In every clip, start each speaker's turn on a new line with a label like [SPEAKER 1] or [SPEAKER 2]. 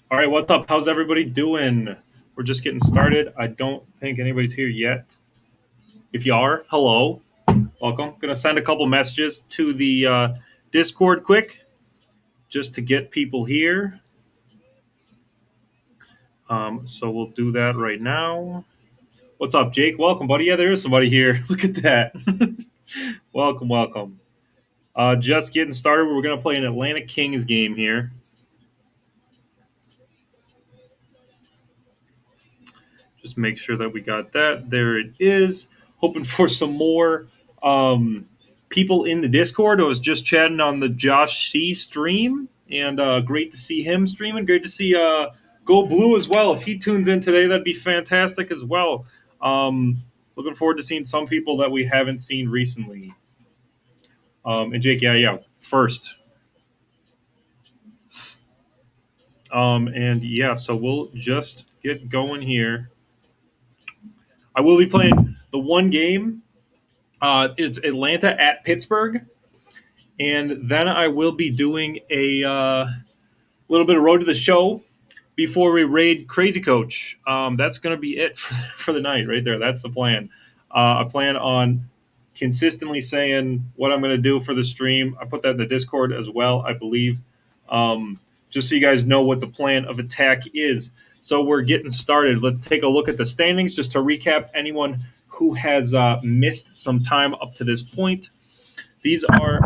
[SPEAKER 1] All right, what's up? How's everybody doing? We're just getting started. I don't think anybody's here yet. If you are, hello, welcome. Going to send a couple messages to the Discord quick just to get people here. So we'll do that right now. What's up, Jake? Welcome, buddy. Yeah, there is somebody here. Look at that. Welcome, welcome. Just getting started. We're going to play an Atlanta Kings game here. Just make sure that we got that. There it is. Hoping for some more people in the Discord. I was just chatting on the Josh C stream, and great to see him streaming. Great to see Go Blue as well. If he tunes in today, that'd be fantastic as well. Looking forward to seeing some people that we haven't seen recently. And Jake, yeah, first. And yeah, so we'll just get going here. I will be playing the one game. It's Atlanta at Pittsburgh. And then I will be doing a little bit of road to the show before we raid Crazy Coach. That's going to be it for the night right there. That's the plan. I plan on consistently saying what I'm going to do for the stream. I put that in the Discord as well, I believe, just so you guys know what the plan of attack is. So we're getting started. Let's take a look at the standings just to recap anyone who has missed some time up to this point. We're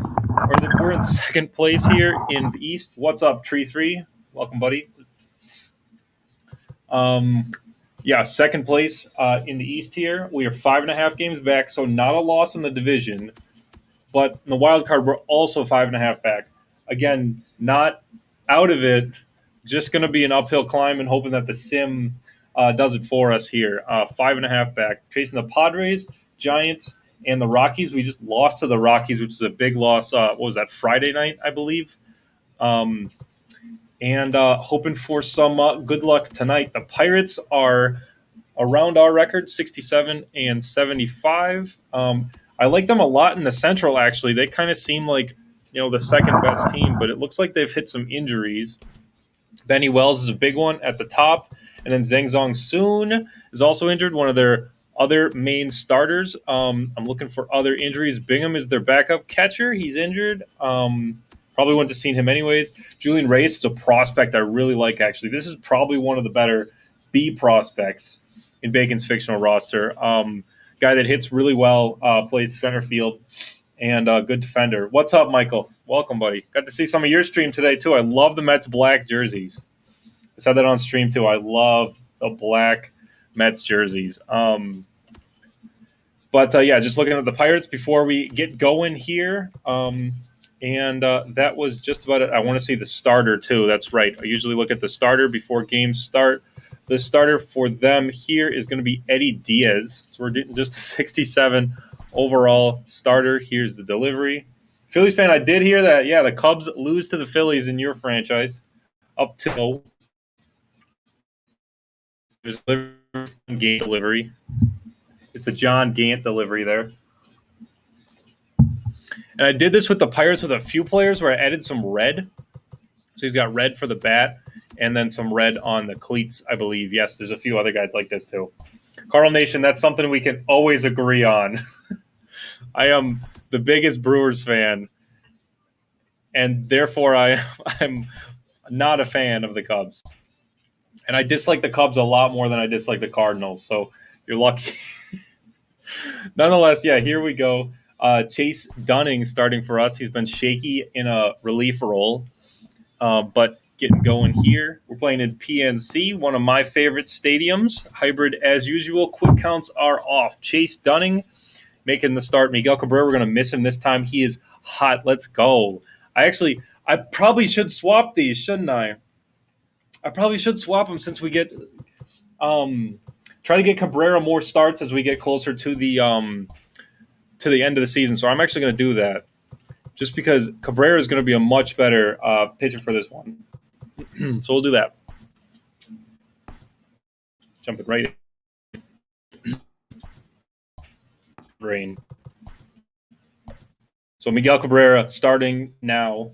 [SPEAKER 1] in second place here in the East. What's up, Tree 3? Welcome, buddy. Second place in the East here. We are 5.5 games back, so not a loss in the division. But in the wild card, we're also 5.5 back. Again, not out of it. Just going to be an uphill climb and hoping that the sim does it for us here. 5.5 back. Chasing the Padres, Giants, and the Rockies. We just lost to the Rockies, which is a big loss. What was that, Friday night, I believe? And hoping for some good luck tonight. The Pirates are around our record, 67 and 75. I like them a lot in the Central, actually. They kind of seem like the second best team, but it looks like they've hit some injuries. Benny Wells is a big one at the top. And then Zhang Zong Soon is also injured, one of their other main starters. I'm looking for other injuries. Bingham is their backup catcher. He's injured. Probably wouldn't have seen him anyways. Julian Reyes is a prospect I really like, actually. This is probably one of the better B prospects in Bacon's fictional roster. Guy that hits really well, plays center field, and good defender. What's up, Michael? Welcome, buddy. Got to see some of your stream today, too. I love the Mets black jerseys. I said that on stream, too. I love the black Mets jerseys. Just looking at the Pirates before we get going here. That was just about it. I want to see the starter, too. That's right. I usually look at the starter before games start. The starter for them here is going to be Eddie Diaz. So we're getting just a 67 overall starter. Here's the delivery. Phillies fan, I did hear that. Yeah, the Cubs lose to the Phillies in your franchise. Up to there's Gant delivery. It's the John Gant delivery there. And I did this with the Pirates with a few players where I added some red. So he's got red for the bat and then some red on the cleats, I believe. Yes, there's a few other guys like this too. Carl Nation, that's something we can always agree on. I am the biggest Brewers fan, and therefore I'm not a fan of the Cubs. And I dislike the Cubs a lot more than I dislike the Cardinals, so you're lucky. Nonetheless, yeah, here we go. Chase Dunning starting for us. He's been shaky in a relief role, but getting going here. We're playing in PNC, one of my favorite stadiums. Hybrid as usual. Quick counts are off. Chase Dunning making the start. Miguel Cabrera, we're going to miss him this time. He is hot. Let's go. I probably should swap these, shouldn't I? I probably should swap them since we get try to get Cabrera more starts as we get closer to the end of the season. So I'm actually going to do that just because Cabrera is going to be a much better pitcher for this one. So we'll do that. Jumping right in. Rain. So Miguel Cabrera starting now.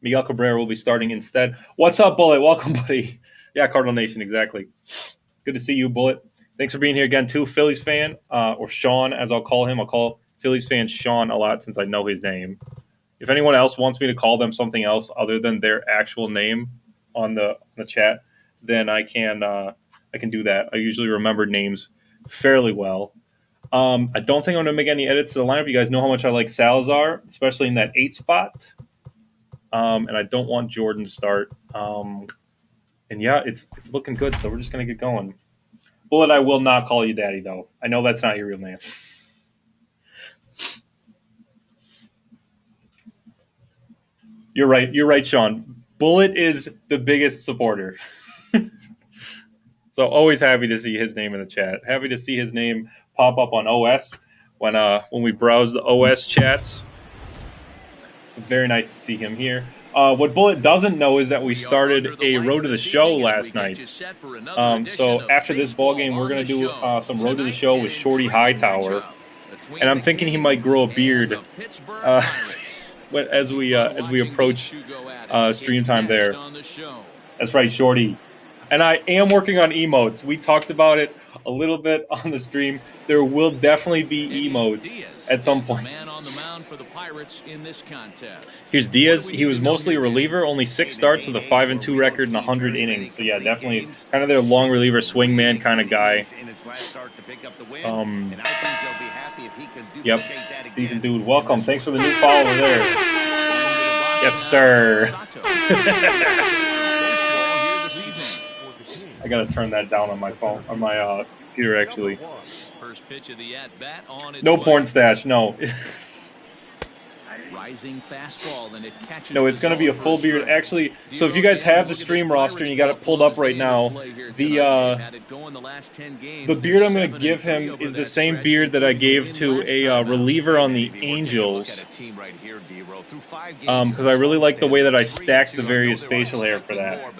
[SPEAKER 1] Miguel Cabrera will be starting instead. What's up, Bullet? Welcome, buddy. Yeah, Cardinal Nation, exactly. Good to see you, Bullet. Thanks for being here again, too. Phillies fan, or Sean, as I'll call him. I'll call Phillies fan Sean a lot since I know his name. If anyone else wants me to call them something else other than their actual name on the chat, then I can do that. I usually remember names fairly well. I don't think I'm going to make any edits to the lineup. You guys know how much I like Salazar, especially in that 8 spot. And I don't want Jordan to start. And yeah, it's looking good, so we're just going to get going. Bullet, I will not call you Daddy, though. I know that's not your real name. You're right, Sean. Bullet is the biggest supporter. So always happy to see his name in the chat. Happy to see his name pop up on OS when we browse the OS chats. Very nice to see him here. What Bullet doesn't know is that we started a Road to the Show last night. So after this ball game, we're going to do some Road to the Show with Shorty Hightower. And I'm thinking he might grow a beard as we approach stream time there. That's right, Shorty. And I am working on emotes. We talked about it a little bit on the stream. There will definitely be emotes at some point. Here's Diaz. He was mostly a reliever, only 6 starts with a 5-2 record and 100 innings. So yeah, definitely kind of their long reliever swingman kind of guy. Yep, decent dude. Welcome. Thanks for the new follower there. Yes, sir. I gotta turn that down on my phone, on my computer. Actually, no porn stash. No. No, it's going to be a full beard. Actually, so if you guys have the stream roster and you got it pulled up right now, the beard I'm going to give him is the same beard that I gave to a reliever on the Angels, because I really like the way that I stacked the various facial hair for that.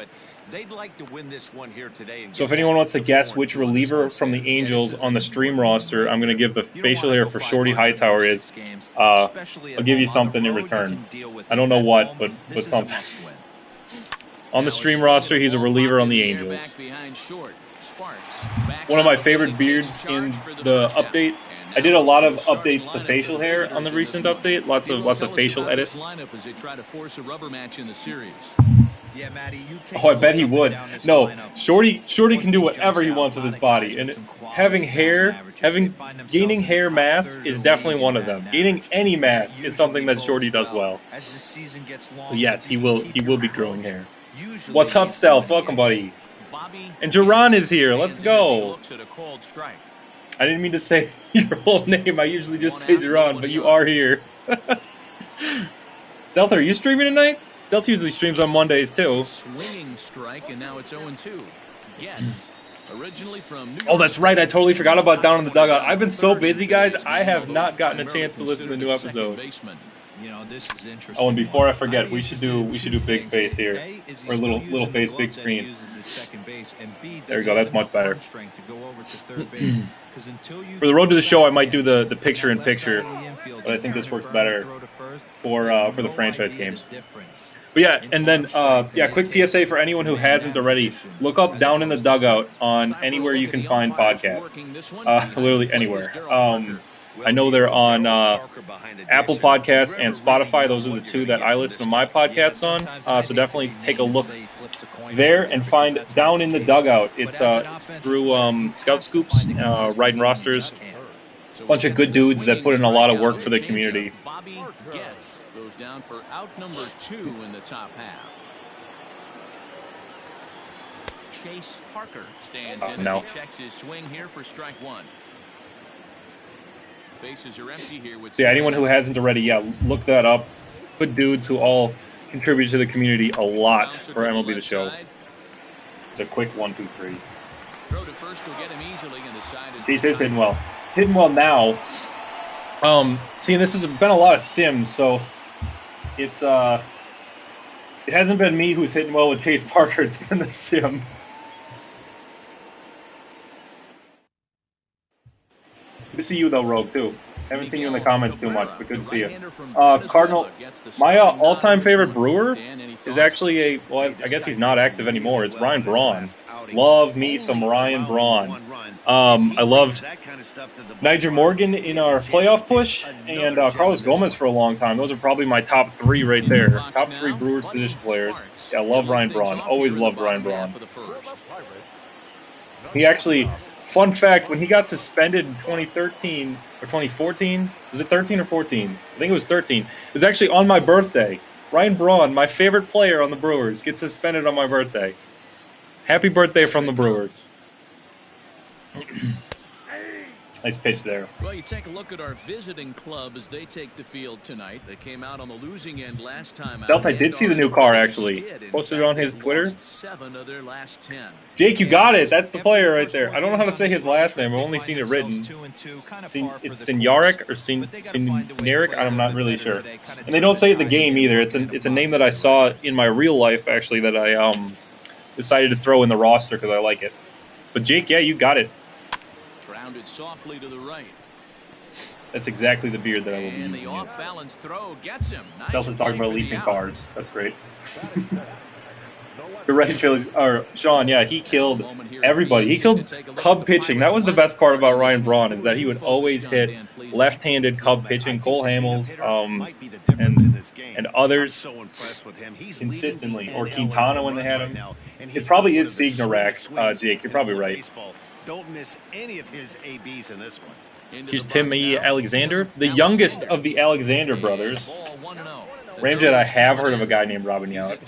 [SPEAKER 1] They'd like to win this one here today. So if anyone wants to guess which reliever from the Angels on the stream roster I'm going to give the facial hair for Shorty Hightower is, I'll give you something in return. I don't know what, but something. On the stream roster, he's a reliever on the Angels. One of my favorite beards in the update. I did a lot of updates to facial hair on the recent update. Lots of facial edits. Yeah, Matty, oh, I bet he would. No, Shorty can do whatever he wants with his body, and gaining hair mass is definitely one of them. Gaining any mass is something that Shorty does well. So yes, he will be growing hair. What's up, Stealth? Welcome, buddy. And Jaron is here. Let's go. I didn't mean to say your whole name. I usually just say Jaron, but you are here. Stealth, are you streaming tonight? Stealth usually streams on Mondays too. Swinging strike, and now it's 0-2. Yes. Originally from oh, that's right. I totally forgot about Down in the Dugout. I've been so busy, guys. I have not gotten a chance to listen to the new episode. Oh, and before I forget, we should do big face here, or little face, big screen. There we go. That's much better. For the Road to the Show, I might do the picture-in-picture, but I think this works better for the franchise games. But yeah, and then quick PSA for anyone who hasn't already: look up Down in the Dugout on anywhere you can find podcasts, literally anywhere. I know they're on Apple Podcasts and Spotify. Those are the two that I listen to my podcasts on. So definitely take a look there and find Down in the Dugout. It's through Scout Scoops, Riding Rosters. A bunch of good dudes that put in a lot of work for the community. Bobby Getz goes down for out number 2 in the top half. Chase Parker stands in as he checks his swing here for strike 1. Bases are empty here with so anyone who hasn't already, look that up. Good dudes who all contribute to the community a lot for MLB The Show. It's a quick 1, 2, 3. Throw to first will get him easily, and the side is he's hitting well. Hitting well now. Seeing this has been a lot of sims, so it's it hasn't been me who's hitting well with Chase Parker. It's been the sim. Good to see you though, Rogue, too. Haven't seen you in the comments too much, but good to see you. Cardinal, my all-time favorite Brewer is actually well, I guess he's not active anymore. It's Ryan Braun. Love me some Ryan Braun. I loved Nigel Morgan in our playoff push and Carlos Gomez for a long time. Those are probably my top 3 right there. Top 3 Brewers position players. Yeah, I love Ryan Braun. Always loved Ryan Braun. He actually, fun fact, when he got suspended in 2013 or 2014, was it 13 or 14? I think it was 13. It was actually on my birthday. Ryan Braun, my favorite player on the Brewers, gets suspended on my birthday. Happy birthday from the Brewers. Nice pitch there.
[SPEAKER 2] Well, you take a look at our visiting club as they take the field tonight. They came out on the losing end last time.
[SPEAKER 1] Stealth, I did see the new car actually. Posted it on his Twitter.
[SPEAKER 2] 7 of their last 10.
[SPEAKER 1] Jake, you got it. That's the player right there. I don't know how to say his last name. I've only seen it written. It's Sinjaric or Sinjaric. I'm not really sure. And they don't say it in the game either. It's a name that I saw in my real life actually that I decided to throw in the roster because I like it. But Jake, yeah, you got it.
[SPEAKER 2] Rounded softly to the right.
[SPEAKER 1] That's exactly the beard that I will be using.
[SPEAKER 2] The off-balance throw gets him. Nice.
[SPEAKER 1] Stealth is talking about leasing cars. That's great. You're right, Phillies. Or Sean, yeah, he killed everybody. He killed Cub pitching. That was the best part about Ryan Braun is that he would always hit left-handed Cub pitching. Cole Hamels and others consistently, or Quintana when they had him. It probably is Signarak, Jake. You're probably right.
[SPEAKER 3] Don't miss any of his ABs in this one.
[SPEAKER 1] Here's Timmy Alexander, the youngest of the Alexander brothers. Ramjet, I have heard of a guy named Robin Yount.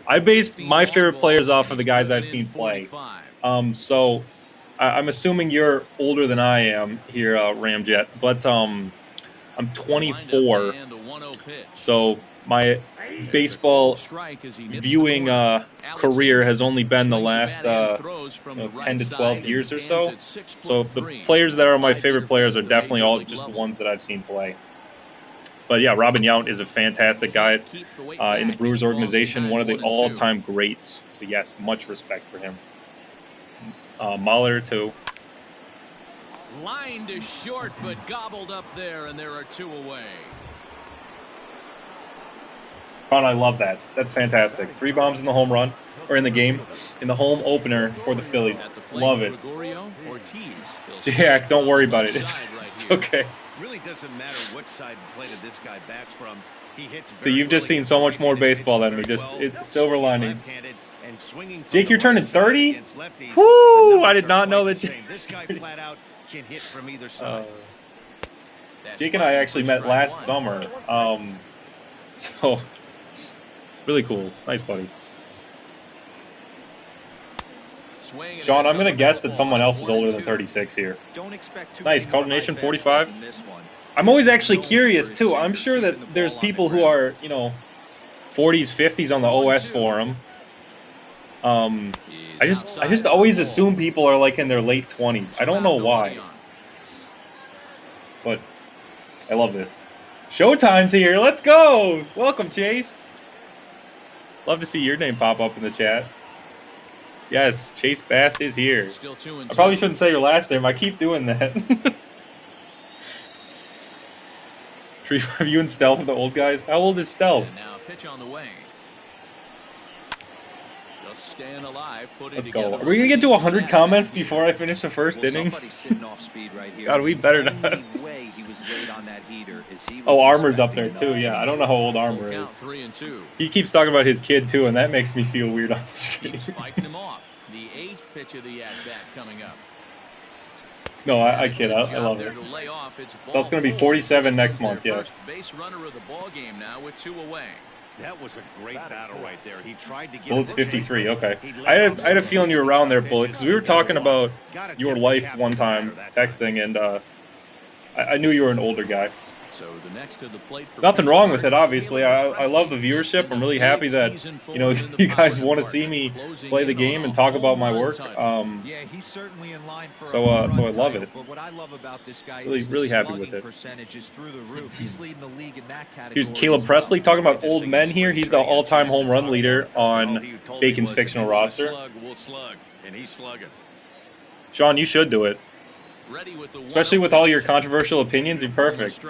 [SPEAKER 1] I based my favorite players off of the guys I've seen play. So I'm assuming you're older than I am here, Ramjet. But I'm 24, so my baseball viewing career has only been the last 10 to 12 years or so. So the players that are my favorite players are definitely all just the ones that I've seen play. But yeah, Robin Yount is a fantastic guy in the Brewers organization, one of the all-time greats. So yes, much respect for him. Mahler too.
[SPEAKER 2] Line to short, but gobbled up there, and there are 2 away.
[SPEAKER 1] I love that. That's fantastic. 3 bombs in the home run, or in the game, in the home opener for the Phillies. Love it. Jack, don't worry about it. It's okay.
[SPEAKER 3] Really doesn't matter what side the plate of this guy bats from. He hits.
[SPEAKER 1] So you've just seen so much more baseball than me. Just silver linings. Jake, you're turning 30? Woo! I did not know that.
[SPEAKER 3] This guy flat out can hit from either side.
[SPEAKER 1] Jake and I actually met last summer. So really cool. Nice, buddy. Sean, I'm going to guess that someone else is older than 36 here. Nice. Call Nation 45. I'm always actually curious, too. I'm sure that there's people who are, 40s, 50s on the OS forum. I just always assume people are like in their late 20s. I don't know why. But I love this. Showtime's here. Let's go. Welcome, Chase. Love to see your name pop up in the chat. Yes, Chase Bast is here. I probably shouldn't say your last name. I keep doing that. Tree review and Stealth of the old guys. How old is Stealth?
[SPEAKER 2] Now pitch on the way. Just staying alive.
[SPEAKER 1] Let's go. Are we gonna get to 100 comments before I finish the first inning? God, we better not. Oh, Armor's up there too. Yeah, I don't know how old Armor is. He keeps talking about his kid too, and that makes me feel weird on the street.
[SPEAKER 2] The 8th pitch of the at-bat coming up.
[SPEAKER 1] No, I kid. I love it. So that's going to be 47 next month. Yeah.
[SPEAKER 2] Base runner of the ball game now with 2 away.
[SPEAKER 3] That was a great battle right there. He tried to get
[SPEAKER 1] Bullet's 53. Okay. I had a feeling you were around there, Bullet, because we were talking about your life one time, texting, and I knew you were an older guy.
[SPEAKER 2] So the next to the plate.
[SPEAKER 1] Nothing wrong with it, obviously. I love the viewership. I'm really happy that you guys want to see me play the game and talk about my work.
[SPEAKER 3] Yeah, he's certainly in line for
[SPEAKER 1] so I love it.
[SPEAKER 3] But what I love about this guy
[SPEAKER 1] really happy with it.
[SPEAKER 3] Percentage is through the roof. He's leading the league in that category.
[SPEAKER 1] Here's Caleb Presley talking about old men here. He's the all-time home run leader on Bacon's fictional roster.
[SPEAKER 3] And he's slugging.
[SPEAKER 1] Sean, you should do it.
[SPEAKER 2] Ready with the
[SPEAKER 1] Especially with all your controversial opinions, you're perfect.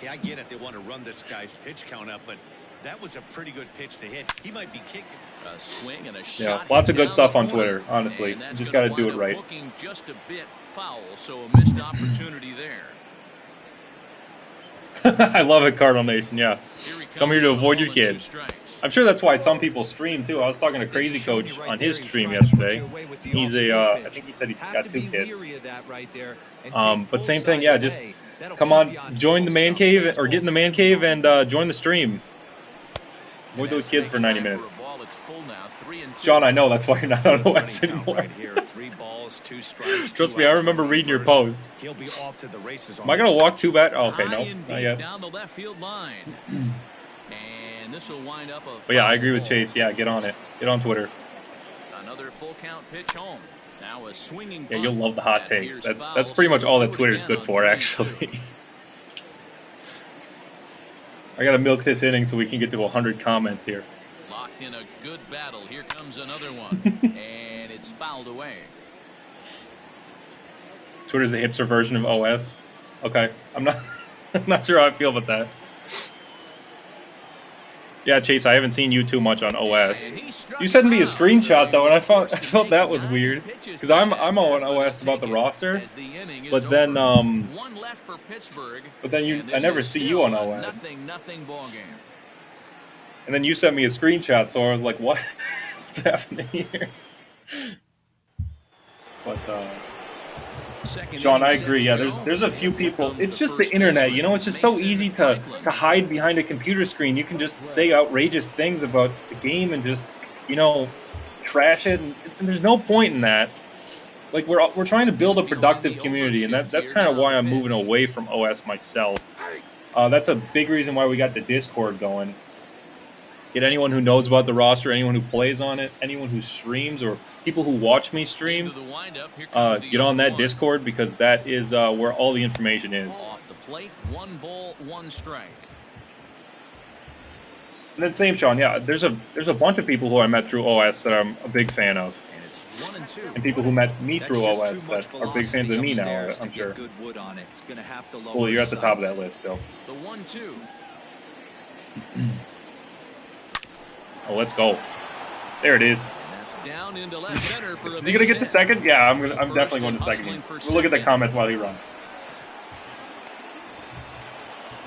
[SPEAKER 3] Yeah, I get it. They want to run this guy's pitch count up, but that was a pretty good pitch to hit. He might be kicking.
[SPEAKER 2] A swing and a
[SPEAKER 1] Yeah,
[SPEAKER 2] shot
[SPEAKER 1] lots of good
[SPEAKER 2] down
[SPEAKER 1] stuff
[SPEAKER 2] the
[SPEAKER 1] on
[SPEAKER 2] corner.
[SPEAKER 1] Twitter, honestly.
[SPEAKER 2] And
[SPEAKER 1] You
[SPEAKER 2] that's
[SPEAKER 1] just
[SPEAKER 2] gonna
[SPEAKER 1] got to do
[SPEAKER 2] wind
[SPEAKER 1] it
[SPEAKER 2] up
[SPEAKER 1] right.
[SPEAKER 2] looking just a bit foul, so a missed opportunity there.
[SPEAKER 1] I love it, Cardinal Nation, yeah.
[SPEAKER 2] Here he
[SPEAKER 1] Come here
[SPEAKER 2] comes
[SPEAKER 1] to
[SPEAKER 2] with a
[SPEAKER 1] avoid your
[SPEAKER 2] ball and 2
[SPEAKER 1] kids.
[SPEAKER 2] strikes.
[SPEAKER 1] I'm sure that's why some people stream, too. I was talking to Crazy Coach on his stream yesterday. He's I think he said he's got 2 kids. But same thing, yeah, just come on, join the man cave, or get in the man cave and join the stream. Avoid those kids for 90 minutes. Sean, I know, that's why you're not on OS anymore. Trust me, I remember reading your posts. Am I going to walk 2 bat? Oh, okay, no, not yet.
[SPEAKER 2] Down the left field line. And this will wind up a
[SPEAKER 1] But yeah, I
[SPEAKER 2] foul
[SPEAKER 1] agree with
[SPEAKER 2] ball.
[SPEAKER 1] Chase. Yeah, get on it. Get on Twitter.
[SPEAKER 2] Another full count pitch home. Now a swinging
[SPEAKER 1] Yeah, you'll
[SPEAKER 2] bunt.
[SPEAKER 1] love the hot
[SPEAKER 2] That
[SPEAKER 1] takes.
[SPEAKER 2] here's
[SPEAKER 1] That's
[SPEAKER 2] foul,
[SPEAKER 1] pretty much
[SPEAKER 2] so
[SPEAKER 1] all
[SPEAKER 2] we'll
[SPEAKER 1] that
[SPEAKER 2] do it
[SPEAKER 1] Twitter's
[SPEAKER 2] again
[SPEAKER 1] good
[SPEAKER 2] on
[SPEAKER 1] for,
[SPEAKER 2] 3-2.
[SPEAKER 1] actually. I gotta milk this inning so we can get to 100 comments here.
[SPEAKER 2] Locked in a good battle. Here comes another one. And it's fouled away.
[SPEAKER 1] Twitter's the hipster version of OS. Okay, I'm not I'm not sure how I feel about that. Yeah, Chase, I haven't seen you too much on OS. You sent me a screenshot though, and I felt that was weird because I'm on OS about the roster, but then
[SPEAKER 2] One left for Pittsburgh.
[SPEAKER 1] I never see you on OS.
[SPEAKER 2] Nothing ball game.
[SPEAKER 1] And then you sent me a screenshot, so I was like, what? What's happening here? But Sean, I agree. Yeah, there's a few people. It's just the internet, you know. It's just so easy to hide behind a computer screen. You can just say outrageous things about the game and just, you know, trash it. And there's no point in that. Like we're trying to build a productive community, and that's kind of why I'm moving away from OS myself. That's a big reason why we got the Discord going. Get anyone who knows about the roster, anyone who plays on it, anyone who streams, or people who watch me stream, get on that Discord, because that is where all the information is.
[SPEAKER 2] Off the plate, 1 ball, 1 strike.
[SPEAKER 1] And then same, Sean, yeah, there's a bunch of people who I met through OS that I'm a big fan of.
[SPEAKER 2] And it's 1 and 2.
[SPEAKER 1] And people who met me through OS that are big fans of me now, I'm sure. Well, you're at the top of that list still.
[SPEAKER 2] The 1-2.
[SPEAKER 1] Oh, let's go. There it is.
[SPEAKER 2] Down into left center for a
[SPEAKER 1] Is he gonna get the second? Yeah, I'm definitely going to second here. We'll look at the comments while he runs.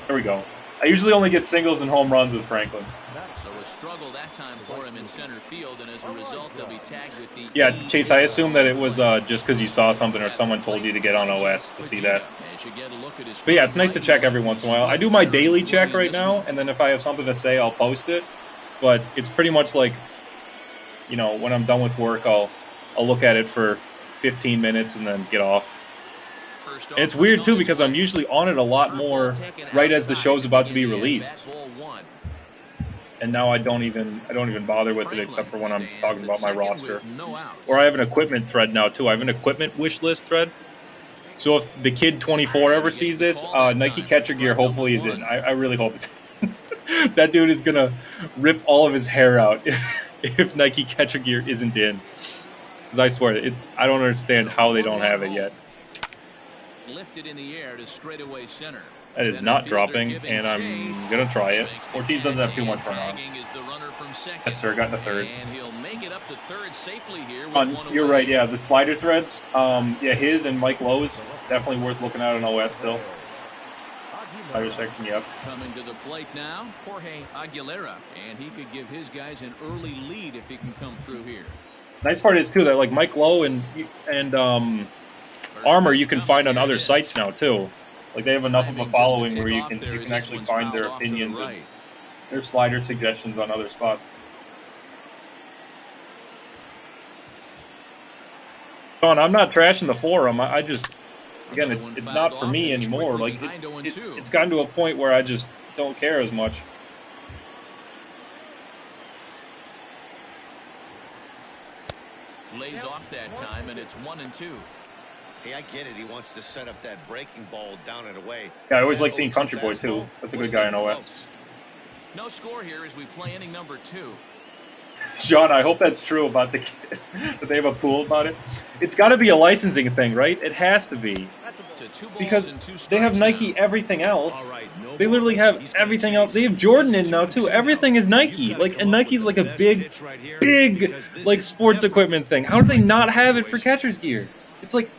[SPEAKER 1] There we go. I usually only get singles and home runs with Franklin.
[SPEAKER 2] So a struggle that time for him in center field, and as a result, he'll be tagged with the.
[SPEAKER 1] Yeah, Chase, I assume that it was just because you saw something or someone told you to get on OS to see that. But yeah, it's nice to check every once in a while. I do my daily check right now, and then if I have something to say, I'll post it. But it's pretty much like, you know, when I'm done with work, I'll look at it for 15 minutes and then get off. And it's weird too, because I'm usually on it a lot more right as the show's about to be released. And now I don't even bother with it except for when I'm talking about my roster. Or I have an equipment thread now too. I have an equipment wish list thread. So if the kid 24 ever sees this, Nike catcher gear hopefully is in. I really hope it's in. That dude is gonna rip all of his hair out if Nike catcher gear isn't in. Because I swear, I don't understand how they don't have it yet.
[SPEAKER 2] Lifted in the air to straightaway center.
[SPEAKER 1] That is not dropping, and I'm gonna try it. Ortiz doesn't have too much run on. Yes, sir. Got in the third.
[SPEAKER 2] And he'll make it up to third safely here.
[SPEAKER 1] You're right. Yeah, the slider threads. Yeah, his and Mike Lowe's definitely worth looking at on OS still. Slider section, yep.
[SPEAKER 2] Coming to the plate now, Jorge Aguilera, and he could give his guys an early lead if he can come through here.
[SPEAKER 1] Nice part is too that like Mike Lowe and Armor you can find on other sites now too. Like they have enough of a following where you can actually find their opinions and their slider suggestions on other spots. Sean, I'm not trashing the forum. I just, again, it's not for me anymore. Like it's gotten to a point where I just don't care as much.
[SPEAKER 2] Lays off that time, and it's 1-2.
[SPEAKER 3] Hey, I get it. He wants to set up that breaking ball down and away.
[SPEAKER 1] Yeah, I always like seeing Country Boy too. That's a good guy in OS.
[SPEAKER 2] No score here as we play inning number 2.
[SPEAKER 1] Sean, I hope that's true about the kid, that they have a pool about it. It's got to be a licensing thing, right? It has to be. Because they have Nike everything else. They literally have everything else. They have Jordan in now, too. Everything is Nike. Like, and Nike's like a big, like, sports equipment thing. How do they not have it for catcher's gear? It's like,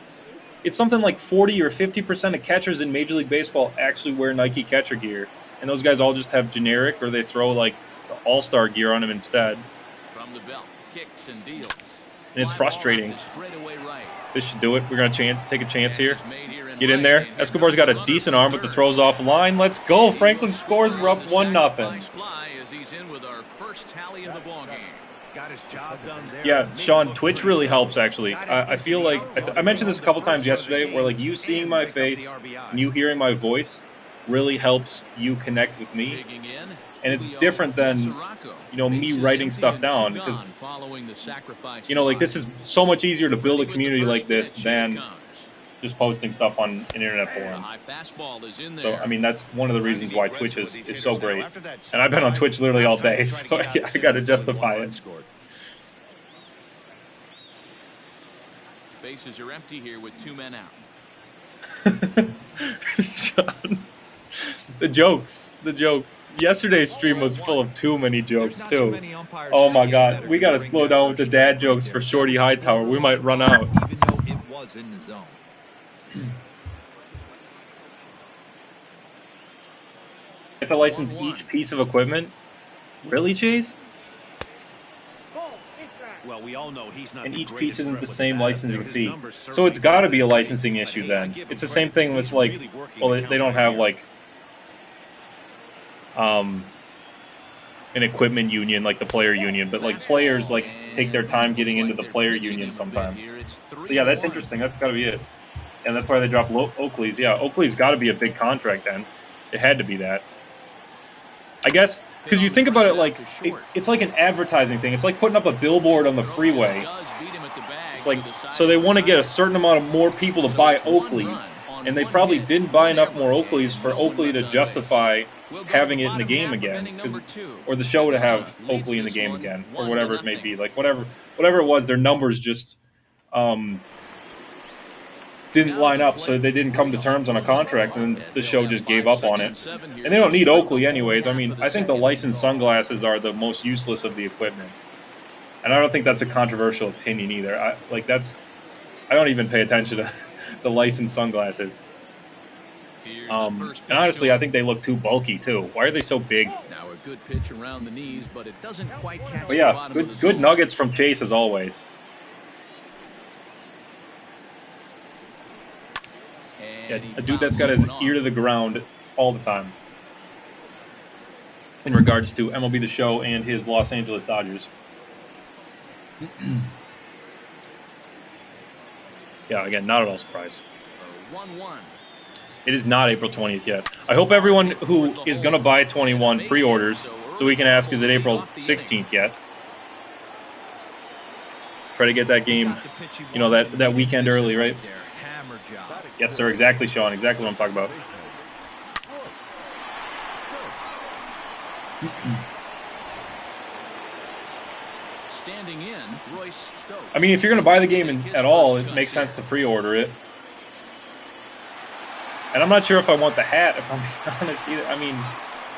[SPEAKER 1] it's something like 40 or 50% of catchers in Major League Baseball actually wear Nike catcher gear. And those guys all just have generic, or they throw, like, the all-star gear on them instead.
[SPEAKER 2] From the belt, kicks and deals.
[SPEAKER 1] And it's frustrating. This should do it. We're going to take a chance here. Get in there. Escobar's got a decent arm, but the throw's off line. Let's go. Franklin scores. We're up 1-0. Yeah, Sean, Twitch really helps, actually. I feel like, I mentioned this a couple times yesterday, where like you seeing my face and you hearing my voice really helps you connect with me. And it's different than, you know, me writing stuff down, because, you know, like this is so much easier to build a community like this than just posting stuff on an internet forum. So, I mean, that's one of the reasons why Twitch is so great. And I've been on Twitch literally all day, so I got to justify it.
[SPEAKER 2] Bases are empty here with 2 men out.
[SPEAKER 1] Sean, the jokes. Yesterday's stream was full of too many jokes, too. Oh my God, we got to slow down with the dad jokes for Shorty Hightower. We might run out.
[SPEAKER 4] Even though it was in the zone.
[SPEAKER 1] If I license each piece of equipment, really, Chase?
[SPEAKER 3] Well, we all know he's not
[SPEAKER 1] and each piece isn't the same licensing fee. So it's got to be a licensing issue then. It's the same thing with, like, well, they don't have, like, an equipment union like the player union, but, like, players, like, take their time getting into the player union sometimes. So, yeah, that's interesting. That's got to be it. And that's why they dropped Oakley's. Yeah, Oakley's got to be a big contract then. It had to be that. I guess, because you think about it, like, it's like an advertising thing. It's like putting up a billboard on the freeway. It's like, so they want to get a certain amount of more people to buy Oakley's, and they probably didn't buy enough more Oakley's for Oakley to justify having it in the game again, or the show to have Oakley in the game again, or whatever it may be. Like, whatever it was, their numbers just didn't line up, so they didn't come to terms on a contract, and the show just gave up on it. And they don't need Oakley anyways. I mean, I think the licensed sunglasses are the most useless of the equipment. And I don't think that's a controversial opinion either. I don't even pay attention to the licensed sunglasses. And honestly, I think they look too bulky too. Why are they so big?
[SPEAKER 2] Now a good pitch around the knees, but it doesn't quite catch
[SPEAKER 1] but yeah, good nuggets from Chase as always. Yeah, a dude that's got his ear to the ground all the time in regards to MLB The Show and his Los Angeles Dodgers. Yeah, again, not at all surprised.
[SPEAKER 2] 1-1.
[SPEAKER 1] It is not April 20th yet. I hope everyone who is going to buy 21 pre-orders, so we can ask, is it April 16th yet? Try to get that game, you know, that weekend early, right? Yes, sir. Exactly, Sean. Exactly what I'm talking about.
[SPEAKER 2] Standing in, Royce Stokes.
[SPEAKER 1] I mean, if you're going to buy the game at all, it makes sense to pre-order it. And I'm not sure if I want the hat, if I'm being honest, either. I mean,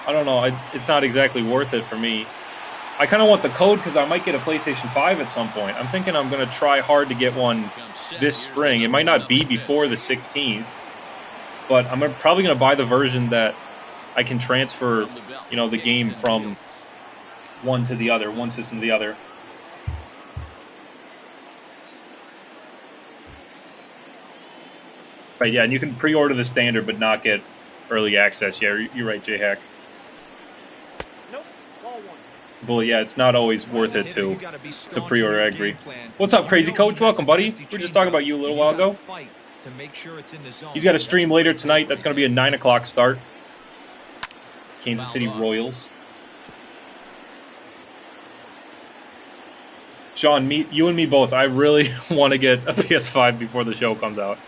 [SPEAKER 1] I don't know. It's not exactly worth it for me. I kind of want the code because I might get a PlayStation 5 at some point. I'm thinking I'm going to try hard to get one this spring. It might not be before the 16th, but I'm probably going to buy the version that I can transfer, you know, the game from one to the other, one system to the other. But yeah, and you can pre-order the standard but not get early access. Yeah, you're right, J-Hack. Well, yeah, it's not always worth it to pre-order, I agree. What's up, Crazy Coach? Welcome, buddy. We were just talking about you a little while ago. He's got a stream later tonight. That's going to be a 9 o'clock start. Kansas City Royals. Sean, you and me both. I really want to get a PS5 before the show comes out.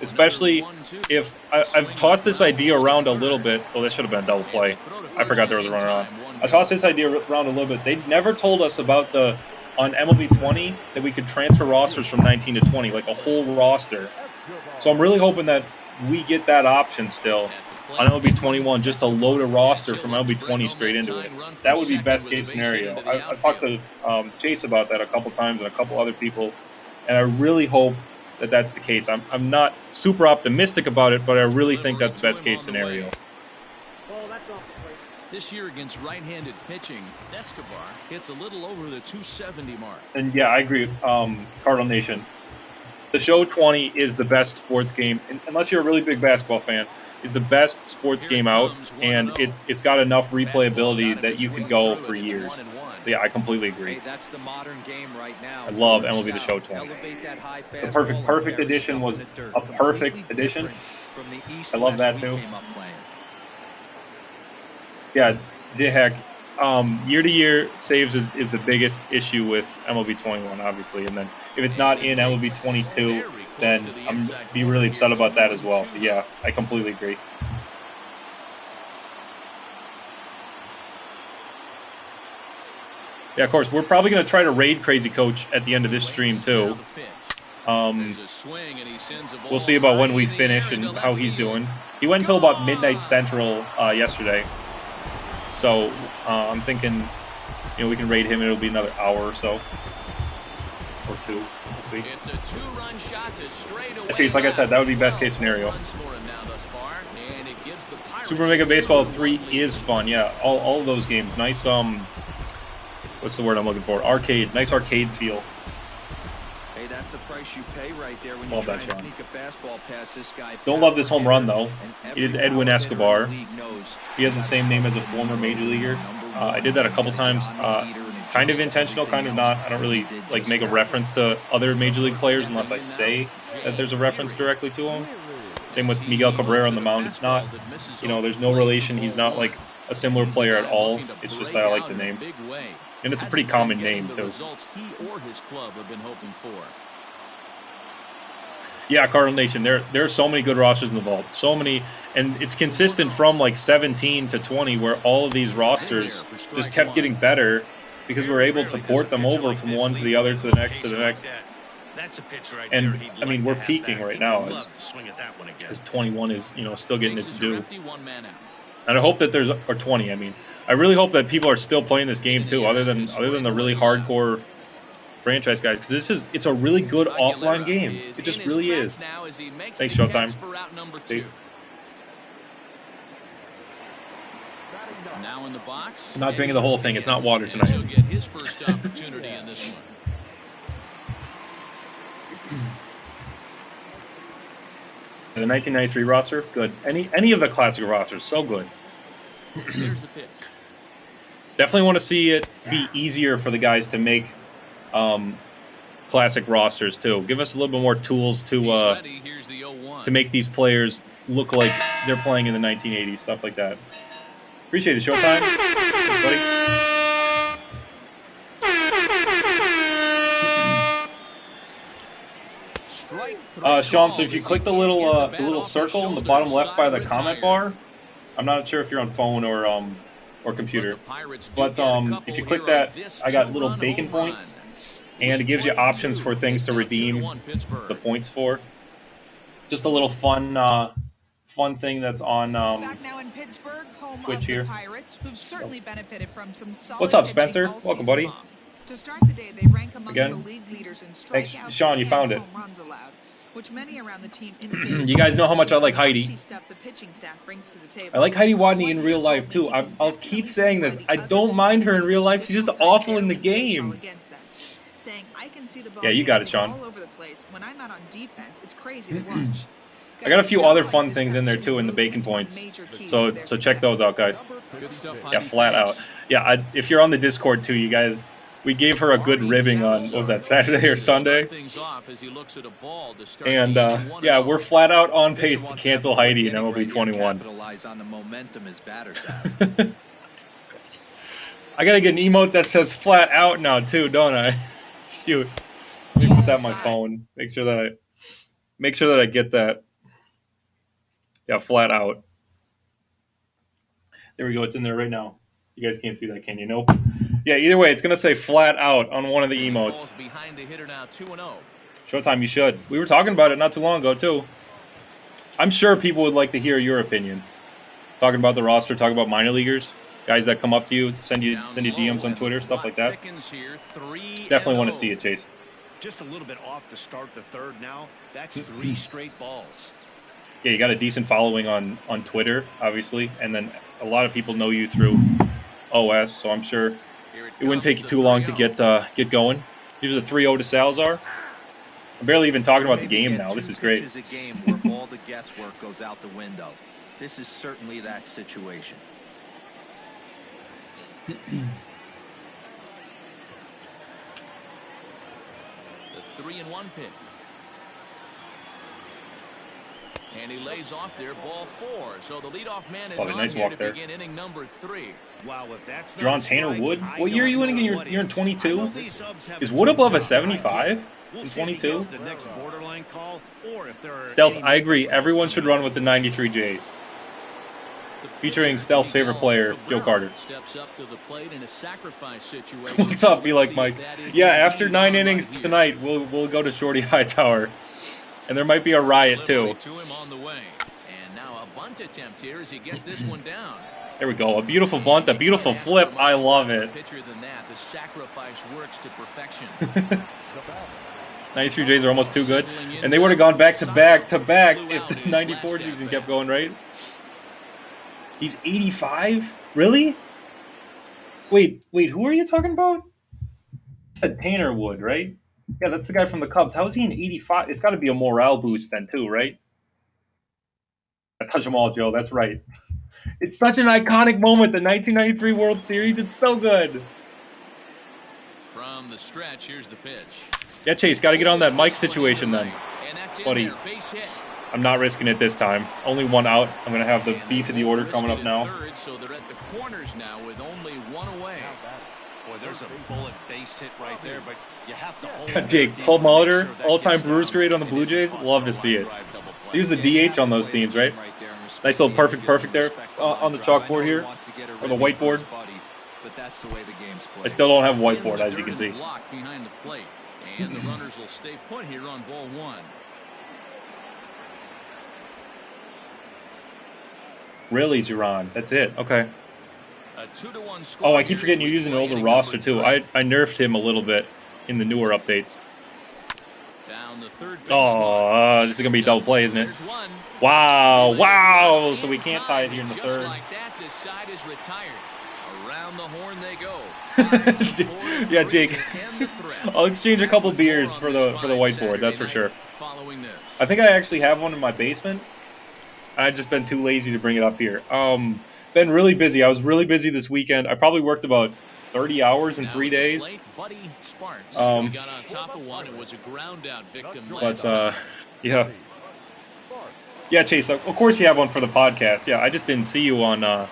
[SPEAKER 1] Especially if I've tossed this idea around a little bit. Oh, this should have been a double play. I forgot there was a runner on. I tossed this idea around a little bit. They never told us about on MLB 20 that we could transfer rosters from 19 to 20, like a whole roster. So I'm really hoping that we get that option still on MLB 21, just to load a roster from MLB 20 straight into it. That would be best case scenario. I talked to Chase about that a couple times and a couple other people, and I really hope that that's the case. I'm not super optimistic about it, but I really think that's best case scenario.
[SPEAKER 2] This year against right-handed pitching, Escobar hits a little over the 270 mark.
[SPEAKER 1] And yeah, I agree, Cardinal Nation. The show 20 is the best sports game, unless you're a really big basketball fan, is the best sports game out, and it's got enough replayability that you could go for years. So yeah, I completely agree.
[SPEAKER 4] Hey, that's the modern game right now.
[SPEAKER 1] I love MLB The Show 20. The perfect edition was a perfect edition. I love that too. Yeah, the heck. Year to year saves is the biggest issue with MLB 21, obviously, and then if it's not in MLB 22, then I'm be really upset about that as well. So yeah, I completely agree. Yeah, of course, we're probably going to try to raid Crazy Coach at the end of this stream too. We'll see about when we finish and how he's doing. He went until about midnight Central yesterday. So I'm thinking, we can raid him. It'll be another hour or so, or two. We'll see. Actually, like I said, that would be best case scenario. Super Mega Baseball 3 is fun. Yeah, all of those games. Nice. What's the word I'm looking for? Arcade. Nice arcade feel.
[SPEAKER 4] Hey, that's the price you pay right there when
[SPEAKER 1] you
[SPEAKER 4] try and sneak a fastball past this guy.
[SPEAKER 1] Don't love this home run though. It is Edwin Escobar. He has the same name as a former major leaguer. I did that a couple times. Kind of intentional, kind of not. I don't really make a reference to other major league players unless I say that there's a reference directly to them. Same with Miguel Cabrera on the mound. It's not, there's no relation. He's not like a similar player at all. It's just that I like the name. And it's a pretty common name, too. Yeah, Cardinal Nation, there are so many good rosters in the vault. So many, and it's consistent from 17 to 20 where all of these rosters just kept getting better because we're able to port them over from one to the other to the next to the next. And, I mean, we're peaking right now as 21 is, still getting it to do. And I hope that there's, or 20, I mean. I really hope that people are still playing this game too, other than the really hardcore franchise guys, because it's a really good offline game. It just really is. Thanks, Showtime. Peace.
[SPEAKER 2] Now in the box.
[SPEAKER 1] I'm not drinking the whole thing. It's not water tonight.
[SPEAKER 2] He'll get his first opportunity in this one.
[SPEAKER 1] And the 1993 roster, good. Any of the classic rosters, so good.
[SPEAKER 2] Here's the pitch.
[SPEAKER 1] Definitely want to see it be easier for the guys to make classic rosters too. Give us a little bit more tools to make these players look like they're playing in the 1980s, stuff like that. Appreciate it, Showtime. Thanks, buddy. Sean, so if you click the little circle in the bottom left by the comment bar, I'm not sure if you're on phone or computer, but if you click that, I got little bacon points, and it gives you options for things to redeem the points for. Just a little fun thing that's on Twitch here. What's up, Spencer? Welcome, buddy.
[SPEAKER 5] To start the day, they rank among
[SPEAKER 1] Again.
[SPEAKER 5] the league leaders in
[SPEAKER 1] Thanks,
[SPEAKER 5] strikeouts
[SPEAKER 1] Sean, you
[SPEAKER 5] and
[SPEAKER 1] found it.
[SPEAKER 5] home runs allowed, which many around the team
[SPEAKER 1] You guys know how much I like Heidi.
[SPEAKER 5] stuff the pitching staff brings to the table.
[SPEAKER 1] I like Heidi Wadney in real life too. I'll keep saying this. I don't mind her in real life. She's just awful in the game. Yeah, you got it, Sean.
[SPEAKER 5] All over the place. When I'm out on defense, it's crazy to watch.
[SPEAKER 1] I got a few other fun things in there too in the bacon points. So check those out, guys. Yeah, flat out. Yeah, if you're on the Discord too, you guys, we gave her a good ribbing on, what was that, Saturday or Sunday? And yeah, we're flat out on pace to cancel Heidi in MLB 21. I gotta get an emote that says flat out now too, don't I? Shoot. Let me put that on my phone. Make sure that I get that. Yeah, flat out. There we go. It's in there right now. You guys can't see that, can you? Nope. Yeah, either way, it's going to say flat out on one of the emotes.
[SPEAKER 2] Behind the hitter now, 2-0.
[SPEAKER 1] Showtime, you should. We were talking about it not too long ago, too. I'm sure people would like to hear your opinions. Talking about the roster, talking about minor leaguers, guys that come up to you, send you DMs on Twitter, stuff like that. Definitely want to see it, Chase.
[SPEAKER 3] Just a little bit off to start the third now. That's 3 straight balls.
[SPEAKER 1] Yeah, you got a decent following on Twitter, obviously, and then a lot of people know you through OS, so I'm sure it wouldn't take you too long to get going. Here's a 3-0 to Salazar. I'm barely even talking about the game now. This is great.
[SPEAKER 4] It's a game where all the guesswork goes out the window. This is certainly that situation.
[SPEAKER 2] The 3-1 pitch. And he lays off there, ball 4. So the leadoff man is
[SPEAKER 1] Nice
[SPEAKER 2] on here
[SPEAKER 1] walk
[SPEAKER 2] to
[SPEAKER 1] there.
[SPEAKER 2] begin inning number 3.
[SPEAKER 3] Wow, if that's not
[SPEAKER 1] Drawn
[SPEAKER 3] a
[SPEAKER 1] Tanner
[SPEAKER 3] strike,
[SPEAKER 1] Wood.
[SPEAKER 3] I
[SPEAKER 1] What year are you
[SPEAKER 3] don't
[SPEAKER 1] in
[SPEAKER 3] know
[SPEAKER 1] again?
[SPEAKER 3] what
[SPEAKER 1] You're in
[SPEAKER 3] is.
[SPEAKER 1] 22?
[SPEAKER 3] I know these subs have
[SPEAKER 1] Is
[SPEAKER 3] a
[SPEAKER 1] Wood
[SPEAKER 3] tough
[SPEAKER 1] above a
[SPEAKER 3] job.
[SPEAKER 1] 75
[SPEAKER 3] We'll
[SPEAKER 1] in
[SPEAKER 3] see if he
[SPEAKER 1] 22?
[SPEAKER 3] gets the next borderline call, or if there are
[SPEAKER 1] Stealth,
[SPEAKER 3] any
[SPEAKER 1] I agree.
[SPEAKER 3] different
[SPEAKER 1] Everyone
[SPEAKER 3] calls
[SPEAKER 1] should
[SPEAKER 3] coming
[SPEAKER 1] run with the 93 Jays.
[SPEAKER 2] The
[SPEAKER 1] Featuring
[SPEAKER 2] pitcher,
[SPEAKER 1] Stealth's favorite
[SPEAKER 2] Miguel
[SPEAKER 1] player, Joe
[SPEAKER 2] Cabrera,
[SPEAKER 1] Carter.
[SPEAKER 2] steps up to the plate in a sacrifice situation.
[SPEAKER 1] What's up, Be Like
[SPEAKER 2] See
[SPEAKER 1] Mike?
[SPEAKER 2] if that is
[SPEAKER 1] Yeah,
[SPEAKER 2] indeed
[SPEAKER 1] after 9
[SPEAKER 2] on
[SPEAKER 1] innings
[SPEAKER 2] right here.
[SPEAKER 1] tonight, we'll go to Shorty Hightower. And there might be a riot, too.
[SPEAKER 2] Delivery to him on the way. And now a bunt attempt here as he gets this one down.
[SPEAKER 1] There we go. A beautiful bunt, a beautiful flip. I love it.
[SPEAKER 2] Pitcher than that. The sacrifice works to perfection.
[SPEAKER 1] 93 Jays are almost too good. And they would have gone back to back if the 94 season kept going, right? He's 85? Really? Wait, who are you talking about? Said Tanner Wood, right? Yeah, that's the guy from the Cubs. How is he in 85? It's got to be a morale boost then, too, right? I touch them all, Joe. That's right. It's such an iconic moment, the 1993 World Series. It's so good.
[SPEAKER 2] From the stretch, here's the pitch.
[SPEAKER 1] Yeah, Chase, got to get on that mic situation then.
[SPEAKER 2] And that's in
[SPEAKER 1] Buddy.
[SPEAKER 2] there, base hit.
[SPEAKER 1] I'm not risking it this time. Only one out. I'm going to have the
[SPEAKER 2] And
[SPEAKER 1] beef of
[SPEAKER 2] they
[SPEAKER 1] the order
[SPEAKER 2] won't
[SPEAKER 1] coming
[SPEAKER 2] risk
[SPEAKER 1] up
[SPEAKER 2] it in
[SPEAKER 1] now.
[SPEAKER 2] third, so they're at the corners now with only one away.
[SPEAKER 3] Boy, there's a bullet base hit right there, but you have to hold.
[SPEAKER 1] Jake,
[SPEAKER 3] your
[SPEAKER 1] Paul
[SPEAKER 3] deep to make
[SPEAKER 1] Molitor,
[SPEAKER 3] sure that
[SPEAKER 1] all-time
[SPEAKER 3] gets
[SPEAKER 1] Brewers
[SPEAKER 3] down.
[SPEAKER 1] grade on the
[SPEAKER 3] It
[SPEAKER 1] Blue
[SPEAKER 3] is
[SPEAKER 1] Jays.
[SPEAKER 3] fun
[SPEAKER 1] Love
[SPEAKER 3] for
[SPEAKER 1] to
[SPEAKER 3] a
[SPEAKER 1] see
[SPEAKER 3] line
[SPEAKER 1] it.
[SPEAKER 3] drive double play.
[SPEAKER 1] He was the DH on those teams, right? Nice little perfect there on the chalkboard here, or the whiteboard.
[SPEAKER 4] But that's the way the game's played.
[SPEAKER 1] I still don't have a
[SPEAKER 2] In
[SPEAKER 1] whiteboard,
[SPEAKER 2] the
[SPEAKER 1] as you can
[SPEAKER 2] dirt
[SPEAKER 1] see.
[SPEAKER 2] and blocked behind the plate. And the runners will stay put here on ball 1.
[SPEAKER 1] Really, Duran? That's it. Okay.
[SPEAKER 2] A 2-1 score.
[SPEAKER 1] Oh, I keep forgetting you're using an older roster, too. I nerfed him a little bit in the newer updates.
[SPEAKER 2] Down the third base
[SPEAKER 1] Oh, this is going to be a double play, isn't it?
[SPEAKER 2] There's one.
[SPEAKER 1] Wow. So we can't tie it here in the
[SPEAKER 2] Just
[SPEAKER 1] third.
[SPEAKER 2] like that, this side is retired. Around the horn they go.
[SPEAKER 1] Yeah, Jake. I'll exchange a couple beers for the whiteboard, that's for sure.
[SPEAKER 2] Following this.
[SPEAKER 1] I think I actually have one in my basement. I've just been too lazy to bring it up here. Been really busy. I was really busy this weekend. I probably worked about 30 hours in
[SPEAKER 2] Now
[SPEAKER 1] 3
[SPEAKER 2] at the
[SPEAKER 1] days.
[SPEAKER 2] plate, Buddy Sparks.
[SPEAKER 1] Um,
[SPEAKER 2] He got on top of one. It was a ground out victim
[SPEAKER 1] But,
[SPEAKER 2] last time.
[SPEAKER 1] yeah. Yeah, Chase, of course you have one for the podcast. Yeah, I just didn't see you on, what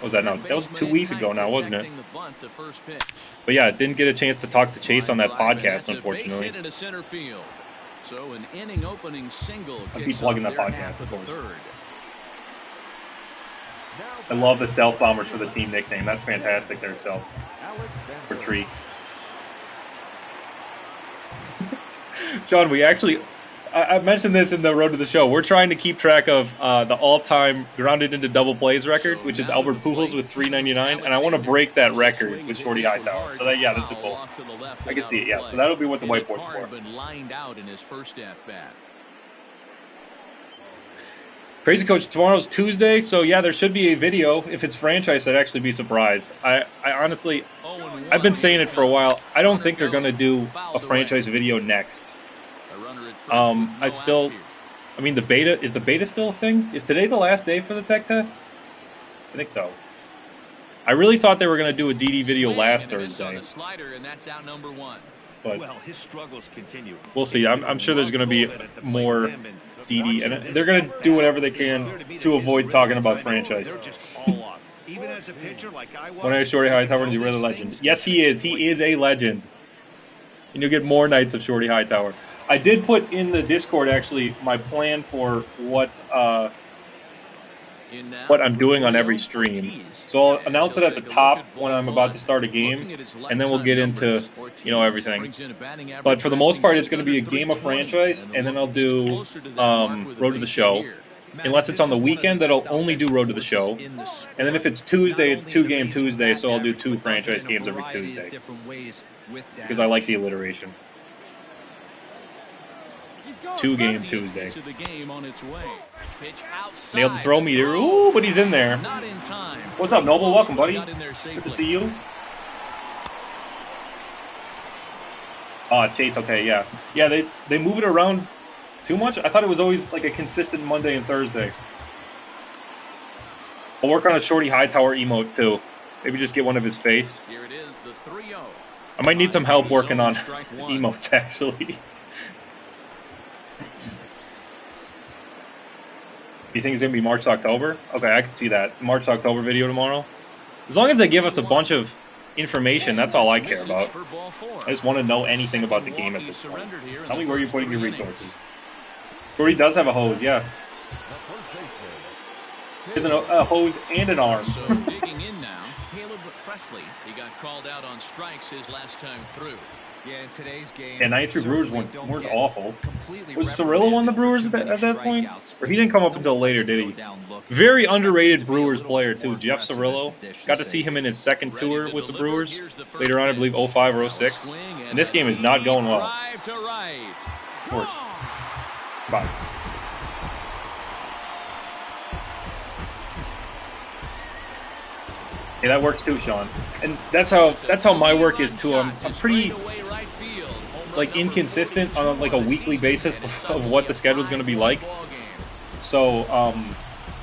[SPEAKER 1] was that now? That was 2 weeks ago now, wasn't it?
[SPEAKER 2] Protecting the bunt, the first pitch.
[SPEAKER 1] But yeah, didn't get a chance to talk to Chase on that
[SPEAKER 2] Line drive, and
[SPEAKER 1] podcast,
[SPEAKER 2] that's a base
[SPEAKER 1] unfortunately.
[SPEAKER 2] hit into center field. So an inning opening single.
[SPEAKER 1] I'll keep
[SPEAKER 2] kicks
[SPEAKER 1] plugging
[SPEAKER 2] off
[SPEAKER 1] that
[SPEAKER 2] their
[SPEAKER 1] podcast,
[SPEAKER 2] half of
[SPEAKER 1] of
[SPEAKER 2] the
[SPEAKER 1] course.
[SPEAKER 2] third.
[SPEAKER 1] I love the Stealth Bombers for the team nickname. That's fantastic there, Stealth. For 3. Sean, we actually, I mentioned this in the road to the show. We're trying to keep track of the all-time grounded into double plays record, which is Albert Pujols with 399, and I want to break that record with Shorty Hightower. So that, yeah, that's the goal. I can see it, yeah. So that'll be what the whiteboard's for.
[SPEAKER 2] Been lined out in his first at bat.
[SPEAKER 1] Crazy Coach, tomorrow's Tuesday, so yeah, there should be a video. If it's franchise, I'd actually be surprised. I honestly, I've been saying it for a while. I don't think they're going to do a franchise video next. I mean, the beta, is the beta still a thing? Is today the last day for the tech test? I think so. I really thought they were going to do a DD video last Thursday. But
[SPEAKER 3] Well, his struggles continue.
[SPEAKER 1] we'll see. I'm sure there's going to be more DD, and they're going to do whatever they can to avoid talking about franchise.
[SPEAKER 3] They're just all off. Even as a pitcher like I was.
[SPEAKER 1] When I Shorty Hightower, is a really legend. Yes, he is. He is a legend. And you'll get more nights of Shorty Hightower. I did put in the Discord, actually, my plan for what what I'm doing on every stream. So I'll announce it at the top when I'm about to start a game, and then we'll get into, everything. But for the most part, it's going to be a game of franchise, and then I'll do Road to the Show. Unless it's on the weekend, that I'll only do Road to the Show. And then if it's Tuesday, it's 2-game Tuesday, so I'll do 2 franchise games every Tuesday. Because I like the alliteration. 2-game Tuesday. Nailed the throw meter. Ooh, but he's in there. What's up, Noble? Welcome, buddy. Good to see you. Chase, okay, yeah. Yeah, they move it around too much? I thought it was always like a consistent Monday and Thursday. I'll work on a Shorty Hightower emote too. Maybe just get one of his face.
[SPEAKER 2] Here it is, the 3-0.
[SPEAKER 1] I might need some help working on emotes, actually. You think it's going to be March to October? Okay, I can see that. March to October video tomorrow. As long as they give us a bunch of information, that's all I care about. I just want to know anything about the game at this point. Tell me where you're putting your resources. Brody does have a hose, yeah. He has a hose and an arm.
[SPEAKER 2] So digging in now, Caleb Presley. He got called out on strikes his last time through.
[SPEAKER 4] Yeah, in today's game,
[SPEAKER 1] yeah, 93 Brewers weren't awful. Was Cirillo on the Brewers at that point? Or he didn't come up until later, did he? Very underrated Brewers player, too. Jeff Cirillo. Got to see him in his second tour with the Brewers. Later on, I believe 05 or 06. And this game is not going well. Of course. Bye. Yeah, that works too, Sean. And that's how my work is too. I'm pretty like inconsistent on like a weekly basis of what the schedule is going to be like. So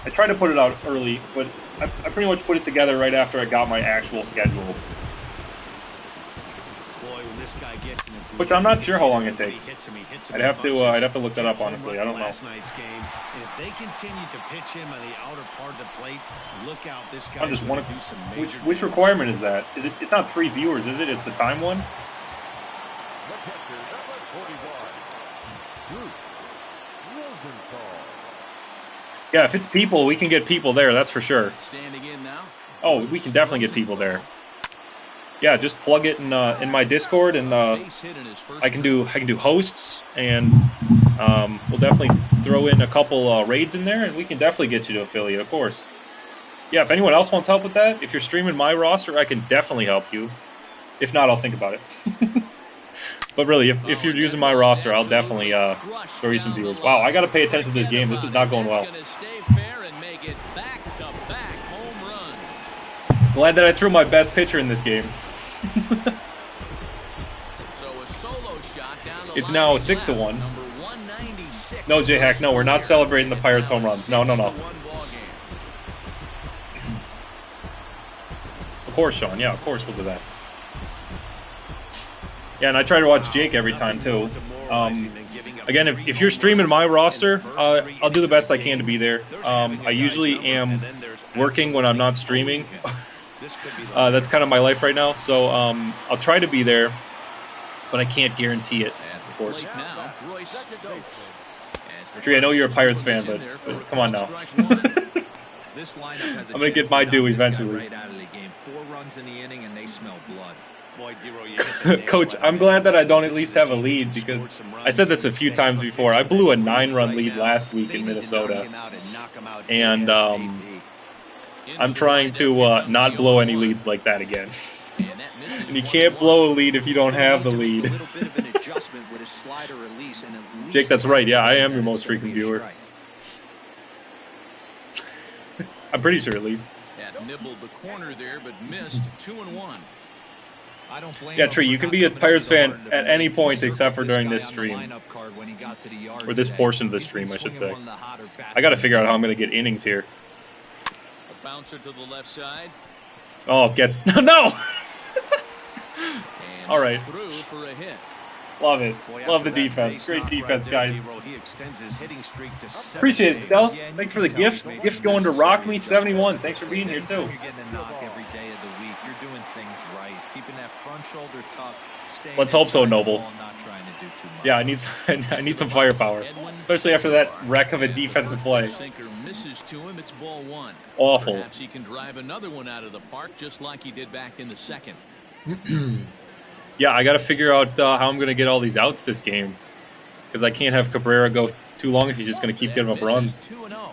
[SPEAKER 1] I try to put it out early, but I pretty much put it together right after I got my actual schedule. Which I'm not sure how long it takes. I'd have to look that up, honestly. I don't know.
[SPEAKER 3] If they continue to pitch him on the outer part of the plate, look out, this guy.
[SPEAKER 1] I just want to. Which requirement is that? It's not 3 viewers, is it? It's the time one. Yeah, if it's people, we can get people there. That's for sure.
[SPEAKER 2] Standing in now.
[SPEAKER 1] Oh, we can definitely get people there. Yeah, just plug it in my Discord, and I can do hosts, and we'll definitely throw in a couple raids in there, and we can definitely get you to affiliate, of course. Yeah, if anyone else wants help with that, if you're streaming my roster, I can definitely help you. If not, I'll think about it. But really, if you're using my roster, I'll definitely throw you some viewers. Wow, I got to pay attention to this game. This is not going well. Glad that I threw my best pitcher in this game. It's now 6-1. No, J-Hack, no, we're not celebrating the Pirates home runs. No. Of course, Sean. Yeah, of course we'll do that. Yeah, and I try to watch Jake every time, too. Again, if you're streaming my roster, I'll do the best I can to be there. I usually am working when I'm not streaming. That's kind of my life right now, so I'll try to be there, but I can't guarantee it, of course. Tree, I know you're a Pirates fan, but come on now. I'm going to get my due eventually. Coach, I'm glad that I don't at least have a lead, because I said this a few times before. I blew a 9-run lead last week in Minnesota, and I'm trying to not blow any leads like that again. And you can't blow a lead if you don't have the lead. Jake, that's right. Yeah, I am your most frequent viewer. I'm pretty sure, at least.
[SPEAKER 2] Nibbled the corner there, but missed 2-1.
[SPEAKER 1] Yeah, Tree, you can be a Pirates fan at any point except for during this stream. Or this portion of the stream, I should say. I got to figure out how I'm going to get innings here.
[SPEAKER 2] A bouncer to the left side.
[SPEAKER 1] Oh, gets... No! All right.
[SPEAKER 2] Through for a hit.
[SPEAKER 1] Love it. Love the defense. Great defense, guys. Appreciate it, Stealth. Thanks for the gift. Gift going to Rock Me 71. Thanks for being here, too.
[SPEAKER 4] doing things right. He's keeping that front shoulder tucked.
[SPEAKER 1] Let's hope so,
[SPEAKER 4] inside the
[SPEAKER 1] Noble.
[SPEAKER 4] ball, not trying to do too much.
[SPEAKER 1] Yeah, I need some firepower, especially after that wreck of a defensive play.
[SPEAKER 2] Sinker misses to him. It's ball one.
[SPEAKER 1] Awful.
[SPEAKER 2] Perhaps he can drive another one out of the park just like he did back in the second.
[SPEAKER 1] Yeah, I got to figure out how I'm going to get all these outs this game, because I can't have Cabrera go too long if he's just going to keep giving up runs.
[SPEAKER 2] 2-0.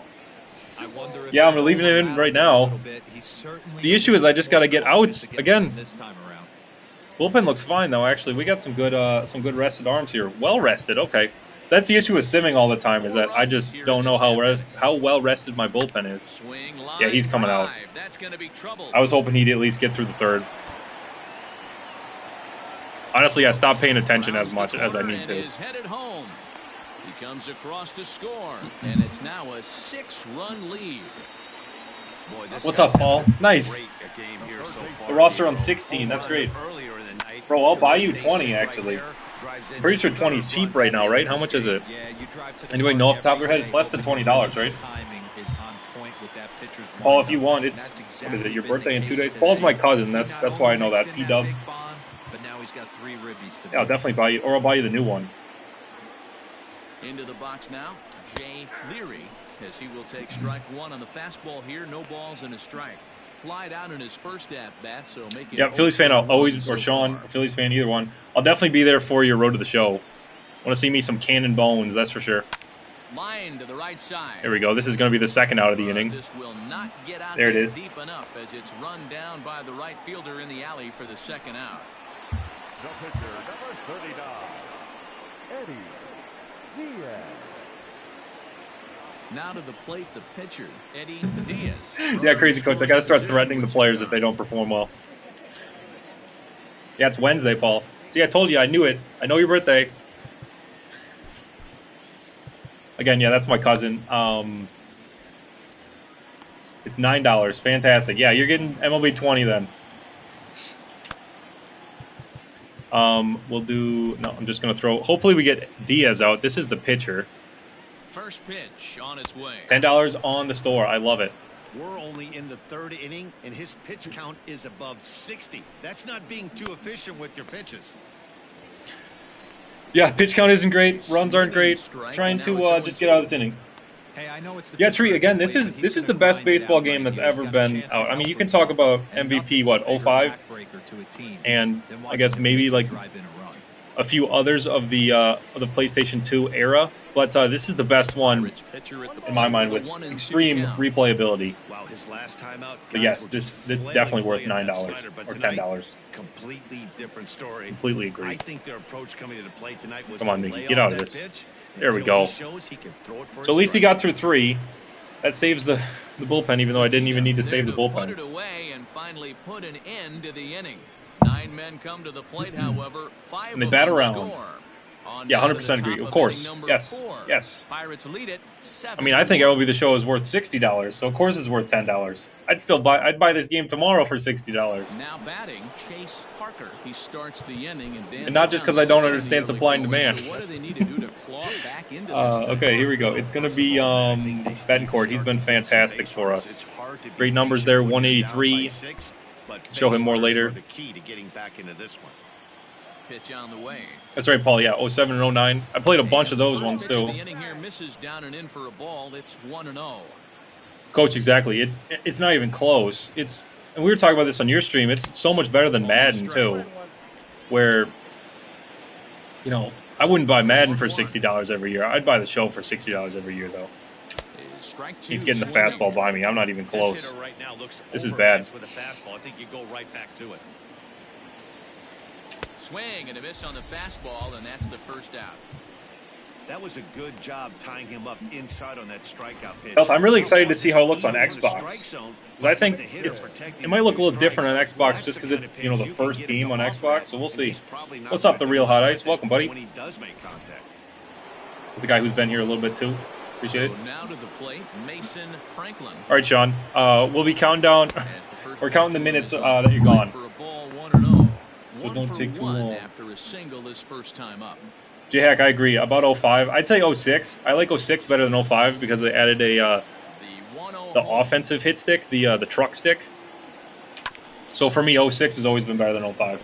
[SPEAKER 1] Yeah, I'm leaving him in right now. The issue is I just got to get outs again.
[SPEAKER 4] This time around.
[SPEAKER 1] Bullpen looks fine though. Actually, we got some good rested arms here. Well rested. Okay, that's the issue with simming all the time, is that I just don't know how well rested my bullpen is.
[SPEAKER 2] Swing, line,
[SPEAKER 1] Yeah, he's coming out.
[SPEAKER 2] drive. That's going to be trouble.
[SPEAKER 1] I was hoping he'd at least get through the third. Honestly, I stopped paying attention as much as I need to.
[SPEAKER 2] Is headed home. He comes across to score, and it's now a 6-run lead.
[SPEAKER 3] Boy, this
[SPEAKER 1] What's
[SPEAKER 3] guy's
[SPEAKER 1] up, Paul?
[SPEAKER 3] having a
[SPEAKER 1] Nice.
[SPEAKER 3] great game here so far.
[SPEAKER 1] The roster on 16. That's great.
[SPEAKER 3] Earlier in the night,
[SPEAKER 1] Bro, I'll buy you
[SPEAKER 3] base
[SPEAKER 1] 20
[SPEAKER 3] hit right
[SPEAKER 1] actually.
[SPEAKER 3] there, drives in
[SPEAKER 1] Pretty sure
[SPEAKER 3] the
[SPEAKER 1] 20 is
[SPEAKER 3] third
[SPEAKER 1] cheap
[SPEAKER 3] run
[SPEAKER 1] right
[SPEAKER 3] by
[SPEAKER 1] now,
[SPEAKER 3] the
[SPEAKER 1] right?
[SPEAKER 3] end
[SPEAKER 1] How
[SPEAKER 3] of
[SPEAKER 1] much
[SPEAKER 3] this
[SPEAKER 1] is it?
[SPEAKER 4] Yeah, you drive to the
[SPEAKER 1] Anyway,
[SPEAKER 4] park
[SPEAKER 1] know off the top of your
[SPEAKER 4] every
[SPEAKER 1] head, it's
[SPEAKER 4] day.
[SPEAKER 1] less than $20, right?
[SPEAKER 4] Timing is on point with that pitcher's
[SPEAKER 1] Paul, if
[SPEAKER 4] windup.
[SPEAKER 1] you want, it's
[SPEAKER 4] That's
[SPEAKER 1] what is
[SPEAKER 4] exactly
[SPEAKER 1] it? Your
[SPEAKER 4] been
[SPEAKER 1] birthday in
[SPEAKER 4] the
[SPEAKER 1] 2
[SPEAKER 4] case
[SPEAKER 1] days. Paul's my
[SPEAKER 4] today.
[SPEAKER 1] cousin.
[SPEAKER 4] He
[SPEAKER 1] That's
[SPEAKER 4] not
[SPEAKER 1] why I
[SPEAKER 4] only
[SPEAKER 1] know that.
[SPEAKER 4] mixed in
[SPEAKER 1] P-Dub.
[SPEAKER 4] big bond, but now he's got 3 ribbies to
[SPEAKER 1] Yeah, I'll definitely buy you, or I'll buy you the new one.
[SPEAKER 2] Into the box now, Jay Leary, as he will take strike one on the fastball here. No balls and a strike. Flied out in his first at-bat, so make it...
[SPEAKER 1] Yeah, Phillies fan, I'll
[SPEAKER 2] 0-1
[SPEAKER 1] always,
[SPEAKER 2] so
[SPEAKER 1] or Sean,
[SPEAKER 2] far.
[SPEAKER 1] or Phillies fan, either one. I'll definitely be there for your road to the show. Want to see me some cannon bones, that's for sure.
[SPEAKER 2] Line to the right side.
[SPEAKER 1] Here we go. This is going to be the second out of the inning.
[SPEAKER 2] This will not get out
[SPEAKER 1] There it is.
[SPEAKER 2] deep enough as it's run down by the right fielder in the alley for the second out.
[SPEAKER 6] The pitcher, number 39, Eddie Diaz.
[SPEAKER 2] Now to the plate, the pitcher, Eddie Diaz.
[SPEAKER 1] Yeah, crazy coach. I got to start threatening the players if they don't perform well. Yeah, it's Wednesday, Paul. See, I told you. I knew it. I know your birthday. Again, yeah, that's my cousin. It's $9. Fantastic. Yeah, you're getting MLB 20 then. We'll do... No, I'm just going to throw... Hopefully we get Diaz out. This is the pitcher.
[SPEAKER 2] First pitch on its way.
[SPEAKER 1] $10 on the store. I love it.
[SPEAKER 3] We're only in the 3rd inning, and his pitch count is above 60. That's not being too efficient with your pitches.
[SPEAKER 1] Yeah, pitch count isn't great. Runs aren't great. Trying to just get out of this inning.
[SPEAKER 4] Hey, I know it's the
[SPEAKER 1] Yeah,
[SPEAKER 4] pitcher
[SPEAKER 1] Tree,
[SPEAKER 4] at the
[SPEAKER 1] again,
[SPEAKER 4] plate,
[SPEAKER 1] this is
[SPEAKER 4] but he's
[SPEAKER 1] the
[SPEAKER 4] gonna
[SPEAKER 1] best
[SPEAKER 4] grind it
[SPEAKER 1] baseball
[SPEAKER 4] out
[SPEAKER 1] game
[SPEAKER 4] right
[SPEAKER 1] that's
[SPEAKER 4] here. He's
[SPEAKER 1] ever
[SPEAKER 4] got a
[SPEAKER 1] been
[SPEAKER 4] chance to
[SPEAKER 1] out. I mean,
[SPEAKER 4] help
[SPEAKER 1] you can talk
[SPEAKER 4] himself,
[SPEAKER 1] about
[SPEAKER 4] and
[SPEAKER 1] MVP,
[SPEAKER 4] nothing's
[SPEAKER 1] what,
[SPEAKER 4] a bigger
[SPEAKER 1] 05?
[SPEAKER 4] backbreaker to a team
[SPEAKER 1] And
[SPEAKER 4] than
[SPEAKER 1] I
[SPEAKER 4] watching
[SPEAKER 1] guess
[SPEAKER 4] the
[SPEAKER 1] maybe
[SPEAKER 4] pitcher
[SPEAKER 1] like
[SPEAKER 4] drive in a run.
[SPEAKER 1] a few others of the PlayStation 2 era, but this is the best one
[SPEAKER 2] Pirates pitcher at the
[SPEAKER 1] in my
[SPEAKER 2] plate
[SPEAKER 1] mind
[SPEAKER 2] with
[SPEAKER 1] with
[SPEAKER 2] a 1-2
[SPEAKER 1] extreme
[SPEAKER 2] count.
[SPEAKER 1] replayability.
[SPEAKER 3] Wow, his last time out.
[SPEAKER 1] So
[SPEAKER 3] guys
[SPEAKER 1] yes,
[SPEAKER 3] were
[SPEAKER 1] this
[SPEAKER 3] just
[SPEAKER 1] is
[SPEAKER 3] flailing
[SPEAKER 1] definitely worth
[SPEAKER 3] away on that
[SPEAKER 1] $9
[SPEAKER 3] slider, but
[SPEAKER 1] or
[SPEAKER 3] tonight,
[SPEAKER 1] $10.
[SPEAKER 3] Completely different story.
[SPEAKER 1] Completely
[SPEAKER 3] I
[SPEAKER 1] agree.
[SPEAKER 3] think their approach coming to the plate tonight was
[SPEAKER 1] Come on,
[SPEAKER 3] to
[SPEAKER 1] Mickey,
[SPEAKER 3] lay
[SPEAKER 1] get
[SPEAKER 3] off
[SPEAKER 1] out of
[SPEAKER 3] that
[SPEAKER 1] this.
[SPEAKER 3] pitch
[SPEAKER 1] There we
[SPEAKER 3] until
[SPEAKER 1] go.
[SPEAKER 3] he shows he can throw it for
[SPEAKER 1] So
[SPEAKER 3] a
[SPEAKER 1] at least he
[SPEAKER 3] strike.
[SPEAKER 1] got through 3. That saves the bullpen, even though I didn't even need to
[SPEAKER 2] There
[SPEAKER 1] save the
[SPEAKER 2] Put it
[SPEAKER 1] bullpen.
[SPEAKER 2] away and finally put an end to the inning. 9 men come to the plate, however. 5
[SPEAKER 1] And they
[SPEAKER 2] of
[SPEAKER 1] bat
[SPEAKER 2] them
[SPEAKER 1] around.
[SPEAKER 2] score. On
[SPEAKER 1] Yeah,
[SPEAKER 2] down to the
[SPEAKER 1] 100%
[SPEAKER 2] top
[SPEAKER 1] agree. Of
[SPEAKER 2] of
[SPEAKER 1] course.
[SPEAKER 2] inning number
[SPEAKER 1] Yes.
[SPEAKER 2] 4.
[SPEAKER 1] Yes.
[SPEAKER 2] Pirates lead it 7-1.
[SPEAKER 1] I mean, I think MLB The Show is worth $60, so of course it's worth $10. I'd buy this game tomorrow for $60.
[SPEAKER 2] Now batting, Chase Parker. He starts the inning
[SPEAKER 1] And not just 'cause I don't understand supply and demand.
[SPEAKER 2] So what do they need to do to claw back into this
[SPEAKER 1] Okay,
[SPEAKER 2] thing?
[SPEAKER 1] here we go. It's going to be Betancourt. He's been fantastic for us. Great numbers there, 183. Show him more later.
[SPEAKER 3] The key to getting back into this one.
[SPEAKER 2] Pitch on the way.
[SPEAKER 1] That's right, Paul. Yeah, 07 and 09. I played a bunch of those ones,
[SPEAKER 2] First pitch of
[SPEAKER 1] too.
[SPEAKER 2] The inning here misses down and in for a ball. It's 1-0.
[SPEAKER 1] Coach, exactly. It's not even close. And we were talking about this on your stream. It's so much better than Madden, too. Where, I wouldn't buy Madden for $60 every year. I'd buy the show for $60 every year, though.
[SPEAKER 2] Strike 2
[SPEAKER 1] He's getting the
[SPEAKER 2] swinging.
[SPEAKER 1] fastball by me. I'm not even
[SPEAKER 3] This
[SPEAKER 1] close.
[SPEAKER 3] hitter right now looks
[SPEAKER 1] This is bad.
[SPEAKER 3] overmatched with a fastball. I think you go right back to it.
[SPEAKER 2] Swing and a miss on the fastball, and that's the first out.
[SPEAKER 3] That was a good job tying him up inside on that strikeout pitch.
[SPEAKER 1] Health, I'm really excited to see how it looks on
[SPEAKER 3] Even in the
[SPEAKER 1] Xbox.
[SPEAKER 3] strike zone,
[SPEAKER 1] Because I think
[SPEAKER 3] the hitter
[SPEAKER 1] it
[SPEAKER 3] protecting
[SPEAKER 1] might look a
[SPEAKER 3] two
[SPEAKER 1] little different on
[SPEAKER 3] strikes.
[SPEAKER 1] Xbox
[SPEAKER 3] That's
[SPEAKER 1] just
[SPEAKER 3] the
[SPEAKER 1] because
[SPEAKER 3] kind
[SPEAKER 1] it's,
[SPEAKER 3] of
[SPEAKER 1] the
[SPEAKER 3] pitch you can
[SPEAKER 1] first
[SPEAKER 3] get
[SPEAKER 1] beam
[SPEAKER 3] him
[SPEAKER 1] on
[SPEAKER 3] off
[SPEAKER 1] Xbox,
[SPEAKER 3] at,
[SPEAKER 1] so we'll
[SPEAKER 3] and
[SPEAKER 1] see.
[SPEAKER 3] he's probably not
[SPEAKER 1] What's up,
[SPEAKER 3] gonna
[SPEAKER 1] the
[SPEAKER 3] do
[SPEAKER 1] Real Hot
[SPEAKER 3] much
[SPEAKER 1] Ice?
[SPEAKER 3] with it
[SPEAKER 1] Welcome, buddy.
[SPEAKER 3] when he does make contact.
[SPEAKER 1] It's a guy who's been here a little bit, too. Appreciate it.
[SPEAKER 2] So now to the plate, Mason Franklin.
[SPEAKER 1] All right, Sean. We'll be counting down.
[SPEAKER 2] As the first
[SPEAKER 1] We're counting the
[SPEAKER 2] pitch
[SPEAKER 1] minutes
[SPEAKER 2] is
[SPEAKER 1] that you're gone.
[SPEAKER 2] For a ball, 1-0.
[SPEAKER 1] So
[SPEAKER 2] One
[SPEAKER 1] don't
[SPEAKER 2] for
[SPEAKER 1] take too
[SPEAKER 2] one
[SPEAKER 1] long.
[SPEAKER 2] After a single his first time up.
[SPEAKER 1] J-Hack, I agree. About 05. I'd say 06. I like 06 better than 05 because they added the
[SPEAKER 2] The 1-0 home.
[SPEAKER 1] offensive hit stick, the truck stick. So for me, 06 has always been better than 05.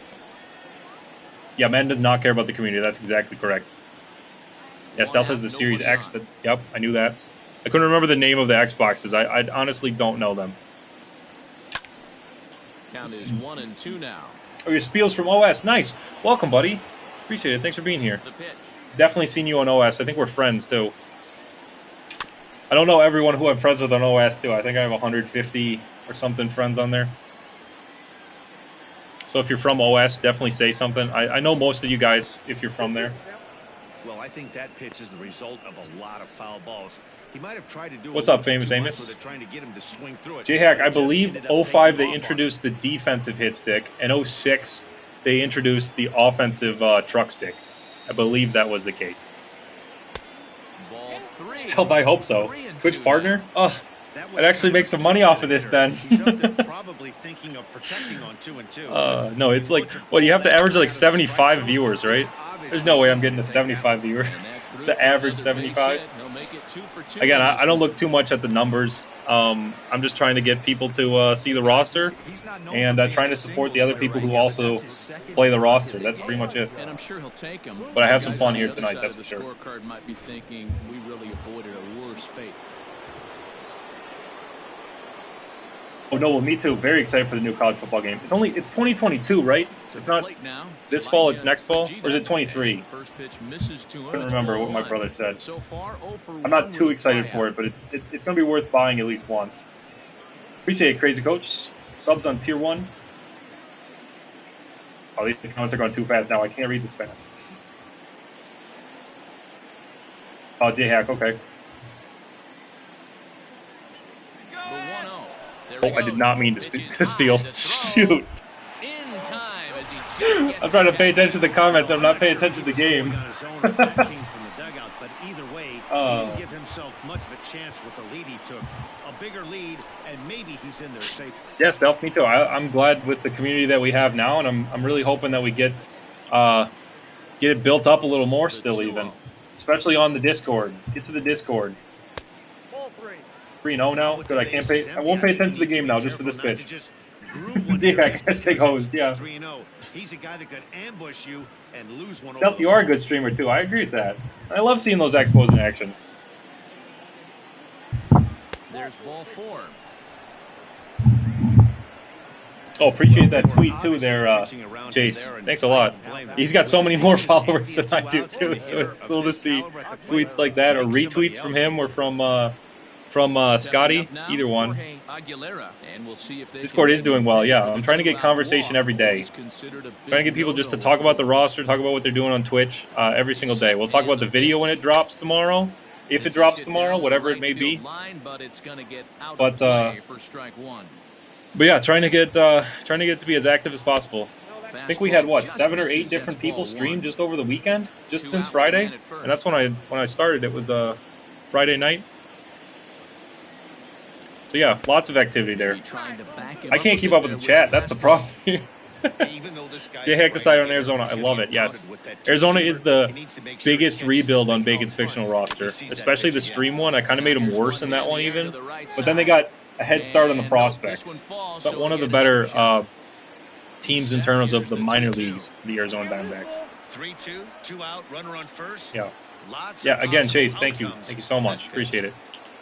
[SPEAKER 1] Yeah, Madden does not care about the community. That's exactly correct. Yeah, Stealth has the Series X. That, yep, I knew that. I couldn't remember the name of the Xboxes. I honestly don't know them.
[SPEAKER 2] Count is 1-2 now.
[SPEAKER 1] Oh, your spiel's from OS. Nice. Welcome, buddy. Appreciate it. Thanks for being here.
[SPEAKER 2] The pitch.
[SPEAKER 1] Definitely seen you on OS. I think we're friends, too. I don't know everyone who I'm friends with on OS, too. I think I have 150 or something friends on there. So if you're from OS, definitely say something. I know most of you guys if you're from there.
[SPEAKER 3] Well, I think that pitch is the result of a lot of foul balls. He might have tried to do.
[SPEAKER 1] What's up, Famous Amos?
[SPEAKER 3] Trying to get him to swing through it.
[SPEAKER 1] J-Hack, I believe 05 they introduced the defensive hit stick, and 06 they introduced the offensive truck stick. I believe that was the case.
[SPEAKER 2] Ball 3.
[SPEAKER 1] Stealth, I hope so. Twitch partner? Oh, I'd actually make some money off of this then.
[SPEAKER 3] Probably thinking of protecting on 2 and 2.
[SPEAKER 1] No, it's like, what, you have to average like 75 viewers, right? There's no way I'm getting a 75 viewer. To average 75. Again, I don't look too much at the numbers. I'm just trying to get people to see the roster and trying to support the other people who also play the roster. That's pretty much it.
[SPEAKER 2] And I'm sure he'll take him.
[SPEAKER 1] But I have some fun here tonight, that's for sure.
[SPEAKER 2] The scorecard might be thinking we really avoided a worse fate.
[SPEAKER 1] Oh no, well, me too. Very excited for the new college football game. It's 2022, right? It's not this fall. It's next fall, or is it 23? I couldn't remember what my brother said. I'm not too excited for it, but it's going to be worth buying at least once. Appreciate it, Crazy Coach. Subs on Tier 1. Oh, these comments are going too fast now. I can't read this fast. Oh, J-Hack, okay. Oh, I did not mean to steal. Shoot. I'm trying to pay attention to the comments. I'm not paying attention to the game.
[SPEAKER 3] Give himself much of a chance with the lead he took. A bigger lead, and maybe he's in there safe.
[SPEAKER 1] Yeah, Stealth, me too. I'm glad with the community that we have now, and I'm really hoping that we get it built up a little more still, even, especially on the Discord. Get to the Discord. 3-0 now. Good. I won't pay attention to the game now, just for this pitch. Yeah, hashtag host. Yeah.
[SPEAKER 3] He's a guy that could ambush you and lose one.
[SPEAKER 1] Stealth, you are a good streamer too. I agree with that. I love seeing those expos in action.
[SPEAKER 2] There's ball 4.
[SPEAKER 1] Oh, appreciate that tweet too there, Chase. Thanks a lot. He's got so many more followers than I do too, so it's cool to see tweets like that or retweets from him or from Scotty, either one. Discord is doing well, yeah. I'm trying to get conversation every day. Trying to get people just to talk about the roster, talk about what they're doing on Twitch every single day. We'll talk about the video when it drops tomorrow, if it drops tomorrow, whatever it may be. But yeah, trying to get to be as active as possible. I think we had what, 7 or 8 different people stream just over the weekend, just since Friday, and that's when I started. It was Friday night. So yeah, lots of activity there. I can't keep up with the chat. That's the problem here. J-Hack decided on Arizona. I love it. Yes. Arizona is the biggest rebuild on Bacon's fictional roster, especially the stream one. I kind of made them worse than that one even. But then they got a head start on the prospects. So one of the better teams in terms of the minor leagues, the Arizona Diamondbacks.
[SPEAKER 3] 3-2, 2 out, runner on first.
[SPEAKER 1] Yeah. Yeah, again, Chase, thank you. Thank you so much. Appreciate it.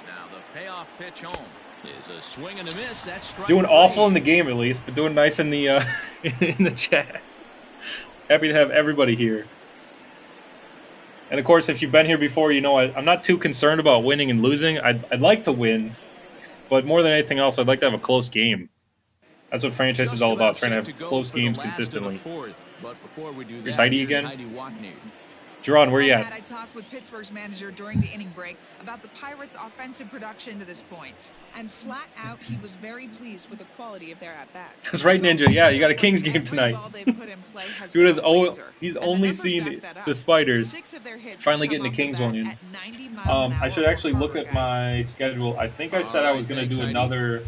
[SPEAKER 2] Now the payoff pitch home. Is a swing and a miss. That's
[SPEAKER 1] doing awful in the game at least, but doing nice in the in the chat. Happy to have everybody here. And of course, if you've been here before, you know I'm not too concerned about winning and losing. I'd like to win, but more than anything else, I'd like to have a close game. That's what franchise is all about, trying to have close games consistently. Here's Heidi again. Jerron, where you at?
[SPEAKER 5] I talked with Pittsburgh's manager during the inning break about the Pirates' offensive production to this point. And flat out, he was very pleased with the quality of their at-bats.
[SPEAKER 1] That's right, Ninja. Yeah, you got a Kings game tonight. Dude, he's only seen the Spiders. Finally getting the Kings one in. I should actually look at my schedule. I think I said I was going to do another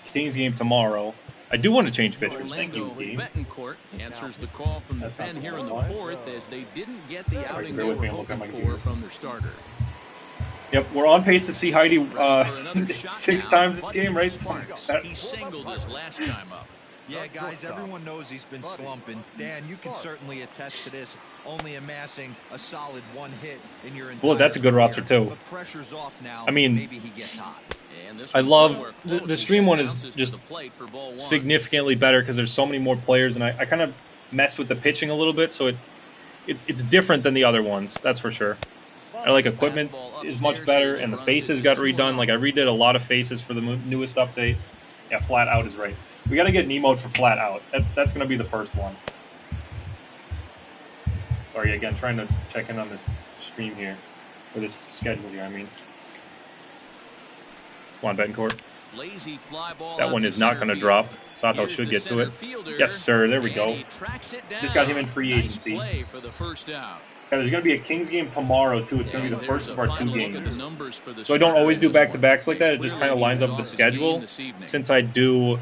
[SPEAKER 1] Kings game tomorrow. I do want to change pitchers. Thank you, Gabe.
[SPEAKER 2] Betancourt answers the call from the pen here in the 4th as they didn't get the outing they were hoping for from their starter.
[SPEAKER 1] Yep, we're on pace to see Heidi 6 times this game, right?
[SPEAKER 2] He singled his last time up.
[SPEAKER 4] Yeah, guys, everyone knows he's been slumping. Dan, you can certainly attest to this. Only amassing a solid 1 hit in your entire
[SPEAKER 1] Well, that's a good
[SPEAKER 4] career.
[SPEAKER 1] roster too.
[SPEAKER 4] But pressure's off now.
[SPEAKER 1] I mean,
[SPEAKER 4] Maybe he gets hot.
[SPEAKER 1] I love the stream one is just significantly better because there's so many more players, and I kind of messed with the pitching a little bit, so it's different than the other ones. That's for sure. I like equipment is much better, and the faces got redone. Like I redid a lot of faces for the newest update. Yeah, flat out is right. We got to get an emote for flat out. That's going to be the first one. Sorry, again, trying to check in on this stream here, or this schedule here. I mean, come on, Betancourt.
[SPEAKER 2] Lazy fly ball
[SPEAKER 1] That one is not going to drop. Sato should get to it. Yes, sir. There we go. Just got him in free agency.
[SPEAKER 2] Play for the first out.
[SPEAKER 1] Yeah, there's going to be a Kings game tomorrow, too. It's going to be the first of our 2 games. So I don't always do back-to-backs like that. It just kind of lines up with the schedule since I do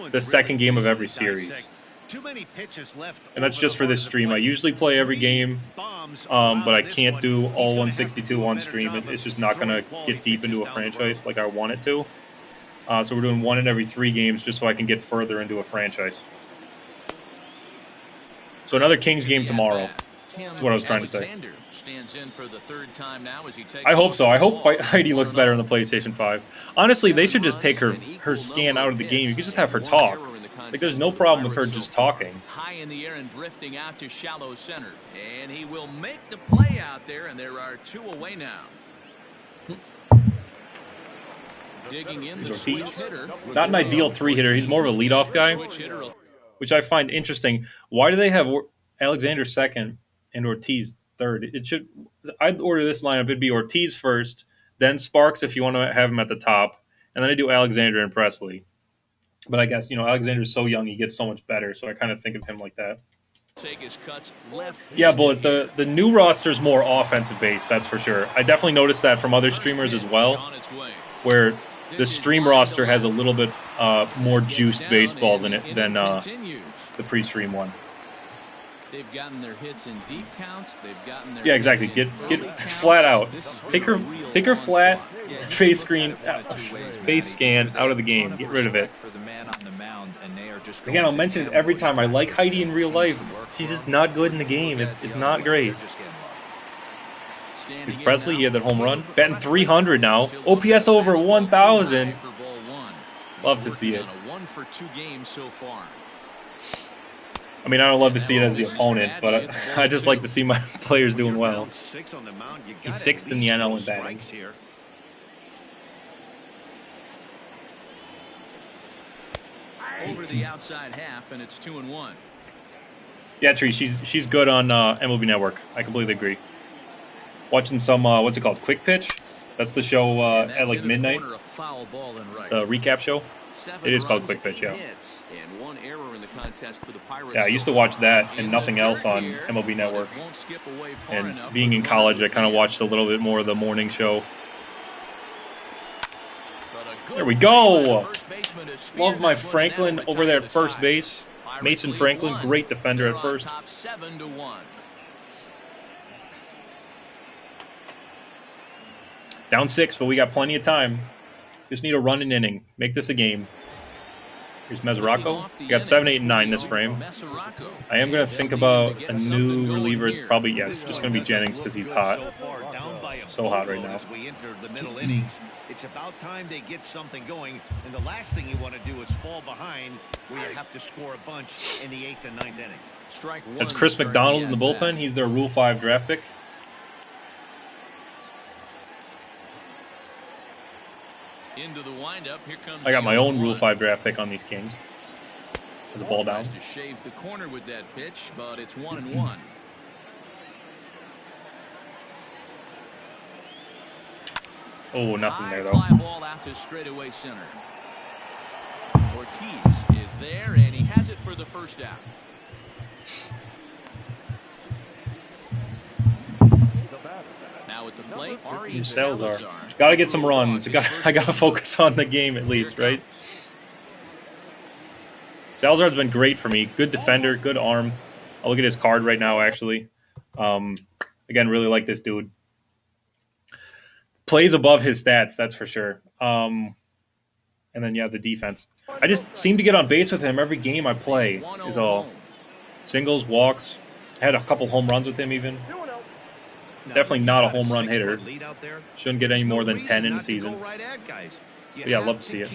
[SPEAKER 1] the second game of every series. And that's just for this stream. I usually play every game, but I can't do all 162 on stream. It's just not going to get deep into a franchise like I want it to. So we're doing 1 in every 3 games just so I can get further into a franchise. So another Kings game tomorrow. That's what I was trying to say. I hope so. I hope Heidi looks better on the PlayStation 5. Honestly, they should just take her scan out of the game. You could just have her talk. Like, there's no problem with her just talking.
[SPEAKER 2] High in the air and drifting out to shallow center. And he will make the play out there, and there are 2 away now. Digging in the switch hitter.
[SPEAKER 1] Not an ideal 3-hitter. He's more of a leadoff guy, which I find interesting. Why do they have Alexander second and Ortiz third? It should. I'd order this lineup. It'd be Ortiz first, then Sparks if you want to have him at the top, and then I do Alexander and Presley. But I guess Alexander's so young, he gets so much better. So I kind of think of him like that.
[SPEAKER 2] Take his cuts left.
[SPEAKER 1] Yeah, but the new roster's more offensive based. That's for sure. I definitely noticed that from other streamers as well, where the stream roster has a little bit more juiced baseballs in it than the pre-stream one.
[SPEAKER 2] They've gotten their hits in deep counts. They've gotten their
[SPEAKER 1] exactly. Get flat out. Take her flat face scan out of the game. Get rid of it. Again, I'll mention it every time. I like Heidi in real life. She's just not good in the game. It's not great. Here's Presley. He had that home run. Batting 300 now. OPS over 1,000. Love to see it. I mean, I don't love to see it as the opponent, but I just like to see my players doing well. He's 6th in the NL in batting.
[SPEAKER 2] Over the outside half, and it's 2-1.
[SPEAKER 1] Yeah, Tree, she's good on MLB Network. I completely agree. Watching some, what's it called, Quick Pitch? That's the show at like midnight. The recap show. It is called Quick Pitch, yeah. Yeah, I used to watch that and nothing else on MLB Network. And being in college, I kind of watched a little bit more of the morning show. There we go! Love my Franklin over there at first base. Mason Franklin, great defender at first. Down 6, but we got plenty of time. Just need a run an inning. Make this a game. Here's Mesoraco. We got 7, 8, and 9 this frame. I am going to think about a new reliever. It's probably, yeah, it's just going to be Jennings because he's hot. So hot right now.
[SPEAKER 3] We enter the middle innings. It's about time they get something going, and the last thing you want to do is fall behind where you have to score a bunch in the 8th and 9th inning.
[SPEAKER 1] That's Chris McDonald in the bullpen. He's their Rule 5 draft pick.
[SPEAKER 2] Into the windup. Here comes
[SPEAKER 1] I got my own Rule 5 draft pick on these Kings. There's a ball down.
[SPEAKER 2] To shave the corner with that pitch, but it's 1-1.
[SPEAKER 1] Oh, nothing there though.
[SPEAKER 2] Fly ball out to straightaway center. Ortiz is there, and he has it for the first out. Now at the plate,
[SPEAKER 1] Salazar. Got to get some runs. I got to focus on the game at least, right? Salazar's been great for me. Good defender, good arm. I'll look at his card right now, actually. Again, really like this dude. Plays above his stats, that's for sure. And then, yeah, the defense. I just seem to get on base with him every game I play is all. Singles, walks. Had a couple home runs with him even. Definitely not a home run hitter. Shouldn't get any more than 10 in the season. But yeah, I love to see it.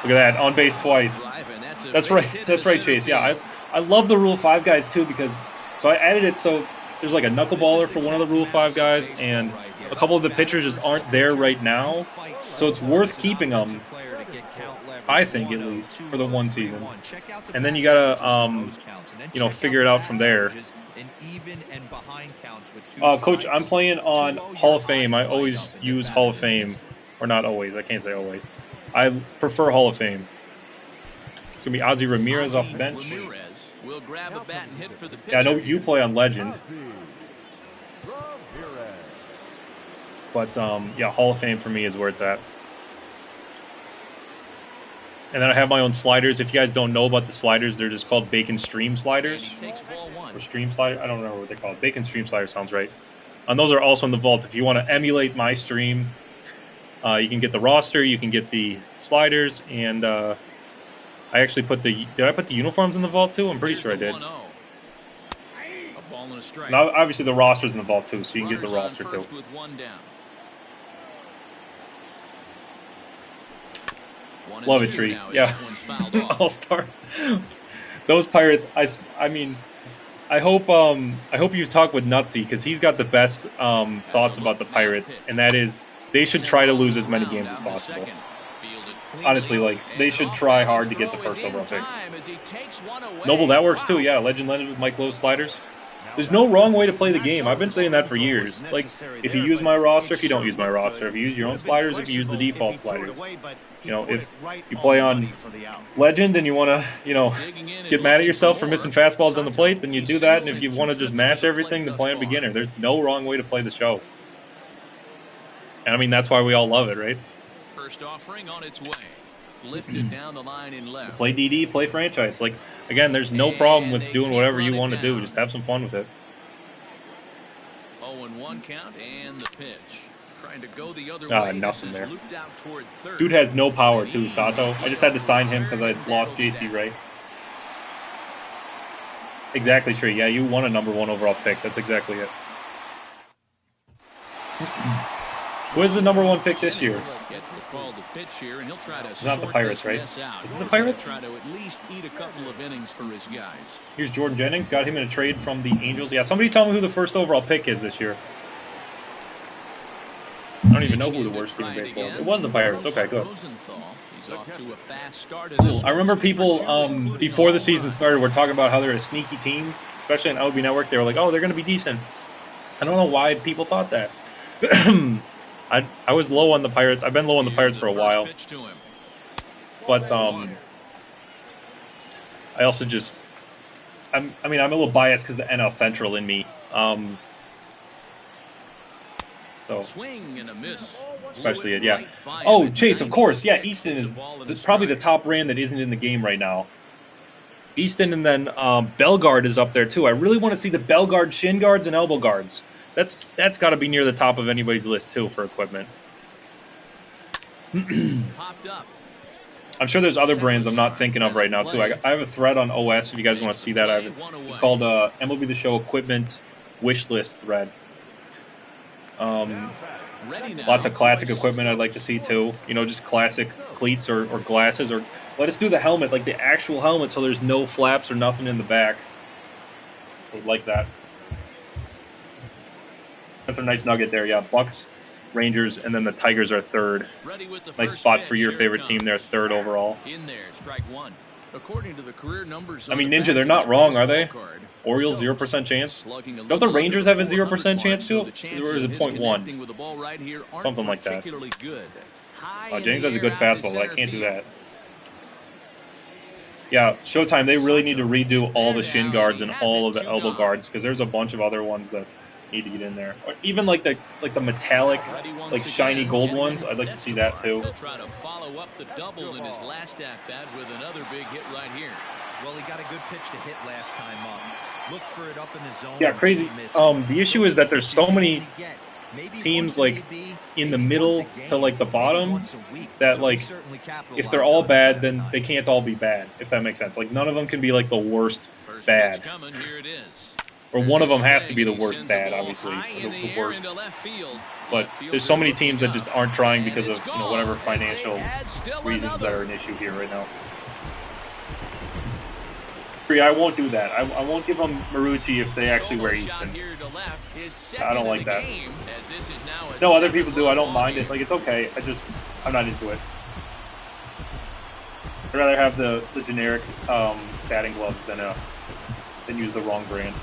[SPEAKER 1] Look at that, on base twice. That's right. That's right, Chase. Yeah, I love the Rule 5 guys too because so I added it so there's like a knuckleballer for one of the Rule 5 guys, and a couple of the pitchers just aren't there right now. So it's worth keeping them, I think, at least for the one season. And then you gotta figure it out from there. Coach, I'm playing on Hall of Fame. I always use Hall of Fame, or not always. I can't say always. I prefer Hall of Fame. It's going to be Ozzie Ramirez off the bench. Yeah, I know you play on Legend. But, yeah, Hall of Fame for me is where it's at. And then I have my own sliders. If you guys don't know about the sliders, they're just called Bacon Stream sliders. Or Stream Slider. I don't remember what they're called. Bacon Stream Slider sounds right. And those are also in the vault. If you want to emulate my stream, you can get the roster, you can get the sliders, and I actually put the... Did I put the uniforms in the vault too? I'm pretty sure I did. Now, obviously the roster's in the vault too, so you can get the roster too. Love it, Tree. Yeah. All-star. Those Pirates, I mean... I hope you've talked with Nutsy, because he's got the best thoughts about the Pirates, and that is they should try to lose as many games as possible. Honestly, like, they should try hard to get the first overall pick. Noble, that works too, yeah. Legend Leonard with Mike Lowe's sliders. There's no wrong way to play the game. I've been saying that for years. Like, if you use my roster, if you don't use my roster, if you use your own sliders, if you use the default sliders. You know, if you play on Legend and you want to, get mad at yourself for missing fastballs down the plate, then you do that. And if you want to just mash everything, then play on beginner. There's no wrong way to play the show. And I mean, that's why we all love it, right?
[SPEAKER 2] First offering on its way. Lifted down the line in left.
[SPEAKER 1] Play DD, play franchise. Like, again, there's no problem with doing whatever you want to do. Just have some fun with it.
[SPEAKER 2] 0-1 count and the pitch. Trying to go the other way.
[SPEAKER 1] Nothing there. Dude has no power too, Sato. I just had to sign him because I lost JC Ray. Exactly, Tree. Yeah, you won a #1 overall pick. That's exactly it. Who is the #1 pick this year?
[SPEAKER 2] Gets the call to pitch here, and he'll try to
[SPEAKER 1] it's not the Pirates, right? Is it the Pirates?
[SPEAKER 2] Try to at least eat a couple of innings for his guys.
[SPEAKER 1] Here's Jordan Jennings. Got him in a trade from the Angels. Yeah, somebody tell me who the first overall pick is this year. I don't even know who the worst team in baseball is. It was the Pirates. Okay, good. Cool. I remember people before the season started were talking about how they're a sneaky team, especially on LB Network. They were like, "Oh, they're going to be decent." I don't know why people thought that. I was low on the Pirates. I've been low on the Pirates for a while. But I also just I'm a little biased because the NL Central in me. So especially it, yeah. Oh, Chase, of course, yeah. Easton is probably the top brand that isn't in the game right now. Easton, and then Bellegarde is up there too. I really want to see the Bellegarde shin guards and elbow guards. That's got to be near the top of anybody's list too for equipment. I'm sure there's other brands I'm not thinking of right now too. I have a thread on OS if you guys want to see that. It's called MLB The Show Equipment Wish List thread. Lots of classic equipment I'd like to see too. Just classic cleats or glasses, or let us do the helmet, like the actual helmet, so there's no flaps or nothing in the back. I would like that. That's a nice nugget there. Yeah, Bucks, Rangers, and then the Tigers are third. Nice spot for your favorite team there, third overall.
[SPEAKER 2] In there, strike one. According to the career numbers,
[SPEAKER 1] I mean, Ninja, they're not wrong, are they? Orioles 0% chance. Don't the Rangers have a 0% chance too? Or is it 0.1? Something like that. Jennings has a good fastball, but I can't do that. Yeah, Showtime, they really need to redo all the shin guards and all of the elbow guards, because there's a bunch of other ones that need to get in there. Or even like the metallic, like shiny gold ones. I'd like to see that too.
[SPEAKER 2] He'll try to follow up the double in his last at bat with another big hit right here.
[SPEAKER 4] Well, he got a good pitch to hit last time up. Look for it up in the zone.
[SPEAKER 1] Yeah, crazy. The issue is that there's so many teams like in the middle to like the bottom that like if they're all bad, then they can't all be bad, if that makes sense. Like none of them can be like the worst bad. Or one of them has to be the worst bad, obviously, or the worst. But there's so many teams that just aren't trying because of whatever financial reasons that are an issue here right now. I won't do that. I won't give them Marucci if they actually wear Easton. I don't like that. No, other people do. I don't mind it. Like, it's okay. I'm not into it. I'd rather have the generic batting gloves than use the wrong brand.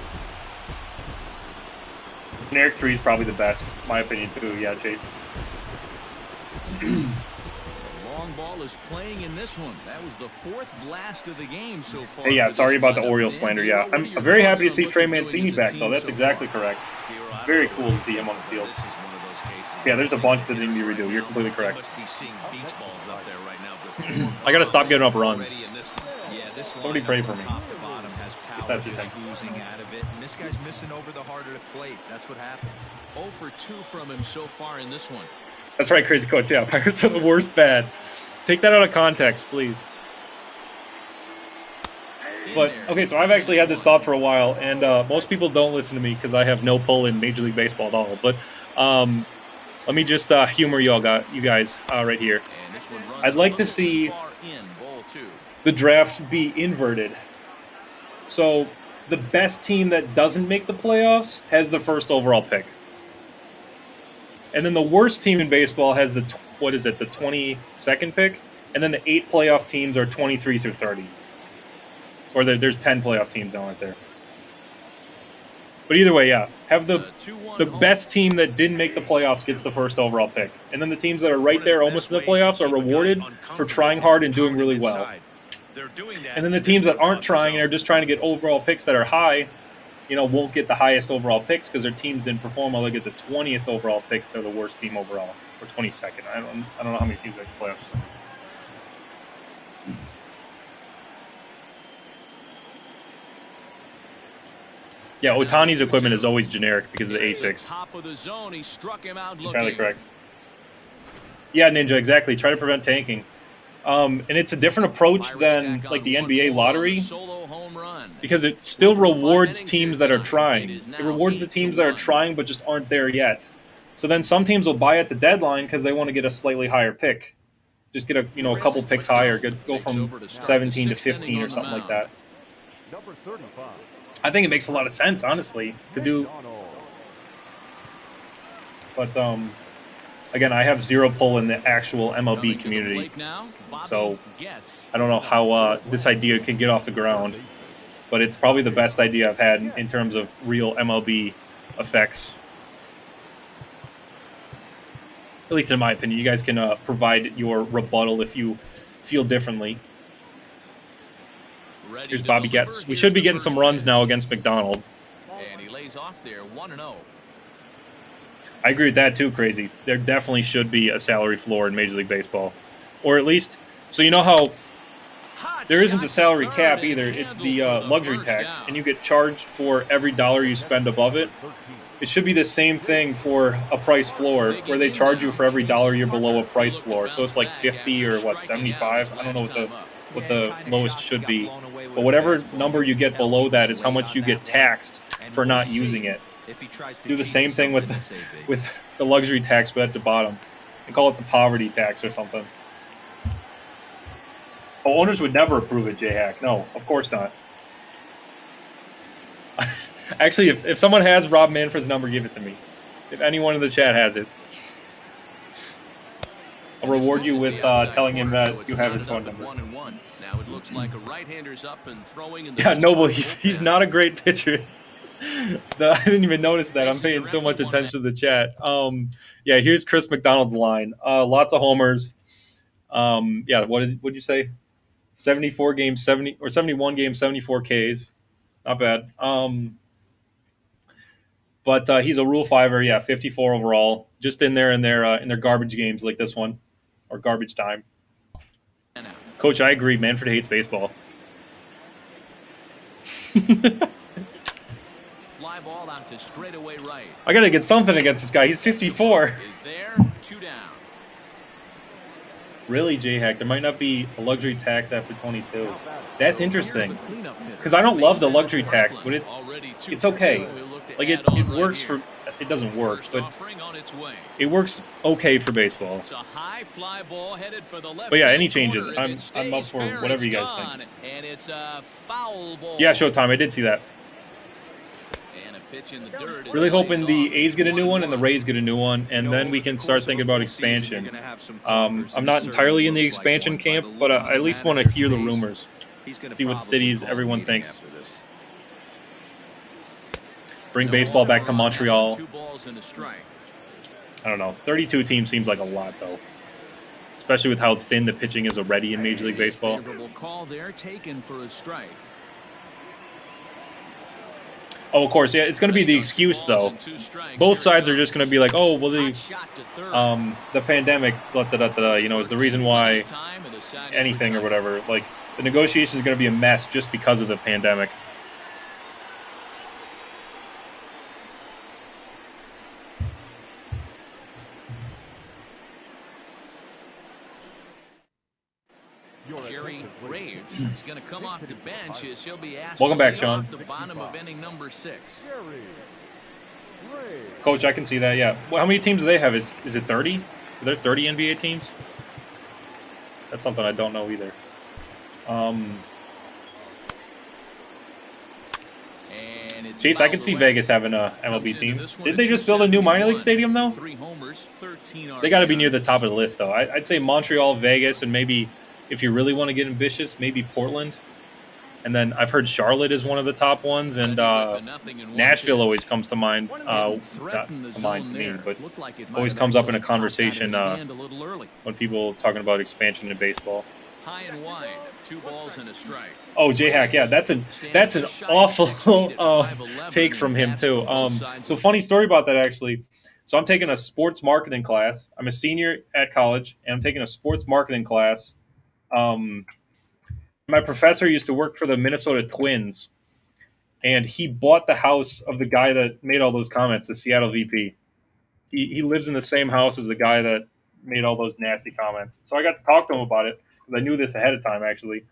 [SPEAKER 1] Generic 3 is probably the best, in my opinion, too. Yeah, Chase.
[SPEAKER 2] Long ball is playing in this one. That was the 4th blast of the game so far.
[SPEAKER 1] Hey, yeah, sorry about the Orioles slander. Yeah, I'm very happy to see Trey Mancini back, though. That's exactly correct. Very cool to see him on the field. Yeah, there's a bunch that didn't need to redo. You're completely correct. I gotta stop giving up runs. Somebody pray for me. If that's your thing.
[SPEAKER 4] This guy's missing over the heart of the plate. That's what happens.
[SPEAKER 2] 0 for 2 from him so far in this one.
[SPEAKER 1] That's right, Crazy Coach. Yeah, Pirates are the worst bad. Take that out of context, please. But, okay, so I've actually had this thought for a while, and most people don't listen to me because I have no pull in Major League Baseball at all. But let me just humor you guys right here. I'd like to see the draft be inverted. So the best team that doesn't make the playoffs has the first overall pick. And then the worst team in baseball has the 22nd pick, and then the 8 playoff teams are 23 through 30. Or there's 10 playoff teams now, aren't there? But either way, yeah, have the best team that didn't make the playoffs gets the first overall pick, and then the teams that are right there, almost in the playoffs, are rewarded for trying hard and doing really well. And then the teams that aren't trying and are just trying to get overall picks that are high, won't get the highest overall picks because their teams didn't perform. Well, they get the 20th overall pick. They're the worst team overall, or 22nd. I don't know how many teams make the playoffs. Yeah, Otani's equipment is always generic because of the A6. Entirely correct. Yeah, Ninja, exactly. Try to prevent tanking. And it's a different approach than like the NBA lottery because it still rewards teams that are trying. It rewards the teams that are trying but just aren't there yet. So then some teams will buy at the deadline because they want to get a slightly higher pick. Just get a couple picks higher, go from 17 to 15 or something like that. I think it makes a lot of sense, honestly, to do. But again, I have zero pull in the actual MLB community, so I don't know how this idea can get off the ground. But it's probably the best idea I've had in terms of real MLB effects. At least in my opinion. You guys can provide your rebuttal if you feel differently. Here's Bobby Getz. We should be getting some runs now against McDonald.
[SPEAKER 2] And he lays off there, 1-0.
[SPEAKER 1] I agree with that too, Crazy. There definitely should be a salary floor in Major League Baseball. Or at least, so you know how there isn't the salary cap either. It's the luxury tax, and you get charged for every dollar you spend above it. It should be the same thing for a price floor, where they charge you for every dollar you're below a price floor. So it's like 50 or 75. I don't know what the lowest should be. But whatever number you get below that is how much you get taxed for not using it. Do the same thing with the luxury tax, but at the bottom. And call it the poverty tax or something. Oh, owners would never approve it, J-Hack. No, of course not. Actually, if someone has Rob Manfred's number, give it to me. If anyone in the chat has it. I'll reward you with telling him that you have his phone number.
[SPEAKER 2] Now it looks like a right-hander's up and throwing in the
[SPEAKER 1] yeah, Noble, he's not a great pitcher. I didn't even notice that. I'm paying so much attention to the chat. Yeah, here's Chris McDonald's line. Lots of homers. Yeah, what'd you say? 74 games, 70 or 71 games, 74 Ks. Not bad. But he's a Rule 5er. Yeah, 54 overall. Just in their garbage games like this one, or garbage time. Coach, I agree. Manfred hates baseball.
[SPEAKER 2] Fly ball out to straightaway right.
[SPEAKER 1] I got to get something against this guy. He's 54.
[SPEAKER 2] Is there, 2 down.
[SPEAKER 1] Really, J-Hack? There might not be a luxury tax after 22. That's interesting. Because I don't
[SPEAKER 2] Base
[SPEAKER 1] love the
[SPEAKER 2] hit
[SPEAKER 1] luxury
[SPEAKER 2] for
[SPEAKER 1] tax,
[SPEAKER 2] Franklin.
[SPEAKER 1] but
[SPEAKER 2] Already two
[SPEAKER 1] it's
[SPEAKER 2] for
[SPEAKER 1] okay.
[SPEAKER 2] two. He'll look to
[SPEAKER 1] Like, it
[SPEAKER 2] add on right
[SPEAKER 1] works
[SPEAKER 2] here.
[SPEAKER 1] for... It doesn't work,
[SPEAKER 2] First
[SPEAKER 1] but
[SPEAKER 2] offering on its way.
[SPEAKER 1] it works okay for baseball.
[SPEAKER 2] It's a high fly ball headed for the left.
[SPEAKER 1] But yeah, any
[SPEAKER 2] corner,
[SPEAKER 1] changes,
[SPEAKER 2] and
[SPEAKER 1] I'm
[SPEAKER 2] it
[SPEAKER 1] up
[SPEAKER 2] stays
[SPEAKER 1] for
[SPEAKER 2] fair.
[SPEAKER 1] whatever you
[SPEAKER 2] It's
[SPEAKER 1] guys
[SPEAKER 2] gone,
[SPEAKER 1] think.
[SPEAKER 2] And it's a foul ball.
[SPEAKER 1] Yeah, Showtime. I did see that.
[SPEAKER 2] And a pitch in the dirt.
[SPEAKER 1] Really hoping
[SPEAKER 2] Lays
[SPEAKER 1] the
[SPEAKER 2] off.
[SPEAKER 1] A's get a new one and the
[SPEAKER 2] 1-1.
[SPEAKER 1] Rays get a new one, and then we can start thinking about expansion. I'm not entirely in the expansion camp, but I at least want to hear the rumors. See what cities everyone thinks. Bring baseball back to Montreal.
[SPEAKER 2] 2 balls and a strike.
[SPEAKER 1] I don't know. 32 teams seems like a lot, though. Especially with how thin the pitching is already in Major League Baseball.
[SPEAKER 2] Favorable call there, taken for a strike.
[SPEAKER 1] Oh, of course, yeah, it's going to be the excuse, though. Both sides are just going to be like, oh, well, the pandemic, you know, is the reason why anything or whatever. Like, the negotiation is going to be a mess just because of the pandemic.
[SPEAKER 2] Jerry Graves is going to come off the bench as he'll be asked
[SPEAKER 1] Welcome
[SPEAKER 2] to
[SPEAKER 1] back,
[SPEAKER 2] lead
[SPEAKER 1] Sean.
[SPEAKER 2] off the bottom of inning number 6.
[SPEAKER 1] Coach, I can see that, yeah. Well, how many teams do they have? Is it 30? Are there 30 NBA teams? That's something I don't know either. Chase, I can see Vegas having a MLB team. Did they just build a new minor league stadium, though?
[SPEAKER 2] 3 homers, 13
[SPEAKER 1] They got to be
[SPEAKER 2] RBIs.
[SPEAKER 1] near the top of the list, though. I'd say Montreal, Vegas, and maybe, if you really want to get ambitious, maybe Portland. And then I've heard Charlotte is one of the top ones, and Nashville always comes to mind. Not to mind to me, but always comes up in a conversation when people talking about expansion in baseball.
[SPEAKER 2] High and wide, 2 balls and a strike.
[SPEAKER 1] Oh, J-Hack, yeah, that's an awful take from him too. So funny story about that actually. So I'm taking a sports marketing class. I'm a senior at college, and I'm taking a sports marketing class. My professor used to work for the Minnesota Twins, and he bought the house of the guy that made all those comments, the Seattle VP. He lives in the same house as the guy that made all those nasty comments. So I got to talk to him about it, because I knew this ahead of time, actually.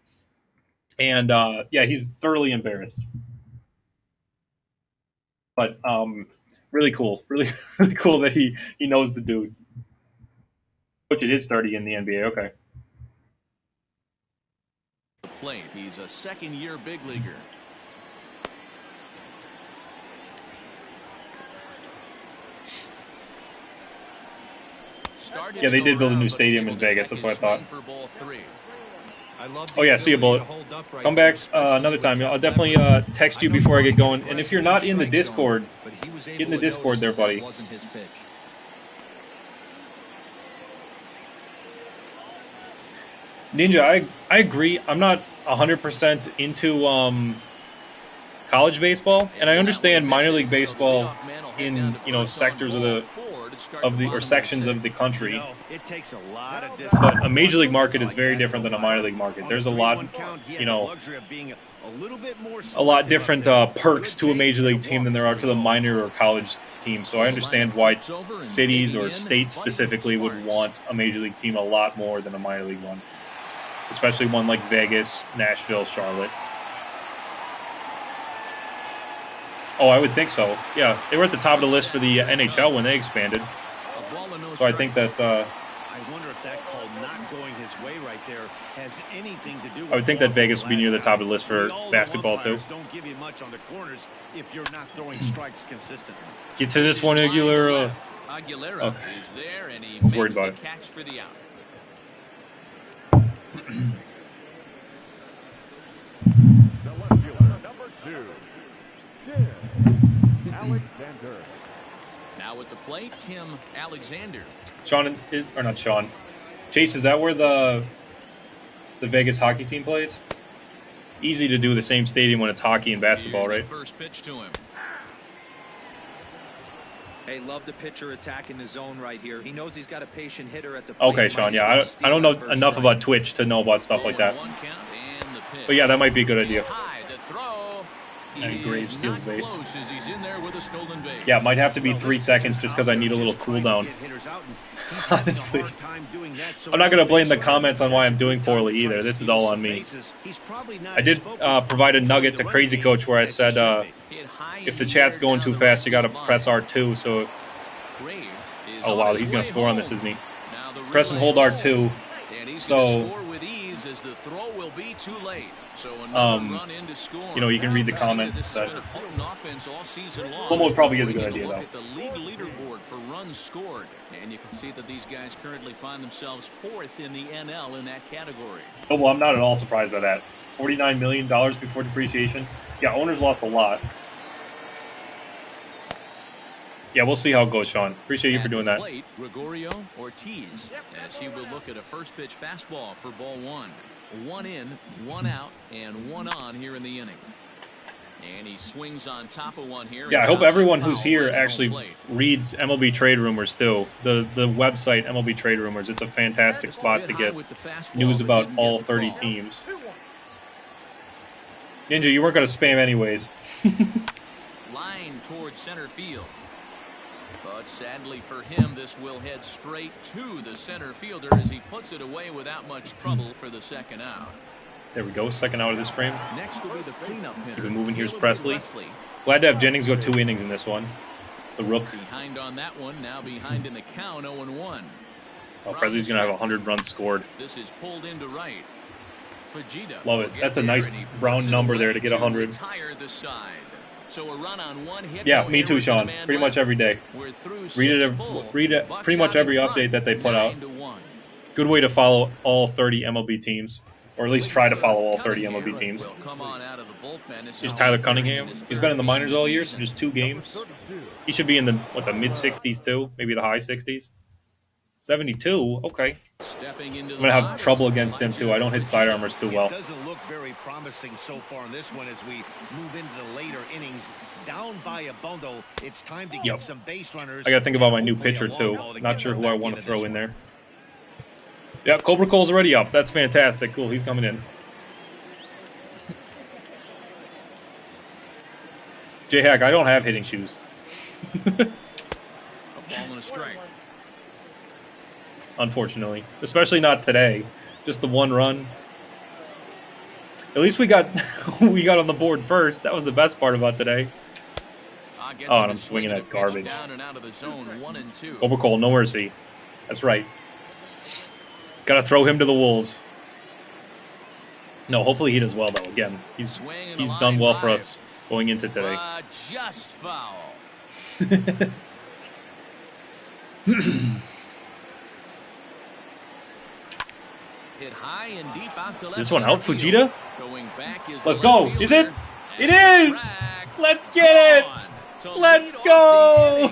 [SPEAKER 1] And, yeah, he's thoroughly embarrassed. But really cool. Really, really cool that he knows the dude. Which it is 30 in the NBA, okay.
[SPEAKER 2] Plate. He's a second-year big leaguer.
[SPEAKER 1] Yeah, they did build a new stadium in Vegas. That's what I thought. Oh yeah, see you, Bullet. Come back another time. I'll definitely text you before I get going. And if you're not in the Discord, get in the Discord there, buddy. Ninja, I agree. I'm not 100% into college baseball, and I understand minor league baseball in sectors or sections of the country.
[SPEAKER 3] It takes a lot of
[SPEAKER 1] But a major league market is very different than a minor league market. There's a lot, a lot different perks to a major league team than there are to the minor or college team. So I understand why cities or states specifically would want a major league team a lot more than a minor league one, especially one like Vegas, Nashville, Charlotte. Oh, I would think so. Yeah, they were at the top of the list for the NHL when they expanded. So I think that
[SPEAKER 3] I wonder if that call not going his way right there has anything to do with
[SPEAKER 1] I would think that Vegas would be near the top of the list for basketball too.
[SPEAKER 3] Don't give you much on the corners if you're not throwing strikes consistently.
[SPEAKER 1] Get to this one, Aguilera.
[SPEAKER 2] Aguilera
[SPEAKER 1] Okay.
[SPEAKER 2] is there, and he
[SPEAKER 1] was worried
[SPEAKER 2] makes the
[SPEAKER 1] about it.
[SPEAKER 2] catch for the out.
[SPEAKER 6] The left fielder, number 2, Tim Alexander.
[SPEAKER 2] Now at the plate, Tim Alexander.
[SPEAKER 1] Sean, or not Sean. Chase, is that where the Vegas hockey team plays? Easy to do the same stadium when it's hockey and basketball,
[SPEAKER 2] Here's
[SPEAKER 1] right?
[SPEAKER 2] the first pitch to him.
[SPEAKER 4] Hey, love the pitcher attacking the zone right here. He knows he's got a patient hitter at the plate.
[SPEAKER 1] Okay, Sean. Yeah, I don't know enough about Twitch to know about stuff like that.
[SPEAKER 2] Ball and 1 count, and the pitch.
[SPEAKER 1] But yeah, that might be a good idea.
[SPEAKER 2] He's high, the throw.
[SPEAKER 1] And Graves steals
[SPEAKER 2] Not
[SPEAKER 1] base.
[SPEAKER 2] close as he's in there with a stolen base.
[SPEAKER 1] Yeah, it might have to be 3 seconds just because I need a little cooldown. Honestly. I'm not going to blame the comments on why I'm doing poorly either. This is all on me. I did provide a nugget to Crazy Coach where I said if the chat's going too fast, you got to press R2. So, oh wow, he's going to score on this, isn't he? Press and hold R2. So, you know, you can read the comments. That slow mode probably is a good idea, though.
[SPEAKER 2] The league leaderboard for runs scored, and you can see that these guys currently find themselves 4th in the NL in that category.
[SPEAKER 1] Oh, well, I'm not at all surprised by that. $49 million before depreciation. Yeah, owners lost a lot. Yeah, we'll see how it goes, Sean. Appreciate you for doing that.
[SPEAKER 2] Plate, Gregorio Ortiz, as he will look at a first pitch fastball for ball 1. 1 in, 1 out, and 1 on here in the inning. And he swings on top of one here.
[SPEAKER 1] Yeah, I hope everyone who's here actually reads MLB Trade Rumors too. The website MLB Trade Rumors. It's a fantastic spot to get news about all 30 teams. Ninja, you weren't going to spam anyways.
[SPEAKER 2] Line towards center field. But sadly for him, this will head straight to the center fielder as he puts it away without much trouble for the second out.
[SPEAKER 1] There we go, second out of this frame.
[SPEAKER 2] Next will be the cleanup hitter.
[SPEAKER 1] Keep it moving. Here's Presley. Glad to have Jennings go 2 innings in this one. The Rook.
[SPEAKER 2] Behind on that one, now behind in the count, 0-1.
[SPEAKER 1] Oh, Presley's going to have 100 runs scored.
[SPEAKER 2] This is pulled into right. Fujita.
[SPEAKER 1] Love it. That's a nice round number there to get 100.
[SPEAKER 2] So a run on one hit.
[SPEAKER 1] Yeah, me too, Sean. Pretty much every day. Read it pretty much every update that they put out. Good way to follow all 30 MLB teams, or at least try to follow all 30 MLB teams. Here's Tyler Cunningham. He's been in the minors all year, so just 2 games. He should be in the mid-60s too, maybe the high 60s. 72, okay. I'm going to have trouble against him too. I don't hit sidearmers too well.
[SPEAKER 3] It doesn't look very promising so far in this one as we move into the later innings. Down by a bundle, it's time to get some base runners.
[SPEAKER 1] I got to think about my new pitcher too. Not sure who I want to throw in there. Yeah, Cobra Cole's already up. That's fantastic. Cool, he's coming in. J-Hack, I don't have hitting shoes.
[SPEAKER 2] A ball and a strike.
[SPEAKER 1] Unfortunately. Especially not today. Just the 1 run. At least we got we got on the board first. That was the best part about today. Oh, and I'm swinging at garbage. Cobra Cole, no mercy. That's right. Got to throw him to the wolves. No, hopefully he does well, though. Again, he's done well for us going into today.
[SPEAKER 2] Just foul. Hit high and deep out to left.
[SPEAKER 1] This one out, Fujita?
[SPEAKER 2] Going back is
[SPEAKER 1] Let's go. Is it? It is! Let's get it! Let's go!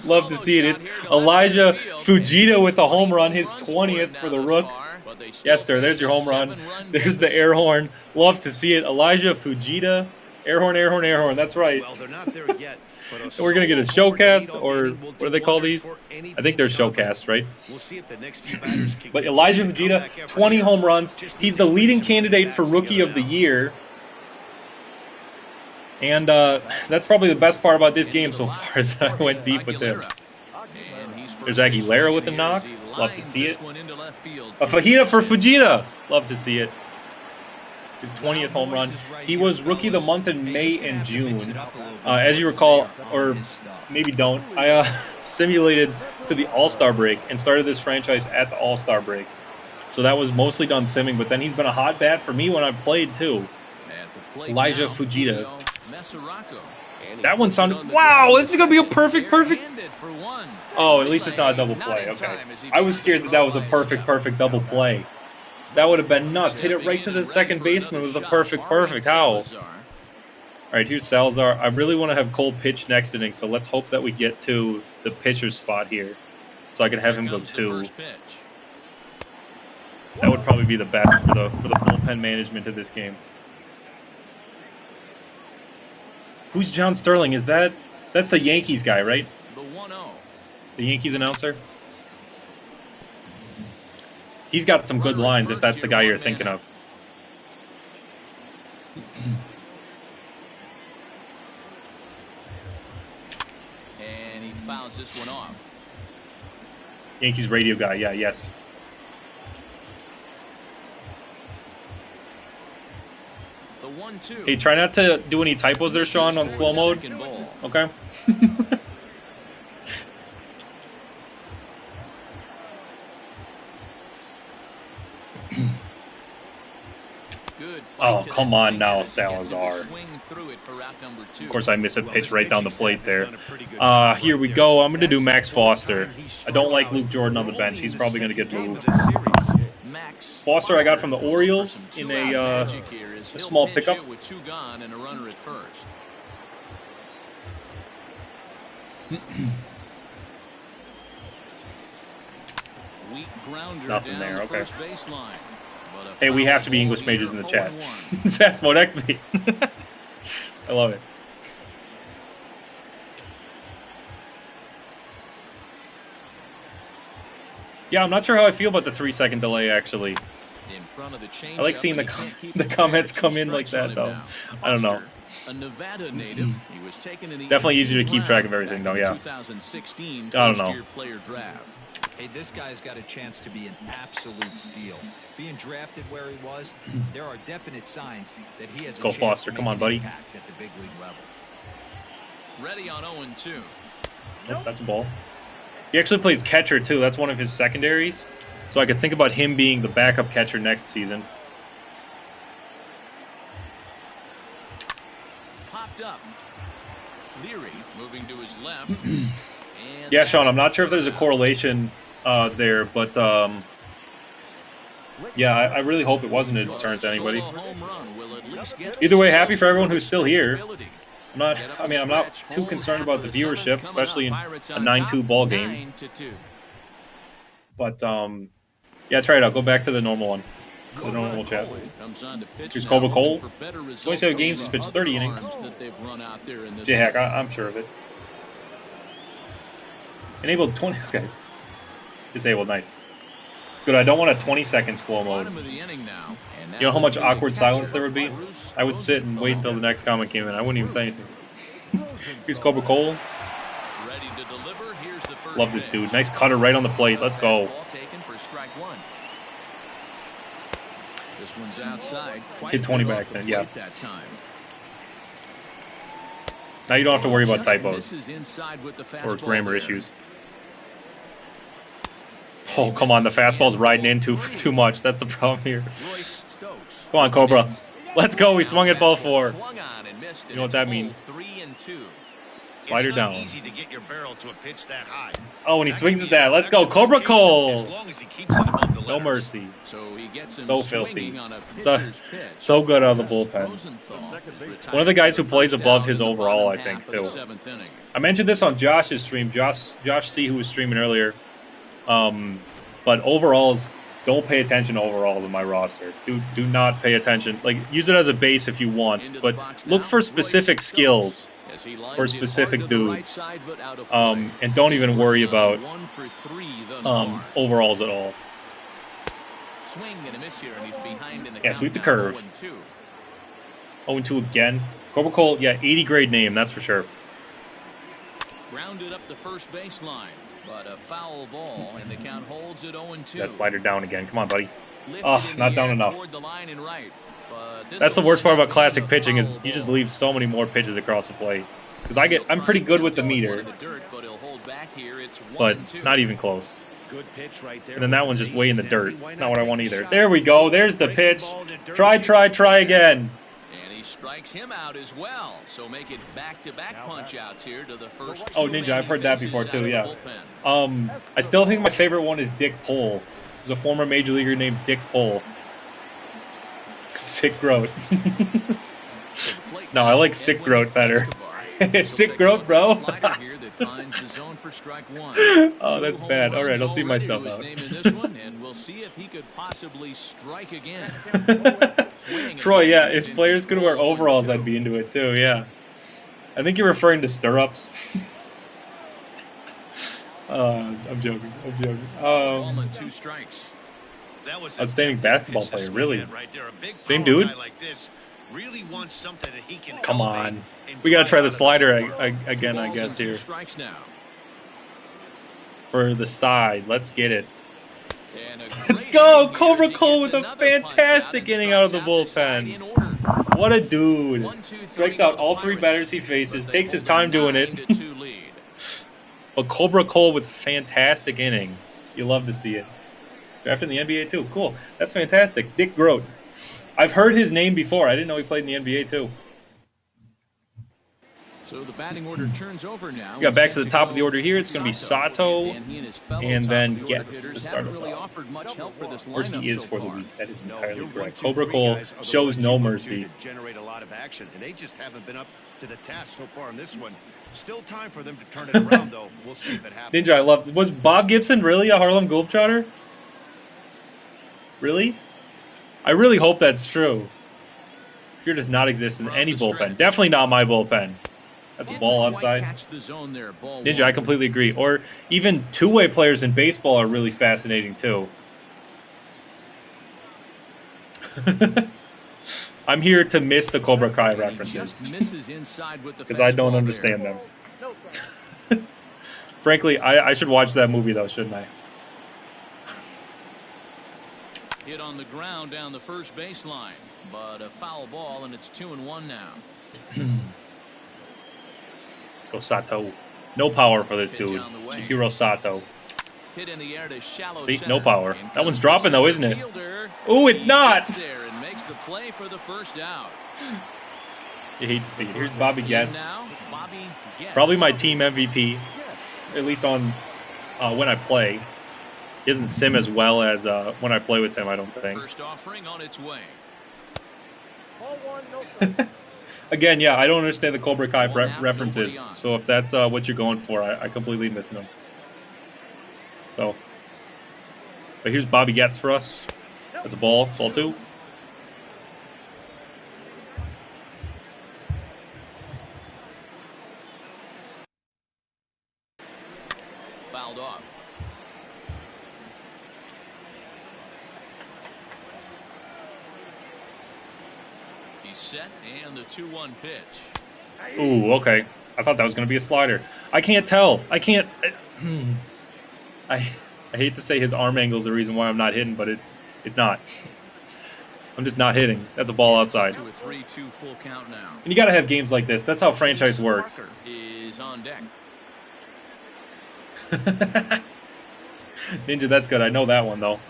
[SPEAKER 1] Love to see it. It's Elijah Fujita with a home run, his 20th for the Rook. Yes, sir. There's your home run. There's the air horn. Love to see it. Elijah Fujita. Air horn, air horn, air horn. That's right.
[SPEAKER 3] Well, they're not there yet,
[SPEAKER 1] and we're going to get a showcast, or what do they call these? I think they're showcasts, right?
[SPEAKER 3] We'll see if the next few batters can
[SPEAKER 1] but Elijah Fujita, 20 home runs. He's the leading candidate for Rookie of the Year. And that's probably the best part about this game so far, is that I went deep with him. There's Aguilera with a knock. Love to see it. A fajita for Fujita. Love to see it. His 20th home run. He was Rookie of the Month in May and June. As you recall, or maybe don't, I simulated to the All-Star break and started this franchise at the All-Star break. So that was mostly done simming, but then he's been a hot bat for me when I've played too. Elijah Fujita. That one sounded... Wow, this is going to be a perfect... Oh, at least it's not a double play. Okay. I was scared that was a perfect double play. That would have been nuts. Hit it right to the second baseman with a perfect. How? All right, here's Salazar. I really want to have Cole pitch next inning, so let's hope that we get to the pitcher's spot here, so I can have him go 2. That would probably be the best for the bullpen management of this game. Who's John Sterling? That's the Yankees guy, right? The 1-0. The Yankees announcer. He's got some good lines if that's the guy you're thinking of.
[SPEAKER 2] And he fouls this one off.
[SPEAKER 1] Yankees radio guy, yeah, yes.
[SPEAKER 2] The 1-2.
[SPEAKER 1] Hey, try not to do any typos there, Sean, on slow mode. Okay.
[SPEAKER 2] Good.
[SPEAKER 1] Oh, come on now, Salazar. Of course, I miss a pitch right down the plate there. Here we go. I'm going to do Max Foster. I don't like Luke Jordan on the bench. He's probably going to get moved. Foster I got from the Orioles in a small pickup.
[SPEAKER 2] With 2 gone and a runner at first. Weak grounder
[SPEAKER 1] Nothing
[SPEAKER 2] down
[SPEAKER 1] there,
[SPEAKER 2] the
[SPEAKER 1] okay.
[SPEAKER 2] first baseline.
[SPEAKER 1] Hey, we have to be English majors in the chat. Fast mode equity. I love it. Yeah, I'm not sure how I feel about the 3-second delay, actually.
[SPEAKER 2] In front of the
[SPEAKER 1] I like seeing the comments come in like that, though. I don't know.
[SPEAKER 2] A Nevada native, he was taken in the
[SPEAKER 1] Definitely easier to keep track of everything, though, yeah.
[SPEAKER 2] 2016
[SPEAKER 1] I don't know.
[SPEAKER 2] first-year player draft.
[SPEAKER 4] Hey, this guy's got a chance to be an absolute steal. Being drafted where he was, there are definite signs that he has
[SPEAKER 1] Let's go, Foster. Come on, buddy.
[SPEAKER 4] Impact at the big league level.
[SPEAKER 2] Ready on 0-2.
[SPEAKER 1] Oh, that's a ball. He actually plays catcher, too. That's one of his secondaries. So I could think about him being the backup catcher next season.
[SPEAKER 2] Popped up. Leary moving to his left.
[SPEAKER 1] Yeah, Sean, I'm not sure if there's a correlation there, but yeah, I really hope it wasn't a deterrent to anybody. Either way, happy for everyone who's still here. I'm not too concerned about the viewership, especially in a 9-2 ball game. But yeah, try it out. Go back to the normal one. The normal chat. Here's Cobra Cole. 27 games, he's pitched 30 innings. J-Hack, I'm sure of it. Enabled 20. Okay. Disabled, nice. Good, I don't want a 20-second slow mode. You know how much awkward silence there would be? I would sit and wait until the next comment came in. I wouldn't even say anything. Here's Cobra Cole. Love this dude. Nice cutter right on the plate. Let's go.
[SPEAKER 2] This one's outside.
[SPEAKER 1] Hit 20 by accident, yeah. Now you don't have to worry about typos or grammar issues. Oh, come on. The fastball's riding in too much. That's the problem here. Come on, Cobra. Let's go. We swung at ball 4. You know what that means. Slider down.
[SPEAKER 3] Easy to get your barrel to a pitch that high.
[SPEAKER 1] Oh, and he swings at that. Let's go. Cobra Cole. No mercy. So filthy. So good on the bullpen. One of the guys who plays above his overall, I think, too. I mentioned this on Josh's stream. Josh C, who was streaming earlier. But overalls, don't pay attention to overalls in my roster. Do not pay attention. Like, use it as a base if you want, but look for specific skills for specific dudes. And don't even worry about overalls at all. Yeah, sweep the curve. 0-2 again. Cobra Cole, yeah, 80 grade name, that's for sure.
[SPEAKER 2] Grounded up the first baseline, but a foul ball, and the count holds at 0-2.
[SPEAKER 1] That slider down again. Come on, buddy. Oh, not down enough.
[SPEAKER 2] Right.
[SPEAKER 1] That's the worst part about classic pitching is you just leave so many more pitches across the plate. Because I'm pretty good with the meter, but not even close. And then that one's just way in the dirt. It's not what I want either. There we go. There's the pitch. Try again.
[SPEAKER 2] And he strikes him out as well. So make it back-to-back punch-outs here to the first.
[SPEAKER 1] Oh, Ninja, I've heard that before too. Yeah. I still think my favorite one is Dick Pole. There's a former major leaguer named Dick Pole. Sick Groat. No, I like Sick Groat better. Sick Groat, bro. Oh, that's bad. All right, I'll see myself out.
[SPEAKER 2] And we'll see if he could possibly strike again.
[SPEAKER 1] Troy, yeah, if players could wear overalls, I'd be into it too, yeah. I think you're referring to stirrups. I'm joking.
[SPEAKER 2] 2 strikes.
[SPEAKER 3] That was
[SPEAKER 1] Outstanding basketball player, really.
[SPEAKER 3] Right there. A big
[SPEAKER 1] Same
[SPEAKER 3] power
[SPEAKER 1] dude?
[SPEAKER 3] guy like this really wants something that he can
[SPEAKER 1] Come
[SPEAKER 3] elevate
[SPEAKER 1] on.
[SPEAKER 3] and
[SPEAKER 1] We got to
[SPEAKER 3] drive
[SPEAKER 1] try
[SPEAKER 3] out
[SPEAKER 1] the
[SPEAKER 3] of
[SPEAKER 1] slider
[SPEAKER 3] ballpark.
[SPEAKER 1] again, I
[SPEAKER 2] Balls
[SPEAKER 1] guess,
[SPEAKER 2] and 2
[SPEAKER 1] here.
[SPEAKER 2] strikes now.
[SPEAKER 1] For the side. Let's get it.
[SPEAKER 2] And a
[SPEAKER 1] Let's
[SPEAKER 2] great
[SPEAKER 1] go!
[SPEAKER 2] inning here
[SPEAKER 1] Cobra
[SPEAKER 2] as he
[SPEAKER 1] Cole
[SPEAKER 2] gets
[SPEAKER 1] with a
[SPEAKER 2] another punch
[SPEAKER 1] fantastic
[SPEAKER 2] out and
[SPEAKER 1] inning out of the
[SPEAKER 2] strikes out the side
[SPEAKER 1] bullpen.
[SPEAKER 2] in order.
[SPEAKER 1] What a dude.
[SPEAKER 2] 1, 2, 3
[SPEAKER 1] Strikes
[SPEAKER 2] go
[SPEAKER 1] out
[SPEAKER 2] the
[SPEAKER 1] all 3
[SPEAKER 2] Pirates,
[SPEAKER 1] batters he faces.
[SPEAKER 2] but they
[SPEAKER 1] Takes his
[SPEAKER 2] hold a
[SPEAKER 1] time doing it.
[SPEAKER 2] 9-2 lead.
[SPEAKER 1] But Cobra Cole with fantastic inning. You love to see it. Drafted in the NBA too. Cool. That's fantastic. Dick Groat. I've heard his name before. I didn't know he played in the NBA too.
[SPEAKER 2] So the batting order turns over now.
[SPEAKER 1] We got back to the top of the order here. It's going to be Sato and then Getz to start us off. Mercy is for the week. That is entirely correct. Cobra Cole shows no mercy.
[SPEAKER 3] Generate a lot of action, and they just haven't been up to the task so far in this one. Still time for them to turn it around, though. We'll see if it happens.
[SPEAKER 1] Ninja, I love. Was Bob Gibson really a Harlem Globetrotter? Really? I really hope that's true. Fear does not exist in any bullpen. Definitely not my bullpen. That's a ball outside. Ninja, I completely agree. Or even two-way players in baseball are really fascinating too. I'm here to miss the Cobra Kai references because I don't understand them. Frankly, I should watch that movie though, shouldn't I?
[SPEAKER 2] Hit on the ground down the first baseline, but a foul ball, and it's 2-1 now.
[SPEAKER 1] Let's go Sato. No power for this dude. Chihiro Sato.
[SPEAKER 2] Hit in the air to shallow
[SPEAKER 1] See,
[SPEAKER 2] center.
[SPEAKER 1] no power. That one's dropping though, isn't it? Ooh, it's not.
[SPEAKER 2] There and makes the play for the first out.
[SPEAKER 1] You hate to see it. Here's Bobby Getz.
[SPEAKER 2] Now, Bobby Getz.
[SPEAKER 1] Probably my team MVP, at least on when I play. He doesn't sim as well as when I play with him, I don't think.
[SPEAKER 2] First offering on its way.
[SPEAKER 1] Again, yeah, I don't understand the Cobra Kai references, so if that's what you're going for, I completely missing them. So, but here's Bobby Getz for us. That's a ball 2.
[SPEAKER 2] Fouled off. He's set, and the 2-1 pitch.
[SPEAKER 1] Ooh, okay. I thought that was going to be a slider. I can't tell. I can't. I hate to say his arm angle is the reason why I'm not hitting, but it's not. I'm just not hitting. That's a ball outside.
[SPEAKER 2] To a 3-2 full count now.
[SPEAKER 1] And you got to have games like this. That's how franchise works.
[SPEAKER 2] Is on deck.
[SPEAKER 1] Ninja, that's good. I know that one, though.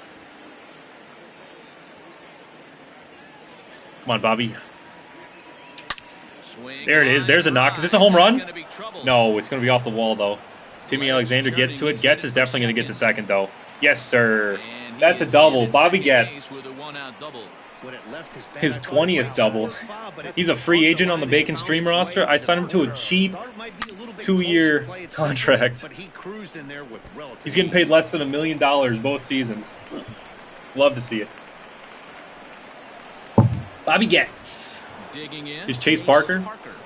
[SPEAKER 1] Come on, Bobby. There it is. There's a knock. Is this a home run? No, it's going to be off the wall, though. Timmy Alexander gets to it. Getz is definitely going to get to second, though. Yes, sir. That's a double. Bobby Getz. His 20th double. He's a free agent on the Bacon Stream roster. I signed him to a cheap 2-year contract. He's getting paid less than $1 million both seasons. Love to see it. Bobby Getz. Is Chase Parker?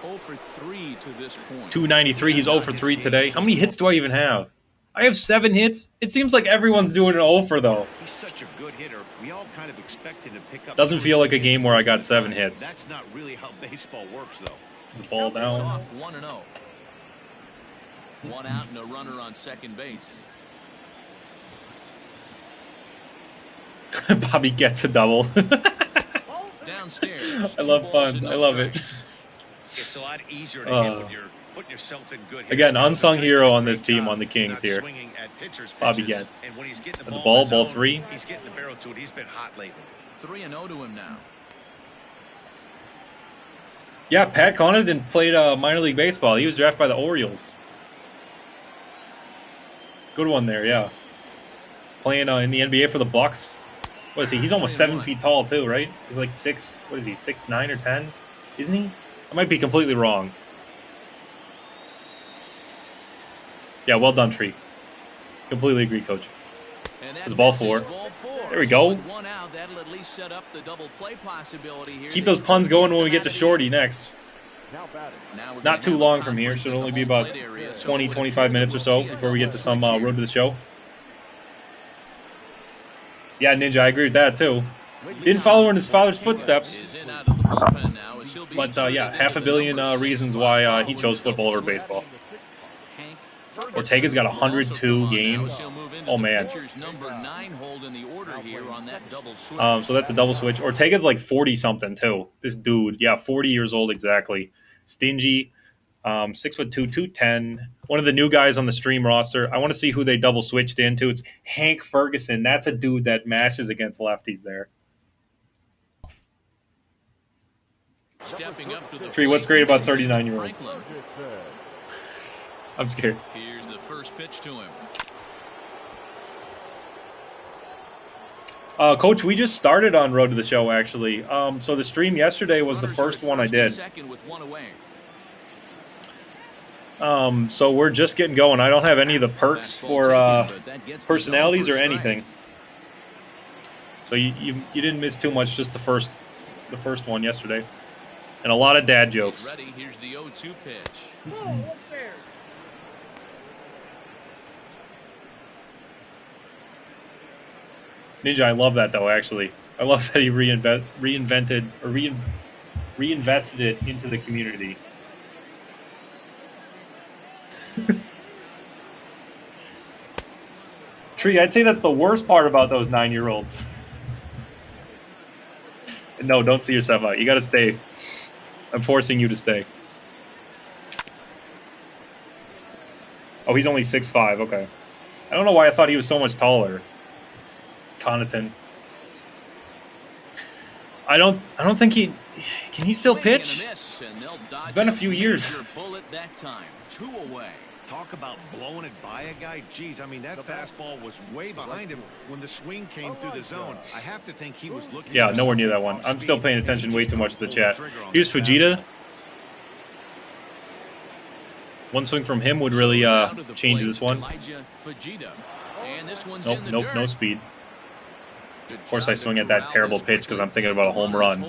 [SPEAKER 2] 0 for 3 to this point.
[SPEAKER 1] 293. He's 0 for 3 today. How many hits do I even have? I have 7 hits. It seems like everyone's doing an 0 for though.
[SPEAKER 3] He's such a good hitter. We all kind of expect him to pick up.
[SPEAKER 1] Doesn't feel like a game where I got 7 hits.
[SPEAKER 3] That's not really how baseball works, though.
[SPEAKER 1] The ball down.
[SPEAKER 2] Off 1-0. 1 out and a runner on second base.
[SPEAKER 1] Bobby gets a double.
[SPEAKER 2] Downstairs.
[SPEAKER 1] I love puns. I love it.
[SPEAKER 3] It's a lot easier to hit when you're putting yourself in good hits.
[SPEAKER 1] Again, unsung hero on this team on the Kings here. Bobby
[SPEAKER 3] pitches.
[SPEAKER 1] Getz.
[SPEAKER 3] And when he's getting the
[SPEAKER 1] That's a
[SPEAKER 3] ball,
[SPEAKER 1] ball 3.
[SPEAKER 3] He's getting the barrel to it. He's been hot lately.
[SPEAKER 2] 3-0 to him now.
[SPEAKER 1] Yeah, Pat Connaughton played minor league baseball. He was drafted by the Orioles. Good one there, yeah. Playing in the NBA for the Bucks. What is he? He's almost 7 feet tall too, right? He's like 6. What is he? 6'9" or 10? Isn't he? I might be completely wrong. Yeah, well done, Tree. Completely agree, Coach. It's ball 4. There we go. Keep those puns going when we get to Shorty next. Not too long from here. Should only be about 20, 25 minutes or so before we get to some Road to the Show. Yeah, Ninja, I agree with that too. Didn't follow in his father's footsteps.
[SPEAKER 2] Is in out of the bullpen now as he'll be
[SPEAKER 1] But yeah,
[SPEAKER 2] inserted
[SPEAKER 1] half a
[SPEAKER 2] into the
[SPEAKER 1] billion
[SPEAKER 2] number 6
[SPEAKER 1] reasons
[SPEAKER 2] spot
[SPEAKER 1] why he
[SPEAKER 2] following
[SPEAKER 1] chose
[SPEAKER 2] the
[SPEAKER 1] football
[SPEAKER 2] double
[SPEAKER 1] over
[SPEAKER 2] switch.
[SPEAKER 1] baseball.
[SPEAKER 2] Hank Ferguson
[SPEAKER 1] Ortega's got
[SPEAKER 2] will also
[SPEAKER 1] 102
[SPEAKER 2] come on now as
[SPEAKER 1] games.
[SPEAKER 2] he'll move into
[SPEAKER 1] Oh
[SPEAKER 2] the
[SPEAKER 1] man.
[SPEAKER 2] pitcher's number 9 hold in the order here on that double switch.
[SPEAKER 1] So that's a double switch. Ortega's like 40 something too. This dude, yeah, 40 years old exactly. Stingy, 6'2", 210. One of the new guys on the stream roster. I want to see who they double switched into. It's Hank Ferguson. That's a dude that mashes against lefties there.
[SPEAKER 2] Stepping up to the
[SPEAKER 1] Tree, what's great about
[SPEAKER 2] 39
[SPEAKER 1] 39-year-olds? I'm scared.
[SPEAKER 2] Here's the first pitch to him.
[SPEAKER 1] Coach, we just started on Road to the Show, actually. So the stream yesterday was the first one I did. So we're just getting going. I don't have any of the perks for personalities or anything. So you didn't miss too much, just the first one yesterday. And a lot of dad jokes.
[SPEAKER 2] Ready. Here's the 0-2 pitch.
[SPEAKER 1] Ninja, I love that though. Actually, I love that he reinvented or reinvested it into the community. Tree, I'd say that's the worst part about those 9-year-olds. No, don't see yourself out. You got to stay. I'm forcing you to stay. Oh, he's only 6'5". Okay. I don't know why I thought he was so much taller. Connaughton. I don't think he can he still pitch? It's been a few years.
[SPEAKER 3] Talk about blowing it by a guy. Jeez, I mean, that fastball was way behind him when the swing came through the zone. I have to think he was looking.
[SPEAKER 1] Yeah, nowhere near that one. I'm still paying attention way too much to the chat. Here's Fujita. One swing from him would really change this one. Nope, no speed. Of course, I swing at that terrible pitch because I'm thinking about a home run.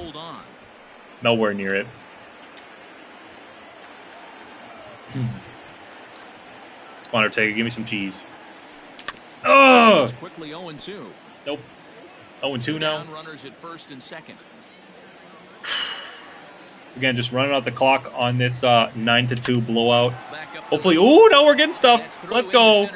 [SPEAKER 1] Nowhere near it. Come on, Ortega, give me some cheese. Oh!
[SPEAKER 2] Quickly 0-2.
[SPEAKER 1] Nope. 0-2 now.
[SPEAKER 2] Runners at first and second.
[SPEAKER 1] Again, just running out the clock on this 9-2 blowout. Hopefully, ooh, now we're getting stuff. Let's go.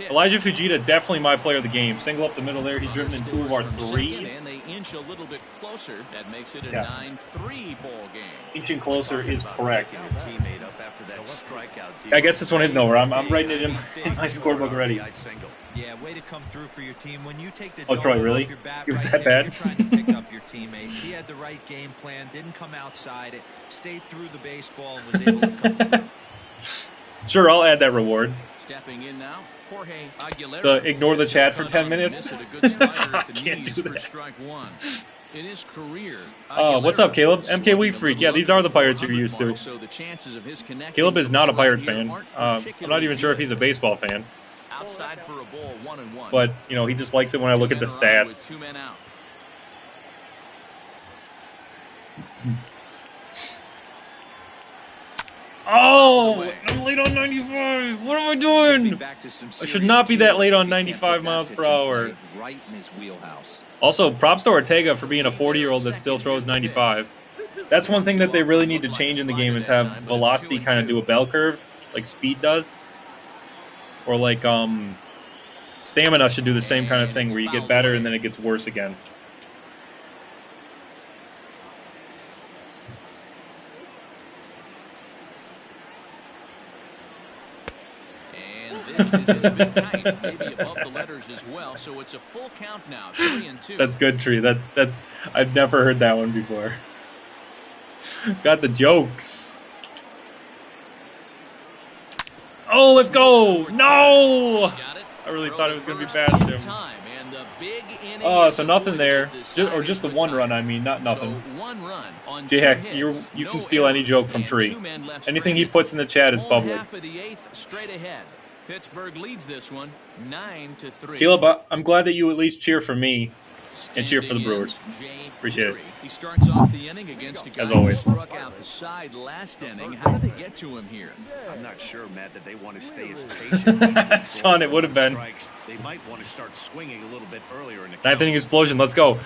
[SPEAKER 1] Elijah Fujita, definitely my player of the game. Single up the middle there. He's driven in 2 of our 3.
[SPEAKER 2] And they inch a little bit closer. That makes it a 9-3 ball game.
[SPEAKER 1] Inching closer is correct.
[SPEAKER 3] Teammate up after that strikeout.
[SPEAKER 1] I guess this one isn't over. I'm writing it in my scorebook already.
[SPEAKER 4] Yeah, way to come through for your team. When you take the
[SPEAKER 1] Troy, really?
[SPEAKER 4] off your bat
[SPEAKER 1] It was
[SPEAKER 4] right
[SPEAKER 1] that
[SPEAKER 4] there,
[SPEAKER 1] bad?
[SPEAKER 4] you're trying to pick up your teammate. He had the right game plan, didn't come outside it, stayed through the baseball, and was able to come through.
[SPEAKER 1] Sure, I'll add that reward.
[SPEAKER 2] Stepping in now, Jorge Aguilera.
[SPEAKER 1] Ignore the chat for 10 minutes.
[SPEAKER 2] I
[SPEAKER 1] can't do that.
[SPEAKER 2] Strike one. In his career,
[SPEAKER 1] Oh, what's up, Caleb? MK Wheat Freak. Yeah, these are the Pirates you're used to.
[SPEAKER 2] So the chances of his
[SPEAKER 1] Caleb is not a Pirate fan. I'm not even sure if he's a baseball fan.
[SPEAKER 2] Outside for a ball, 1-1.
[SPEAKER 1] But, you know, he just likes it when I look at the stats.
[SPEAKER 2] 2 men out.
[SPEAKER 1] Oh, I'm late on 95. What am I doing? I should not be that late on 95 miles per hour.
[SPEAKER 4] Right in his wheelhouse.
[SPEAKER 1] Also, props to Ortega for being a 40-year-old that still throws 95. That's one thing that they really need to change in the game is have velocity kind of do a bell curve, like speed does. Or like stamina should do the same kind of thing where you get better and then it gets worse again.
[SPEAKER 2] This is a bit tight, maybe above the letters as well. So it's a full count now, 3-2.
[SPEAKER 1] That's good, Tree. That's I've never heard that one before. Got the jokes. Oh, let's go! No! I really thought it was going to be fast, Jim. Oh, so nothing there. Or just the one run, I mean, not nothing. J-Hack, you can steal any joke from Tree. Anything he puts in the chat is public.
[SPEAKER 2] Pittsburgh leads this one 9-3.
[SPEAKER 1] Caleb, I'm glad that you at least cheer for me. And cheer for the Brewers. Appreciate it.
[SPEAKER 2] He starts off the inning against a guy
[SPEAKER 1] As always.
[SPEAKER 2] who struck out the side last inning. How did they get to him here?
[SPEAKER 3] I'm not sure, Matt, that they want to stay as patient.
[SPEAKER 1] Son, it would have been.
[SPEAKER 3] They might want to start swinging a little bit earlier in the
[SPEAKER 1] Ninth inning explosion. Let's go.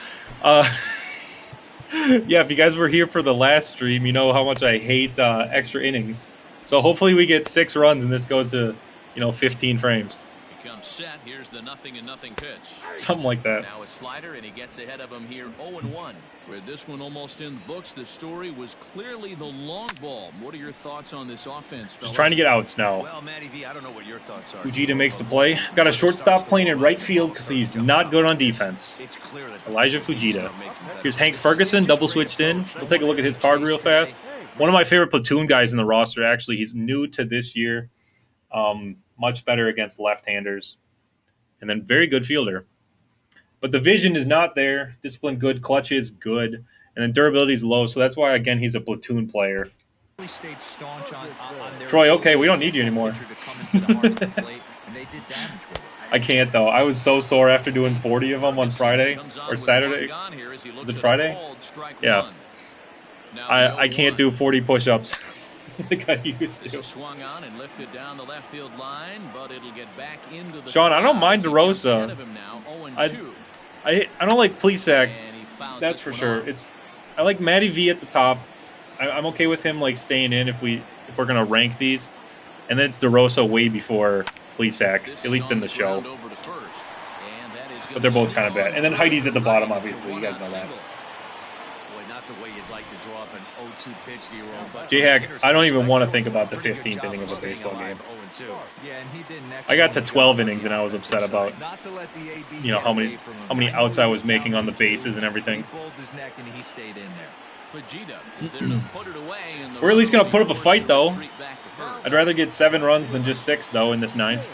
[SPEAKER 1] Yeah, if you guys were here for the last stream, you know how much I hate extra innings. So hopefully we get 6 runs and this goes to, 15 frames.
[SPEAKER 2] He comes set. Here's the 0-0 pitch.
[SPEAKER 1] Something like that.
[SPEAKER 2] Now a slider, and he gets ahead of him here 0-1. With this one almost in the books, the story was clearly the long ball. What are your thoughts on this offense, fellas?
[SPEAKER 1] Just trying to get outs now.
[SPEAKER 3] Well, Matty V, I don't know what your thoughts are.
[SPEAKER 1] Fujita makes the play. Got a shortstop playing in right field because he's not good on defense.
[SPEAKER 3] It's clear that
[SPEAKER 1] Elijah Fujita. Here's Hank Ferguson, double switched in. We'll take a look at his card real fast. One of my favorite platoon guys in the roster, actually. He's new to this year. Much better against left-handers. And then very good fielder. But the vision is not there. Discipline good. Clutch is good. And then durability is low. So that's why, again, he's a platoon player. Troy, okay, we don't need you anymore. I can't, though. I was so sore after doing 40 of them on Friday or Saturday. Was it Friday? Yeah. I can't do 40 push-ups like I used to.
[SPEAKER 2] Swung on and lifted down the left field line, but it'll get back into the
[SPEAKER 1] Sean, I don't mind DeRosa. I don't like Plesac. That's for sure. I like Matty V at the top. I'm okay with him like staying in if we're gonna rank these, and then it's DeRosa way before Plesac, at least in the show. But they're both kind of bad. And then Heidi's at the bottom, obviously. You guys know that. J-Hack, I don't even want to think about the 15th inning of a baseball game. I got to 12 innings and I was upset about, how many outs I was making on the bases and everything. We're at least going to put up a fight, though. I'd rather get 7 runs than just 6, though, in this 9th.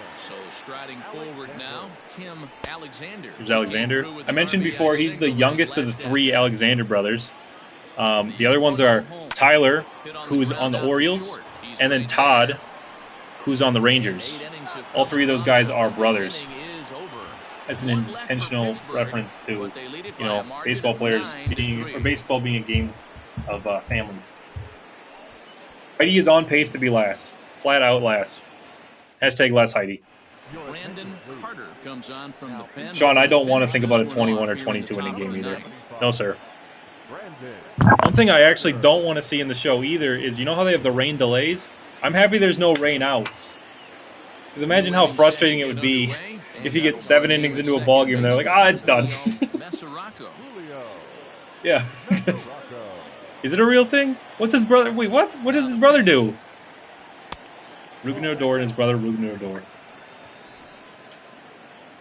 [SPEAKER 2] Striding forward now, Tim Alexander.
[SPEAKER 1] There's Alexander. I mentioned before, he's the youngest of the 3 Alexander brothers. The other ones are Tyler, who's on the Orioles, and then Todd, who's on the Rangers. All 3 of those guys are brothers. That's an intentional reference to, baseball players baseball being a game of families. Heidi is on pace to be last, flat out last. Hashtag less Heidi.
[SPEAKER 2] Brandon Carter comes on from the pen.
[SPEAKER 1] Sean, I don't want to think about a 21 or 22 inning game either. No, sir. One thing I actually don't want to see in the show either is, how they have the rain delays? I'm happy there's no rain outs. Because imagine how frustrating it would be if you get 7 innings into a ball game and they're like, it's done. Yeah. Is it a real thing? What's his brother? Wait, what? What does his brother do? Rugen Odor and his brother Rugen Odor.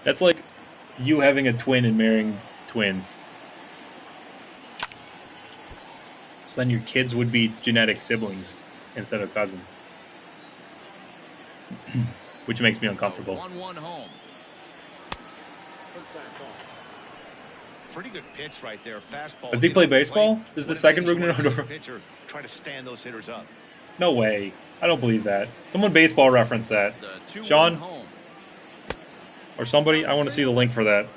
[SPEAKER 1] That's like you having a twin and marrying twins. So then your kids would be genetic siblings instead of cousins. Which makes me uncomfortable.
[SPEAKER 2] 1-1 home.
[SPEAKER 3] Pretty good pitch right there. Fastball.
[SPEAKER 1] Does he play baseball? This is the second Rugen Odor.
[SPEAKER 3] Pitcher try to stand those hitters up.
[SPEAKER 1] No way. I don't believe that. Someone baseball reference that. Sean? Or somebody? I want to see the link for that.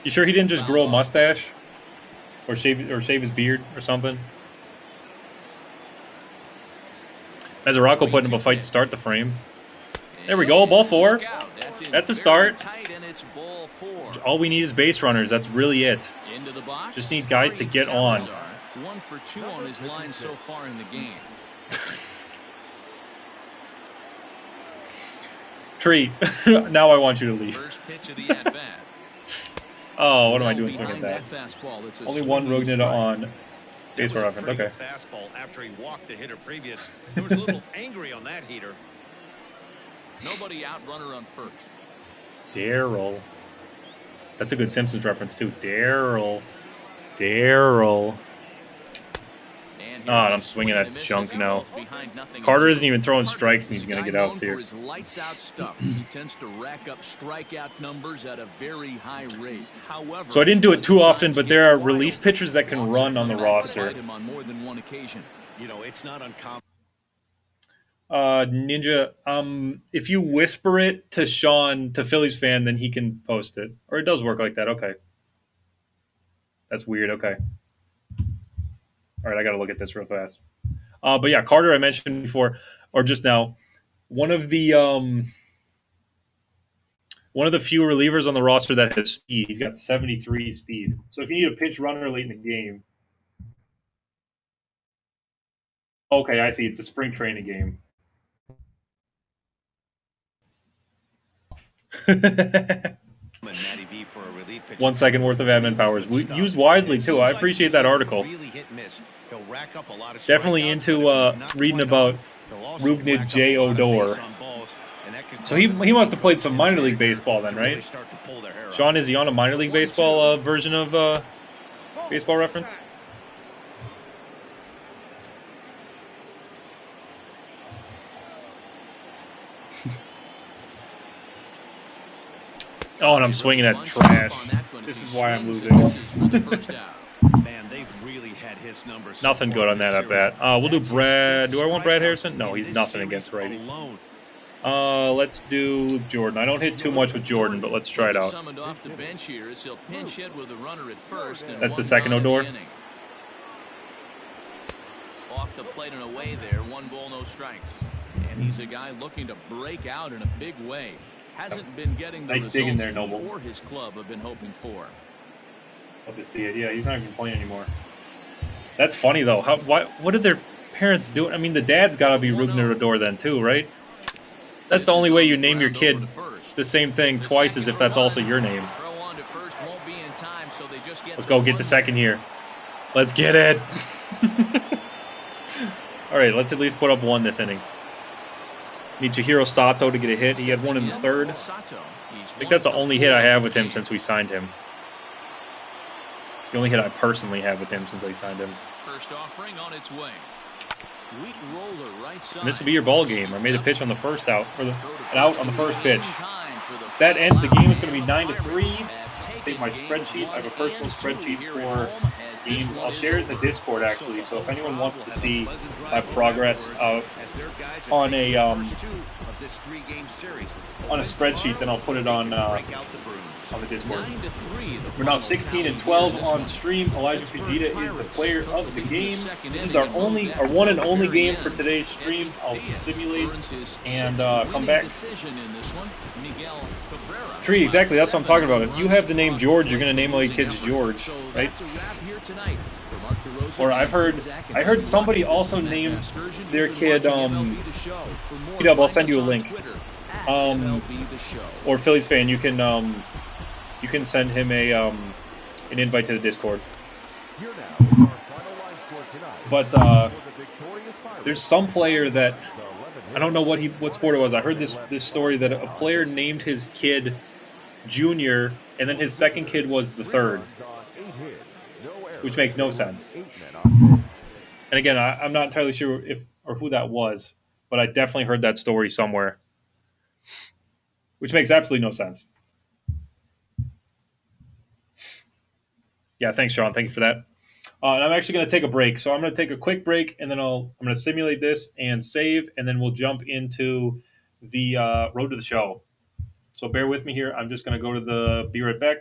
[SPEAKER 1] You sure he didn't just grow a mustache? Or shave his beard or something? Mesoraco putting up a fight to start the frame. There we go, ball 4. That's a start. All we need is base runners. That's really it. Just need guys to get on.
[SPEAKER 2] 1 for 2 on his line so far in the game.
[SPEAKER 1] Tree, now I want you to leave.
[SPEAKER 2] First pitch of the at-bat.
[SPEAKER 1] Oh, what am I doing swinging at that? Only 1 Rugnida on baseball reference. Okay.
[SPEAKER 3] Fastball after he walked the hitter previous. He was a little angry on that heater.
[SPEAKER 2] Nobody out, runner on first.
[SPEAKER 1] Daryl. That's a good Simpsons reference too. Daryl. Daryl. Oh, and I'm swinging at junk now. Carter isn't even throwing strikes, and he's going to get outs here.
[SPEAKER 2] He tends to rack up strikeout numbers at a very high rate. However,
[SPEAKER 1] so I didn't do it too often, but there are relief pitchers that can run on the roster.
[SPEAKER 3] It's not uncommon.
[SPEAKER 1] Ninja, if you whisper it to Sean, to Phillies fan, then he can post it. Or it does work like that. Okay. That's weird. Okay. All right, I got to look at this real fast. But yeah, Carter, I mentioned before, or just now, one of the few relievers on the roster that has speed. He's got 73 speed. So if you need a pinch runner late in the game, okay, I see. It's a spring training game.
[SPEAKER 3] Matty V for a relief pitcher.
[SPEAKER 1] 1 second worth of admin powers. We used wisely too. I appreciate that article.
[SPEAKER 3] Really hit and miss. He'll rack up a lot of
[SPEAKER 1] Definitely
[SPEAKER 3] strikeouts,
[SPEAKER 1] into
[SPEAKER 3] but if it's not
[SPEAKER 1] reading
[SPEAKER 3] quite
[SPEAKER 1] about
[SPEAKER 3] on, he'll also
[SPEAKER 1] Rugnid
[SPEAKER 3] rack
[SPEAKER 1] J.
[SPEAKER 3] up a lot of
[SPEAKER 1] Odor.
[SPEAKER 3] base on balls, and that can
[SPEAKER 1] So
[SPEAKER 3] cause
[SPEAKER 1] he
[SPEAKER 3] them
[SPEAKER 1] must have played
[SPEAKER 3] to
[SPEAKER 1] some minor league baseball then,
[SPEAKER 3] really
[SPEAKER 1] right?
[SPEAKER 3] start to pull their hair out.
[SPEAKER 1] Sean, is he on a minor league baseball version of Baseball Reference? Oh, and I'm swinging at trash. This is why I'm losing.
[SPEAKER 3] Man, they've really had his numbers. So
[SPEAKER 1] Nothing
[SPEAKER 3] far
[SPEAKER 1] good on
[SPEAKER 3] in
[SPEAKER 1] that
[SPEAKER 3] this
[SPEAKER 1] at bat.
[SPEAKER 3] series.
[SPEAKER 1] We'll do
[SPEAKER 3] That's
[SPEAKER 1] Brad.
[SPEAKER 3] his
[SPEAKER 1] Do I want Brad
[SPEAKER 3] strikeout
[SPEAKER 1] Harrison? No,
[SPEAKER 3] in
[SPEAKER 1] he's
[SPEAKER 3] this
[SPEAKER 1] nothing
[SPEAKER 3] series
[SPEAKER 1] against righties.
[SPEAKER 3] alone.
[SPEAKER 1] Let's do Luke Jordan. I don't hit too much with Jordan, but let's try it out.
[SPEAKER 2] Summoned off the bench here as he'll pinch hit with a runner at first. And
[SPEAKER 1] That's the
[SPEAKER 2] one
[SPEAKER 1] second
[SPEAKER 2] gone in the
[SPEAKER 1] Odor.
[SPEAKER 2] inning. Off the plate and away there. 1 ball, no strikes. And he's a guy looking to break out in a big way. Hasn't been getting the
[SPEAKER 1] Nice dig in
[SPEAKER 2] results
[SPEAKER 1] there,
[SPEAKER 2] he
[SPEAKER 1] Noble.
[SPEAKER 2] or his club have been hoping for.
[SPEAKER 1] Love to see it. Yeah, he's not even playing anymore. That's funny though. What did their parents do? I mean, the dad's got to be Rugnir Odor then too, right? That's the only way you name your kid the same thing twice as if that's also your name. Let's go get the second here. Let's get it. All right, let's at least put up 1 this inning. Need Chihiro Sato to get a hit. He had 1 in the 3rd. I think that's the only hit I have with him since we signed him. The only hit I personally have with him since I signed him.
[SPEAKER 2] First offering on its way. Weak roller right side.
[SPEAKER 1] And this will be your ball game. I made a pitch on the first out, or an out on the first pitch. If that ends the game, it's going to be 9-3. Take my spreadsheet. I have a personal spreadsheet for games. I'll share it in the Discord actually. So if anyone wants to see my progress on a spreadsheet, then I'll put it on the Discord. We're now 16-12 on stream. Elijah Fujita is the player of the game. This is our one and only game for today's stream. I'll simulate and come back. Tree, exactly. That's what I'm talking about. If you have the name George, you're going to name all your kids George, right? Or I heard somebody also name their kid. I'll send you a link. Or Phillies fan, you can send him an invite to the Discord. But there's some player that I don't know what sport it was. I heard this story that a player named his kid Junior, and then his second kid was the third, which makes no sense. And again, I'm not entirely sure if or who that was, but I definitely heard that story somewhere, which makes absolutely no sense. Yeah, thanks, Sean. Thank you for that. And I'm actually going to take a break. So I'm going to take a quick break, and then I'm going to simulate this and save, and then we'll jump into the road to the show. So bear with me here. I'm just going to go to the be right back.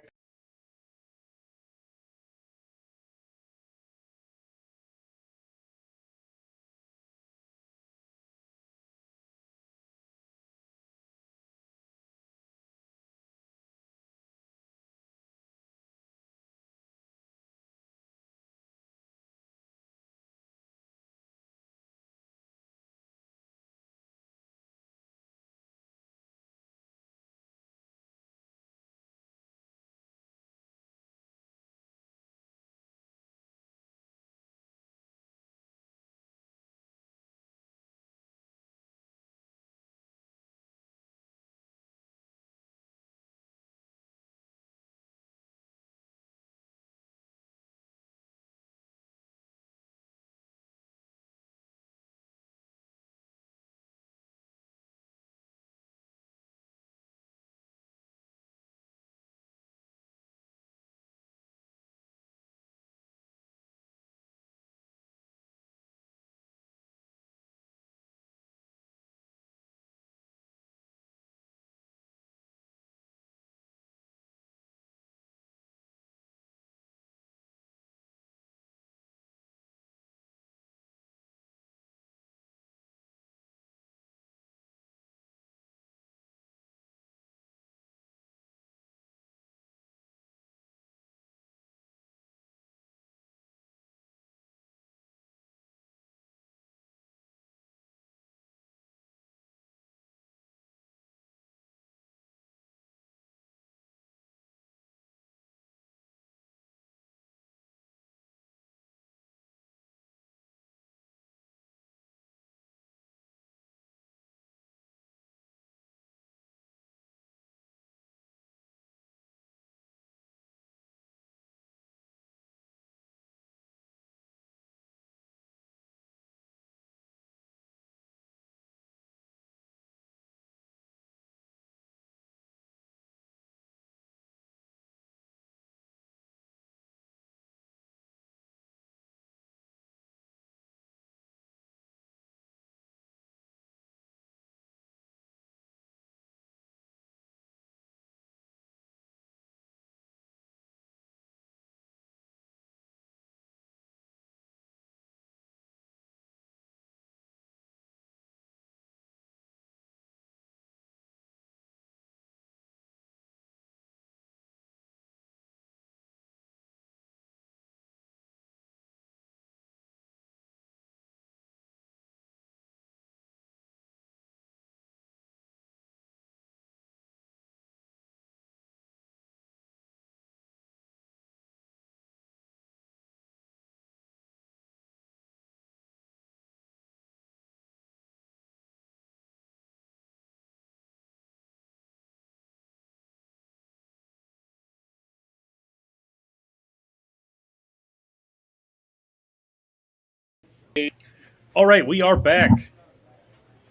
[SPEAKER 1] All right, we are back.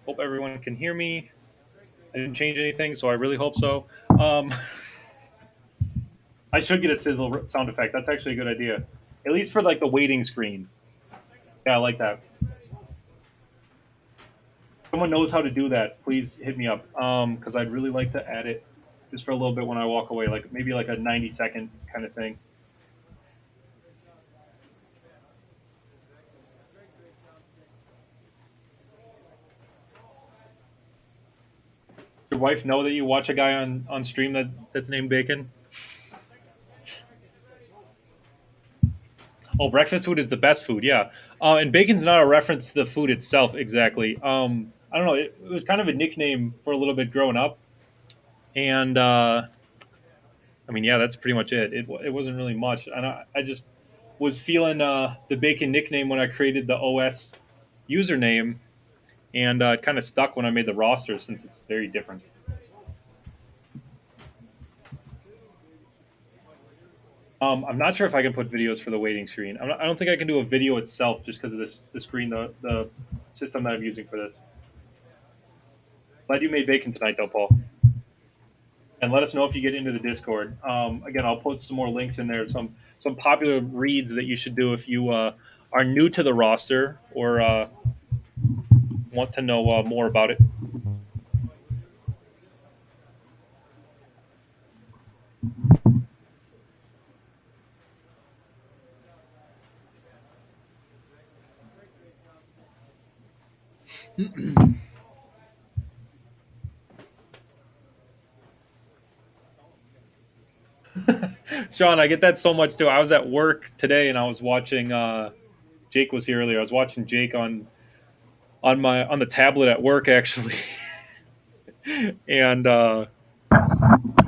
[SPEAKER 1] Hope everyone can hear me. I didn't change anything, so I really hope so. I should get a sizzle sound effect. That's actually a good idea. At least for like the waiting screen. Yeah, I like that. Someone knows how to do that, please hit me up. Because I'd really like to add it just for a little bit when I walk away, like maybe like a 90-second kind of thing. Your wife know that you watch a guy on stream that's named Bacon? Oh, breakfast food is the best food, yeah. And bacon's not a reference to the food itself exactly. I don't know. It was kind of a nickname for a little bit growing up. And, I mean, yeah, that's pretty much it. It wasn't really much. And I just was feeling the Bacon nickname when I created the OS username. And it kind of stuck when I made the roster since it's very different. I'm not sure if I can put videos for the waiting screen. I don't think I can do a video itself just because of the screen, the system that I'm using for this. Glad you made bacon tonight, though, Paul. And let us know if you get into the Discord. Again, I'll post some more links in there, some popular reads that you should do if you are new to the roster or want to know more about it. Sean, I get that so much too. I was at work today and I was watching. Jake was here earlier. I was watching Jake on the tablet at work actually, and my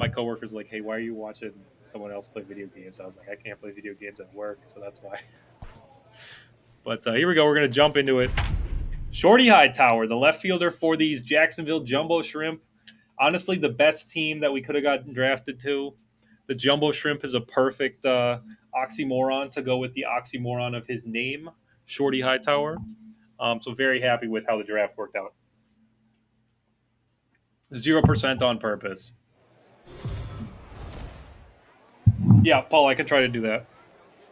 [SPEAKER 1] coworker's like, "Hey, why are you watching someone else play video games?" I was like, "I can't play video games at work, so that's why." But here we go. We're gonna jump into it. Shorty Hightower, the left fielder for these Jacksonville Jumbo Shrimp. Honestly, the best team that we could have gotten drafted to. The Jumbo Shrimp is a perfect oxymoron to go with the oxymoron of his name, Shorty Hightower. So very happy with how the draft worked out. 0% on purpose. Yeah, Paul, I can try to do that.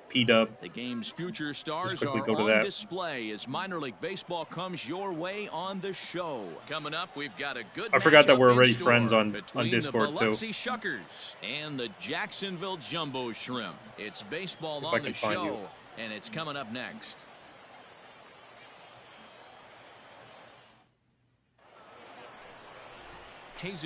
[SPEAKER 1] P-dub.
[SPEAKER 2] The game's future stars are
[SPEAKER 1] go to
[SPEAKER 2] on
[SPEAKER 1] that.
[SPEAKER 2] display as minor league baseball comes your way on the show. Coming up, we've got a good
[SPEAKER 1] I forgot that
[SPEAKER 2] matchup
[SPEAKER 1] we're
[SPEAKER 2] in
[SPEAKER 1] already
[SPEAKER 2] store
[SPEAKER 1] friends on
[SPEAKER 2] between
[SPEAKER 1] Discord,
[SPEAKER 2] the
[SPEAKER 1] too.
[SPEAKER 2] Biloxi Shuckers and the Jacksonville Jumbo Shrimp. It's baseball on the show, and it's coming up next.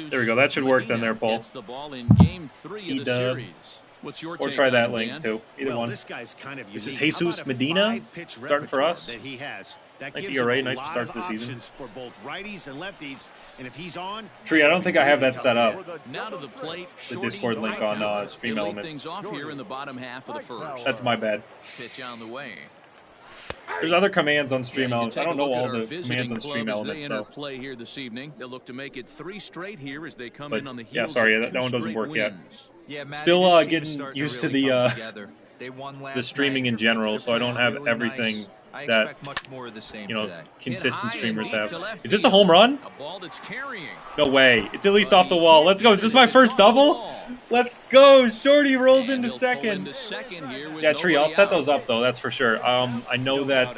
[SPEAKER 1] There we go. That should work then there, Paul.
[SPEAKER 2] The ball in game 3 of the series. What's your
[SPEAKER 1] or
[SPEAKER 2] take
[SPEAKER 1] try that
[SPEAKER 2] on
[SPEAKER 1] link
[SPEAKER 2] Dan?
[SPEAKER 1] too. Either one.
[SPEAKER 3] This guy's kind of
[SPEAKER 1] This is
[SPEAKER 3] unique.
[SPEAKER 1] Jesus
[SPEAKER 3] How about a
[SPEAKER 1] Medina
[SPEAKER 3] 5-pitch
[SPEAKER 1] starting for
[SPEAKER 3] repertoire
[SPEAKER 1] us.
[SPEAKER 3] that he has? That
[SPEAKER 1] Nice
[SPEAKER 3] gives
[SPEAKER 1] ERA,
[SPEAKER 3] him a
[SPEAKER 1] nice
[SPEAKER 3] lot
[SPEAKER 1] start
[SPEAKER 3] of
[SPEAKER 1] to the season.
[SPEAKER 3] options for both righties and lefties, and if he's on,
[SPEAKER 1] Tree, I don't think I have that set up.
[SPEAKER 2] Now to the plate,
[SPEAKER 1] The Discord link on Stream
[SPEAKER 2] They lead
[SPEAKER 1] Elements.
[SPEAKER 2] things off here in the bottom half of the first.
[SPEAKER 1] That's my bad.
[SPEAKER 2] Pitch on the way.
[SPEAKER 1] There's other commands on Stream
[SPEAKER 2] And you
[SPEAKER 1] Elements. I
[SPEAKER 2] take
[SPEAKER 1] don't
[SPEAKER 2] a
[SPEAKER 1] know
[SPEAKER 2] look at
[SPEAKER 1] all
[SPEAKER 2] our
[SPEAKER 1] the
[SPEAKER 2] visiting
[SPEAKER 1] commands on
[SPEAKER 2] club
[SPEAKER 1] Stream
[SPEAKER 2] as
[SPEAKER 1] Elements
[SPEAKER 2] they enter
[SPEAKER 1] though.
[SPEAKER 2] play here this evening. They'll look to make it 3 straight here as they come
[SPEAKER 1] But,
[SPEAKER 2] in on the heels
[SPEAKER 1] yeah, sorry,
[SPEAKER 2] of
[SPEAKER 1] that
[SPEAKER 2] 2
[SPEAKER 1] one doesn't
[SPEAKER 2] straight
[SPEAKER 1] work yet.
[SPEAKER 2] wins.
[SPEAKER 4] Yeah, Matty,
[SPEAKER 1] Still
[SPEAKER 4] this team's
[SPEAKER 1] getting
[SPEAKER 4] starting
[SPEAKER 1] used
[SPEAKER 4] to
[SPEAKER 1] to
[SPEAKER 4] really
[SPEAKER 1] the
[SPEAKER 4] come together. They won last
[SPEAKER 1] the streaming
[SPEAKER 4] night.
[SPEAKER 1] in general,
[SPEAKER 4] They're
[SPEAKER 1] so I don't
[SPEAKER 4] playing
[SPEAKER 1] have
[SPEAKER 4] really
[SPEAKER 1] everything
[SPEAKER 4] nice. I
[SPEAKER 1] that
[SPEAKER 4] expect much more of the same
[SPEAKER 1] you know
[SPEAKER 4] today.
[SPEAKER 1] consistent
[SPEAKER 2] Hit high
[SPEAKER 1] streamers
[SPEAKER 2] and deep
[SPEAKER 1] have.
[SPEAKER 2] to left
[SPEAKER 1] Is this a
[SPEAKER 2] field.
[SPEAKER 1] home run?
[SPEAKER 2] A ball that's carrying.
[SPEAKER 1] No way. It's at least off the wall. Let's go. Is this my first double? Let's go. Shorty rolls into second. Yeah, Tree, I'll set those up though. That's for sure. I know that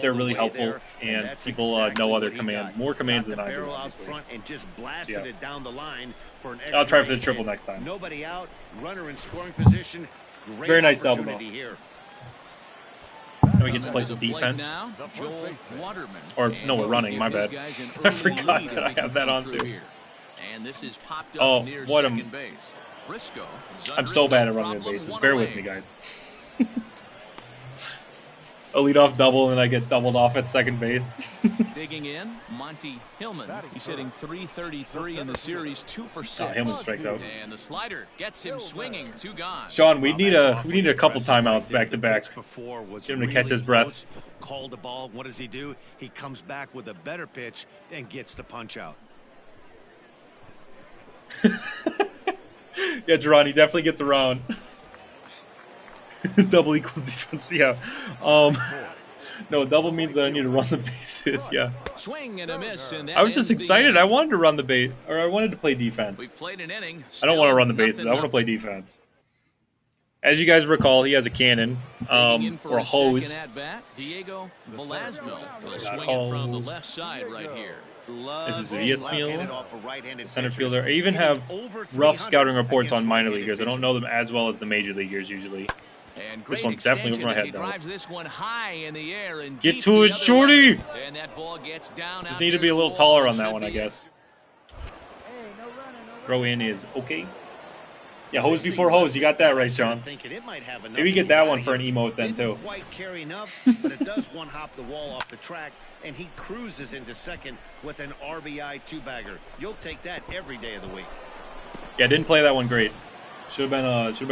[SPEAKER 1] they're really helpful, and people know other commands, more commands than I do. Obviously. Yeah. I'll try for the triple next time.
[SPEAKER 3] Nobody out, runner in scoring position. Great
[SPEAKER 1] Very nice double, though.
[SPEAKER 3] opportunity here.
[SPEAKER 1] Now we get to play some defense. Or no, we're running. My bad. I forgot that I have that on too.
[SPEAKER 2] And this is popped up
[SPEAKER 1] Oh,
[SPEAKER 2] near
[SPEAKER 1] what
[SPEAKER 2] second base. Briscoe
[SPEAKER 1] I'm so bad at running the bases. Bear with me, guys. A leadoff double, and I get doubled off at second base.
[SPEAKER 2] Digging in, Monty Hillman. He's hitting .333 in the series, 2 for 6.
[SPEAKER 1] Oh, Hillman strikes out.
[SPEAKER 2] And the slider gets him swinging, 2 gone.
[SPEAKER 1] Sean, we need a couple timeouts back to back. Get him to catch his breath.
[SPEAKER 3] Call the ball. What does he do? He comes back with a better pitch and gets the punch out.
[SPEAKER 1] Yeah, Jerron, he definitely gets around. Double equals defense. Yeah. No, double means that I need to run the bases. Yeah.
[SPEAKER 2] Swing and a miss, and that
[SPEAKER 1] I was just
[SPEAKER 2] ends the
[SPEAKER 1] excited. I
[SPEAKER 2] inning.
[SPEAKER 1] wanted to run the base, or I wanted to play
[SPEAKER 2] We
[SPEAKER 1] defense.
[SPEAKER 2] played an inning.
[SPEAKER 1] I don't want to
[SPEAKER 2] Still
[SPEAKER 1] run the bases. I want to play defense. As you guys recall, he has a cannon, or a hose.
[SPEAKER 2] At-bat, Diego Velasco will swing it
[SPEAKER 1] hose.
[SPEAKER 2] from the left side right here.
[SPEAKER 1] This is
[SPEAKER 3] Loves
[SPEAKER 1] Villasmil,
[SPEAKER 3] left-handed off of right-handed
[SPEAKER 1] the center
[SPEAKER 3] pitchers.
[SPEAKER 1] fielder. I even
[SPEAKER 3] Hitting
[SPEAKER 1] have
[SPEAKER 3] over
[SPEAKER 1] rough
[SPEAKER 3] 300
[SPEAKER 1] scouting reports on
[SPEAKER 3] against
[SPEAKER 1] minor
[SPEAKER 3] right-handed
[SPEAKER 1] leaguers. I don't
[SPEAKER 3] pitching.
[SPEAKER 1] know them as well as the major leaguers usually.
[SPEAKER 2] And
[SPEAKER 1] This
[SPEAKER 2] great
[SPEAKER 1] one's definitely over my
[SPEAKER 2] extension as he
[SPEAKER 1] head, though.
[SPEAKER 2] drives this one high in the air and
[SPEAKER 1] Get
[SPEAKER 2] deep
[SPEAKER 1] to
[SPEAKER 2] the
[SPEAKER 1] it,
[SPEAKER 2] other
[SPEAKER 1] shorty!
[SPEAKER 2] way. And that ball gets down
[SPEAKER 1] Just
[SPEAKER 2] out
[SPEAKER 1] need to
[SPEAKER 2] near
[SPEAKER 1] be a
[SPEAKER 2] the
[SPEAKER 1] little
[SPEAKER 2] wall.
[SPEAKER 1] taller on that
[SPEAKER 2] Should
[SPEAKER 1] one, I
[SPEAKER 2] be
[SPEAKER 1] guess. Throw in is okay. Yeah, hose before
[SPEAKER 3] This thing
[SPEAKER 1] hose. You got that right, Sean.
[SPEAKER 3] thinking it might have enough
[SPEAKER 1] Maybe
[SPEAKER 3] to
[SPEAKER 1] get that
[SPEAKER 3] out
[SPEAKER 1] one
[SPEAKER 3] of
[SPEAKER 1] for an
[SPEAKER 3] here.
[SPEAKER 1] emote then,
[SPEAKER 3] Didn't
[SPEAKER 1] too.
[SPEAKER 3] quite carry enough, but it does one hop the wall off the track, and he cruises into second with an RBI two-bagger. You'll take that every day of the week.
[SPEAKER 1] Yeah, didn't play that one great. Should have been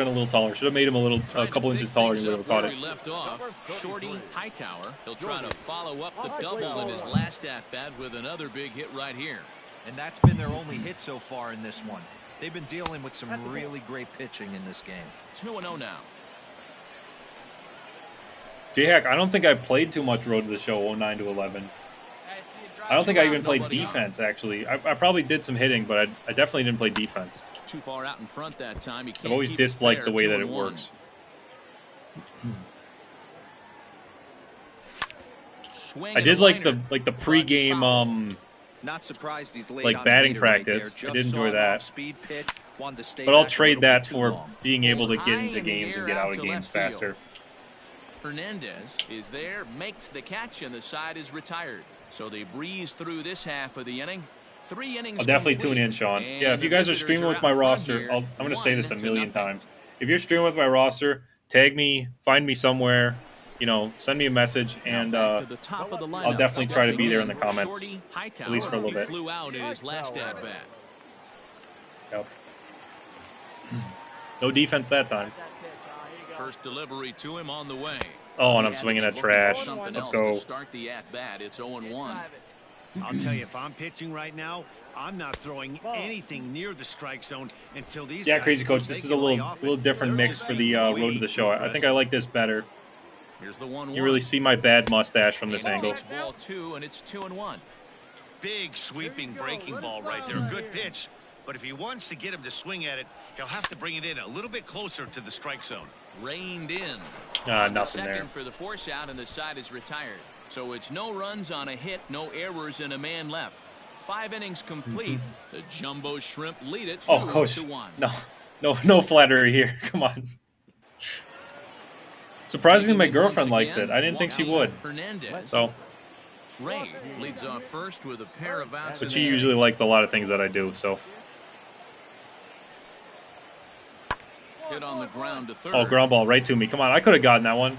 [SPEAKER 1] a little taller. Should have made him a couple inches taller and he would have caught
[SPEAKER 2] Where
[SPEAKER 1] it.
[SPEAKER 2] he left off, Shorty Hightower. He'll try to follow up the double in his last at-bat with another big hit right here.
[SPEAKER 4] And that's been their only hit so far in this one. They've been dealing with some really great pitching in this game.
[SPEAKER 2] 2-0 now.
[SPEAKER 1] J-Hack, I don't think I played too much Road to the Show 09 to 11. I don't think I even played defense, actually. I probably did some hitting, but I definitely didn't play defense.
[SPEAKER 2] Too far out in front that time. He can't
[SPEAKER 1] I've always
[SPEAKER 2] keep it
[SPEAKER 1] disliked
[SPEAKER 2] fair.
[SPEAKER 1] the way that it
[SPEAKER 2] 2-1.
[SPEAKER 1] works.
[SPEAKER 2] Swing
[SPEAKER 1] I
[SPEAKER 2] and
[SPEAKER 1] did
[SPEAKER 2] a
[SPEAKER 1] like
[SPEAKER 2] liner.
[SPEAKER 1] the pregame
[SPEAKER 4] Not surprised he's late
[SPEAKER 1] like
[SPEAKER 4] on
[SPEAKER 1] batting
[SPEAKER 4] the meter right
[SPEAKER 1] practice.
[SPEAKER 4] there.
[SPEAKER 1] I
[SPEAKER 4] Just
[SPEAKER 1] did enjoy
[SPEAKER 4] saw an
[SPEAKER 1] that.
[SPEAKER 4] off-speed pitch, wanted to stay
[SPEAKER 1] but I'll
[SPEAKER 4] back a
[SPEAKER 1] trade
[SPEAKER 4] little
[SPEAKER 1] that
[SPEAKER 4] bit too
[SPEAKER 1] for
[SPEAKER 4] long.
[SPEAKER 1] being able to
[SPEAKER 2] High
[SPEAKER 1] get
[SPEAKER 2] in
[SPEAKER 1] into
[SPEAKER 2] the
[SPEAKER 1] games and
[SPEAKER 2] air
[SPEAKER 1] get
[SPEAKER 2] out
[SPEAKER 1] out of
[SPEAKER 2] to
[SPEAKER 1] games
[SPEAKER 2] left field.
[SPEAKER 1] faster.
[SPEAKER 2] Hernandez is there, makes the catch, and the side is retired. So they breeze through this half of the inning. 3 innings.
[SPEAKER 1] I'll definitely
[SPEAKER 2] complete,
[SPEAKER 1] tune in, Sean.
[SPEAKER 2] and
[SPEAKER 1] Yeah, if you
[SPEAKER 2] the
[SPEAKER 1] guys are
[SPEAKER 2] visitors
[SPEAKER 1] streaming with
[SPEAKER 2] out
[SPEAKER 1] my
[SPEAKER 2] in front
[SPEAKER 1] roster,
[SPEAKER 2] here,
[SPEAKER 1] I'm going to say this a
[SPEAKER 2] 1-0.
[SPEAKER 1] million times. If you're streaming with my roster, tag me, find me somewhere, send me a message, and
[SPEAKER 2] Back to the top of the
[SPEAKER 1] I'll
[SPEAKER 2] lineup.
[SPEAKER 1] definitely try to be there in the
[SPEAKER 2] Stepping
[SPEAKER 1] comments,
[SPEAKER 2] Shorty Hightower.
[SPEAKER 1] at least for a little
[SPEAKER 2] He
[SPEAKER 1] bit.
[SPEAKER 2] flew out in his last at bat.
[SPEAKER 1] Yep. No defense that time.
[SPEAKER 2] First delivery to him on the way.
[SPEAKER 1] Oh, and I'm
[SPEAKER 2] He had
[SPEAKER 1] swinging
[SPEAKER 2] to
[SPEAKER 1] at
[SPEAKER 2] be looking for
[SPEAKER 1] trash.
[SPEAKER 2] something
[SPEAKER 1] Let's
[SPEAKER 2] else
[SPEAKER 1] go.
[SPEAKER 2] to start the at bat. It's 0-1.
[SPEAKER 3] I'll tell you, if I'm pitching right now, I'm not throwing anything near the strike zone until these
[SPEAKER 1] Yeah,
[SPEAKER 3] guys
[SPEAKER 1] Crazy Coach,
[SPEAKER 3] prove
[SPEAKER 1] this
[SPEAKER 3] they
[SPEAKER 1] is a
[SPEAKER 3] can lay
[SPEAKER 1] little
[SPEAKER 3] off it.
[SPEAKER 1] little different
[SPEAKER 3] They're
[SPEAKER 1] mix
[SPEAKER 3] just
[SPEAKER 1] for the
[SPEAKER 3] being
[SPEAKER 1] Road to the
[SPEAKER 3] way
[SPEAKER 1] Show. I think I like this better.
[SPEAKER 2] Here's the 1-1.
[SPEAKER 1] You really see my bad mustache from this angle.
[SPEAKER 2] Takes ball 2, and it's 2-1.
[SPEAKER 3] Big sweeping breaking ball right there. Good pitch. But if he wants to get him to swing at it, he'll have to bring it in a little bit closer to the strike zone.
[SPEAKER 2] Reined in.
[SPEAKER 1] Nothing there.
[SPEAKER 2] Second for the force out, and the side is retired. So it's no runs on a hit, no errors, and a man left. 5 innings complete. The Jumbo Shrimp lead it 2-1.
[SPEAKER 1] Oh, Coach, no flattery here. Come on. Surprisingly, my girlfriend likes it. I didn't think she would.
[SPEAKER 2] Hernandez.
[SPEAKER 1] So,
[SPEAKER 2] Ray leads off first with a pair of outs.
[SPEAKER 1] but she usually likes a lot of things that I do. So,
[SPEAKER 2] Hit on the ground to third.
[SPEAKER 1] oh, ground ball right to me. Come on, I could have gotten that one.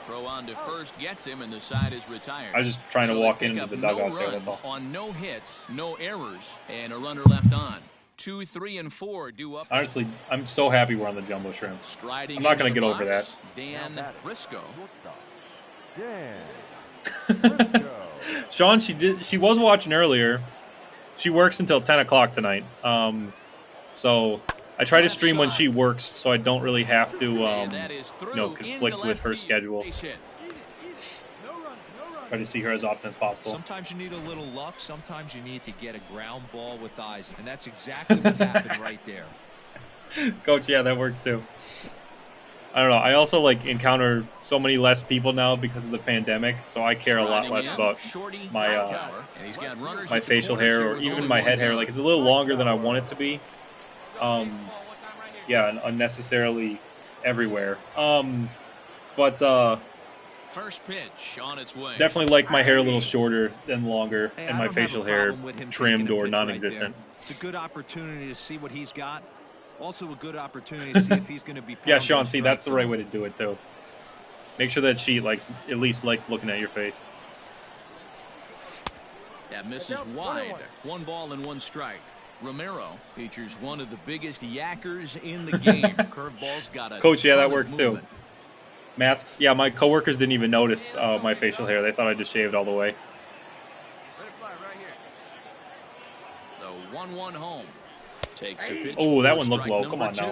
[SPEAKER 2] Throw on to first gets him, and the side is retired.
[SPEAKER 1] I was just trying to
[SPEAKER 2] So
[SPEAKER 1] walk
[SPEAKER 2] they pick
[SPEAKER 1] into
[SPEAKER 2] up
[SPEAKER 1] the
[SPEAKER 2] no
[SPEAKER 1] dugout there.
[SPEAKER 2] runs
[SPEAKER 1] That's all.
[SPEAKER 2] on no hits, no errors, and a runner left on. 2, 3, and 4 due up.
[SPEAKER 1] Honestly, I'm so happy we're on the Jumbo Shrimp.
[SPEAKER 2] Striding
[SPEAKER 1] I'm not
[SPEAKER 2] going
[SPEAKER 1] gonna
[SPEAKER 2] to
[SPEAKER 1] get over
[SPEAKER 2] box, Dan Briscoe.
[SPEAKER 1] Sean, she was watching earlier. She works until 10 o'clock tonight. So I try to stream when she works, so I don't really have to,
[SPEAKER 2] And that is through
[SPEAKER 1] conflict
[SPEAKER 2] into
[SPEAKER 1] with her
[SPEAKER 2] left
[SPEAKER 1] schedule.
[SPEAKER 2] field. Base hit.
[SPEAKER 1] Try to see her as often as possible.
[SPEAKER 4] Sometimes you need a little luck. Sometimes you need to get a ground ball with eyes. And that's exactly what happened right there.
[SPEAKER 1] Coach, yeah, that works too. I don't know. I also encounter so many less people now because of the pandemic, so I care a lot
[SPEAKER 2] Striding
[SPEAKER 1] less
[SPEAKER 2] in,
[SPEAKER 1] about
[SPEAKER 2] Shorty
[SPEAKER 1] my
[SPEAKER 2] Hightower, and he's got runners
[SPEAKER 1] my
[SPEAKER 2] at the
[SPEAKER 1] facial
[SPEAKER 2] corners
[SPEAKER 1] hair
[SPEAKER 2] here
[SPEAKER 1] or
[SPEAKER 2] with
[SPEAKER 1] even
[SPEAKER 2] only
[SPEAKER 1] my
[SPEAKER 2] one
[SPEAKER 1] head hair.
[SPEAKER 2] down.
[SPEAKER 1] It's a little longer than I want it to be. Yeah, and unnecessarily everywhere. But
[SPEAKER 2] First pitch on its way.
[SPEAKER 1] definitely like my hair a little shorter than longer,
[SPEAKER 4] Hey,
[SPEAKER 1] and
[SPEAKER 4] I
[SPEAKER 1] my
[SPEAKER 4] don't have a
[SPEAKER 1] facial hair
[SPEAKER 4] problem with him
[SPEAKER 1] trimmed
[SPEAKER 4] taking a
[SPEAKER 1] or
[SPEAKER 4] pitch right
[SPEAKER 1] non-existent.
[SPEAKER 4] there. It's a good opportunity to see what he's got. Also a good opportunity to see if he's going to be.
[SPEAKER 1] Yeah,
[SPEAKER 4] pounding
[SPEAKER 1] Sean,
[SPEAKER 4] the
[SPEAKER 1] see,
[SPEAKER 4] strike
[SPEAKER 1] that's the right
[SPEAKER 4] zone.
[SPEAKER 1] way to do it too. Make sure that she at least likes looking at your face.
[SPEAKER 2] That misses wide. 1 ball and 1 strike. Romero features one of the biggest yackers in the game. Curveball's got a
[SPEAKER 1] Coach, yeah,
[SPEAKER 2] ton
[SPEAKER 1] that
[SPEAKER 2] of
[SPEAKER 1] works too.
[SPEAKER 2] movement.
[SPEAKER 1] Masks, yeah, my coworkers didn't even notice my facial hair. They thought I just shaved all the way.
[SPEAKER 2] The 1-1 home. Takes a pitch.
[SPEAKER 1] Oh, that
[SPEAKER 2] for
[SPEAKER 1] one looked
[SPEAKER 2] strike
[SPEAKER 1] low.
[SPEAKER 2] number
[SPEAKER 1] Come on now.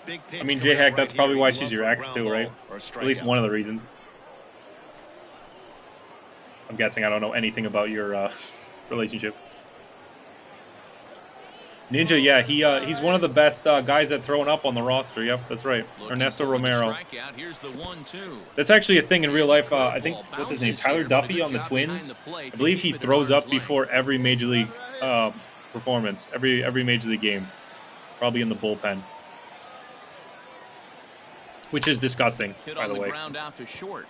[SPEAKER 2] 2.
[SPEAKER 3] Big pitch
[SPEAKER 1] I mean,
[SPEAKER 3] coming
[SPEAKER 1] J-Hack,
[SPEAKER 3] up
[SPEAKER 1] that's
[SPEAKER 3] right
[SPEAKER 1] probably
[SPEAKER 3] here.
[SPEAKER 1] why
[SPEAKER 3] You
[SPEAKER 1] she's
[SPEAKER 3] love
[SPEAKER 1] your
[SPEAKER 3] for a
[SPEAKER 1] ex
[SPEAKER 3] ground
[SPEAKER 1] too,
[SPEAKER 3] ball
[SPEAKER 1] right?
[SPEAKER 3] or a
[SPEAKER 1] At least
[SPEAKER 3] strikeout.
[SPEAKER 1] one of the reasons. I'm guessing I don't know anything about your relationship. Ninja, yeah, he's one of the best guys at throwing up on the roster. Yep, that's right. Ernesto Romero.
[SPEAKER 2] Here's the 1-2.
[SPEAKER 1] That's actually a thing in real life. I think,
[SPEAKER 2] Curveball
[SPEAKER 1] what's his name?
[SPEAKER 2] bounces
[SPEAKER 1] Tyler
[SPEAKER 2] here, but a
[SPEAKER 1] Duffy
[SPEAKER 2] good
[SPEAKER 1] on the
[SPEAKER 2] job behind
[SPEAKER 1] Twins.
[SPEAKER 2] the plate
[SPEAKER 1] I
[SPEAKER 2] to
[SPEAKER 1] believe
[SPEAKER 2] keep
[SPEAKER 1] he
[SPEAKER 2] it at
[SPEAKER 1] throws
[SPEAKER 2] arm's
[SPEAKER 1] up before
[SPEAKER 2] length.
[SPEAKER 1] every major league performance, every major league game. Probably in the bullpen. Which is disgusting,
[SPEAKER 2] Hit
[SPEAKER 1] by
[SPEAKER 2] on
[SPEAKER 1] the way.
[SPEAKER 2] ground out to short.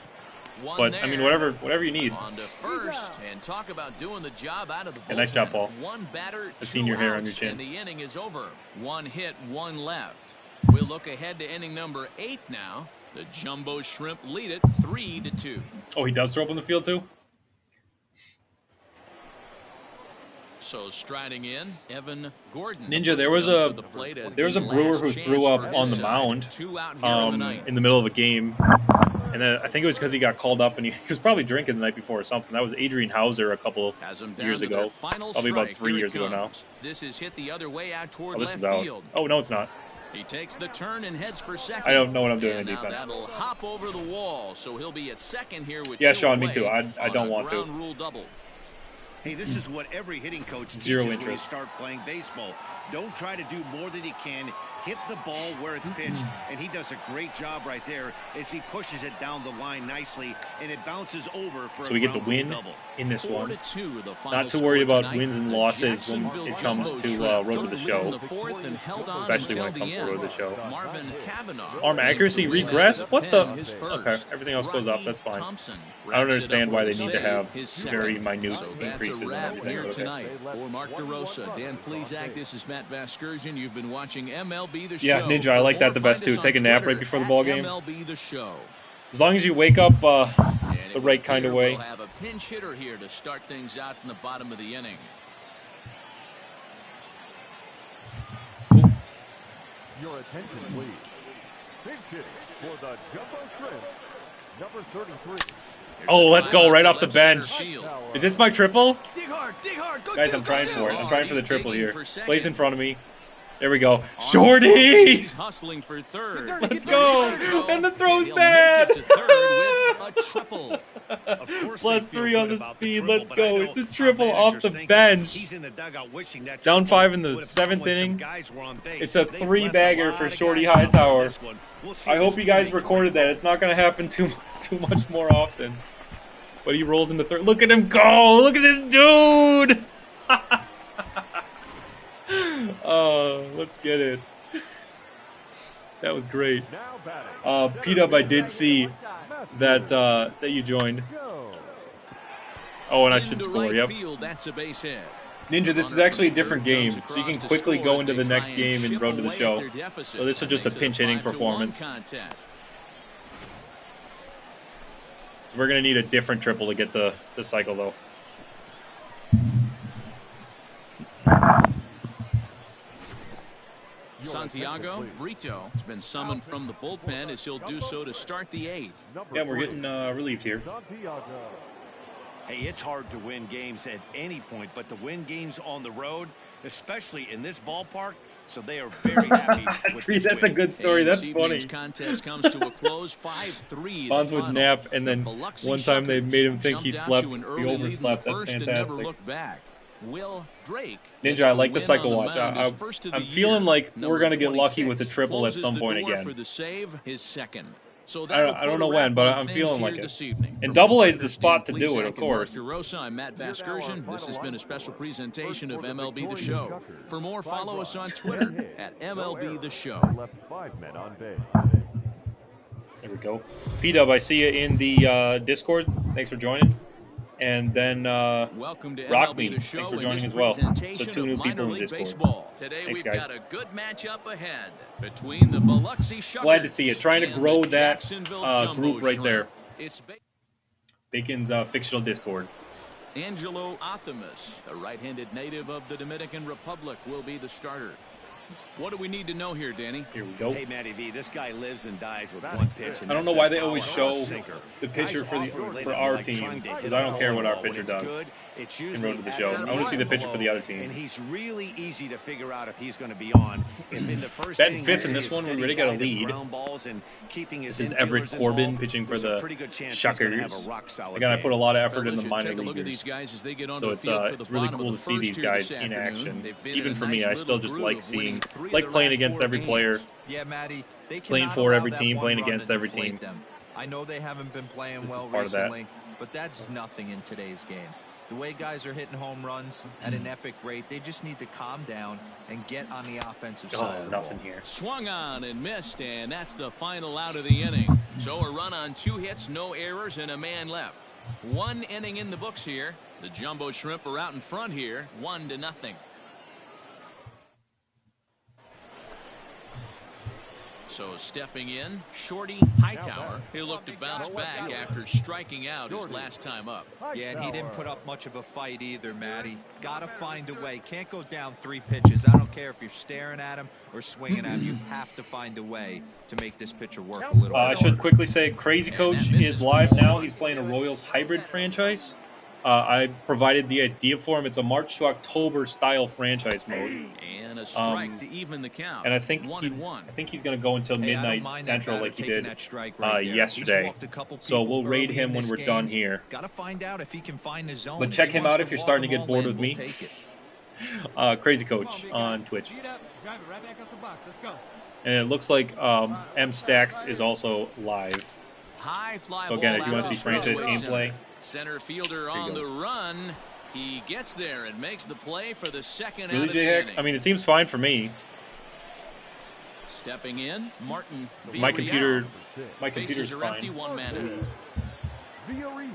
[SPEAKER 2] One
[SPEAKER 1] But,
[SPEAKER 2] there.
[SPEAKER 1] I mean, whatever you need.
[SPEAKER 2] On to first, and talk about doing the job out of the bullpen.
[SPEAKER 1] Yeah, nice job, Paul.
[SPEAKER 2] One batter,
[SPEAKER 1] I've seen your hair on your chin.
[SPEAKER 2] and the inning is over. One hit, one left. We'll look ahead to inning number 8 now. The Jumbo Shrimp lead it 3-2.
[SPEAKER 1] Oh, he does throw up on the field too?
[SPEAKER 2] So striding in, Evan Gordon.
[SPEAKER 1] Ninja, there was
[SPEAKER 2] comes
[SPEAKER 1] a
[SPEAKER 2] to the plate as
[SPEAKER 1] there was a
[SPEAKER 2] the
[SPEAKER 1] brewer
[SPEAKER 2] last
[SPEAKER 1] who
[SPEAKER 2] chance
[SPEAKER 1] threw up
[SPEAKER 2] for
[SPEAKER 1] on
[SPEAKER 2] his
[SPEAKER 1] the
[SPEAKER 2] side.
[SPEAKER 1] mound
[SPEAKER 2] 2 out here in the ninth.
[SPEAKER 1] in the middle of a game. And then I think it was because he got called up and he was probably drinking the night before or something. That was Adrian Hauser a couple
[SPEAKER 2] Has him down
[SPEAKER 1] years
[SPEAKER 2] to their
[SPEAKER 1] ago.
[SPEAKER 2] final
[SPEAKER 1] Probably about
[SPEAKER 2] strike.
[SPEAKER 1] 3
[SPEAKER 2] Here it
[SPEAKER 1] years ago now.
[SPEAKER 2] comes. This is hit the other way out toward
[SPEAKER 1] Oh, this
[SPEAKER 2] left
[SPEAKER 1] is out.
[SPEAKER 2] field.
[SPEAKER 1] Oh, no, it's not.
[SPEAKER 2] He takes the turn and heads for second.
[SPEAKER 1] I don't know what I'm doing
[SPEAKER 2] and
[SPEAKER 1] in
[SPEAKER 2] now
[SPEAKER 1] defense.
[SPEAKER 2] That'll hop over the wall, so he'll be at second here with
[SPEAKER 1] Yeah,
[SPEAKER 2] 2
[SPEAKER 1] Sean, me
[SPEAKER 2] away
[SPEAKER 1] too. I
[SPEAKER 2] on
[SPEAKER 1] don't
[SPEAKER 2] a
[SPEAKER 1] want to.
[SPEAKER 2] ground rule double.
[SPEAKER 3] Hey, this is what every hitting coach teaches
[SPEAKER 1] Zero
[SPEAKER 3] when you
[SPEAKER 1] interest.
[SPEAKER 3] start playing baseball. Don't try to do more than you can. Hit the ball where it's pitched, and he does a great job right there as he pushes it down the line nicely, and it bounces over for
[SPEAKER 1] So
[SPEAKER 3] a
[SPEAKER 1] we get the
[SPEAKER 3] ground rule
[SPEAKER 1] win
[SPEAKER 3] double.
[SPEAKER 1] in this one.
[SPEAKER 2] 4-2, the final
[SPEAKER 1] Not too worried
[SPEAKER 2] score
[SPEAKER 1] about
[SPEAKER 2] tonight.
[SPEAKER 1] wins and
[SPEAKER 2] The
[SPEAKER 1] losses when
[SPEAKER 2] Jacksonville
[SPEAKER 1] it comes
[SPEAKER 2] Jumbo
[SPEAKER 1] to
[SPEAKER 2] Shrimp
[SPEAKER 1] Road to
[SPEAKER 2] took
[SPEAKER 1] the
[SPEAKER 2] lead
[SPEAKER 1] Show.
[SPEAKER 2] in the fourth and held on
[SPEAKER 1] Especially when it
[SPEAKER 2] until
[SPEAKER 1] comes
[SPEAKER 2] the
[SPEAKER 1] to Road to
[SPEAKER 2] end.
[SPEAKER 1] the Show.
[SPEAKER 2] Marvin Cavanaugh
[SPEAKER 1] Arm
[SPEAKER 2] came
[SPEAKER 1] accuracy
[SPEAKER 2] to win
[SPEAKER 1] regress?
[SPEAKER 2] the
[SPEAKER 1] What
[SPEAKER 2] pen,
[SPEAKER 1] the?
[SPEAKER 2] his
[SPEAKER 1] Okay,
[SPEAKER 2] first.
[SPEAKER 1] everything else goes up.
[SPEAKER 2] Rocky
[SPEAKER 1] That's fine.
[SPEAKER 2] Thompson
[SPEAKER 1] I don't
[SPEAKER 2] wraps it up
[SPEAKER 1] understand why they
[SPEAKER 2] with a
[SPEAKER 1] need to
[SPEAKER 2] save,
[SPEAKER 1] have
[SPEAKER 2] his
[SPEAKER 1] very
[SPEAKER 2] second.
[SPEAKER 1] minute
[SPEAKER 2] So that's
[SPEAKER 1] increases
[SPEAKER 2] a
[SPEAKER 1] and
[SPEAKER 2] wrap
[SPEAKER 1] everything.
[SPEAKER 2] here
[SPEAKER 1] Okay.
[SPEAKER 2] tonight. For Mark DeRosa, Dan Plesac, this is Matt Vasgersian. You've been watching MLB The Show.
[SPEAKER 1] Yeah, Ninja, I like that the best too. Take a nap right before the ball game.
[SPEAKER 2] MLB The Show.
[SPEAKER 1] As long as you wake up
[SPEAKER 2] And
[SPEAKER 1] the
[SPEAKER 2] it
[SPEAKER 1] right
[SPEAKER 2] would
[SPEAKER 1] kind of
[SPEAKER 2] appear
[SPEAKER 1] way.
[SPEAKER 2] We'll have a pinch hitter here to start things out in the bottom of the inning.
[SPEAKER 6] Your attention, please. Pinch hitting for the Jumbo Shrimp, number 33.
[SPEAKER 1] Oh, let's go right off the
[SPEAKER 2] Left center
[SPEAKER 1] bench.
[SPEAKER 2] field.
[SPEAKER 1] Is this my triple?
[SPEAKER 6] Dig hard, go
[SPEAKER 1] Guys, I'm trying for it. I'm trying for the triple
[SPEAKER 2] Digging
[SPEAKER 1] here.
[SPEAKER 2] for second.
[SPEAKER 1] Place in front of me. There we go.
[SPEAKER 2] On
[SPEAKER 1] Shorty!
[SPEAKER 2] He's hustling for third.
[SPEAKER 1] Let's go! And the throw's
[SPEAKER 2] he'll
[SPEAKER 1] bad!
[SPEAKER 2] make it to third with a triple.
[SPEAKER 3] Of course
[SPEAKER 1] Plus
[SPEAKER 3] they feel
[SPEAKER 1] 3 on
[SPEAKER 3] good
[SPEAKER 1] the
[SPEAKER 3] about
[SPEAKER 1] speed.
[SPEAKER 3] triple,
[SPEAKER 1] Let's
[SPEAKER 3] but I
[SPEAKER 1] go.
[SPEAKER 3] know
[SPEAKER 1] It's a
[SPEAKER 3] our
[SPEAKER 1] triple off
[SPEAKER 3] manager's
[SPEAKER 1] the
[SPEAKER 3] thinking
[SPEAKER 1] bench.
[SPEAKER 3] he's in the dugout wishing that
[SPEAKER 1] Down
[SPEAKER 3] triple
[SPEAKER 1] 5 in the
[SPEAKER 3] would have
[SPEAKER 1] 7th
[SPEAKER 3] come when some
[SPEAKER 1] inning.
[SPEAKER 3] guys were on base.
[SPEAKER 1] It's a
[SPEAKER 3] They've
[SPEAKER 1] 3-bagger
[SPEAKER 3] left a
[SPEAKER 1] for
[SPEAKER 3] lot of
[SPEAKER 1] Shorty
[SPEAKER 3] guys out on
[SPEAKER 1] Hightower.
[SPEAKER 3] this one. We'll see
[SPEAKER 1] I
[SPEAKER 3] if
[SPEAKER 1] hope
[SPEAKER 3] this
[SPEAKER 1] you
[SPEAKER 3] team
[SPEAKER 1] guys
[SPEAKER 3] can
[SPEAKER 1] recorded
[SPEAKER 3] break
[SPEAKER 1] that. It's not going to happen too much more often. But he rolls into third. Look at him go! Look at this dude! Oh, let's get it. That was great.
[SPEAKER 6] Now batting.
[SPEAKER 1] P-Dub, I did see that that you joined.
[SPEAKER 6] Go.
[SPEAKER 1] Oh, and I
[SPEAKER 2] Into
[SPEAKER 1] should score,
[SPEAKER 2] right
[SPEAKER 1] yep.
[SPEAKER 2] field, that's a base hit.
[SPEAKER 1] Ninja, this is actually a different game, so you can quickly go into the next game and Road to the Show. So this is just a pinch hitting performance.
[SPEAKER 2] Contest.
[SPEAKER 1] So we're going to need a different triple to get the cycle, though.
[SPEAKER 6] Your
[SPEAKER 2] Santiago
[SPEAKER 6] attention, please.
[SPEAKER 2] Brito has been summoned from the bullpen as he'll do so to start the 8th.
[SPEAKER 6] Number
[SPEAKER 1] Yeah, we're
[SPEAKER 6] 3,
[SPEAKER 1] getting relieved here.
[SPEAKER 6] Santiago.
[SPEAKER 3] Hey, it's hard to win games at any point, but to win games on the road, especially in this ballpark, so they are very happy with this
[SPEAKER 1] That's a
[SPEAKER 3] win.
[SPEAKER 1] good story.
[SPEAKER 2] And
[SPEAKER 1] That's
[SPEAKER 2] this
[SPEAKER 1] funny.
[SPEAKER 2] evening's contest comes to a close 5-3.
[SPEAKER 1] Bonds would nap, and then one time they made him think he slept. He overslept. That's fantastic.
[SPEAKER 2] Will Drake
[SPEAKER 1] Ninja, I like the cycle watch. I'm feeling like we're going to get lucky with the triple at some point again.
[SPEAKER 2] For the save, his second. So
[SPEAKER 1] I don't know when, but I'm feeling like it. And double A is the spot to do it, of course.
[SPEAKER 2] I'm Matt Vasgersian. This has been a special presentation of MLB The Show. For more, follow us on Twitter at MLB The Show.
[SPEAKER 6] Left 5 men on base.
[SPEAKER 1] There we go. P-Dub, I see you in the Discord. Thanks for joining. And then
[SPEAKER 2] Welcome to
[SPEAKER 1] Rock
[SPEAKER 2] MLB
[SPEAKER 1] Me.
[SPEAKER 2] The Show.
[SPEAKER 1] Thanks for
[SPEAKER 2] in
[SPEAKER 1] joining
[SPEAKER 2] this
[SPEAKER 1] as well. So
[SPEAKER 2] presentation
[SPEAKER 1] 2 new
[SPEAKER 2] of
[SPEAKER 1] people
[SPEAKER 2] minor
[SPEAKER 1] in
[SPEAKER 2] league
[SPEAKER 1] Discord.
[SPEAKER 2] baseball. Today
[SPEAKER 1] Thanks,
[SPEAKER 2] we've
[SPEAKER 1] guys.
[SPEAKER 2] got a good matchup ahead between the Biloxi Shuckers.
[SPEAKER 1] Glad to see it. Trying to
[SPEAKER 2] and
[SPEAKER 1] grow
[SPEAKER 2] the
[SPEAKER 1] that
[SPEAKER 2] Jacksonville Jumbo
[SPEAKER 1] group right
[SPEAKER 2] Shrimp.
[SPEAKER 1] there.
[SPEAKER 2] It's
[SPEAKER 1] Bacon's fictional Discord.
[SPEAKER 2] Angelo Athamas, a right-handed native of the Dominican Republic, will be the starter. What do we need to know here, Danny?
[SPEAKER 1] Here we go.
[SPEAKER 3] Hey, Matty V, this guy lives and dies with one pitch. And
[SPEAKER 1] I don't
[SPEAKER 3] that's
[SPEAKER 1] know why
[SPEAKER 3] that
[SPEAKER 1] they always
[SPEAKER 3] power
[SPEAKER 1] show
[SPEAKER 3] sinker.
[SPEAKER 1] the pitcher
[SPEAKER 3] Guys
[SPEAKER 1] for
[SPEAKER 3] often relate it
[SPEAKER 1] our
[SPEAKER 3] like
[SPEAKER 1] team,
[SPEAKER 3] trying to hit
[SPEAKER 1] because
[SPEAKER 3] the
[SPEAKER 1] I don't care what our
[SPEAKER 3] ball. When
[SPEAKER 1] pitcher
[SPEAKER 3] it's
[SPEAKER 1] does.
[SPEAKER 3] good, it's
[SPEAKER 1] In
[SPEAKER 3] usually
[SPEAKER 1] road to the
[SPEAKER 3] at
[SPEAKER 1] show.
[SPEAKER 3] or
[SPEAKER 1] I want to see the
[SPEAKER 3] below,
[SPEAKER 1] pitcher for the other team.
[SPEAKER 3] and he's really easy to figure out if he's going to be on. If in the first
[SPEAKER 1] Batting
[SPEAKER 3] inning
[SPEAKER 1] fifth
[SPEAKER 3] you
[SPEAKER 1] in
[SPEAKER 3] see
[SPEAKER 1] this
[SPEAKER 3] a
[SPEAKER 1] one, we
[SPEAKER 3] steady
[SPEAKER 1] already got a
[SPEAKER 3] guy to
[SPEAKER 1] lead.
[SPEAKER 3] ground balls and keeping his
[SPEAKER 1] This is Everett
[SPEAKER 3] infielders
[SPEAKER 1] Corbin
[SPEAKER 3] involved,
[SPEAKER 1] pitching for
[SPEAKER 3] there's a
[SPEAKER 1] the
[SPEAKER 3] pretty good chance he's gonna have
[SPEAKER 1] Shuckers.
[SPEAKER 3] a rock-solid
[SPEAKER 1] Again, I
[SPEAKER 3] game.
[SPEAKER 1] put a lot of effort in
[SPEAKER 2] Fellas,
[SPEAKER 1] the
[SPEAKER 2] you
[SPEAKER 1] minor
[SPEAKER 2] take a look at these
[SPEAKER 1] leaguers.
[SPEAKER 2] guys as they get
[SPEAKER 1] So
[SPEAKER 2] onto the
[SPEAKER 1] it's
[SPEAKER 2] field for the
[SPEAKER 1] it's really
[SPEAKER 2] bottom
[SPEAKER 1] cool
[SPEAKER 2] of
[SPEAKER 1] to
[SPEAKER 2] the
[SPEAKER 1] see
[SPEAKER 2] first
[SPEAKER 1] these
[SPEAKER 2] here
[SPEAKER 1] guys
[SPEAKER 2] this
[SPEAKER 1] in
[SPEAKER 2] afternoon.
[SPEAKER 1] action.
[SPEAKER 2] They've been
[SPEAKER 1] Even
[SPEAKER 2] in a
[SPEAKER 1] for me,
[SPEAKER 2] nice
[SPEAKER 1] I still
[SPEAKER 2] little
[SPEAKER 1] just
[SPEAKER 2] groove
[SPEAKER 1] like
[SPEAKER 2] of winning
[SPEAKER 1] seeing,
[SPEAKER 2] 3 of
[SPEAKER 1] like
[SPEAKER 2] their
[SPEAKER 1] playing
[SPEAKER 2] last
[SPEAKER 1] against
[SPEAKER 2] 4
[SPEAKER 1] every
[SPEAKER 2] games.
[SPEAKER 1] player.
[SPEAKER 4] Yeah, Matty, they
[SPEAKER 1] Playing
[SPEAKER 4] cannot
[SPEAKER 1] for
[SPEAKER 4] allow
[SPEAKER 1] every
[SPEAKER 4] that
[SPEAKER 1] team,
[SPEAKER 4] one
[SPEAKER 1] playing
[SPEAKER 4] run
[SPEAKER 1] against
[SPEAKER 4] to
[SPEAKER 1] every
[SPEAKER 4] deflate
[SPEAKER 1] team.
[SPEAKER 4] them. I know they haven't been playing
[SPEAKER 1] This is
[SPEAKER 4] well
[SPEAKER 1] part of that.
[SPEAKER 4] recently, but that's nothing in today's game. The way guys are hitting home runs at an epic rate, they just need to calm down and get on the offensive side
[SPEAKER 1] Oh,
[SPEAKER 4] of the
[SPEAKER 1] nothing
[SPEAKER 4] ball.
[SPEAKER 1] here.
[SPEAKER 2] Swung on and missed, and that's the final out of the inning. So a run on 2 hits, no errors, and a man left. 1 inning in the books here. The Jumbo Shrimp are out in front here, 1-0. So stepping in, Shorty Hightower. He'll look to bounce back after striking out his last time up.
[SPEAKER 4] Yeah, and he didn't put up much of a fight either, Matty. Got to find a way. Can't go down 3 pitches. I don't care if you're staring at him or swinging at him. You have to find a way to make this pitcher work a little bit.
[SPEAKER 1] I should quickly say, Crazy Coach is live now. He's playing a Royals hybrid franchise. I provided the idea for him. It's a March to October style franchise mode,
[SPEAKER 2] And a strike to even the count.
[SPEAKER 1] and I think
[SPEAKER 2] 1-1.
[SPEAKER 1] he's going to go until
[SPEAKER 4] Hey, I don't
[SPEAKER 1] midnight
[SPEAKER 4] mind that
[SPEAKER 1] Central
[SPEAKER 4] batter
[SPEAKER 1] like he
[SPEAKER 4] taking
[SPEAKER 1] did
[SPEAKER 4] that strike right there. He's
[SPEAKER 1] yesterday.
[SPEAKER 4] walked a couple
[SPEAKER 1] So
[SPEAKER 4] people
[SPEAKER 1] we'll raid
[SPEAKER 4] early
[SPEAKER 1] him
[SPEAKER 4] in
[SPEAKER 1] when
[SPEAKER 4] this
[SPEAKER 1] we're
[SPEAKER 4] game.
[SPEAKER 1] done here.
[SPEAKER 4] Got to find out if he can find his zone.
[SPEAKER 1] But
[SPEAKER 4] If
[SPEAKER 1] check
[SPEAKER 4] he
[SPEAKER 1] him
[SPEAKER 4] wants
[SPEAKER 1] out
[SPEAKER 4] to
[SPEAKER 1] if you're
[SPEAKER 4] walk
[SPEAKER 1] starting to
[SPEAKER 4] them
[SPEAKER 1] get
[SPEAKER 4] all
[SPEAKER 1] bored
[SPEAKER 4] in,
[SPEAKER 1] with
[SPEAKER 4] we'll
[SPEAKER 1] me.
[SPEAKER 4] take it.
[SPEAKER 1] Crazy Coach on Twitch. And it looks like M Stacks is also live.
[SPEAKER 2] High fly
[SPEAKER 1] So again,
[SPEAKER 2] ball
[SPEAKER 1] if you want
[SPEAKER 2] out
[SPEAKER 1] to see franchise
[SPEAKER 2] straightaway
[SPEAKER 1] gameplay,
[SPEAKER 2] center fielder
[SPEAKER 1] you
[SPEAKER 2] on
[SPEAKER 1] go.
[SPEAKER 2] the run. He gets there and makes the play for the second
[SPEAKER 1] really,
[SPEAKER 2] out of the
[SPEAKER 1] J-Heck?
[SPEAKER 2] inning.
[SPEAKER 1] I mean, it seems fine for me.
[SPEAKER 2] Stepping in, Martin
[SPEAKER 1] My
[SPEAKER 2] Villarreal.
[SPEAKER 1] computer's
[SPEAKER 2] Bases are empty,
[SPEAKER 1] fine.
[SPEAKER 2] 1 man in.
[SPEAKER 6] Villarreal.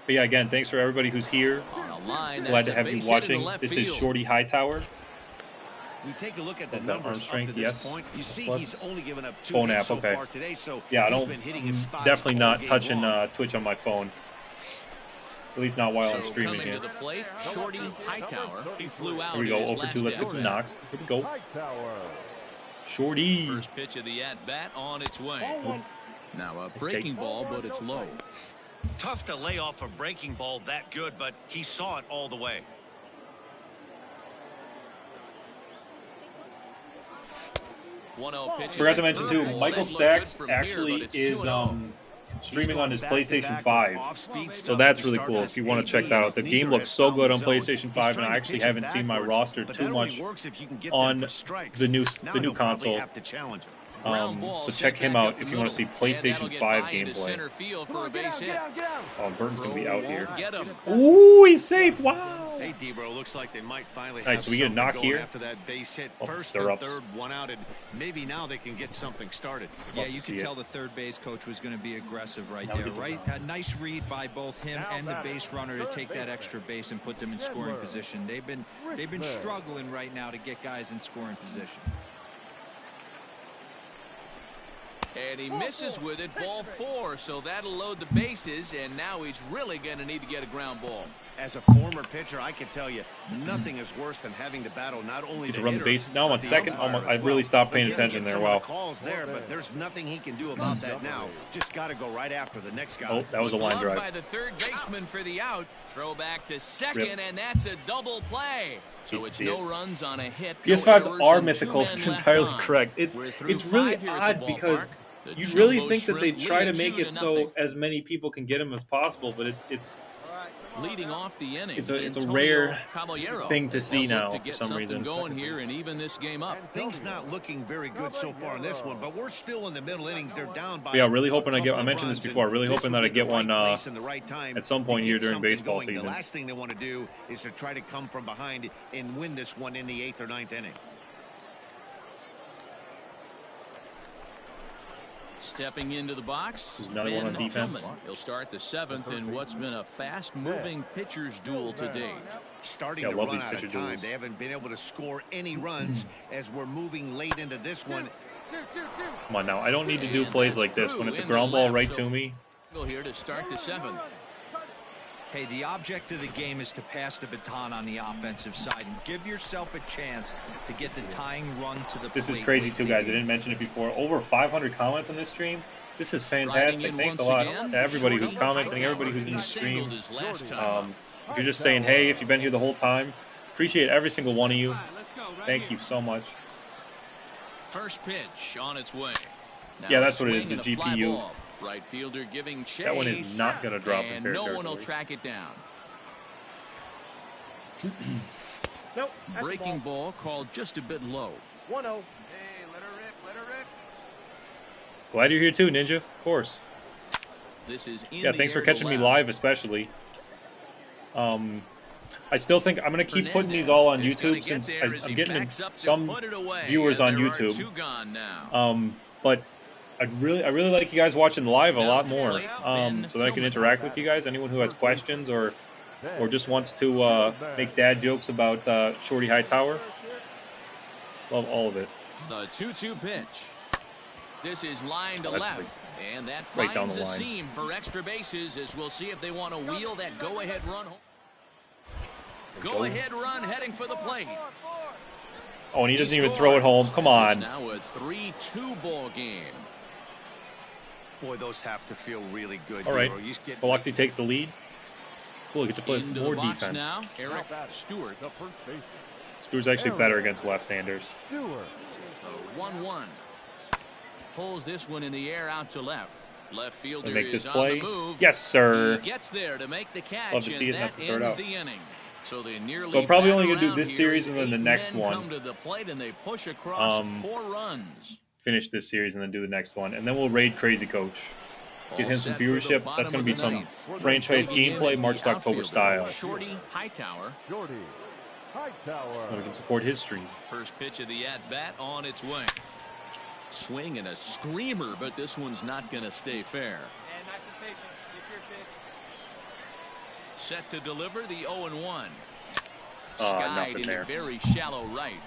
[SPEAKER 1] But yeah, again, thanks for everybody who's here.
[SPEAKER 2] On a line,
[SPEAKER 1] Glad
[SPEAKER 2] that's
[SPEAKER 1] to
[SPEAKER 2] a
[SPEAKER 1] have you
[SPEAKER 2] base hit in
[SPEAKER 1] watching.
[SPEAKER 2] the left
[SPEAKER 1] This is
[SPEAKER 2] field.
[SPEAKER 1] Shorty Hightower.
[SPEAKER 3] We take a look at the
[SPEAKER 1] Okay, arm
[SPEAKER 3] numbers up to
[SPEAKER 1] strength,
[SPEAKER 3] this
[SPEAKER 1] yes.
[SPEAKER 3] point. You see,
[SPEAKER 1] Plus
[SPEAKER 3] he's only given up 2
[SPEAKER 1] phone
[SPEAKER 3] hits
[SPEAKER 1] app,
[SPEAKER 3] so
[SPEAKER 1] okay.
[SPEAKER 3] far today. So
[SPEAKER 1] Yeah, I
[SPEAKER 3] he's
[SPEAKER 1] don't
[SPEAKER 3] been hitting his spots
[SPEAKER 1] definitely
[SPEAKER 3] all
[SPEAKER 1] not
[SPEAKER 3] game
[SPEAKER 1] touching
[SPEAKER 3] long.
[SPEAKER 1] Twitch on my phone. At least not while I'm
[SPEAKER 2] So
[SPEAKER 1] streaming
[SPEAKER 2] coming
[SPEAKER 1] here.
[SPEAKER 2] to the plate, Shorty Hightower. He flew out
[SPEAKER 1] Here we
[SPEAKER 2] in
[SPEAKER 1] go.
[SPEAKER 2] his
[SPEAKER 1] 0 for
[SPEAKER 2] last
[SPEAKER 1] 2. Let's get
[SPEAKER 2] at
[SPEAKER 1] some
[SPEAKER 2] bat.
[SPEAKER 1] knocks. Here we go.
[SPEAKER 6] Hightower.
[SPEAKER 1] Shorty.
[SPEAKER 2] First pitch of the at bat on its way. Now a
[SPEAKER 1] Nice
[SPEAKER 2] breaking
[SPEAKER 1] take.
[SPEAKER 2] ball, but it's low.
[SPEAKER 3] Tough to lay off a breaking ball that good, but he saw it all the way.
[SPEAKER 1] Forgot to mention too, Michael Stacks actually is streaming on his PlayStation 5. So that's really cool if you want to check that out. The game looks so good on PlayStation 5, and I actually haven't seen my roster too much on the new console. So check him out if you want to see PlayStation 5 gameplay. Oh, Burton's going to be out here. Ooh, he's safe. Wow.
[SPEAKER 3] Hey, Debro, looks like they might finally
[SPEAKER 1] Nice,
[SPEAKER 3] have
[SPEAKER 1] so we get a
[SPEAKER 3] something
[SPEAKER 1] knock
[SPEAKER 3] going
[SPEAKER 1] here.
[SPEAKER 3] after that base hit.
[SPEAKER 1] Oh,
[SPEAKER 3] First
[SPEAKER 1] stirrups.
[SPEAKER 3] and third, 1 out, and maybe now they can get something started.
[SPEAKER 4] Yeah,
[SPEAKER 1] Love to
[SPEAKER 4] you
[SPEAKER 1] see
[SPEAKER 4] could
[SPEAKER 1] it.
[SPEAKER 4] tell the third base coach was going to be aggressive right
[SPEAKER 1] Now we
[SPEAKER 4] there,
[SPEAKER 1] get to
[SPEAKER 4] right? A nice read by both him and the base runner to take that extra base and put them in scoring position. They've been struggling right now to get guys in scoring position.
[SPEAKER 2] And he misses with it, ball 4, so that'll load the bases, and now he's really going to need to get a ground ball.
[SPEAKER 3] As a former pitcher, I can tell you, nothing is worse than having to battle not only
[SPEAKER 1] Get to
[SPEAKER 3] the
[SPEAKER 1] run the
[SPEAKER 3] hitter,
[SPEAKER 1] bases. Now I'm on
[SPEAKER 3] but the
[SPEAKER 1] second.
[SPEAKER 3] umpire
[SPEAKER 1] I
[SPEAKER 3] as
[SPEAKER 1] really
[SPEAKER 3] well.
[SPEAKER 1] stopped paying
[SPEAKER 3] They're gonna
[SPEAKER 1] attention
[SPEAKER 3] get
[SPEAKER 1] there.
[SPEAKER 3] some of
[SPEAKER 1] Wow.
[SPEAKER 3] the calls there, but there's nothing he can do about that now. Just got to go right after the next guy.
[SPEAKER 1] Oh, that was a line
[SPEAKER 2] Gloved by
[SPEAKER 1] drive.
[SPEAKER 2] the third baseman for the out. Throw back to second,
[SPEAKER 1] Rip.
[SPEAKER 2] and that's a double play. So
[SPEAKER 1] Hate to
[SPEAKER 2] it's
[SPEAKER 1] see
[SPEAKER 2] no
[SPEAKER 1] it.
[SPEAKER 2] runs on a hit.
[SPEAKER 1] PS5s
[SPEAKER 2] no errors,
[SPEAKER 1] are
[SPEAKER 2] and
[SPEAKER 1] mythical.
[SPEAKER 2] 2 men
[SPEAKER 1] It's
[SPEAKER 2] left
[SPEAKER 1] entirely
[SPEAKER 2] on.
[SPEAKER 1] correct. It's
[SPEAKER 2] We're through
[SPEAKER 1] really
[SPEAKER 2] 5 here at the
[SPEAKER 1] odd because
[SPEAKER 2] ballpark. The
[SPEAKER 1] you really
[SPEAKER 2] Jumbo
[SPEAKER 1] think that they
[SPEAKER 2] Shrimp
[SPEAKER 1] try to
[SPEAKER 2] leading
[SPEAKER 1] make it
[SPEAKER 2] 2-0.
[SPEAKER 1] so as many people can get them as possible, but it's
[SPEAKER 2] Leading off the inning,
[SPEAKER 1] it's a
[SPEAKER 2] Antonio
[SPEAKER 1] rare
[SPEAKER 2] Caballero.
[SPEAKER 1] thing to see
[SPEAKER 2] They'll
[SPEAKER 1] now
[SPEAKER 2] look to
[SPEAKER 1] for
[SPEAKER 2] get
[SPEAKER 1] some
[SPEAKER 2] something
[SPEAKER 1] reason.
[SPEAKER 2] going here and even this game up.
[SPEAKER 3] Things not looking very good so far in this one, but we're still in the middle innings. They're down by.
[SPEAKER 1] But yeah, really hoping
[SPEAKER 3] a
[SPEAKER 1] I get.
[SPEAKER 3] couple
[SPEAKER 1] I
[SPEAKER 3] of
[SPEAKER 1] mentioned this
[SPEAKER 3] runs,
[SPEAKER 1] before.
[SPEAKER 3] and
[SPEAKER 1] Really
[SPEAKER 3] this
[SPEAKER 1] hoping
[SPEAKER 3] would
[SPEAKER 1] that I
[SPEAKER 3] be
[SPEAKER 1] get
[SPEAKER 3] the
[SPEAKER 1] one
[SPEAKER 3] right place and the right time
[SPEAKER 1] at some
[SPEAKER 3] to
[SPEAKER 1] point
[SPEAKER 3] get
[SPEAKER 1] here during
[SPEAKER 3] something
[SPEAKER 1] baseball
[SPEAKER 3] going.
[SPEAKER 1] season.
[SPEAKER 3] The last thing they want to do is to try to come from behind and win this one in the 8th or 9th inning.
[SPEAKER 2] Stepping into the box,
[SPEAKER 1] There's another one on
[SPEAKER 2] Ben
[SPEAKER 1] defense.
[SPEAKER 2] Tillman. He'll start the 7th in what's been a fast-moving pitcher's duel to date.
[SPEAKER 3] Starting
[SPEAKER 1] Yeah,
[SPEAKER 3] to
[SPEAKER 1] love
[SPEAKER 3] run
[SPEAKER 1] these
[SPEAKER 3] out
[SPEAKER 1] pitcher
[SPEAKER 3] of time.
[SPEAKER 1] duels.
[SPEAKER 3] They haven't been able to score any runs as we're moving late into this one.
[SPEAKER 1] Come on now. I don't need to do plays like this when it's a ground ball right to me.
[SPEAKER 2] Here to start the 7th.
[SPEAKER 4] Hey, the object of the game is to pass the baton on the offensive side and give yourself a chance to get the tying run to the
[SPEAKER 1] This is
[SPEAKER 4] plate
[SPEAKER 1] crazy
[SPEAKER 4] with
[SPEAKER 1] too, guys. I
[SPEAKER 4] speed.
[SPEAKER 1] didn't mention it before. Over 500 comments on this stream. This is fantastic.
[SPEAKER 2] In
[SPEAKER 1] Thanks a
[SPEAKER 2] once
[SPEAKER 1] lot
[SPEAKER 2] again,
[SPEAKER 1] to everybody who's
[SPEAKER 2] Shorty
[SPEAKER 1] commenting,
[SPEAKER 2] Hightower.
[SPEAKER 1] everybody who's in the
[SPEAKER 2] He singled
[SPEAKER 1] stream.
[SPEAKER 2] his last time up.
[SPEAKER 1] If you're just saying, hey, if you've been here the whole time, appreciate every single one of you. Thank you so much.
[SPEAKER 2] First pitch on its way. Now
[SPEAKER 1] Yeah, that's what it is,
[SPEAKER 2] swing
[SPEAKER 1] the
[SPEAKER 2] and a fly
[SPEAKER 1] GPU.
[SPEAKER 2] ball. Right fielder giving chase.
[SPEAKER 1] That one is not going to drop in
[SPEAKER 2] and
[SPEAKER 1] fair
[SPEAKER 2] no one
[SPEAKER 1] territory.
[SPEAKER 2] will track it down.
[SPEAKER 6] Nope.
[SPEAKER 2] Breaking ball called just a bit low.
[SPEAKER 6] 1-0.
[SPEAKER 3] Hey, let her rip, let her rip.
[SPEAKER 1] Glad you're here too, Ninja. Of course.
[SPEAKER 2] This is in
[SPEAKER 1] Yeah,
[SPEAKER 2] the
[SPEAKER 1] thanks for
[SPEAKER 2] air to
[SPEAKER 1] catching me
[SPEAKER 2] left.
[SPEAKER 1] live, especially. I still think I'm going to keep putting these all on
[SPEAKER 2] Hernandez is gonna
[SPEAKER 1] YouTube
[SPEAKER 2] get
[SPEAKER 1] since
[SPEAKER 2] there as
[SPEAKER 1] I'm
[SPEAKER 2] he
[SPEAKER 1] getting
[SPEAKER 2] backs up to
[SPEAKER 1] some
[SPEAKER 2] put it away,
[SPEAKER 1] viewers
[SPEAKER 2] and
[SPEAKER 1] on
[SPEAKER 2] there are
[SPEAKER 1] YouTube.
[SPEAKER 2] two gone now.
[SPEAKER 1] But I really like you guys watching live a lot more,
[SPEAKER 2] Ben
[SPEAKER 1] so that I can interact with you guys. Anyone who has questions or just wants to make dad jokes about Shorty Hightower, love all of it.
[SPEAKER 2] The 2-2 pitch. This is line to
[SPEAKER 1] That's
[SPEAKER 2] left.
[SPEAKER 1] like
[SPEAKER 2] And that
[SPEAKER 1] right down
[SPEAKER 2] finds
[SPEAKER 1] the
[SPEAKER 2] a
[SPEAKER 1] line.
[SPEAKER 2] seam for extra bases as we'll see if they want to wheel that go-ahead run. Go-ahead run heading for the plate.
[SPEAKER 1] Oh, and he doesn't even throw it home. Come
[SPEAKER 2] It's
[SPEAKER 1] on.
[SPEAKER 2] now a 3-2 ball game.
[SPEAKER 3] Boy, those have to feel really good.
[SPEAKER 1] All right.
[SPEAKER 3] Hero. You get
[SPEAKER 1] Biloxi takes the lead. Cool, get to play
[SPEAKER 2] Into
[SPEAKER 1] more
[SPEAKER 2] the box
[SPEAKER 1] defense.
[SPEAKER 2] now, Eric Stewart.
[SPEAKER 6] The first baseman.
[SPEAKER 1] Stewart's actually better against left-handers.
[SPEAKER 6] Stewart.
[SPEAKER 2] The 1-1. Pulls this one in the air out to left. Left fielder
[SPEAKER 1] They make
[SPEAKER 2] is
[SPEAKER 1] this
[SPEAKER 2] on
[SPEAKER 1] play.
[SPEAKER 2] the move.
[SPEAKER 1] Yes, sir.
[SPEAKER 2] He gets there to make the catch,
[SPEAKER 1] Love to see it,
[SPEAKER 2] and
[SPEAKER 1] and that's
[SPEAKER 2] that
[SPEAKER 1] the third
[SPEAKER 2] ends
[SPEAKER 1] out.
[SPEAKER 2] the inning. So they nearly
[SPEAKER 1] So I'm probably only
[SPEAKER 2] batter
[SPEAKER 1] gonna do
[SPEAKER 2] around
[SPEAKER 1] this
[SPEAKER 2] here
[SPEAKER 1] series
[SPEAKER 2] as
[SPEAKER 1] and then the
[SPEAKER 2] 8
[SPEAKER 1] next
[SPEAKER 2] men
[SPEAKER 1] one.
[SPEAKER 2] come to the plate and they push across 4 runs.
[SPEAKER 1] Finish this series and then do the next one. And then we'll raid Crazy Coach. Get
[SPEAKER 2] All
[SPEAKER 1] him some
[SPEAKER 2] set for the
[SPEAKER 1] viewership.
[SPEAKER 2] bottom
[SPEAKER 1] That's going to
[SPEAKER 2] of
[SPEAKER 1] be
[SPEAKER 2] the
[SPEAKER 1] some
[SPEAKER 2] ninth.
[SPEAKER 1] franchise
[SPEAKER 2] Digging in
[SPEAKER 1] gameplay,
[SPEAKER 2] is the
[SPEAKER 1] March to October
[SPEAKER 2] outfielder,
[SPEAKER 1] style.
[SPEAKER 2] Shorty Hightower.
[SPEAKER 6] Shorty. Hightower.
[SPEAKER 1] And we can support his stream.
[SPEAKER 2] First pitch of the at-bat on its way. Swing and a screamer, but this one's not going to stay fair.
[SPEAKER 7] And nice and patient. Get your pitch.
[SPEAKER 2] Set to deliver the 0-1.
[SPEAKER 1] Oh,
[SPEAKER 2] Skied
[SPEAKER 1] nothing
[SPEAKER 2] in
[SPEAKER 1] there.
[SPEAKER 2] the very shallow right.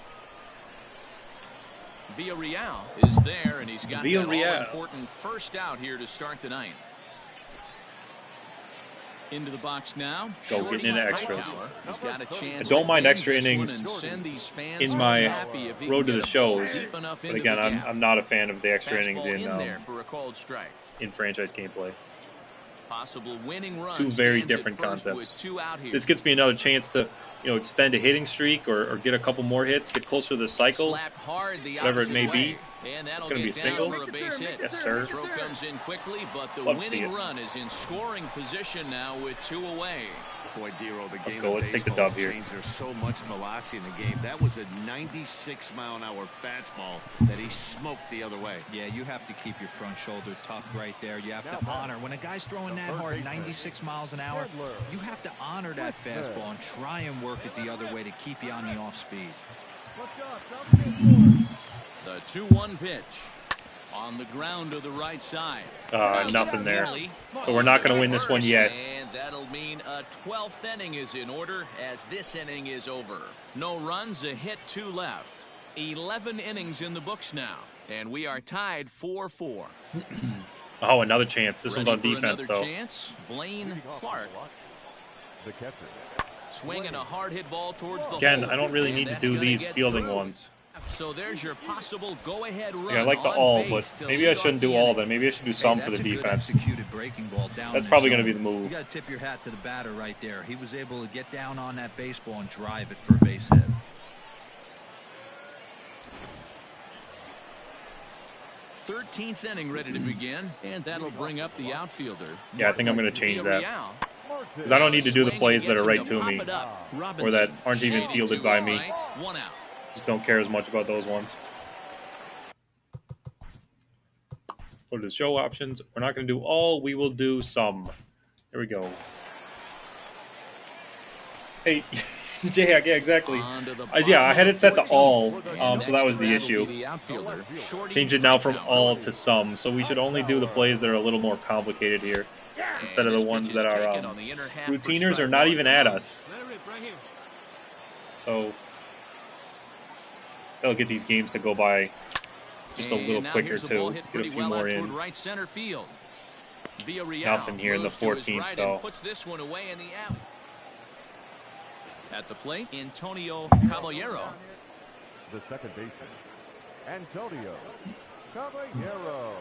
[SPEAKER 2] Villarreal is there, and he's got that
[SPEAKER 1] Villarreal.
[SPEAKER 2] all-important first out here to start the ninth. Into the box now.
[SPEAKER 1] Let's go,
[SPEAKER 2] Shorty
[SPEAKER 1] getting into extras.
[SPEAKER 2] Hightower. He's got a chance
[SPEAKER 1] I don't
[SPEAKER 2] to
[SPEAKER 1] mind
[SPEAKER 2] end
[SPEAKER 1] extra
[SPEAKER 2] this one
[SPEAKER 1] innings
[SPEAKER 2] and send these fans
[SPEAKER 1] in
[SPEAKER 2] home
[SPEAKER 1] my
[SPEAKER 2] happy if he
[SPEAKER 1] road
[SPEAKER 2] can
[SPEAKER 1] to
[SPEAKER 2] get
[SPEAKER 1] the
[SPEAKER 2] a ball
[SPEAKER 1] shows.
[SPEAKER 2] deep enough
[SPEAKER 1] But
[SPEAKER 2] into
[SPEAKER 1] again,
[SPEAKER 2] the gap.
[SPEAKER 1] I'm not a fan of the extra innings
[SPEAKER 2] Fastball in there for a called strike.
[SPEAKER 1] in franchise gameplay.
[SPEAKER 2] Possible winning run.
[SPEAKER 1] Two very
[SPEAKER 2] stands at
[SPEAKER 1] different
[SPEAKER 2] first
[SPEAKER 1] concepts.
[SPEAKER 2] with 2 out here.
[SPEAKER 1] This gets me another chance to, extend a hitting streak or get a couple more hits, get closer to the cycle.
[SPEAKER 2] Slapped hard the
[SPEAKER 1] whatever it may
[SPEAKER 2] opposite
[SPEAKER 1] be.
[SPEAKER 2] way. And that'll
[SPEAKER 1] It's gonna
[SPEAKER 2] get
[SPEAKER 1] be a
[SPEAKER 2] down
[SPEAKER 1] single.
[SPEAKER 2] for a base hit.
[SPEAKER 1] Yes, sir.
[SPEAKER 2] Throw comes in quickly, but the
[SPEAKER 1] Love to see
[SPEAKER 2] winning
[SPEAKER 1] it.
[SPEAKER 2] run is in scoring position now with 2 away.
[SPEAKER 3] Boy, Dero, the
[SPEAKER 1] Let's
[SPEAKER 3] game
[SPEAKER 1] go.
[SPEAKER 3] of
[SPEAKER 1] Let's take the
[SPEAKER 3] baseball
[SPEAKER 1] dub here.
[SPEAKER 3] changed. There's so much velocity in the game. That was a 96-mile-an-hour fastball that he smoked the other way.
[SPEAKER 4] Yeah, you have to keep your front shoulder tucked right there. You have to honor. When a guy's throwing that hard, 96 miles an hour, you have to honor that fastball and try and work it the other way to keep you on the off speed.
[SPEAKER 2] The 2-1 pitch. On the ground to the right side.
[SPEAKER 1] Nothing there.
[SPEAKER 2] Nearly.
[SPEAKER 1] So we're not going to win this one yet.
[SPEAKER 2] And that'll mean a 12th inning is in order as this inning is over. No runs, a hit, 2 left. 11 innings in the books now. And we are tied 4-4.
[SPEAKER 1] Oh, another chance. This one's on
[SPEAKER 2] Ready for
[SPEAKER 1] defense,
[SPEAKER 2] another
[SPEAKER 1] though.
[SPEAKER 2] Chance. Blaine Clark.
[SPEAKER 6] The catcher.
[SPEAKER 2] Swinging a hard hit ball towards the
[SPEAKER 1] Again,
[SPEAKER 2] hole.
[SPEAKER 1] I don't really
[SPEAKER 2] And
[SPEAKER 1] need to
[SPEAKER 2] that's
[SPEAKER 1] do
[SPEAKER 2] gonna
[SPEAKER 1] these
[SPEAKER 2] get
[SPEAKER 1] fielding
[SPEAKER 2] through.
[SPEAKER 1] ones.
[SPEAKER 2] So there's your possible go-ahead run.
[SPEAKER 1] Yeah, I like the
[SPEAKER 2] on
[SPEAKER 1] all,
[SPEAKER 2] base
[SPEAKER 1] but
[SPEAKER 2] to
[SPEAKER 1] maybe I
[SPEAKER 2] lead off
[SPEAKER 1] shouldn't
[SPEAKER 2] the
[SPEAKER 1] do all
[SPEAKER 2] inning.
[SPEAKER 1] then. Maybe I should do some for
[SPEAKER 4] That's
[SPEAKER 1] the
[SPEAKER 4] a good
[SPEAKER 1] defense.
[SPEAKER 4] executed breaking ball down
[SPEAKER 1] That's
[SPEAKER 4] there,
[SPEAKER 1] probably going to
[SPEAKER 4] so
[SPEAKER 1] be the move.
[SPEAKER 4] You got to tip your hat to the batter right there. He was able to get down on that baseball and drive it for a base hit.
[SPEAKER 2] Thirteenth inning ready to begin, and that'll bring up the outfielder.
[SPEAKER 1] Yeah, I think I'm going to change that.
[SPEAKER 2] Villarreal.
[SPEAKER 1] Because I don't need to do the
[SPEAKER 2] Swing
[SPEAKER 1] plays
[SPEAKER 2] and
[SPEAKER 1] that are
[SPEAKER 2] gets him
[SPEAKER 1] right to
[SPEAKER 2] pop
[SPEAKER 1] me.
[SPEAKER 2] it up.
[SPEAKER 1] Or that
[SPEAKER 2] Robinson
[SPEAKER 1] aren't even
[SPEAKER 2] shading
[SPEAKER 1] fielded
[SPEAKER 2] to
[SPEAKER 1] by
[SPEAKER 2] his
[SPEAKER 1] me.
[SPEAKER 2] right, 1 out.
[SPEAKER 1] Just don't care as much about those ones. Go to the show options. We're not going to do all. We will do some. There we go. Hey, J-Hack, yeah, exactly.
[SPEAKER 2] Onto the
[SPEAKER 1] Yeah, I had it set to
[SPEAKER 2] bottom
[SPEAKER 1] all,
[SPEAKER 2] of the 14th.
[SPEAKER 1] so that was the
[SPEAKER 2] Next
[SPEAKER 1] issue.
[SPEAKER 2] will be the outfielder, Shorty
[SPEAKER 1] Changed it now from
[SPEAKER 2] Hightower.
[SPEAKER 1] all to some, so we should only do the plays that are a little more complicated here, instead of
[SPEAKER 2] And
[SPEAKER 1] the
[SPEAKER 2] this
[SPEAKER 1] ones
[SPEAKER 2] pitch is
[SPEAKER 1] that are
[SPEAKER 2] taken on the inner half for
[SPEAKER 1] routiners
[SPEAKER 2] strike
[SPEAKER 1] or not
[SPEAKER 2] 1.
[SPEAKER 1] even at us. So that'll get these games to go by just a
[SPEAKER 2] And
[SPEAKER 1] little
[SPEAKER 2] now
[SPEAKER 1] quicker
[SPEAKER 2] here's the ball
[SPEAKER 1] too.
[SPEAKER 2] hit
[SPEAKER 1] Get a
[SPEAKER 2] pretty
[SPEAKER 1] few
[SPEAKER 2] well
[SPEAKER 1] more
[SPEAKER 2] out toward
[SPEAKER 1] in.
[SPEAKER 2] right center field. Villarreal
[SPEAKER 1] Nothing here in the
[SPEAKER 2] moves to his
[SPEAKER 1] 14th,
[SPEAKER 2] right
[SPEAKER 1] though.
[SPEAKER 2] and puts this one away in the alley. At the plate, Antonio Caballero.
[SPEAKER 6] The second baseman, Antonio Caballero.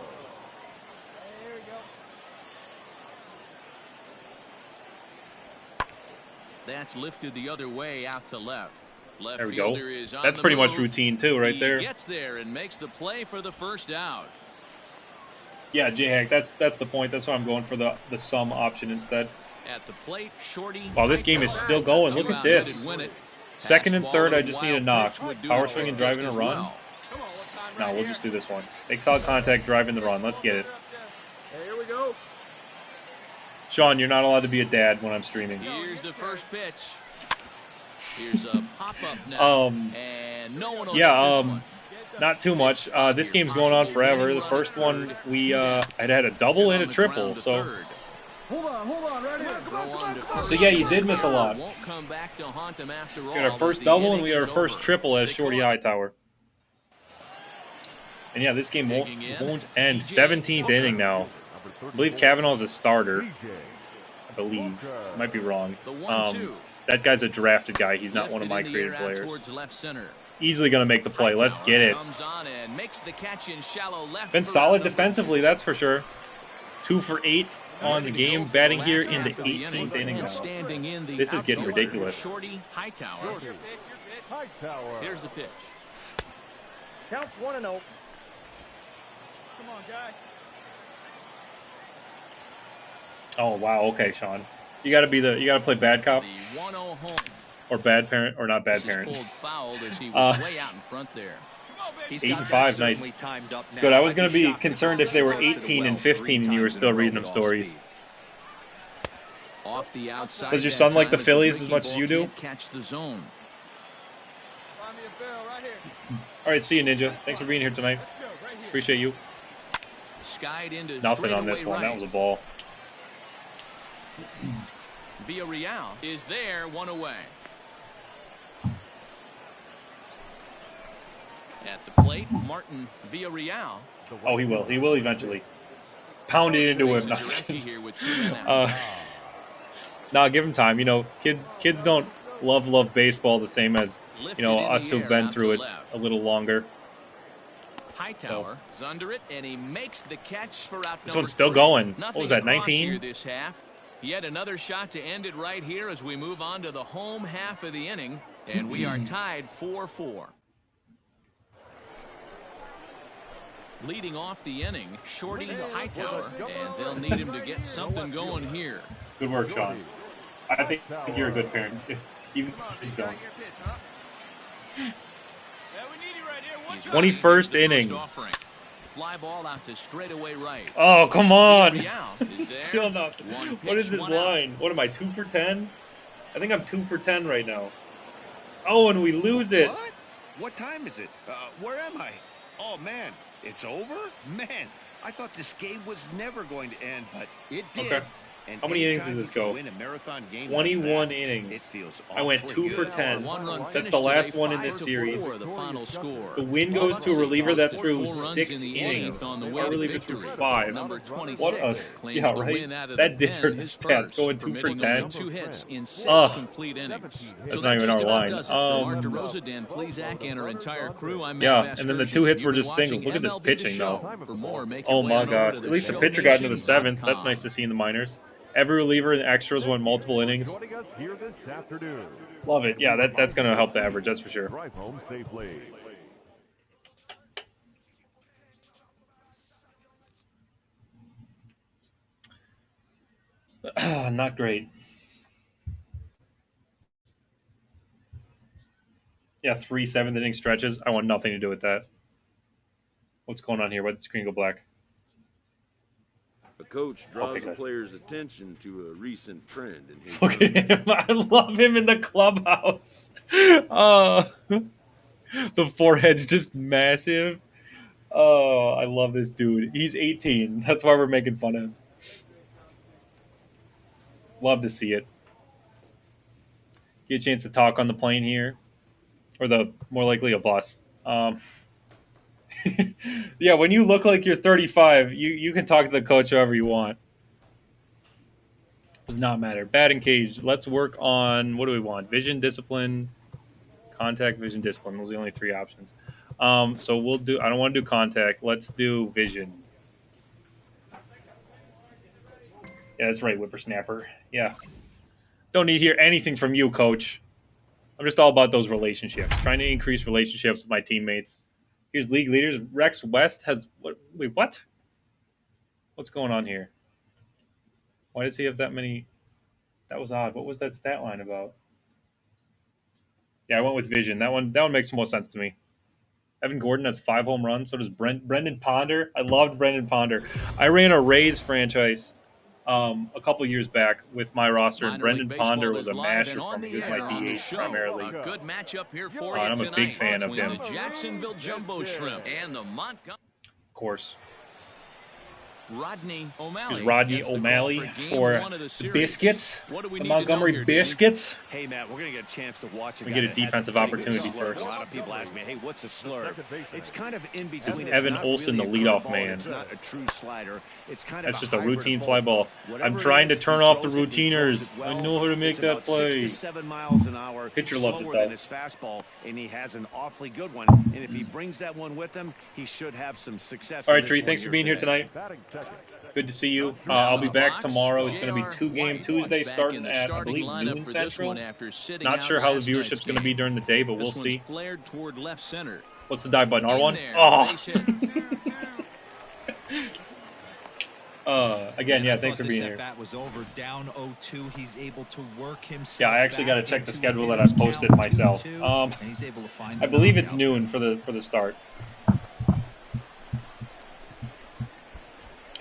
[SPEAKER 7] Here we go.
[SPEAKER 2] That's lifted the other way out to left. Left
[SPEAKER 1] There we go.
[SPEAKER 2] fielder is on
[SPEAKER 1] That's
[SPEAKER 2] the
[SPEAKER 1] pretty much
[SPEAKER 2] move.
[SPEAKER 1] routine too, right
[SPEAKER 2] He
[SPEAKER 1] there.
[SPEAKER 2] gets there and makes the play for the first out.
[SPEAKER 1] Yeah, J-Hack, that's the point. That's why I'm going for the sum option instead.
[SPEAKER 2] At the plate, Shorty.
[SPEAKER 1] Wow, this game is still going. Look at this.
[SPEAKER 2] Win it.
[SPEAKER 1] Second and
[SPEAKER 2] Fastball
[SPEAKER 1] third, I
[SPEAKER 2] and
[SPEAKER 1] just need a
[SPEAKER 2] wild
[SPEAKER 1] knock.
[SPEAKER 2] pitch would do
[SPEAKER 1] Power
[SPEAKER 2] it
[SPEAKER 1] swing and
[SPEAKER 2] just
[SPEAKER 1] driving a
[SPEAKER 2] as
[SPEAKER 1] run.
[SPEAKER 2] well.
[SPEAKER 7] Come on, one time
[SPEAKER 1] No,
[SPEAKER 7] right
[SPEAKER 1] we'll
[SPEAKER 7] here.
[SPEAKER 1] just do this one. Make solid contact, driving the run. Let's get it.
[SPEAKER 7] Hey, here we go.
[SPEAKER 1] Sean, you're not allowed to be a dad when I'm streaming.
[SPEAKER 2] Here's the first pitch. Here's a pop-up now. And no one will get this one.
[SPEAKER 1] Not too much. This game's going on forever. The first one, we had a double and a triple, so...
[SPEAKER 7] Hold on, right here.
[SPEAKER 1] So, yeah, you did miss a lot.
[SPEAKER 2] Won't come back to haunt him after
[SPEAKER 1] We
[SPEAKER 2] all
[SPEAKER 1] got our
[SPEAKER 2] as
[SPEAKER 1] first
[SPEAKER 2] the
[SPEAKER 1] double and
[SPEAKER 2] inning
[SPEAKER 1] we got our
[SPEAKER 2] is
[SPEAKER 1] first
[SPEAKER 2] over.
[SPEAKER 1] triple as
[SPEAKER 2] They
[SPEAKER 1] Shorty
[SPEAKER 2] call it.
[SPEAKER 1] Hightower. And yeah, this game
[SPEAKER 2] Digging in.
[SPEAKER 1] won't end. 17th inning now. I believe Kavanaugh's a starter. I believe. Might be wrong.
[SPEAKER 2] The 1-2.
[SPEAKER 1] That guy's a drafted guy. He's not one of my
[SPEAKER 2] Lifted in the
[SPEAKER 1] creative
[SPEAKER 2] air out
[SPEAKER 1] players.
[SPEAKER 2] towards left center.
[SPEAKER 1] Easily going to make the play. Let's get it.
[SPEAKER 2] Comes on and makes the catch in shallow left
[SPEAKER 1] Been
[SPEAKER 2] for
[SPEAKER 1] solid
[SPEAKER 2] number
[SPEAKER 1] defensively, that's for sure. 2 for 8 on the
[SPEAKER 2] Ready to go
[SPEAKER 1] game.
[SPEAKER 2] for
[SPEAKER 1] Batting
[SPEAKER 2] the
[SPEAKER 1] here
[SPEAKER 2] last
[SPEAKER 1] in the
[SPEAKER 2] half of the
[SPEAKER 1] 18th inning
[SPEAKER 2] and
[SPEAKER 1] now.
[SPEAKER 2] standing in the
[SPEAKER 1] This is getting
[SPEAKER 2] outfielder,
[SPEAKER 1] ridiculous.
[SPEAKER 2] Shorty Hightower.
[SPEAKER 6] Shorty
[SPEAKER 7] Your pitch.
[SPEAKER 6] Hightower.
[SPEAKER 2] Here's the pitch.
[SPEAKER 7] Counts 1-0. Come on, guy.
[SPEAKER 1] Oh wow, okay, Sean. You gotta play bad cop
[SPEAKER 2] The 1-0 home.
[SPEAKER 1] or bad parent or not bad
[SPEAKER 2] This is
[SPEAKER 1] parent.
[SPEAKER 2] pulled foul as he was
[SPEAKER 1] Uh,
[SPEAKER 2] way out in front there.
[SPEAKER 4] He's
[SPEAKER 1] 8
[SPEAKER 4] got
[SPEAKER 1] and
[SPEAKER 4] that
[SPEAKER 1] 5, nice.
[SPEAKER 4] certainly timed up now.
[SPEAKER 1] Good. I was
[SPEAKER 4] I'd
[SPEAKER 1] gonna be
[SPEAKER 4] shocked if
[SPEAKER 1] concerned
[SPEAKER 4] he
[SPEAKER 1] if they were
[SPEAKER 4] crossed it
[SPEAKER 1] 18
[SPEAKER 4] well
[SPEAKER 1] and 15 and you were
[SPEAKER 4] 3
[SPEAKER 1] still
[SPEAKER 4] times in a
[SPEAKER 1] reading
[SPEAKER 4] row
[SPEAKER 1] them
[SPEAKER 4] at all
[SPEAKER 1] stories.
[SPEAKER 4] speed.
[SPEAKER 2] Off the outside.
[SPEAKER 1] Does your
[SPEAKER 2] that
[SPEAKER 1] son like
[SPEAKER 2] time
[SPEAKER 1] the
[SPEAKER 2] as
[SPEAKER 1] Phillies
[SPEAKER 2] breaking
[SPEAKER 1] as much as
[SPEAKER 2] ball
[SPEAKER 1] you do?
[SPEAKER 2] can't catch the zone.
[SPEAKER 7] Find me a barrel right here.
[SPEAKER 1] All right, see you, Ninja. Thanks for being here tonight.
[SPEAKER 7] Let's go, right here.
[SPEAKER 1] Appreciate you.
[SPEAKER 2] Skied into
[SPEAKER 1] Nothing on this
[SPEAKER 2] straightaway
[SPEAKER 1] one. That
[SPEAKER 2] right.
[SPEAKER 1] was a ball.
[SPEAKER 2] Villarreal is there, one away. At the plate, Martin Villarreal.
[SPEAKER 1] Oh, he will. He will eventually. Pound it into him. No,
[SPEAKER 2] Bases
[SPEAKER 1] just
[SPEAKER 2] are empty
[SPEAKER 1] kidding.
[SPEAKER 2] here with 2 men out.
[SPEAKER 1] Nah, give him time. You know, kids don't love baseball the same as
[SPEAKER 2] Lifted
[SPEAKER 1] you know
[SPEAKER 2] in
[SPEAKER 1] us
[SPEAKER 2] the
[SPEAKER 1] who've
[SPEAKER 2] air
[SPEAKER 1] been
[SPEAKER 2] out
[SPEAKER 1] through
[SPEAKER 2] to
[SPEAKER 1] it
[SPEAKER 2] left.
[SPEAKER 1] a little longer.
[SPEAKER 2] Hightower is under it, and he makes the catch for out
[SPEAKER 1] This
[SPEAKER 2] number
[SPEAKER 1] one's still
[SPEAKER 2] 3.
[SPEAKER 1] going. What
[SPEAKER 2] Nothing
[SPEAKER 1] was that,
[SPEAKER 2] across
[SPEAKER 1] 19?
[SPEAKER 2] here this half. Yet another shot to end it right here as we move on to the home half of the inning, and we are tied 4-4. Leading off the inning, Shorty Hightower, and they'll need him to get something going here.
[SPEAKER 1] Good work, Sean. I think you're a good parent. Even
[SPEAKER 7] Come on,
[SPEAKER 1] if you
[SPEAKER 7] Big
[SPEAKER 1] don't.
[SPEAKER 7] Guy, your pitch, huh? Yeah, we need you right here. One
[SPEAKER 2] He's
[SPEAKER 7] time.
[SPEAKER 1] 21st
[SPEAKER 2] ready to
[SPEAKER 1] inning.
[SPEAKER 2] first offering. Fly ball out to straightaway right.
[SPEAKER 1] Oh, come on.
[SPEAKER 2] Villarreal is there.
[SPEAKER 1] Still not.
[SPEAKER 2] One
[SPEAKER 1] What
[SPEAKER 2] pitch,
[SPEAKER 1] is his
[SPEAKER 2] one out.
[SPEAKER 1] line? What am I, 2 for 10? I think I'm 2 for 10 right now. Oh, and we lose it.
[SPEAKER 3] What? What time is it? Where am I? Oh, man. It's over? Man, I thought this game was never going to end, but it did.
[SPEAKER 1] Okay.
[SPEAKER 3] And
[SPEAKER 1] How many innings
[SPEAKER 3] anytime
[SPEAKER 1] did this
[SPEAKER 3] you can
[SPEAKER 1] go?
[SPEAKER 3] Win a marathon game
[SPEAKER 1] 21
[SPEAKER 3] like that,
[SPEAKER 1] innings.
[SPEAKER 3] It feels
[SPEAKER 1] I went
[SPEAKER 3] awfully
[SPEAKER 1] 2 for
[SPEAKER 3] good.
[SPEAKER 1] 10.
[SPEAKER 2] One-run
[SPEAKER 1] That's
[SPEAKER 2] finish
[SPEAKER 1] the last
[SPEAKER 2] today,
[SPEAKER 1] one in this
[SPEAKER 2] 5-4,
[SPEAKER 1] series.
[SPEAKER 2] the final score.
[SPEAKER 1] The win goes to a reliever that threw
[SPEAKER 2] Four runs
[SPEAKER 1] 6
[SPEAKER 2] in the
[SPEAKER 1] innings.
[SPEAKER 2] eighth on the
[SPEAKER 1] Our
[SPEAKER 2] way to
[SPEAKER 1] reliever threw
[SPEAKER 2] victory.
[SPEAKER 1] 5.
[SPEAKER 2] Number 26
[SPEAKER 1] What a
[SPEAKER 2] claims
[SPEAKER 1] yeah,
[SPEAKER 2] the
[SPEAKER 1] right.
[SPEAKER 2] win out of
[SPEAKER 1] That
[SPEAKER 2] the
[SPEAKER 1] did
[SPEAKER 2] 10,
[SPEAKER 1] hurt the
[SPEAKER 2] his
[SPEAKER 1] stats
[SPEAKER 2] first,
[SPEAKER 1] going 2 for
[SPEAKER 2] permitting
[SPEAKER 1] 10.
[SPEAKER 2] only 2 hits in 6
[SPEAKER 1] Ugh.
[SPEAKER 2] complete innings.
[SPEAKER 1] That's
[SPEAKER 2] So
[SPEAKER 1] not
[SPEAKER 2] that
[SPEAKER 1] even
[SPEAKER 2] just
[SPEAKER 1] our
[SPEAKER 2] about
[SPEAKER 1] line.
[SPEAKER 2] does it for Mark DeRosa, Dan Plesac, and our entire crew. I'm
[SPEAKER 1] Yeah,
[SPEAKER 2] Matt
[SPEAKER 1] and then the
[SPEAKER 2] Vasgersian.
[SPEAKER 1] 2 hits were
[SPEAKER 2] You've been
[SPEAKER 1] just singles.
[SPEAKER 2] watching
[SPEAKER 1] Look at this
[SPEAKER 2] MLB The
[SPEAKER 1] pitching,
[SPEAKER 2] Show.
[SPEAKER 1] though.
[SPEAKER 2] For more, make
[SPEAKER 1] Oh
[SPEAKER 2] your way
[SPEAKER 1] my
[SPEAKER 2] on over
[SPEAKER 1] gosh.
[SPEAKER 2] to
[SPEAKER 1] At least the
[SPEAKER 2] the
[SPEAKER 1] pitcher got into the 7th.
[SPEAKER 2] ShowNation.com.
[SPEAKER 1] That's nice to see in the minors. Every reliever in extras won multiple innings.
[SPEAKER 6] Joining us here this afternoon.
[SPEAKER 1] Love it. Yeah, that's going to help the average, that's for sure.
[SPEAKER 6] Drive home safely.
[SPEAKER 1] Not great. Yeah, 3 7th inning stretches. I want nothing to do with that. What's going on here? Why did the screen go black?
[SPEAKER 8] A coach draws
[SPEAKER 1] Okay,
[SPEAKER 8] the
[SPEAKER 1] good.
[SPEAKER 8] player's attention to a recent trend in his
[SPEAKER 1] Look at him. I love him in the clubhouse. Oh, the forehead's just massive. Oh, I love this dude. He's 18. That's why we're making fun of him. Love to see it. Get a chance to talk on the plane here. Or the more likely a bus. Yeah, when you look like you're 35, you can talk to the coach however you want. Does not matter. Batting cage. Let's work on, what do we want? Vision, discipline, contact, vision, discipline. Those are the only 3 options. So we'll do. I don't want to do contact. Let's do vision. Yeah, that's right, whippersnapper. Yeah. Don't need to hear anything from you, coach. I'm just all about those relationships. Trying to increase relationships with my teammates. Here's league leaders. Rex West has what? Wait, what? What's going on here? Why does he have that many? That was odd. What was that stat line about? Yeah, I went with vision. That one makes more sense to me. Evan Gordon has 5 home runs. So does Brendan Ponder. I loved Brendan Ponder. I ran a Rays franchise a couple years back with my roster, and Brendan Ponder was a masher for me. He was my DH primarily.
[SPEAKER 2] A good matchup here for
[SPEAKER 1] And
[SPEAKER 2] you
[SPEAKER 1] I'm a big fan of him.
[SPEAKER 2] The Jacksonville Jumbo Shrimp and the Montgomery.
[SPEAKER 1] Of course.
[SPEAKER 2] Rodney O'Malley.
[SPEAKER 1] Here's Rodney O'Malley for the Biscuits, the Montgomery Biscuits.
[SPEAKER 3] Hey, Matt, we're going to get a chance to watch.
[SPEAKER 1] We get a defensive opportunity first.
[SPEAKER 3] A lot of people ask me, hey, what's a slur? It's kind of in between.
[SPEAKER 1] This is Evan Olsen, the leadoff man.
[SPEAKER 3] It's not a true slider. It's kind of
[SPEAKER 1] That's just a routine fly ball. I'm trying to turn off the routiners. I know how to make that play.
[SPEAKER 3] 6 to 7 miles an hour.
[SPEAKER 1] Pitcher loves it,
[SPEAKER 3] slower
[SPEAKER 1] though.
[SPEAKER 3] than his fastball, and he has an awfully good one. And if he brings that one with him, he should have some success.
[SPEAKER 1] All right, Tree, thanks for being here tonight. Good to see you. I'll be back tomorrow. It's going to be 2-game Tuesday starting at, I believe, noon Central. Not sure how the viewership's going to be during the day, but we'll see. What's the dive button? R1? Oh! Again, yeah, thanks for being here.
[SPEAKER 4] Was over, down 0-2. He's able to work himself.
[SPEAKER 1] Yeah, I actually got to check the schedule that I posted myself. I believe it's noon for the start.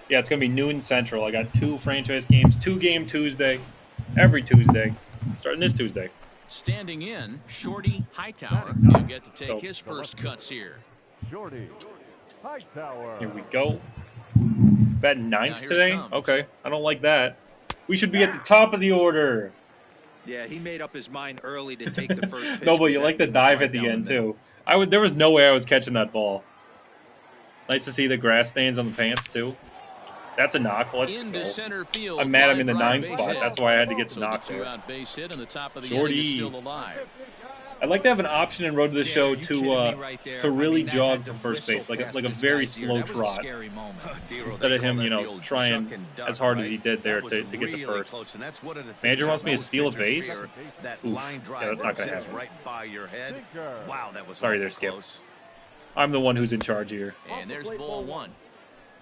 [SPEAKER 1] Yeah, it's going to be noon Central. I got 2 franchise games, 2-game Tuesday, every Tuesday, starting this Tuesday.
[SPEAKER 2] Standing in, Shorty Hightower. He'll get to take his first cuts here.
[SPEAKER 6] Shorty Hightower.
[SPEAKER 1] Here we go. Batting 9th today? Okay, I don't like that. We should be at the top of the order.
[SPEAKER 4] Yeah, he made up his mind early to take the first pitch.
[SPEAKER 1] No, but you like the dive at the end, too. There was no way I was catching that ball. Nice to see the grass stains on the pants, too. That's a knock. Let's go. I'm mad I'm in the 9 spot. That's why I had to get the knock there. Shorty. I'd like to have an option in Road to the Show to really jog to first base, like a very slow trot, instead of him, trying as hard as he did there to get the first. Manager wants me to steal a base? Oof. Yeah, that's not going to happen. Sorry there, Skip. I'm the one who's in charge here.
[SPEAKER 2] And there's ball 1.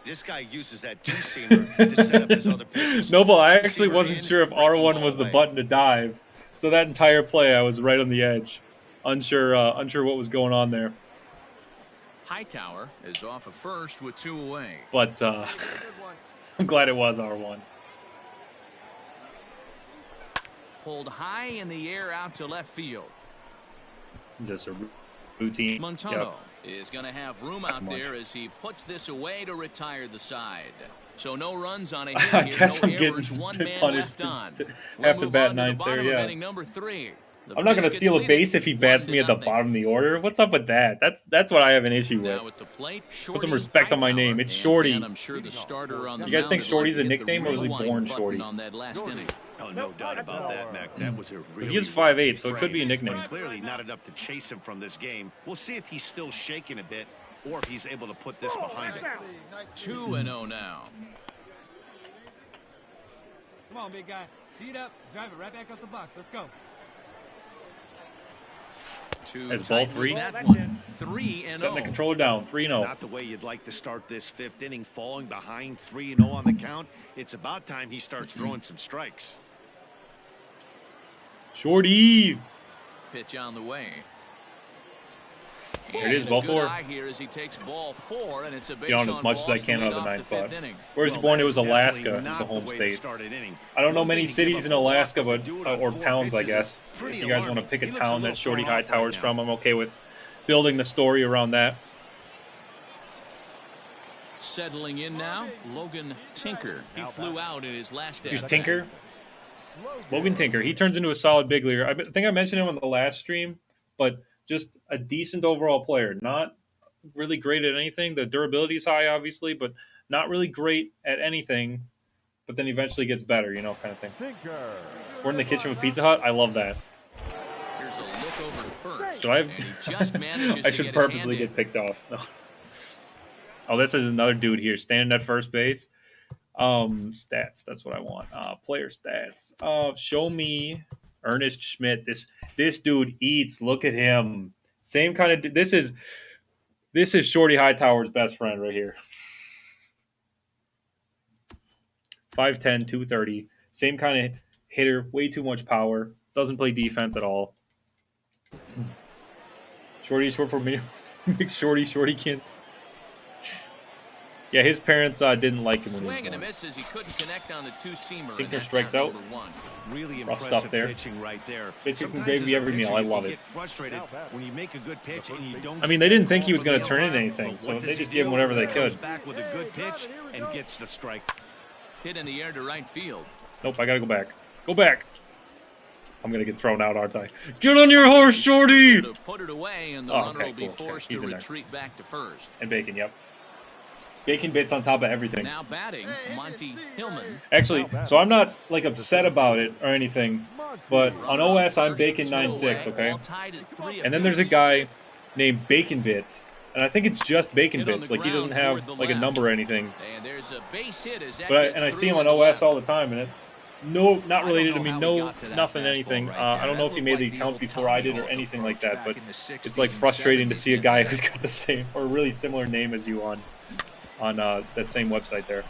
[SPEAKER 3] This guy uses that two-seamer to set up his other pitches.
[SPEAKER 1] Noble, I actually wasn't sure if R1 was the button to dive, so that entire play I was right on the edge, unsure what was going on there.
[SPEAKER 2] Hightower is off of first with 2 away.
[SPEAKER 1] But I'm glad it was R1.
[SPEAKER 2] Pulled high in the air out to left field.
[SPEAKER 1] Just a routine.
[SPEAKER 2] Montano is going to have room out there as he puts this away to retire the side. So no runs on a hit here.
[SPEAKER 1] I guess
[SPEAKER 2] no
[SPEAKER 1] I'm
[SPEAKER 2] errors,
[SPEAKER 1] getting
[SPEAKER 2] 1 man
[SPEAKER 1] punished
[SPEAKER 2] left on.
[SPEAKER 1] have to bat 9th there, yeah.
[SPEAKER 2] Number 3.
[SPEAKER 1] I'm not going to steal a base if he bats me at the bottom of the order. What's up with that? That's what I have an issue with. Put some respect on my name. It's Shorty. You guys think Shorty's a nickname, or was he born Shorty?
[SPEAKER 3] Oh, no doubt about that, Mac. That was a really
[SPEAKER 1] he is 5'8", so it could be a nickname.
[SPEAKER 3] Clearly not enough to chase him from this game. We'll see if he's still shaking a bit or if he's able to put this behind him.
[SPEAKER 2] 2-0 now.
[SPEAKER 7] Come on, big guy. See it up. Drive it right back up the box. Let's go.
[SPEAKER 1] As ball 3.
[SPEAKER 2] 3-0.
[SPEAKER 1] Setting the controller down. 3-0.
[SPEAKER 3] Not the way you'd like to start this 5th inning, falling behind 3-0 on the count. It's about time he starts throwing some strikes.
[SPEAKER 1] Shorty.
[SPEAKER 2] Pitch on the way.
[SPEAKER 1] There it is, ball 4.
[SPEAKER 2] Here as he takes ball 4, and it's a base
[SPEAKER 1] Beyond as much as I can out of the 9th spot. Where was he born? It was Alaska, the home state. I don't know many cities in Alaska, but or towns, I guess. If you guys want to pick a town that Shorty Hightower's from, I'm okay with building the story around that.
[SPEAKER 2] Settling in now, Logan Tinker. He flew out in his last day.
[SPEAKER 1] Here's Tinker. Logan Tinker. He turns into a solid big leaguer. I think I mentioned him on the last stream, but just a decent overall player. Not really great at anything. The durability is high, obviously, but not really great at anything. but then eventually gets better, you know, kind of thing.
[SPEAKER 6] Sinker.
[SPEAKER 1] We're in the kitchen with Pizza Hut. I love that.
[SPEAKER 2] Here's a look over to first.
[SPEAKER 1] Should I
[SPEAKER 2] and he just manages
[SPEAKER 1] I
[SPEAKER 2] to
[SPEAKER 1] should
[SPEAKER 2] get his
[SPEAKER 1] purposely
[SPEAKER 2] hand in.
[SPEAKER 1] get picked off. No. Oh, this is another dude here standing at first base. Stats. That's what I want. Player stats. Show me Ernest Schmidt. This dude eats. Look at him. Same kind of. This is Shorty Hightower's best friend right here. 5'10", 230. Same kind of hitter. Way too much power. Doesn't play defense at all. Shorty short for me. Big Shortykins. Yeah, his parents didn't like him when he was
[SPEAKER 2] Swing and a
[SPEAKER 1] born.
[SPEAKER 2] miss as he couldn't connect on the two-seamer.
[SPEAKER 1] Tinker
[SPEAKER 2] and that's
[SPEAKER 1] strikes
[SPEAKER 2] out
[SPEAKER 1] out.
[SPEAKER 2] number one.
[SPEAKER 3] Really
[SPEAKER 1] Rough
[SPEAKER 3] impressive
[SPEAKER 1] stuff there.
[SPEAKER 3] pitching right there.
[SPEAKER 1] Basically
[SPEAKER 3] Sometimes
[SPEAKER 1] gravy
[SPEAKER 3] as a
[SPEAKER 1] every meal.
[SPEAKER 3] pitcher,
[SPEAKER 1] I
[SPEAKER 3] you
[SPEAKER 1] love
[SPEAKER 3] can
[SPEAKER 1] it.
[SPEAKER 3] get frustrated when you make a good pitch and you don't.
[SPEAKER 1] I mean, they didn't think he was going to turn into anything, so they just gave him whatever they
[SPEAKER 3] Comes
[SPEAKER 1] could.
[SPEAKER 3] back with a good pitch and gets the strike.
[SPEAKER 2] Hit in the air to right field.
[SPEAKER 1] Nope, I got to go back. Go back. I'm going to get thrown out, aren't I? Get on your horse, Shorty!
[SPEAKER 2] To put it away, and the
[SPEAKER 1] Oh,
[SPEAKER 2] runner
[SPEAKER 1] okay,
[SPEAKER 2] will be
[SPEAKER 1] cool. Okay,
[SPEAKER 2] forced
[SPEAKER 1] he's
[SPEAKER 2] to
[SPEAKER 1] in there.
[SPEAKER 2] retreat back to first.
[SPEAKER 1] And bacon, yep. Bacon bits on top of everything.
[SPEAKER 2] Now batting, Monty Hillman.
[SPEAKER 1] Actually, so I'm not like upset about it or anything, but on OS I'm Bacon 96, okay?
[SPEAKER 2] All tied at 3
[SPEAKER 1] And then there's a
[SPEAKER 2] apiece.
[SPEAKER 1] guy named Bacon Bits, and I think it's just Bacon
[SPEAKER 2] Hit on
[SPEAKER 1] Bits.
[SPEAKER 2] the
[SPEAKER 1] Like he doesn't
[SPEAKER 2] ground
[SPEAKER 1] have
[SPEAKER 2] toward the
[SPEAKER 1] like a
[SPEAKER 2] left.
[SPEAKER 1] number or anything.
[SPEAKER 2] And there's a base hit as that
[SPEAKER 1] But
[SPEAKER 2] gets
[SPEAKER 1] I see
[SPEAKER 2] through
[SPEAKER 1] him on
[SPEAKER 2] to the
[SPEAKER 1] OS
[SPEAKER 2] left.
[SPEAKER 1] all the time, and it not related to me,
[SPEAKER 4] how we
[SPEAKER 1] no
[SPEAKER 4] got to that
[SPEAKER 1] nothing,
[SPEAKER 4] fastball
[SPEAKER 1] anything.
[SPEAKER 4] right
[SPEAKER 1] I
[SPEAKER 4] there.
[SPEAKER 1] don't know
[SPEAKER 4] That
[SPEAKER 1] if he
[SPEAKER 4] looked
[SPEAKER 1] made
[SPEAKER 4] like
[SPEAKER 1] the
[SPEAKER 4] the
[SPEAKER 1] account
[SPEAKER 4] old
[SPEAKER 1] before I
[SPEAKER 4] Tommy
[SPEAKER 1] did or
[SPEAKER 4] Hawk
[SPEAKER 1] anything like
[SPEAKER 4] approach
[SPEAKER 1] that, but
[SPEAKER 4] back in the 60s
[SPEAKER 1] it's like
[SPEAKER 4] and
[SPEAKER 1] frustrating to
[SPEAKER 4] 70s
[SPEAKER 1] see a
[SPEAKER 4] in
[SPEAKER 1] guy
[SPEAKER 4] the
[SPEAKER 1] who's got the same or really similar name as you on that same website there.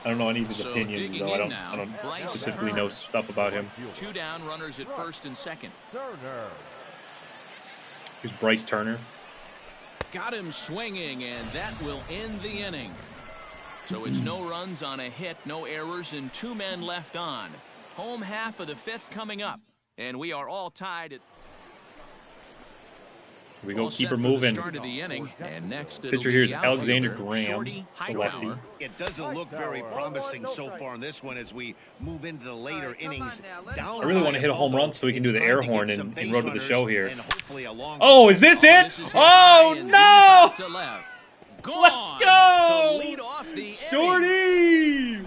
[SPEAKER 1] I don't know any of his
[SPEAKER 2] So
[SPEAKER 1] opinions
[SPEAKER 2] digging
[SPEAKER 1] though.
[SPEAKER 2] in
[SPEAKER 1] I
[SPEAKER 2] now,
[SPEAKER 1] don't
[SPEAKER 2] Bryce
[SPEAKER 1] specifically
[SPEAKER 2] Turner.
[SPEAKER 1] know stuff about him.
[SPEAKER 2] 2 down, runners at first and second.
[SPEAKER 6] Turner.
[SPEAKER 1] Here's Bryce Turner.
[SPEAKER 2] Got him swinging, and that will end the inning. So it's no runs on a hit, no errors, and 2 men left on. Home half of the 5th coming up, and we are all tied at.
[SPEAKER 1] Here we go,
[SPEAKER 2] all
[SPEAKER 1] keep
[SPEAKER 2] set
[SPEAKER 1] her
[SPEAKER 2] for the
[SPEAKER 1] moving.
[SPEAKER 2] start of the inning, and next it'll
[SPEAKER 1] Pitcher
[SPEAKER 2] be
[SPEAKER 1] here is
[SPEAKER 2] the
[SPEAKER 1] Alexander
[SPEAKER 2] outfielder,
[SPEAKER 1] Graham,
[SPEAKER 2] Shorty
[SPEAKER 1] the lefty.
[SPEAKER 2] Hightower.
[SPEAKER 3] It doesn't look very promising so far in this one as we move into the later innings. Down
[SPEAKER 1] I really
[SPEAKER 3] by
[SPEAKER 1] want to hit a home run so we can do
[SPEAKER 3] It's
[SPEAKER 1] the
[SPEAKER 3] time
[SPEAKER 1] air
[SPEAKER 3] to
[SPEAKER 1] horn
[SPEAKER 3] get
[SPEAKER 1] and
[SPEAKER 3] some base
[SPEAKER 1] road to the
[SPEAKER 3] runners
[SPEAKER 1] show here.
[SPEAKER 3] and hopefully a long-
[SPEAKER 1] Oh, is this it?
[SPEAKER 2] This is hit
[SPEAKER 1] Oh
[SPEAKER 2] high and deep
[SPEAKER 1] no!
[SPEAKER 2] out to left. Gone
[SPEAKER 1] Let's go!
[SPEAKER 2] To lead off the inning.
[SPEAKER 1] Shorty!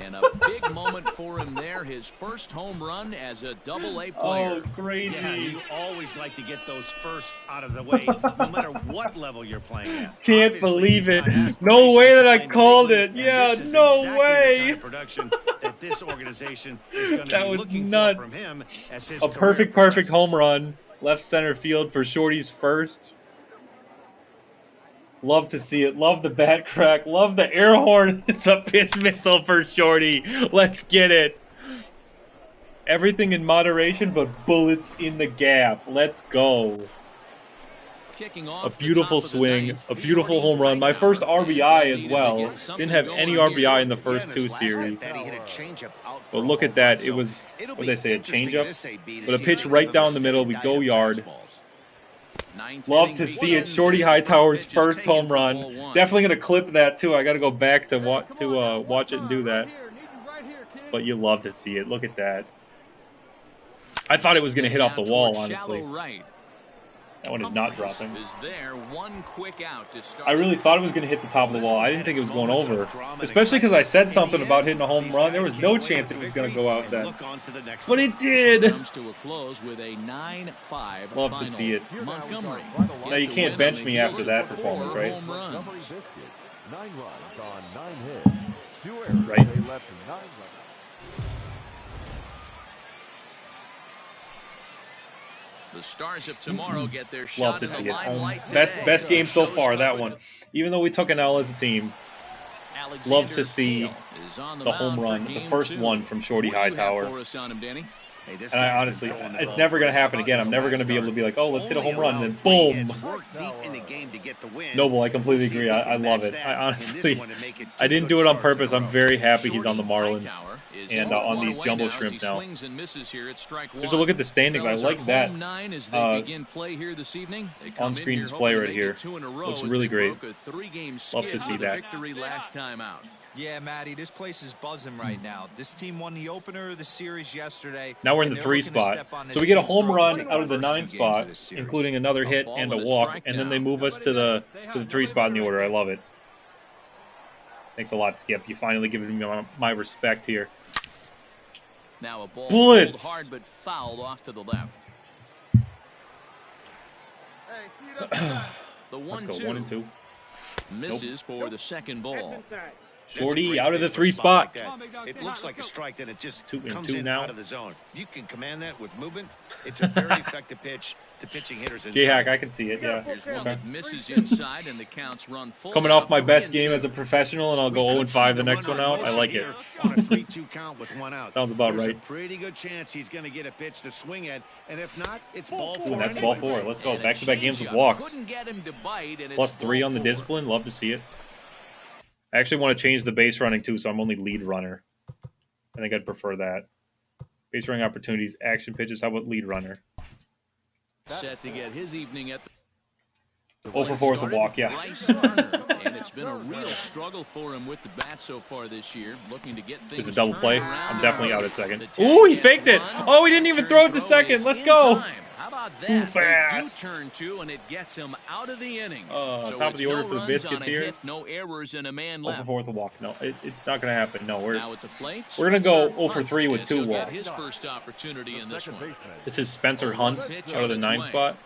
[SPEAKER 2] And a big moment for him there. His first home run as a Double-A player.
[SPEAKER 1] Oh, crazy.
[SPEAKER 3] Yeah, you always like to get those first out of the way, no matter what level you're playing at.
[SPEAKER 1] Can't
[SPEAKER 3] Obviously,
[SPEAKER 1] believe
[SPEAKER 3] he's
[SPEAKER 1] it.
[SPEAKER 3] got
[SPEAKER 1] No way that I
[SPEAKER 3] aspirations to play in the
[SPEAKER 1] called
[SPEAKER 3] big
[SPEAKER 1] it.
[SPEAKER 3] leagues, and
[SPEAKER 1] Yeah,
[SPEAKER 3] this is
[SPEAKER 1] no
[SPEAKER 3] exactly the
[SPEAKER 1] way.
[SPEAKER 3] kind of production that this organization is going to
[SPEAKER 1] That
[SPEAKER 3] be
[SPEAKER 1] was
[SPEAKER 3] looking
[SPEAKER 1] nuts.
[SPEAKER 3] for from him as his
[SPEAKER 1] A
[SPEAKER 3] career
[SPEAKER 1] perfect
[SPEAKER 3] progresses.
[SPEAKER 1] home run. Left center field for Shorty's first. Love to see it. Love the bat crack. Love the air horn. It's a pitch missile for Shorty. Let's get it. Everything in moderation, but bullets in the gap. Let's go.
[SPEAKER 2] Kicking
[SPEAKER 1] A
[SPEAKER 2] off the
[SPEAKER 1] beautiful
[SPEAKER 2] top of the
[SPEAKER 1] swing.
[SPEAKER 2] ninth,
[SPEAKER 1] A beautiful
[SPEAKER 2] Shorty
[SPEAKER 1] home run. My first
[SPEAKER 2] Hightower.
[SPEAKER 1] RBI as
[SPEAKER 2] Needed to
[SPEAKER 1] well.
[SPEAKER 2] get something
[SPEAKER 1] Didn't have
[SPEAKER 2] going
[SPEAKER 1] any
[SPEAKER 2] here.
[SPEAKER 1] RBI in the
[SPEAKER 3] Yeah,
[SPEAKER 1] first
[SPEAKER 3] in
[SPEAKER 1] two
[SPEAKER 3] his last
[SPEAKER 1] series.
[SPEAKER 3] at-bat, he hit a changeup out for
[SPEAKER 1] But
[SPEAKER 3] a
[SPEAKER 1] look
[SPEAKER 3] home
[SPEAKER 1] at that.
[SPEAKER 3] run,
[SPEAKER 1] It
[SPEAKER 3] so
[SPEAKER 1] was,
[SPEAKER 3] it'll
[SPEAKER 1] what
[SPEAKER 3] be
[SPEAKER 1] did they say, a
[SPEAKER 3] interesting
[SPEAKER 1] changeup?
[SPEAKER 3] this AB to
[SPEAKER 1] But a
[SPEAKER 3] see
[SPEAKER 1] pitch
[SPEAKER 3] how
[SPEAKER 1] right
[SPEAKER 3] good
[SPEAKER 1] down
[SPEAKER 3] of
[SPEAKER 1] the
[SPEAKER 3] a
[SPEAKER 1] middle.
[SPEAKER 3] stay
[SPEAKER 1] We
[SPEAKER 3] diet
[SPEAKER 1] go
[SPEAKER 3] of
[SPEAKER 1] yard.
[SPEAKER 3] fastballs.
[SPEAKER 2] Ninth
[SPEAKER 1] Love
[SPEAKER 2] inning
[SPEAKER 1] to see it.
[SPEAKER 2] begins
[SPEAKER 1] Shorty
[SPEAKER 2] as the
[SPEAKER 1] Hightower's
[SPEAKER 2] pitch is
[SPEAKER 1] first
[SPEAKER 2] taken
[SPEAKER 1] home
[SPEAKER 2] for
[SPEAKER 1] run.
[SPEAKER 2] ball one.
[SPEAKER 1] Definitely gonna clip that too. I gotta go back to watch it and do that. But you love to see it. Look at that. I thought it was gonna hit off the
[SPEAKER 2] Down
[SPEAKER 1] wall,
[SPEAKER 2] toward
[SPEAKER 1] honestly.
[SPEAKER 2] shallow right.
[SPEAKER 1] That one is not dropping.
[SPEAKER 2] Is there one quick out to start.
[SPEAKER 1] I really thought it was gonna hit the top of the wall. I didn't think it was going over. Especially because I said something about hitting a home run. There was no chance it was gonna go out then. But it did.
[SPEAKER 2] Comes to a close with a 9-5
[SPEAKER 1] Love to
[SPEAKER 2] final.
[SPEAKER 1] see it.
[SPEAKER 2] Montgomery.
[SPEAKER 1] Now, you
[SPEAKER 2] get the
[SPEAKER 1] can't
[SPEAKER 2] win
[SPEAKER 1] bench
[SPEAKER 2] on
[SPEAKER 1] me
[SPEAKER 2] the
[SPEAKER 1] after
[SPEAKER 2] heels
[SPEAKER 1] that
[SPEAKER 2] of
[SPEAKER 1] performance,
[SPEAKER 2] 4
[SPEAKER 1] right?
[SPEAKER 2] home runs.
[SPEAKER 6] Montgomery Biscuit. 9 runs on 9 hits. 2 errors.
[SPEAKER 1] Right.
[SPEAKER 6] They left 9 runs.
[SPEAKER 2] The Stars of tomorrow get their
[SPEAKER 1] Love
[SPEAKER 2] shot
[SPEAKER 1] to
[SPEAKER 2] in
[SPEAKER 1] see
[SPEAKER 2] the
[SPEAKER 1] it.
[SPEAKER 2] limelight
[SPEAKER 1] Best
[SPEAKER 2] today.
[SPEAKER 1] game so
[SPEAKER 2] Shows
[SPEAKER 1] far, that
[SPEAKER 2] number
[SPEAKER 1] one. Even though we took an L as a team,
[SPEAKER 2] Alexander
[SPEAKER 1] love to see
[SPEAKER 2] Hale is on
[SPEAKER 1] the
[SPEAKER 2] mound
[SPEAKER 1] home
[SPEAKER 2] for
[SPEAKER 1] run, the
[SPEAKER 2] game
[SPEAKER 1] first
[SPEAKER 2] 2.
[SPEAKER 1] one from Shorty
[SPEAKER 2] What do you have
[SPEAKER 1] Hightower.
[SPEAKER 2] for us on him, Danny?
[SPEAKER 3] Hey, this
[SPEAKER 1] And I
[SPEAKER 3] guy's been
[SPEAKER 1] honestly,
[SPEAKER 3] throwing the
[SPEAKER 1] it's
[SPEAKER 3] ball
[SPEAKER 1] never going to
[SPEAKER 3] great.
[SPEAKER 1] happen
[SPEAKER 3] How
[SPEAKER 1] again.
[SPEAKER 3] about
[SPEAKER 1] I'm never
[SPEAKER 3] this
[SPEAKER 1] going to be able to be like, oh, let's hit a
[SPEAKER 3] Only
[SPEAKER 1] home run, and
[SPEAKER 3] allowed
[SPEAKER 1] then
[SPEAKER 3] 3
[SPEAKER 1] boom.
[SPEAKER 3] hits, worked deep in the game to get the win.
[SPEAKER 1] Noble, I completely
[SPEAKER 3] We'll see
[SPEAKER 1] agree.
[SPEAKER 3] if he
[SPEAKER 1] I
[SPEAKER 3] can
[SPEAKER 1] love
[SPEAKER 3] match
[SPEAKER 1] it.
[SPEAKER 3] that
[SPEAKER 1] I
[SPEAKER 3] in this
[SPEAKER 1] honestly,
[SPEAKER 3] one and make it
[SPEAKER 1] I
[SPEAKER 3] 2
[SPEAKER 1] didn't
[SPEAKER 3] good
[SPEAKER 1] do it on
[SPEAKER 3] starts in a
[SPEAKER 1] purpose. I'm
[SPEAKER 3] row.
[SPEAKER 1] very happy he's on the
[SPEAKER 2] Shorty
[SPEAKER 1] Marlins
[SPEAKER 2] Hightower is
[SPEAKER 1] and
[SPEAKER 2] 0
[SPEAKER 1] on
[SPEAKER 2] for
[SPEAKER 1] these
[SPEAKER 2] 1
[SPEAKER 1] jumbo
[SPEAKER 2] now as
[SPEAKER 1] shrimp
[SPEAKER 2] he
[SPEAKER 1] now.
[SPEAKER 2] swings and misses here at strike
[SPEAKER 1] Here's a
[SPEAKER 2] 1.
[SPEAKER 1] look at the standings. I
[SPEAKER 2] Fellas are
[SPEAKER 1] like that
[SPEAKER 2] home 9 as they begin play here this evening. They come in
[SPEAKER 1] on-screen
[SPEAKER 2] here
[SPEAKER 1] display
[SPEAKER 2] hoping to
[SPEAKER 1] right
[SPEAKER 2] make
[SPEAKER 1] here.
[SPEAKER 2] it 2 in a row
[SPEAKER 1] Looks
[SPEAKER 2] as
[SPEAKER 1] really
[SPEAKER 2] they
[SPEAKER 1] great.
[SPEAKER 2] broke a 3-game
[SPEAKER 1] Love
[SPEAKER 2] skid
[SPEAKER 1] to see
[SPEAKER 2] with a
[SPEAKER 1] that.
[SPEAKER 2] victory last time out.
[SPEAKER 4] Yeah, Matty, this place is buzzing right now. This team won the opener of the series yesterday.
[SPEAKER 1] Now we're in
[SPEAKER 4] and
[SPEAKER 1] the
[SPEAKER 4] they're
[SPEAKER 1] 3
[SPEAKER 4] looking to
[SPEAKER 1] spot.
[SPEAKER 4] step on
[SPEAKER 1] So
[SPEAKER 4] this
[SPEAKER 1] we get a
[SPEAKER 4] team's
[SPEAKER 1] home
[SPEAKER 4] throat
[SPEAKER 1] run
[SPEAKER 4] in
[SPEAKER 1] out of the
[SPEAKER 4] first
[SPEAKER 1] 9
[SPEAKER 4] 2 games
[SPEAKER 1] spot,
[SPEAKER 4] of this series.
[SPEAKER 1] including another hit
[SPEAKER 2] ball
[SPEAKER 1] and a
[SPEAKER 2] and a
[SPEAKER 1] walk,
[SPEAKER 2] strike
[SPEAKER 1] and then
[SPEAKER 2] now.
[SPEAKER 1] they move us to the 3 spot in the order. I love it. Thanks a lot, Skip. You finally given me my respect here.
[SPEAKER 2] Now a ball
[SPEAKER 1] Blitz.
[SPEAKER 2] pulled hard but fouled off to the left. The
[SPEAKER 1] Let's
[SPEAKER 2] 1-2.
[SPEAKER 1] go 1 and 2.
[SPEAKER 2] Misses for the second ball.
[SPEAKER 1] Shorty out of the 3 spot.
[SPEAKER 3] It looks like a strike that it just
[SPEAKER 1] 2 and
[SPEAKER 3] comes
[SPEAKER 1] 2
[SPEAKER 3] in
[SPEAKER 1] now.
[SPEAKER 3] out of the zone. If you can command that with movement, it's a very effective pitch to pitching hitters inside.
[SPEAKER 1] J-Hack, I can see it, yeah.
[SPEAKER 2] Here's one
[SPEAKER 1] Okay.
[SPEAKER 2] that misses inside, and the counts run full.
[SPEAKER 1] Coming off my best game as a professional, and I'll go 0 and 5 the next one out. I like it.
[SPEAKER 3] On a 3-2 count with 1 out.
[SPEAKER 1] Sounds about
[SPEAKER 3] There's
[SPEAKER 1] right.
[SPEAKER 3] a pretty good chance he's going to get a pitch to swing at, and if not, it's ball
[SPEAKER 1] Ooh,
[SPEAKER 3] 4.
[SPEAKER 1] that's
[SPEAKER 3] anyway.
[SPEAKER 1] ball 4. Let's go.
[SPEAKER 2] And a
[SPEAKER 1] Back-to-back games with
[SPEAKER 2] changeup.
[SPEAKER 1] walks.
[SPEAKER 2] Couldn't get him to bite, and
[SPEAKER 1] Plus
[SPEAKER 2] it's
[SPEAKER 1] 3
[SPEAKER 2] ball
[SPEAKER 1] on the
[SPEAKER 2] 4.
[SPEAKER 1] discipline. Love to see it. I actually want to change the base running too, so I'm only lead runner. I think I'd prefer that. Base running opportunities, action pitches. How about lead runner?
[SPEAKER 2] Set to get his evening at the
[SPEAKER 1] 0 for 4 with a walk, yeah.
[SPEAKER 2] Bryce Turner, and it's been a real struggle for him with the bat so far this year, looking to get things
[SPEAKER 1] Is it double
[SPEAKER 2] turned
[SPEAKER 1] play?
[SPEAKER 2] around.
[SPEAKER 1] I'm definitely out at second.
[SPEAKER 2] The tag
[SPEAKER 1] Ooh, he
[SPEAKER 2] gets
[SPEAKER 1] faked it.
[SPEAKER 2] one.
[SPEAKER 1] Oh, he didn't even throw it to second.
[SPEAKER 2] is
[SPEAKER 1] Let's
[SPEAKER 2] in
[SPEAKER 1] go.
[SPEAKER 2] time. How about that?
[SPEAKER 1] Too
[SPEAKER 2] They do
[SPEAKER 1] fast.
[SPEAKER 2] turn 2, and it gets him out of the inning.
[SPEAKER 1] Top
[SPEAKER 2] So
[SPEAKER 1] of
[SPEAKER 2] it's
[SPEAKER 1] the order
[SPEAKER 2] no
[SPEAKER 1] for the
[SPEAKER 2] runs
[SPEAKER 1] biscuits
[SPEAKER 2] on a
[SPEAKER 1] here.
[SPEAKER 2] hit, no errors, and a man
[SPEAKER 1] 0
[SPEAKER 2] left.
[SPEAKER 1] for 4 with a walk. No, it's not going to happen. No,
[SPEAKER 2] Now at the plate,
[SPEAKER 1] we're gonna go
[SPEAKER 2] Spencer
[SPEAKER 1] 0 for 3 with
[SPEAKER 2] Hunt,
[SPEAKER 1] 2
[SPEAKER 2] as he'll get
[SPEAKER 1] walks.
[SPEAKER 2] his first opportunity in this one.
[SPEAKER 1] This is Spencer Hunt out of the 9 spot.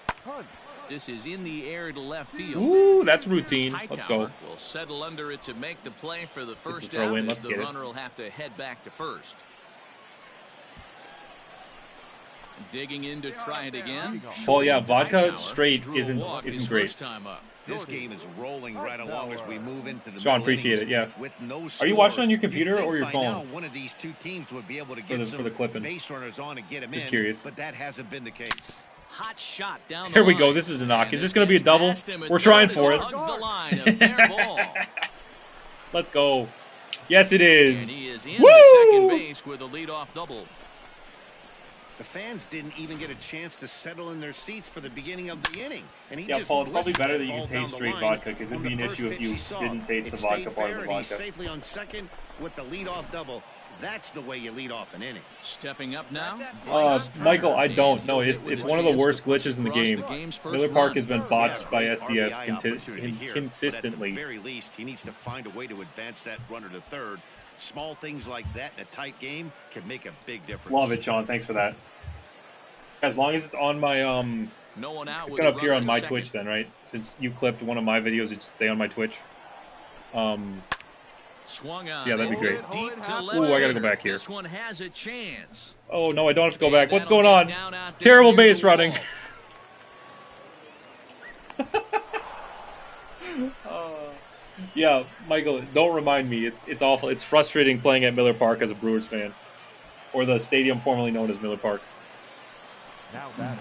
[SPEAKER 2] This is in the air to left field.
[SPEAKER 1] Ooh, that's routine. Let's go.
[SPEAKER 2] Hightower will settle under it to make the play for the first
[SPEAKER 1] throw
[SPEAKER 2] out
[SPEAKER 1] in.
[SPEAKER 2] as
[SPEAKER 1] Let's
[SPEAKER 2] the
[SPEAKER 1] get it.
[SPEAKER 2] runner will have to head back to first. Digging in to try it again.
[SPEAKER 1] Well, yeah, vodka
[SPEAKER 2] Hightower
[SPEAKER 1] straight
[SPEAKER 2] drew a walk his
[SPEAKER 1] isn't great.
[SPEAKER 2] first time up.
[SPEAKER 3] This game is rolling right along as we move into the
[SPEAKER 1] Sean,
[SPEAKER 3] middle
[SPEAKER 1] appreciate
[SPEAKER 3] innings
[SPEAKER 1] it, yeah.
[SPEAKER 3] with no
[SPEAKER 1] Are you
[SPEAKER 3] score.
[SPEAKER 1] watching on your
[SPEAKER 3] You'd
[SPEAKER 1] computer
[SPEAKER 3] think
[SPEAKER 1] or your
[SPEAKER 3] by
[SPEAKER 1] phone?
[SPEAKER 3] now one of these two teams would be able to get
[SPEAKER 1] For the clipping.
[SPEAKER 3] base runners on and get him
[SPEAKER 1] Just
[SPEAKER 3] in,
[SPEAKER 1] curious.
[SPEAKER 3] but that hasn't been the case.
[SPEAKER 2] Hot shot down
[SPEAKER 1] Here
[SPEAKER 2] the
[SPEAKER 1] we
[SPEAKER 2] line.
[SPEAKER 1] go. This is a knock. Is
[SPEAKER 2] And
[SPEAKER 1] this
[SPEAKER 2] it
[SPEAKER 1] going to be a
[SPEAKER 2] gets
[SPEAKER 1] double?
[SPEAKER 2] past him, and
[SPEAKER 1] We're trying
[SPEAKER 2] Jones
[SPEAKER 1] for it.
[SPEAKER 2] hugs the line. A fair ball.
[SPEAKER 1] Let's go. Yes, it
[SPEAKER 2] And
[SPEAKER 1] is.
[SPEAKER 2] he is in
[SPEAKER 1] Woo!
[SPEAKER 2] to second base with a leadoff double.
[SPEAKER 3] The fans didn't even get a chance to settle in their seats for the beginning of the inning. And he
[SPEAKER 1] Yeah,
[SPEAKER 3] just
[SPEAKER 1] Paul, it's probably
[SPEAKER 3] blistered
[SPEAKER 1] better
[SPEAKER 3] the
[SPEAKER 1] that you
[SPEAKER 3] ball
[SPEAKER 1] can
[SPEAKER 3] down
[SPEAKER 1] taste
[SPEAKER 3] the
[SPEAKER 1] straight
[SPEAKER 3] line
[SPEAKER 1] vodka, 'cause it'd
[SPEAKER 3] on
[SPEAKER 1] be
[SPEAKER 3] the
[SPEAKER 1] an
[SPEAKER 3] first
[SPEAKER 1] issue if
[SPEAKER 3] pitch
[SPEAKER 1] you
[SPEAKER 3] he saw.
[SPEAKER 1] didn't taste the
[SPEAKER 3] It
[SPEAKER 1] vodka
[SPEAKER 3] stayed
[SPEAKER 1] part of
[SPEAKER 3] fair,
[SPEAKER 1] the
[SPEAKER 3] and he's
[SPEAKER 1] vodka.
[SPEAKER 3] safely on second with the leadoff double. That's the way you lead off an inning.
[SPEAKER 2] Stepping up now.
[SPEAKER 1] Michael, I don't.
[SPEAKER 2] And
[SPEAKER 1] No,
[SPEAKER 2] he'll
[SPEAKER 1] it's
[SPEAKER 2] hit with
[SPEAKER 1] one
[SPEAKER 2] a
[SPEAKER 1] of the
[SPEAKER 2] chance
[SPEAKER 1] worst
[SPEAKER 2] to push
[SPEAKER 1] glitches in the
[SPEAKER 2] across
[SPEAKER 1] game.
[SPEAKER 2] game's first
[SPEAKER 1] Miller Park
[SPEAKER 2] run.
[SPEAKER 1] has been
[SPEAKER 3] Yeah,
[SPEAKER 1] botched by
[SPEAKER 3] great
[SPEAKER 1] SDS
[SPEAKER 3] RBI opportunity here,
[SPEAKER 1] consistently.
[SPEAKER 3] But at the very least, he needs to find a way to advance that runner to third. Small things like that in a tight game can make a big difference.
[SPEAKER 1] Love it, Sean. Thanks for that. As long as it's on my
[SPEAKER 2] No one out
[SPEAKER 1] it's
[SPEAKER 2] with
[SPEAKER 1] gonna
[SPEAKER 2] a
[SPEAKER 1] appear
[SPEAKER 2] runner
[SPEAKER 1] on
[SPEAKER 2] at
[SPEAKER 1] my
[SPEAKER 2] second.
[SPEAKER 1] Twitch then, right? Since you clipped one of my videos, it should stay on my Twitch.
[SPEAKER 2] Swung on.
[SPEAKER 1] So yeah, that'd be great.
[SPEAKER 2] Deep to left
[SPEAKER 1] Ooh, I gotta go
[SPEAKER 2] center.
[SPEAKER 1] back here.
[SPEAKER 2] This one has a chance.
[SPEAKER 1] Oh no, I don't have to go back. What's
[SPEAKER 2] That'll
[SPEAKER 1] going
[SPEAKER 2] get
[SPEAKER 1] on?
[SPEAKER 2] down out there
[SPEAKER 1] Terrible
[SPEAKER 2] near
[SPEAKER 1] base
[SPEAKER 2] the
[SPEAKER 1] running.
[SPEAKER 2] wall.
[SPEAKER 1] Yeah, Michael, don't remind me. It's awful. It's frustrating playing at Miller Park as a Brewers fan, or the stadium formerly known as Miller Park.
[SPEAKER 6] Now batting,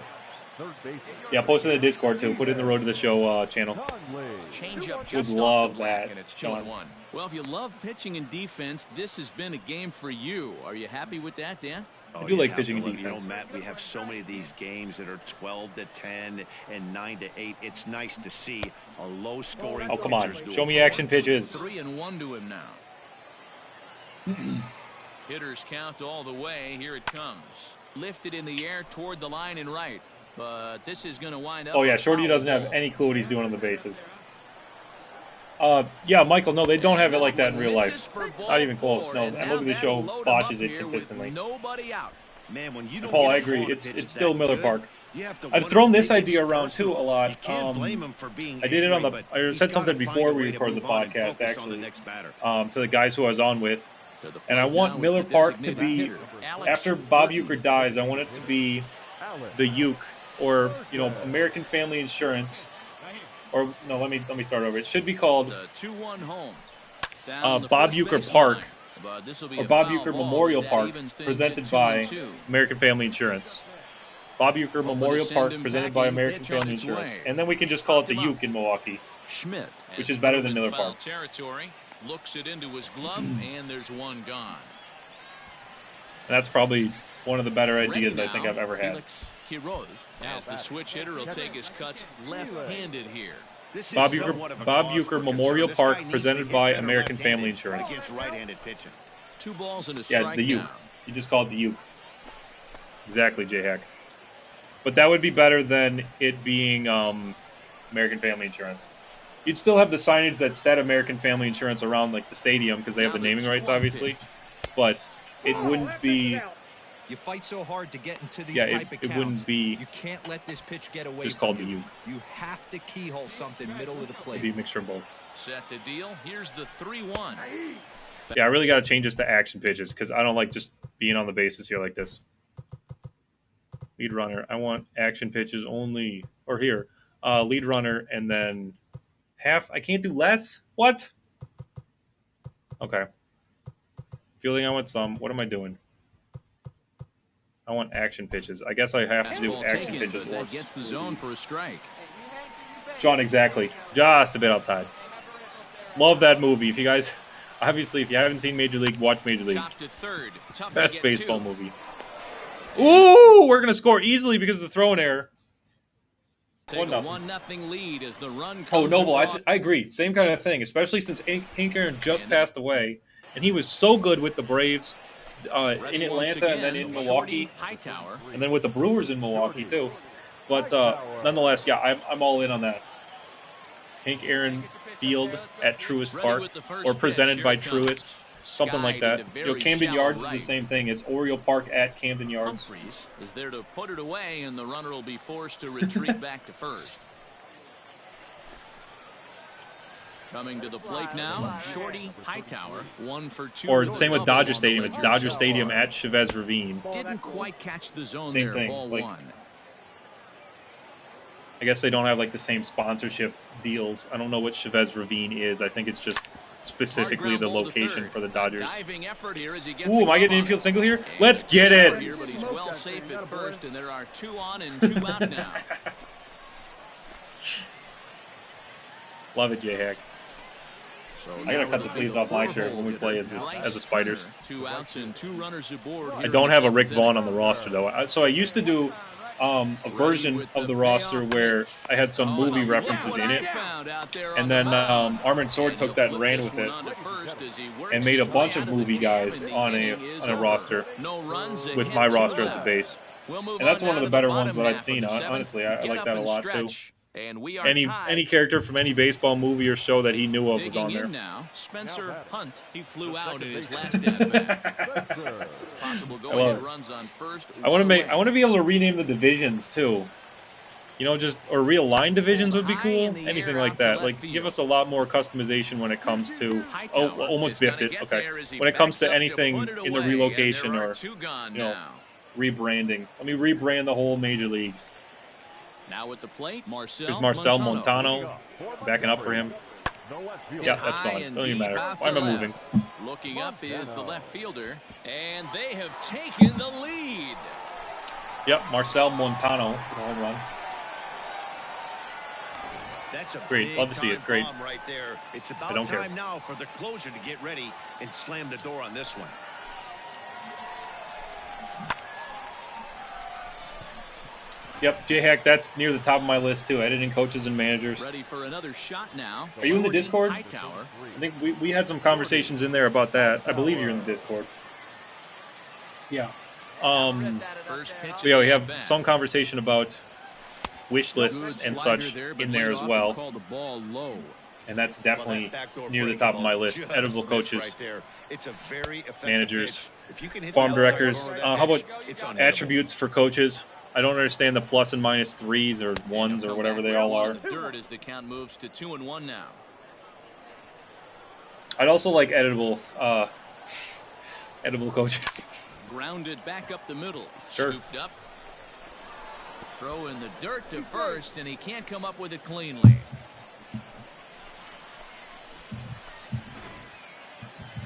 [SPEAKER 6] third baseman.
[SPEAKER 1] Yeah, post it in the Discord too. Put it in the Road to the Show channel.
[SPEAKER 6] Conley.
[SPEAKER 2] Change up
[SPEAKER 1] Would
[SPEAKER 2] just
[SPEAKER 1] love
[SPEAKER 2] off the black,
[SPEAKER 1] that,
[SPEAKER 2] and it's
[SPEAKER 1] Sean.
[SPEAKER 2] 2-1. Well, if you love pitching and defense, this has been a game for you. Are you happy with that, Dan?
[SPEAKER 1] I do
[SPEAKER 3] you
[SPEAKER 1] like
[SPEAKER 3] have
[SPEAKER 1] pitching
[SPEAKER 3] to
[SPEAKER 1] and
[SPEAKER 3] love- you know,
[SPEAKER 1] defense.
[SPEAKER 3] Matt, we have so many of these games that are 12-10 and 9-8. It's nice to see a low-scoring.
[SPEAKER 1] Oh, come on.
[SPEAKER 3] pitchers do
[SPEAKER 1] Show
[SPEAKER 3] it
[SPEAKER 1] me
[SPEAKER 3] for
[SPEAKER 1] action
[SPEAKER 3] once.
[SPEAKER 1] pitches.
[SPEAKER 2] 3-1 to him now. Hitters count all the way. Here it comes. Lifted in the air toward the line and right. But this is going to wind up.
[SPEAKER 1] Oh yeah,
[SPEAKER 2] a
[SPEAKER 1] Shorty
[SPEAKER 2] foul
[SPEAKER 1] doesn't have
[SPEAKER 2] ball.
[SPEAKER 1] any clue what he's doing on the bases. Yeah, Michael, no, they don't have it like that in real life. Not even close. No, MLB The Show botches it consistently.
[SPEAKER 2] Nobody out.
[SPEAKER 3] Man, when you don't
[SPEAKER 1] Paul,
[SPEAKER 3] get
[SPEAKER 1] I
[SPEAKER 3] a
[SPEAKER 1] agree.
[SPEAKER 3] ball to
[SPEAKER 1] It's
[SPEAKER 3] pitch
[SPEAKER 1] still
[SPEAKER 3] that
[SPEAKER 1] Miller
[SPEAKER 3] good,
[SPEAKER 1] Park.
[SPEAKER 3] you have to
[SPEAKER 1] I've
[SPEAKER 3] wonder
[SPEAKER 1] thrown
[SPEAKER 3] if
[SPEAKER 1] this
[SPEAKER 3] maybe
[SPEAKER 1] idea
[SPEAKER 3] it's
[SPEAKER 1] around too a
[SPEAKER 3] personal.
[SPEAKER 1] lot.
[SPEAKER 3] You can't blame him for being
[SPEAKER 1] I did it on the.
[SPEAKER 3] angry,
[SPEAKER 1] I
[SPEAKER 3] but he's
[SPEAKER 1] said something
[SPEAKER 3] gotta find
[SPEAKER 1] before
[SPEAKER 3] a
[SPEAKER 1] we
[SPEAKER 3] way to
[SPEAKER 1] recorded the
[SPEAKER 3] move on and
[SPEAKER 1] podcast,
[SPEAKER 3] focus on the
[SPEAKER 1] actually.
[SPEAKER 3] next batter.
[SPEAKER 1] To the guys who I was on with,
[SPEAKER 2] To the
[SPEAKER 1] and I
[SPEAKER 2] plate
[SPEAKER 1] want
[SPEAKER 2] now is
[SPEAKER 1] Miller
[SPEAKER 2] the
[SPEAKER 1] Park to
[SPEAKER 2] designated
[SPEAKER 1] be
[SPEAKER 2] hitter, Alex
[SPEAKER 1] after Bob
[SPEAKER 2] Ferguson.
[SPEAKER 1] Uecker dies. I want it to be the Uke, or American Family Insurance, or no, let me start over. It should be called
[SPEAKER 2] The 2-1 home. Down the
[SPEAKER 1] Bob
[SPEAKER 2] first
[SPEAKER 1] Uecker
[SPEAKER 2] baseline.
[SPEAKER 1] Park,
[SPEAKER 2] But this'll be
[SPEAKER 1] or
[SPEAKER 2] a
[SPEAKER 1] Bob
[SPEAKER 2] foul
[SPEAKER 1] Uecker
[SPEAKER 2] ball
[SPEAKER 1] Memorial
[SPEAKER 2] as that
[SPEAKER 1] Park,
[SPEAKER 2] evens things
[SPEAKER 1] presented
[SPEAKER 2] at
[SPEAKER 1] by
[SPEAKER 2] 2-2.
[SPEAKER 1] American Family Insurance. Bob Uecker
[SPEAKER 2] Hoping to
[SPEAKER 1] Memorial
[SPEAKER 2] send
[SPEAKER 1] Park,
[SPEAKER 2] him
[SPEAKER 1] presented
[SPEAKER 2] back
[SPEAKER 1] by
[SPEAKER 2] in
[SPEAKER 1] American
[SPEAKER 2] pitch on
[SPEAKER 1] Family
[SPEAKER 2] its
[SPEAKER 1] Insurance.
[SPEAKER 2] way.
[SPEAKER 1] And then we can just call it the
[SPEAKER 2] Knocked him
[SPEAKER 1] Uke in Milwaukee.
[SPEAKER 2] Schmidt,
[SPEAKER 1] Which
[SPEAKER 2] has
[SPEAKER 1] is better than
[SPEAKER 2] moved in
[SPEAKER 1] Miller
[SPEAKER 2] foul
[SPEAKER 1] Park.
[SPEAKER 2] territory, looks it into his glove, and there's one gone.
[SPEAKER 1] And that's probably one of the better
[SPEAKER 2] Ready
[SPEAKER 1] ideas I
[SPEAKER 2] now,
[SPEAKER 1] think I've ever had.
[SPEAKER 2] Felix Quiroz, as the switch hitter will take his cuts left-handed here.
[SPEAKER 3] This is
[SPEAKER 1] Bob
[SPEAKER 3] somewhat of a
[SPEAKER 1] Bob
[SPEAKER 3] cause for
[SPEAKER 1] Uecker Memorial
[SPEAKER 3] concern. This
[SPEAKER 1] Park,
[SPEAKER 3] guy needs
[SPEAKER 1] presented
[SPEAKER 3] to get
[SPEAKER 1] by
[SPEAKER 3] better
[SPEAKER 1] American Family
[SPEAKER 3] left-handed
[SPEAKER 1] Insurance.
[SPEAKER 3] against right-handed pitching.
[SPEAKER 2] 2 balls and a
[SPEAKER 1] Yeah,
[SPEAKER 2] strike
[SPEAKER 1] the Uke.
[SPEAKER 2] now.
[SPEAKER 1] You just call it the Uke. Exactly, J-Hack. But that would be better than it being American Family Insurance. You'd still have the signage that said American Family Insurance around like the stadium because they have the naming rights, obviously. But it wouldn't be.
[SPEAKER 4] You fight so hard to get into these
[SPEAKER 1] Yeah,
[SPEAKER 4] type of
[SPEAKER 1] it
[SPEAKER 4] counts.
[SPEAKER 1] wouldn't be.
[SPEAKER 4] You can't let this pitch get away
[SPEAKER 1] Just
[SPEAKER 4] from
[SPEAKER 1] called the
[SPEAKER 4] you.
[SPEAKER 1] U.
[SPEAKER 4] You have to keyhole something middle of the plate.
[SPEAKER 1] It'd be a mixture of both.
[SPEAKER 2] Set to deal. Here's the 3-1.
[SPEAKER 1] Yeah, I really got to change this to action pitches because I don't like just being on the bases here like this. Lead runner. I want action pitches only. Or here, lead runner and then half. I can't do less. What? Okay. Fielding, I want some. What am I doing? I want action pitches. I guess I have to do
[SPEAKER 2] Fastball
[SPEAKER 1] action
[SPEAKER 2] taken,
[SPEAKER 1] pitches
[SPEAKER 2] but that
[SPEAKER 1] once.
[SPEAKER 2] gets the zone for a strike.
[SPEAKER 1] John, exactly. Just a bit outside. Love that movie. If you guys, obviously, if you haven't seen Major League, watch Major League.
[SPEAKER 2] Chopped to third. Tough to
[SPEAKER 1] Best
[SPEAKER 2] get
[SPEAKER 1] baseball
[SPEAKER 2] to.
[SPEAKER 1] movie. Ooh, we're going to score easily because of the throw-in error.
[SPEAKER 2] Take a
[SPEAKER 1] 1-0.
[SPEAKER 2] 1-0 lead as the run comes
[SPEAKER 1] Oh, Noble,
[SPEAKER 2] across.
[SPEAKER 1] I agree. Same kind of thing, especially since Hank Aaron just passed away, and he was so good with the Braves in
[SPEAKER 2] Ready once
[SPEAKER 1] Atlanta and then
[SPEAKER 2] again,
[SPEAKER 1] in Milwaukee,
[SPEAKER 2] Shorty Hightower.
[SPEAKER 1] and then with the Brewers in Milwaukee too. But nonetheless, yeah, I'm all in on that. Hank Aaron Field at Truist
[SPEAKER 2] Ready
[SPEAKER 1] Park,
[SPEAKER 2] with the first
[SPEAKER 1] or
[SPEAKER 2] pitch.
[SPEAKER 1] presented
[SPEAKER 2] Here
[SPEAKER 1] by
[SPEAKER 2] it comes.
[SPEAKER 1] Truist, something like
[SPEAKER 2] Skied
[SPEAKER 1] that.
[SPEAKER 2] into
[SPEAKER 1] You know,
[SPEAKER 2] very
[SPEAKER 1] Camden
[SPEAKER 2] shallow
[SPEAKER 1] Yards is
[SPEAKER 2] right.
[SPEAKER 1] the same thing. It's Oriole Park at Camden Yards.
[SPEAKER 2] Humphreys is there to put it away, and the runner will be forced to retreat back to first. Coming to the plate now, Shorty Hightower, 1 for 2.
[SPEAKER 1] Or
[SPEAKER 2] with
[SPEAKER 1] same with
[SPEAKER 2] double
[SPEAKER 1] Dodger
[SPEAKER 2] on the
[SPEAKER 1] Stadium.
[SPEAKER 2] way.
[SPEAKER 1] It's Dodger Stadium at Chavez Ravine.
[SPEAKER 2] Didn't quite catch the zone
[SPEAKER 1] Same
[SPEAKER 2] there.
[SPEAKER 1] thing,
[SPEAKER 2] Ball
[SPEAKER 1] like-
[SPEAKER 2] 1.
[SPEAKER 1] I guess they don't have like the same sponsorship deals. I don't know what Chavez Ravine is. I think it's just specifically the location for the Dodgers.
[SPEAKER 2] Diving effort here as he gets
[SPEAKER 1] Ooh, am I
[SPEAKER 2] a
[SPEAKER 1] getting an
[SPEAKER 2] glove
[SPEAKER 1] infield
[SPEAKER 2] on.
[SPEAKER 1] single here?
[SPEAKER 2] And
[SPEAKER 1] Let's get it!
[SPEAKER 2] Here, but he's well safe at first, and there are 2 on and 2 out now.
[SPEAKER 1] Love it, J-Hack.
[SPEAKER 2] So
[SPEAKER 1] I gotta
[SPEAKER 2] now
[SPEAKER 1] cut the
[SPEAKER 2] we're
[SPEAKER 1] sleeves
[SPEAKER 2] looking
[SPEAKER 1] off my
[SPEAKER 2] at
[SPEAKER 1] shirt when we play as
[SPEAKER 2] Bryce
[SPEAKER 1] the Spiders.
[SPEAKER 2] Turner. 2 outs and 2 runners aboard.
[SPEAKER 1] I don't have a Rick Vaughn on the roster though. So I used to do a version of the roster where I had some movie references in it, and then Armin Sword took that and ran with it, and made a bunch of movie guys on a roster with my roster as the base. And that's one of the better ones that I've seen. Honestly, I like that a lot too.
[SPEAKER 2] And we are
[SPEAKER 1] Any character from any baseball movie or show that he knew of was on there.
[SPEAKER 2] Now, Spencer Hunt. He flew out in his last at-bat. Possible going runs on first.
[SPEAKER 1] I want to be able to rename the divisions too. You know, just or realign divisions would be cool. Anything like that. Like give us a lot more customization when it comes to. Oh, almost biffed it. Okay. When it comes to anything in the relocation or rebranding. Let me rebrand the whole major leagues.
[SPEAKER 2] Now at the plate,
[SPEAKER 1] There's Marcel Montano. Backing up for him. Yeah, that's gone. Don't even matter. Why am I moving?
[SPEAKER 2] Looking up is the left fielder, and they have taken the lead.
[SPEAKER 1] Yep, Marcel Montano. Home run.
[SPEAKER 3] That's a
[SPEAKER 1] Great.
[SPEAKER 3] big
[SPEAKER 1] Love to see it.
[SPEAKER 3] time
[SPEAKER 1] Great.
[SPEAKER 3] bomb right there. It's
[SPEAKER 1] I
[SPEAKER 3] about
[SPEAKER 1] don't care.
[SPEAKER 3] time now for the closer to get ready and slam the door on this one.
[SPEAKER 1] Yep, J-Hack, that's near the top of my list too. Editing coaches and managers.
[SPEAKER 2] Ready for another shot now.
[SPEAKER 1] Are you in the Discord?
[SPEAKER 2] Hightower.
[SPEAKER 1] I think we had some conversations in there about that. I believe you're in the Discord. Yeah.
[SPEAKER 2] First pitch
[SPEAKER 1] So yeah, we
[SPEAKER 2] at
[SPEAKER 1] have
[SPEAKER 2] bat.
[SPEAKER 1] some conversation about wish
[SPEAKER 2] Good
[SPEAKER 1] lists and
[SPEAKER 2] slider
[SPEAKER 1] such
[SPEAKER 2] there, but
[SPEAKER 1] in there
[SPEAKER 2] lead
[SPEAKER 1] as
[SPEAKER 2] off
[SPEAKER 1] well.
[SPEAKER 2] and called the ball low.
[SPEAKER 1] And that's definitely
[SPEAKER 3] Well, that backdoor
[SPEAKER 1] near the
[SPEAKER 3] break
[SPEAKER 1] top of my
[SPEAKER 3] ball
[SPEAKER 1] list.
[SPEAKER 3] just
[SPEAKER 1] Edible
[SPEAKER 3] missed
[SPEAKER 1] coaches,
[SPEAKER 3] right there. It's a very effective
[SPEAKER 1] managers,
[SPEAKER 3] pitch. If you can hit
[SPEAKER 1] farm
[SPEAKER 3] the outside
[SPEAKER 1] directors.
[SPEAKER 3] corner of that
[SPEAKER 1] How about
[SPEAKER 3] pitch, it's unhittable.
[SPEAKER 1] attributes for coaches? I don't understand the plus and minus threes or ones or whatever they all are.
[SPEAKER 2] The dirt as the count moves to 2-1 now.
[SPEAKER 1] I'd also like edible coaches.
[SPEAKER 2] Grounded back up the middle.
[SPEAKER 1] Sure.
[SPEAKER 2] Scooped up. Throw in the dirt to first, and he can't come up with it cleanly.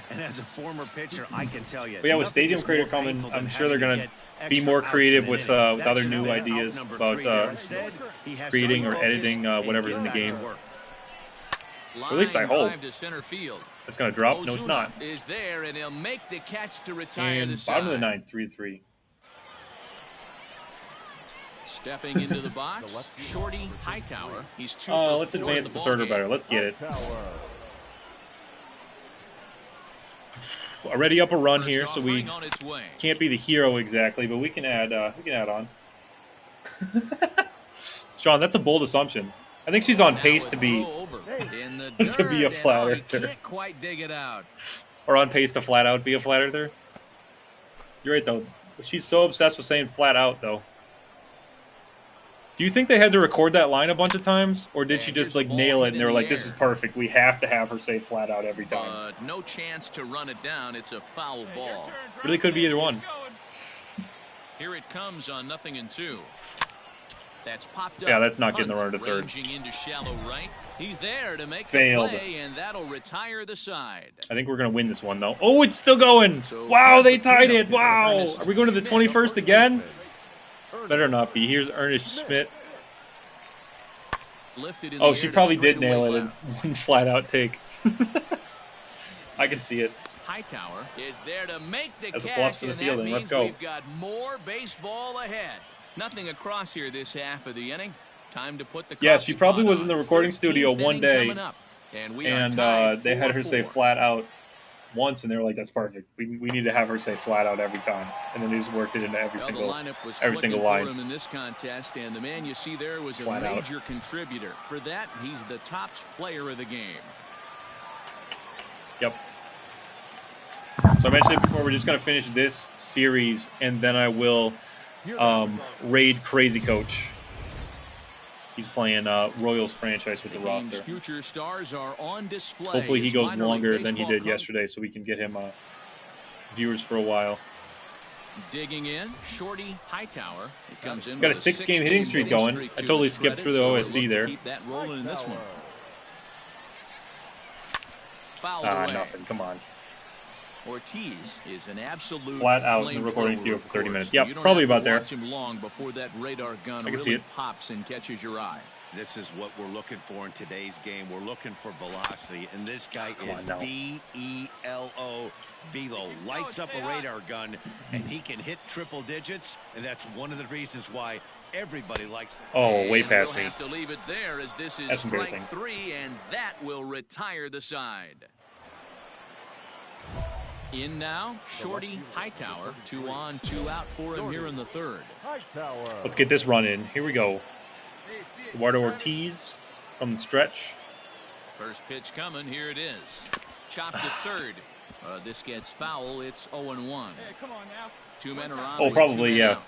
[SPEAKER 3] And as a former pitcher, I can tell you.
[SPEAKER 1] But yeah, with
[SPEAKER 3] nothing
[SPEAKER 1] Stadium
[SPEAKER 3] is
[SPEAKER 1] Creator
[SPEAKER 3] more
[SPEAKER 1] coming,
[SPEAKER 3] painful than
[SPEAKER 1] I'm sure they're
[SPEAKER 3] having
[SPEAKER 1] going
[SPEAKER 3] to
[SPEAKER 1] to
[SPEAKER 3] get
[SPEAKER 1] be more
[SPEAKER 3] extra outs
[SPEAKER 1] creative
[SPEAKER 3] in an
[SPEAKER 1] with
[SPEAKER 3] inning. That
[SPEAKER 1] other
[SPEAKER 3] should
[SPEAKER 1] new
[SPEAKER 3] have been out
[SPEAKER 1] ideas
[SPEAKER 3] number
[SPEAKER 1] about
[SPEAKER 3] 3 there. Instead, he has to
[SPEAKER 1] creating or
[SPEAKER 3] refocus
[SPEAKER 1] editing
[SPEAKER 3] and
[SPEAKER 1] whatever's
[SPEAKER 3] get
[SPEAKER 1] in the
[SPEAKER 3] back to
[SPEAKER 1] game.
[SPEAKER 3] work.
[SPEAKER 1] At least I
[SPEAKER 2] Line
[SPEAKER 1] hope.
[SPEAKER 2] drive to center field.
[SPEAKER 1] That's going to drop. No, it's
[SPEAKER 2] Ozuna
[SPEAKER 1] not.
[SPEAKER 2] is there, and he'll make the catch to retire
[SPEAKER 1] And
[SPEAKER 2] the
[SPEAKER 1] bottom of the
[SPEAKER 2] side.
[SPEAKER 1] ninth, 3-3.
[SPEAKER 2] Stepping into the box, Shorty Hightower. He's 2
[SPEAKER 1] Let's
[SPEAKER 2] for 4
[SPEAKER 1] advance
[SPEAKER 2] in
[SPEAKER 1] to
[SPEAKER 2] the
[SPEAKER 1] third or
[SPEAKER 2] ballgame.
[SPEAKER 1] better. Let's get it. Already up a run
[SPEAKER 2] First
[SPEAKER 1] here, so we
[SPEAKER 2] offering on its way.
[SPEAKER 1] can't be the hero exactly, but we can add on. Sean, that's a bold assumption. I think she's on
[SPEAKER 2] Now
[SPEAKER 1] pace
[SPEAKER 2] a
[SPEAKER 1] to be
[SPEAKER 2] throw over. the dirt.
[SPEAKER 1] To be a flat
[SPEAKER 2] He
[SPEAKER 1] earther.
[SPEAKER 2] can't quite dig it out.
[SPEAKER 1] Or on pace to flat out be a flat earther. You're right, though. She's so obsessed with saying flat out, though. Do you think they had to record that line a bunch of times? Or did she just, like, nail it and they were like, this is perfect. We have to have her say flat out every time.
[SPEAKER 2] But no chance to run it down. It's a foul ball.
[SPEAKER 1] Really could be either one.
[SPEAKER 2] Here it comes on 0-2. That's popped up.
[SPEAKER 1] Yeah, that's not getting the runner to third.
[SPEAKER 2] Ranging into shallow right. He's there to make
[SPEAKER 1] Failed.
[SPEAKER 2] the play, and that'll retire the side.
[SPEAKER 1] I think we're going to win this one, though. Oh, it's still going.
[SPEAKER 2] So
[SPEAKER 1] Wow, they tied it. Wow. Are we going to the 21st again? Better not be. Here's Ernest Schmidt.
[SPEAKER 2] Lifted in
[SPEAKER 1] Oh,
[SPEAKER 2] the
[SPEAKER 1] she
[SPEAKER 2] air to
[SPEAKER 1] probably did
[SPEAKER 2] straightaway
[SPEAKER 1] nail it in
[SPEAKER 2] left.
[SPEAKER 1] one flat-out take. I can see it.
[SPEAKER 2] Hightower is there to make the
[SPEAKER 1] That's a
[SPEAKER 2] catch,
[SPEAKER 1] plus for the
[SPEAKER 2] and that
[SPEAKER 1] fielding.
[SPEAKER 2] means
[SPEAKER 1] Let's go.
[SPEAKER 2] we've got more baseball ahead. Nothing across here this half of the inning. Time to put the
[SPEAKER 1] Yeah, she
[SPEAKER 2] coffee
[SPEAKER 1] probably
[SPEAKER 2] pot
[SPEAKER 1] was in the
[SPEAKER 2] on.
[SPEAKER 1] recording
[SPEAKER 2] 13th
[SPEAKER 1] studio one
[SPEAKER 2] inning
[SPEAKER 1] day,
[SPEAKER 2] coming up, and we are
[SPEAKER 1] and
[SPEAKER 2] tied
[SPEAKER 1] they had her say
[SPEAKER 2] 4-4.
[SPEAKER 1] flat out once, and they were like, "That's perfect. We need to have her say flat out every time." And then they just worked it into every
[SPEAKER 2] Well,
[SPEAKER 1] single
[SPEAKER 2] the lineup was
[SPEAKER 1] every single
[SPEAKER 2] clicking
[SPEAKER 1] line.
[SPEAKER 2] for him in this contest, and the man you see there was
[SPEAKER 1] Flat
[SPEAKER 2] a
[SPEAKER 1] out.
[SPEAKER 2] major contributor. For that, he's the top player of the game.
[SPEAKER 1] Yep. So I mentioned it before. We're just going to finish this series, and then I will raid Crazy Coach. He's playing Royals franchise with the
[SPEAKER 2] game's
[SPEAKER 1] roster.
[SPEAKER 2] future stars are on display.
[SPEAKER 1] Hopefully he
[SPEAKER 2] as
[SPEAKER 1] goes
[SPEAKER 2] minor league
[SPEAKER 1] longer than he
[SPEAKER 2] baseball
[SPEAKER 1] did yesterday, so we can get him viewers for a while.
[SPEAKER 2] Digging in, Shorty Hightower. It comes in.
[SPEAKER 1] Got
[SPEAKER 2] with
[SPEAKER 1] a 6-game hitting streak going.
[SPEAKER 2] streak
[SPEAKER 1] I
[SPEAKER 2] to
[SPEAKER 1] totally
[SPEAKER 2] his
[SPEAKER 1] skipped
[SPEAKER 2] credit,
[SPEAKER 1] through the
[SPEAKER 2] so we'll
[SPEAKER 1] OSD
[SPEAKER 2] look to
[SPEAKER 1] there.
[SPEAKER 2] Keep that rolling in this one. Fouled
[SPEAKER 1] Ah,
[SPEAKER 2] away.
[SPEAKER 1] nothing. Come on.
[SPEAKER 2] Ortiz is an absolute
[SPEAKER 1] Flat out in the recording
[SPEAKER 2] flamethrower,
[SPEAKER 1] studio
[SPEAKER 2] of
[SPEAKER 1] for 30
[SPEAKER 2] course.
[SPEAKER 1] minutes.
[SPEAKER 2] You
[SPEAKER 1] Yep,
[SPEAKER 2] don't
[SPEAKER 1] probably
[SPEAKER 2] have to
[SPEAKER 1] about there.
[SPEAKER 2] watch him long before that radar gun
[SPEAKER 1] can see
[SPEAKER 2] really
[SPEAKER 1] it.
[SPEAKER 2] pops and catches your eye.
[SPEAKER 3] This is what we're looking for in today's game. We're looking for velocity, and this guy
[SPEAKER 1] Come
[SPEAKER 3] is
[SPEAKER 1] on now.
[SPEAKER 3] V-E-L-O. Velo lights up a radar gun, and he can hit triple digits, and that's one of the reasons why everybody likes.
[SPEAKER 1] Oh, way
[SPEAKER 2] And
[SPEAKER 1] past
[SPEAKER 2] we'll
[SPEAKER 1] me.
[SPEAKER 2] have to leave it there as this is
[SPEAKER 1] That's
[SPEAKER 2] strike
[SPEAKER 1] embarrassing.
[SPEAKER 2] 3, and that will retire the side. In now, Shorty Hightower. 2 on, 2 out for him here in the third.
[SPEAKER 6] Hightower.
[SPEAKER 1] Let's get this run in. Here we go. Eduardo Ortiz from the stretch.
[SPEAKER 2] First pitch coming. Here it is. Chopped to third. This gets foul. It's 0-1.
[SPEAKER 7] Hey, come on now.
[SPEAKER 2] 2 men are on.
[SPEAKER 1] Oh,
[SPEAKER 2] with
[SPEAKER 1] probably,
[SPEAKER 2] 2 men
[SPEAKER 1] yeah.
[SPEAKER 2] out.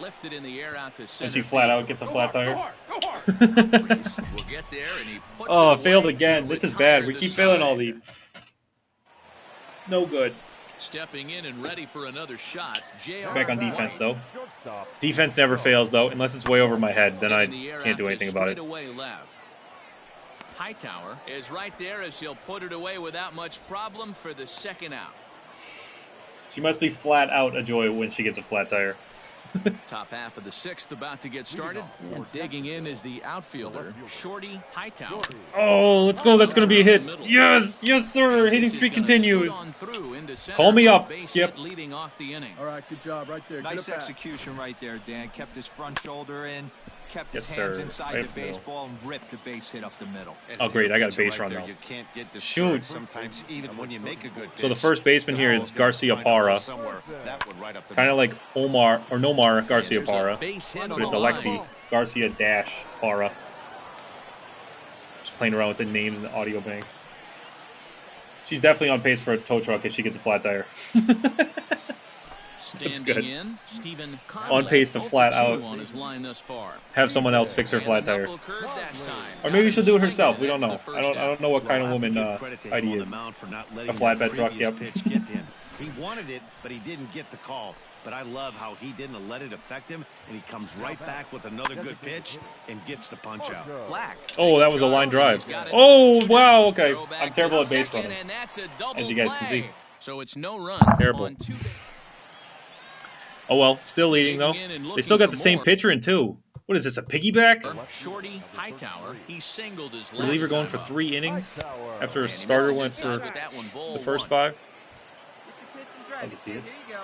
[SPEAKER 2] Lifted in the air out to center.
[SPEAKER 1] And she flat
[SPEAKER 2] field.
[SPEAKER 1] out gets a flat tire.
[SPEAKER 2] Humphries will get there, and he puts
[SPEAKER 1] Oh,
[SPEAKER 2] it
[SPEAKER 1] failed
[SPEAKER 2] away
[SPEAKER 1] again.
[SPEAKER 2] to
[SPEAKER 1] This is
[SPEAKER 2] retire
[SPEAKER 1] bad. We
[SPEAKER 2] the
[SPEAKER 1] keep failing all
[SPEAKER 2] side.
[SPEAKER 1] these. No good.
[SPEAKER 2] Stepping in and ready for another shot. J.R.
[SPEAKER 1] Back on defense, though.
[SPEAKER 6] Shortstop.
[SPEAKER 1] Defense never fails, though, unless it's way over my head. Then I
[SPEAKER 2] In the air
[SPEAKER 1] can't
[SPEAKER 2] out
[SPEAKER 1] do
[SPEAKER 2] to
[SPEAKER 1] anything about it.
[SPEAKER 2] straightaway left. Hightower is right there as he'll put it away without much problem for the second out.
[SPEAKER 1] She must be flat out a joy when she gets a flat tire.
[SPEAKER 2] Top half of the 6th about to get started. And digging in is the outfielder, Shorty Hightower.
[SPEAKER 1] Oh, let's go. That's going to be a hit. Yes. Yes, sir. Hitting
[SPEAKER 2] This is
[SPEAKER 1] streak
[SPEAKER 2] gonna
[SPEAKER 1] continues.
[SPEAKER 2] scoot on through into center
[SPEAKER 1] Call me
[SPEAKER 2] for a
[SPEAKER 1] up,
[SPEAKER 2] base
[SPEAKER 1] Skip.
[SPEAKER 2] hit leading off the inning.
[SPEAKER 9] All right, good job right there.
[SPEAKER 4] Nice execution right there, Dan. Kept his front shoulder in, kept his
[SPEAKER 1] Yes,
[SPEAKER 4] hands
[SPEAKER 1] sir.
[SPEAKER 4] inside
[SPEAKER 1] Right
[SPEAKER 4] the
[SPEAKER 1] up the middle.
[SPEAKER 4] baseball, and ripped the base hit up the middle.
[SPEAKER 1] Oh, great. I got a base
[SPEAKER 3] Right
[SPEAKER 1] run,
[SPEAKER 3] there.
[SPEAKER 1] though.
[SPEAKER 3] You can't get
[SPEAKER 1] Shoot.
[SPEAKER 3] disturbed sometimes, even when you make a good pitch.
[SPEAKER 1] So the first baseman here is Garcia Parra.
[SPEAKER 3] Somewhere, that would right up the
[SPEAKER 1] Kind of like Omar or Nomar Garcia
[SPEAKER 2] There's a
[SPEAKER 1] Parra.
[SPEAKER 2] base hit
[SPEAKER 1] But
[SPEAKER 2] on
[SPEAKER 1] it's
[SPEAKER 2] the
[SPEAKER 1] Alexi
[SPEAKER 2] line.
[SPEAKER 1] Garcia dash Parra. Just playing around with the names in the audio bank. She's definitely on pace for a tow truck if she gets a flat tire.
[SPEAKER 2] Standing
[SPEAKER 1] good.
[SPEAKER 2] in, Stephen
[SPEAKER 1] On pace to
[SPEAKER 2] 0 for
[SPEAKER 1] flat
[SPEAKER 2] 2
[SPEAKER 1] out.
[SPEAKER 2] on his line thus far.
[SPEAKER 1] Have someone else fix her
[SPEAKER 2] And
[SPEAKER 1] flat
[SPEAKER 2] the
[SPEAKER 1] tire.
[SPEAKER 2] knuckle curve that time.
[SPEAKER 1] Or maybe she'll do it
[SPEAKER 2] Got him
[SPEAKER 1] herself.
[SPEAKER 2] swinging,
[SPEAKER 1] We don't
[SPEAKER 2] and
[SPEAKER 1] know.
[SPEAKER 2] that's the
[SPEAKER 1] I
[SPEAKER 2] first
[SPEAKER 1] don't know what kind of
[SPEAKER 3] We'll have to
[SPEAKER 1] woman
[SPEAKER 3] give credit to him
[SPEAKER 1] Heidi
[SPEAKER 3] on the
[SPEAKER 1] is.
[SPEAKER 3] mound for not letting
[SPEAKER 1] A flatbed
[SPEAKER 3] the
[SPEAKER 1] truck,
[SPEAKER 3] previous
[SPEAKER 1] yep.
[SPEAKER 3] pitch get to him. He wanted it, but he didn't get the call. But I love how he didn't let it affect him, and he comes right back with another good pitch and gets the punch out.
[SPEAKER 2] Black.
[SPEAKER 1] Oh, that was a line drive.
[SPEAKER 2] He's got it.
[SPEAKER 1] Oh, wow. Okay.
[SPEAKER 2] Throw back
[SPEAKER 1] I'm terrible
[SPEAKER 2] to
[SPEAKER 1] at base
[SPEAKER 2] second,
[SPEAKER 1] running.
[SPEAKER 2] and that's a double
[SPEAKER 1] as you guys can
[SPEAKER 2] play.
[SPEAKER 1] see.
[SPEAKER 2] So it's no run.
[SPEAKER 1] Terrible.
[SPEAKER 2] On 2
[SPEAKER 1] Oh, well. Still leading, though.
[SPEAKER 2] Digging in and
[SPEAKER 1] They
[SPEAKER 2] looking
[SPEAKER 1] still got
[SPEAKER 2] for
[SPEAKER 1] the same
[SPEAKER 2] more.
[SPEAKER 1] pitcher in 2. What is this, a piggyback?
[SPEAKER 2] Shorty Hightower. He singled his last
[SPEAKER 1] Reliever going
[SPEAKER 2] time
[SPEAKER 1] for
[SPEAKER 2] up.
[SPEAKER 1] 3 innings
[SPEAKER 6] Hightower.
[SPEAKER 1] after a
[SPEAKER 2] And he
[SPEAKER 1] starter
[SPEAKER 2] misses
[SPEAKER 1] went
[SPEAKER 2] inside
[SPEAKER 1] for
[SPEAKER 2] with that one, ball
[SPEAKER 1] the first
[SPEAKER 2] 1.
[SPEAKER 1] 5.
[SPEAKER 7] Get your pitch and drive
[SPEAKER 1] Love to
[SPEAKER 7] it.
[SPEAKER 1] see
[SPEAKER 7] Here
[SPEAKER 1] it.
[SPEAKER 7] you go.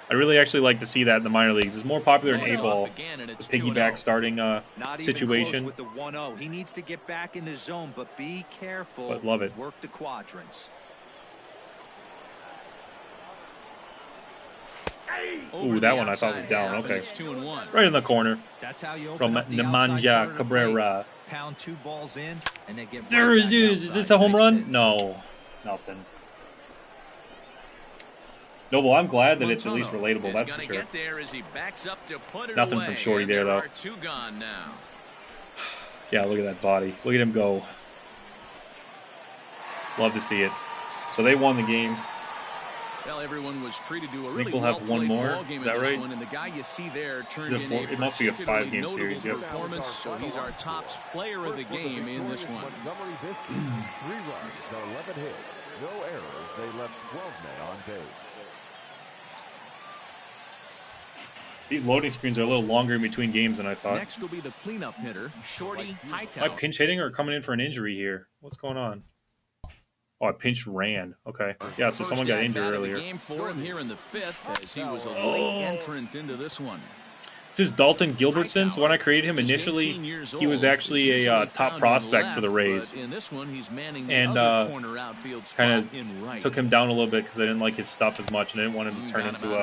[SPEAKER 1] I really actually like to see that in the minor leagues. It's more popular in
[SPEAKER 2] Ball's
[SPEAKER 1] A-ball,
[SPEAKER 2] off again, and
[SPEAKER 1] the
[SPEAKER 2] it's
[SPEAKER 1] piggyback
[SPEAKER 2] 2-0.
[SPEAKER 1] starting
[SPEAKER 4] Not even
[SPEAKER 1] situation.
[SPEAKER 4] close with the 1-0. He needs to get back in the zone, but be careful.
[SPEAKER 1] But love it.
[SPEAKER 4] Work the quadrants.
[SPEAKER 2] Over
[SPEAKER 1] that
[SPEAKER 2] the
[SPEAKER 1] one I thought was
[SPEAKER 2] outside
[SPEAKER 1] down.
[SPEAKER 2] half, and
[SPEAKER 1] Okay.
[SPEAKER 2] it's 2-1.
[SPEAKER 1] Right in the corner
[SPEAKER 4] That's how you open
[SPEAKER 1] from
[SPEAKER 4] up the outside
[SPEAKER 1] Nemanja
[SPEAKER 4] corner of the plate.
[SPEAKER 1] Cabrera.
[SPEAKER 4] Pound 2 balls in, and they get
[SPEAKER 1] There
[SPEAKER 4] right
[SPEAKER 1] it
[SPEAKER 4] back
[SPEAKER 1] is. Is this a
[SPEAKER 4] outside.
[SPEAKER 1] home
[SPEAKER 4] Nice
[SPEAKER 1] run?
[SPEAKER 4] pitch.
[SPEAKER 1] No. Nothing. No, well, I'm glad that it's at least
[SPEAKER 2] Montano
[SPEAKER 1] relatable,
[SPEAKER 2] is
[SPEAKER 1] that's for
[SPEAKER 2] gonna
[SPEAKER 1] sure.
[SPEAKER 2] get there as he backs up to put it
[SPEAKER 1] Nothing
[SPEAKER 2] away,
[SPEAKER 1] from Shorty
[SPEAKER 2] and
[SPEAKER 1] there, though.
[SPEAKER 2] are 2 gone now.
[SPEAKER 1] Yeah, look at that body. Look at him go. Love to see it. So they won the game.
[SPEAKER 2] Well, everyone was treated to a
[SPEAKER 1] I
[SPEAKER 2] really
[SPEAKER 1] think we'll have one
[SPEAKER 2] well-played
[SPEAKER 1] more.
[SPEAKER 2] ball game
[SPEAKER 1] Is that
[SPEAKER 2] in this
[SPEAKER 1] right?
[SPEAKER 2] one, and the guy you see there turned
[SPEAKER 1] Is it
[SPEAKER 2] in
[SPEAKER 1] it must be a
[SPEAKER 2] particularly
[SPEAKER 1] 5-game
[SPEAKER 2] notable
[SPEAKER 1] series, yep.
[SPEAKER 2] performance, so he's our top player of the game in this one.
[SPEAKER 6] Montgomery this season, 3 runs, 11 hits, no errors. They left 12 men on base.
[SPEAKER 1] These loading screens are a little longer in between games than I thought.
[SPEAKER 2] Next will be the cleanup hitter, Shorty
[SPEAKER 1] Am I
[SPEAKER 2] Hightower.
[SPEAKER 1] pinch hitting or coming in for an injury here? What's going on? Oh, I pinch ran. Okay. Yeah, so someone got injured earlier.
[SPEAKER 2] The game for him here in the 5th, as he was a late entrant into this one.
[SPEAKER 1] This is Dalton Gilbertson. So when I created him initially, he was actually a top prospect for the Rays.
[SPEAKER 2] In this one, he's manning
[SPEAKER 1] And kind of took him down a little bit because I didn't like his stuff as much, and I didn't want him to turn into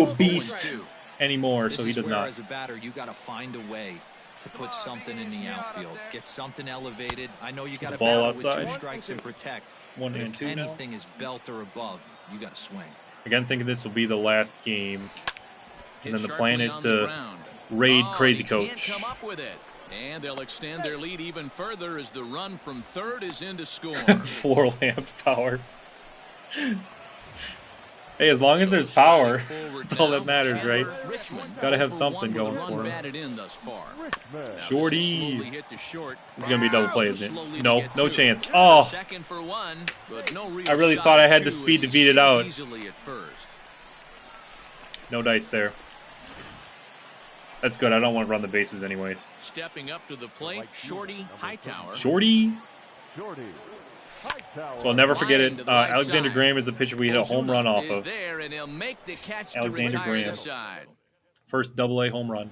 [SPEAKER 1] a beast anymore. So he does not.
[SPEAKER 4] As a batter, you got to find a way to put something in the outfield, get something elevated. I know you got to
[SPEAKER 1] ball
[SPEAKER 4] battle
[SPEAKER 1] outside.
[SPEAKER 4] with 2 strikes and protect.
[SPEAKER 1] 1
[SPEAKER 4] But
[SPEAKER 1] and
[SPEAKER 4] if
[SPEAKER 1] 2 now.
[SPEAKER 4] anything is belt or above, you got to swing.
[SPEAKER 1] Again, thinking this will be the last game, and then the plan is to
[SPEAKER 2] Oh,
[SPEAKER 1] raid Crazy Coach.
[SPEAKER 2] Can't come up with it. And they'll extend their lead even further as the run from third is in to score.
[SPEAKER 1] Floor lamp power. Hey, as long as there's power, that's all that matters, right? Gotta have something going for him. Shorty. This is gonna be a double play, isn't it? No, no chance. Oh, I really thought I had the speed to beat it out. No dice there. That's good. I don't want to run the bases anyways.
[SPEAKER 2] Stepping up to the plate, Shorty Hightower.
[SPEAKER 1] Shorty.
[SPEAKER 6] Shorty.
[SPEAKER 1] So I'll never forget it. Alexander Graham is the pitcher we hit a home run off of.
[SPEAKER 2] There, and he'll make the catch
[SPEAKER 1] Alexander
[SPEAKER 2] to retire
[SPEAKER 1] Graham.
[SPEAKER 2] the side.
[SPEAKER 1] First Double-A home run.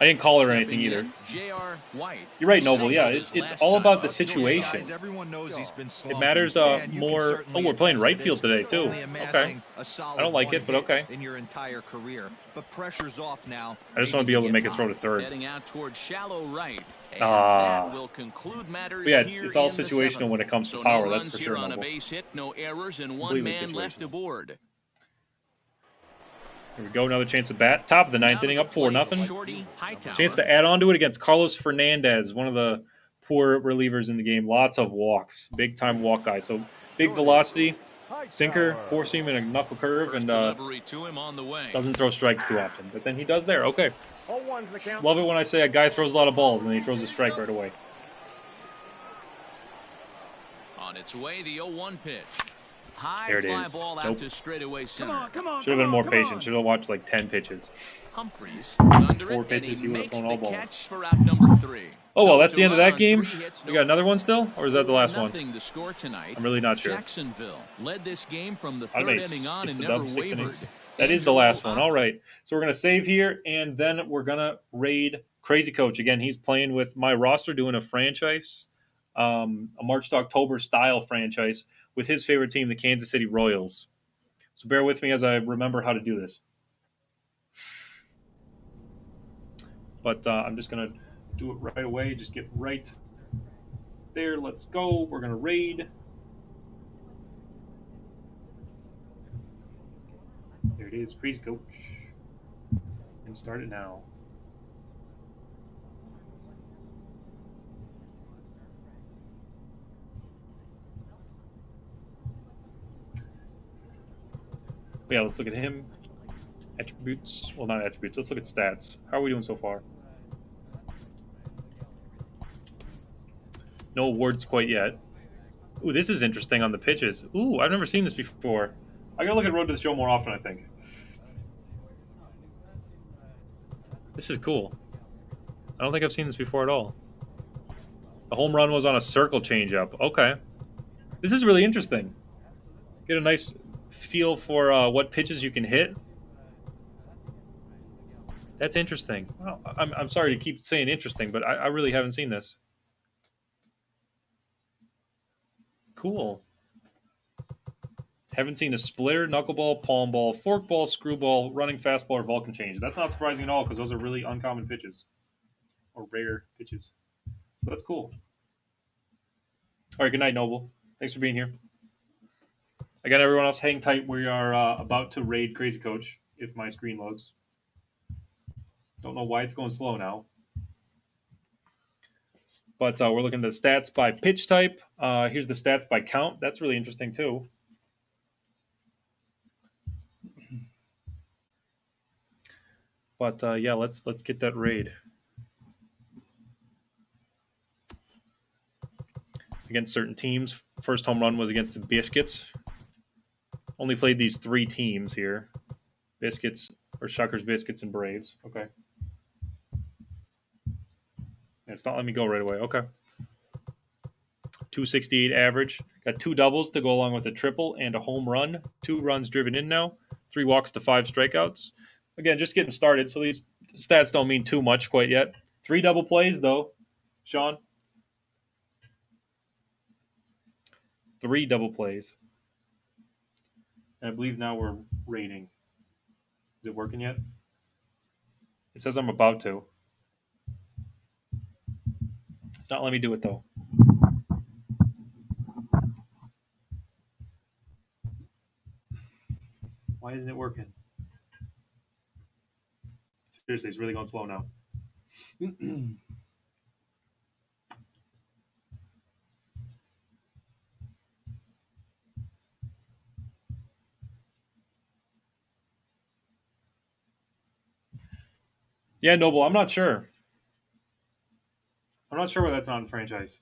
[SPEAKER 1] I didn't call it or anything either.
[SPEAKER 2] J.R. White.
[SPEAKER 1] You're right, Noble. Yeah, it's all about the situation.
[SPEAKER 4] Guys, everyone knows he's been
[SPEAKER 1] It matters more. Oh, we're playing right field today too. Okay. I don't like it, but okay.
[SPEAKER 4] In your entire career, but pressure's off now.
[SPEAKER 1] I just want to be able to make a throw to third.
[SPEAKER 2] Heading out towards shallow right. And
[SPEAKER 1] Ah.
[SPEAKER 2] that will conclude matters
[SPEAKER 1] But yeah,
[SPEAKER 2] here
[SPEAKER 1] it's all
[SPEAKER 2] in the
[SPEAKER 1] situational
[SPEAKER 2] 7th.
[SPEAKER 1] when it comes to
[SPEAKER 2] So
[SPEAKER 1] power.
[SPEAKER 2] no
[SPEAKER 1] That's
[SPEAKER 2] runs
[SPEAKER 1] for
[SPEAKER 2] here
[SPEAKER 1] sure,
[SPEAKER 2] on a
[SPEAKER 1] Noble.
[SPEAKER 2] base hit, no errors, and one
[SPEAKER 1] Completely
[SPEAKER 2] man left
[SPEAKER 1] situational.
[SPEAKER 2] aboard.
[SPEAKER 1] Here we go. Another chance at bat. Top of the 9th inning, up 4-0.
[SPEAKER 2] Shorty Hightower.
[SPEAKER 1] Chance to add on to it against Carlos Fernandez, one of the poor relievers in the game. Lots of walks. Big time walk guy. So big velocity, sinker, 4-seam, and a knuckle curve, and
[SPEAKER 2] Delivery to him on the way.
[SPEAKER 1] doesn't throw strikes too often. But then he does there. Okay.
[SPEAKER 6] 0-1's the count.
[SPEAKER 1] Love it when I say a guy throws a lot of balls and then he throws a strike right away.
[SPEAKER 2] On its way, the 0-1 pitch. High
[SPEAKER 1] There it
[SPEAKER 2] fly
[SPEAKER 1] is.
[SPEAKER 2] ball
[SPEAKER 1] Nope.
[SPEAKER 2] out to straightaway center.
[SPEAKER 1] Should have been more patient. Should have watched like 10 pitches.
[SPEAKER 2] Humphreys under
[SPEAKER 1] 4
[SPEAKER 2] it,
[SPEAKER 1] pitches, he
[SPEAKER 2] and
[SPEAKER 1] would have
[SPEAKER 2] makes
[SPEAKER 1] thrown all
[SPEAKER 2] the
[SPEAKER 1] balls.
[SPEAKER 2] catch for out number 3.
[SPEAKER 1] Oh, well, that's
[SPEAKER 2] So
[SPEAKER 1] the end of
[SPEAKER 2] to
[SPEAKER 1] that
[SPEAKER 2] run
[SPEAKER 1] game?
[SPEAKER 2] on 3 hits,
[SPEAKER 1] We
[SPEAKER 2] no
[SPEAKER 1] got another one still? Or is that the last one?
[SPEAKER 2] nothing to score tonight.
[SPEAKER 1] I'm really not sure.
[SPEAKER 2] Jacksonville led this game from the
[SPEAKER 1] I
[SPEAKER 2] third
[SPEAKER 1] may
[SPEAKER 2] inning on
[SPEAKER 1] skip
[SPEAKER 2] and
[SPEAKER 1] the
[SPEAKER 2] never
[SPEAKER 1] dub 6
[SPEAKER 2] wavered.
[SPEAKER 1] innings. That is the last one. All right. So we're going to save here, and then we're going to raid Crazy Coach. Again, he's playing with my roster, doing a franchise, a March to October style franchise with his favorite team, the Kansas City Royals. So bear with me as I remember how to do this. But I'm just going to do it right away. Just get right there. Let's go. We're going to raid. There it is, Crazy Coach. And start it now. But yeah, let's look at him. Attributes. Well, not attributes. Let's look at stats. How are we doing so far? No awards quite yet. Ooh, this is interesting on the pitches. Ooh, I've never seen this before. I gotta look at Road to the Show more often, I think. This is cool. I don't think I've seen this before at all. The home run was on a circle changeup. Okay. This is really interesting. Get a nice feel for what pitches you can hit. That's interesting. Well, I'm sorry to keep saying interesting, but I really haven't seen this. Cool. Haven't seen a splitter, knuckleball, palm ball, forkball, screwball, running fastball, or Vulcan change. That's not surprising at all because those are really uncommon pitches or rare pitches. So that's cool. All right, good night, Noble. Thanks for being here. Again, everyone else, hang tight. We are about to raid Crazy Coach if my screen loads. Don't know why it's going slow now. But we're looking at the stats by pitch type. Here's the stats by count. That's really interesting, too. But yeah, let's get that raid. Against certain teams. First home run was against the Biscuits. Only played these 3 teams here. Biscuits, or Shuckers, Biscuits, and Braves. Okay. It's not letting me go right away. Okay. 268 average. Got 2 doubles to go along with a triple and a home run. 2 runs driven in now. 3 walks to 5 strikeouts. Again, just getting started, so these stats don't mean too much quite yet. 3 double plays, though. Sean? 3 double plays. And I believe now we're rating. Is it working yet? It says I'm about to. It's not letting me do it, though. Why isn't it working? Seriously, it's really going slow now. Yeah, Noble, I'm not sure. I'm not sure why that's not in franchise.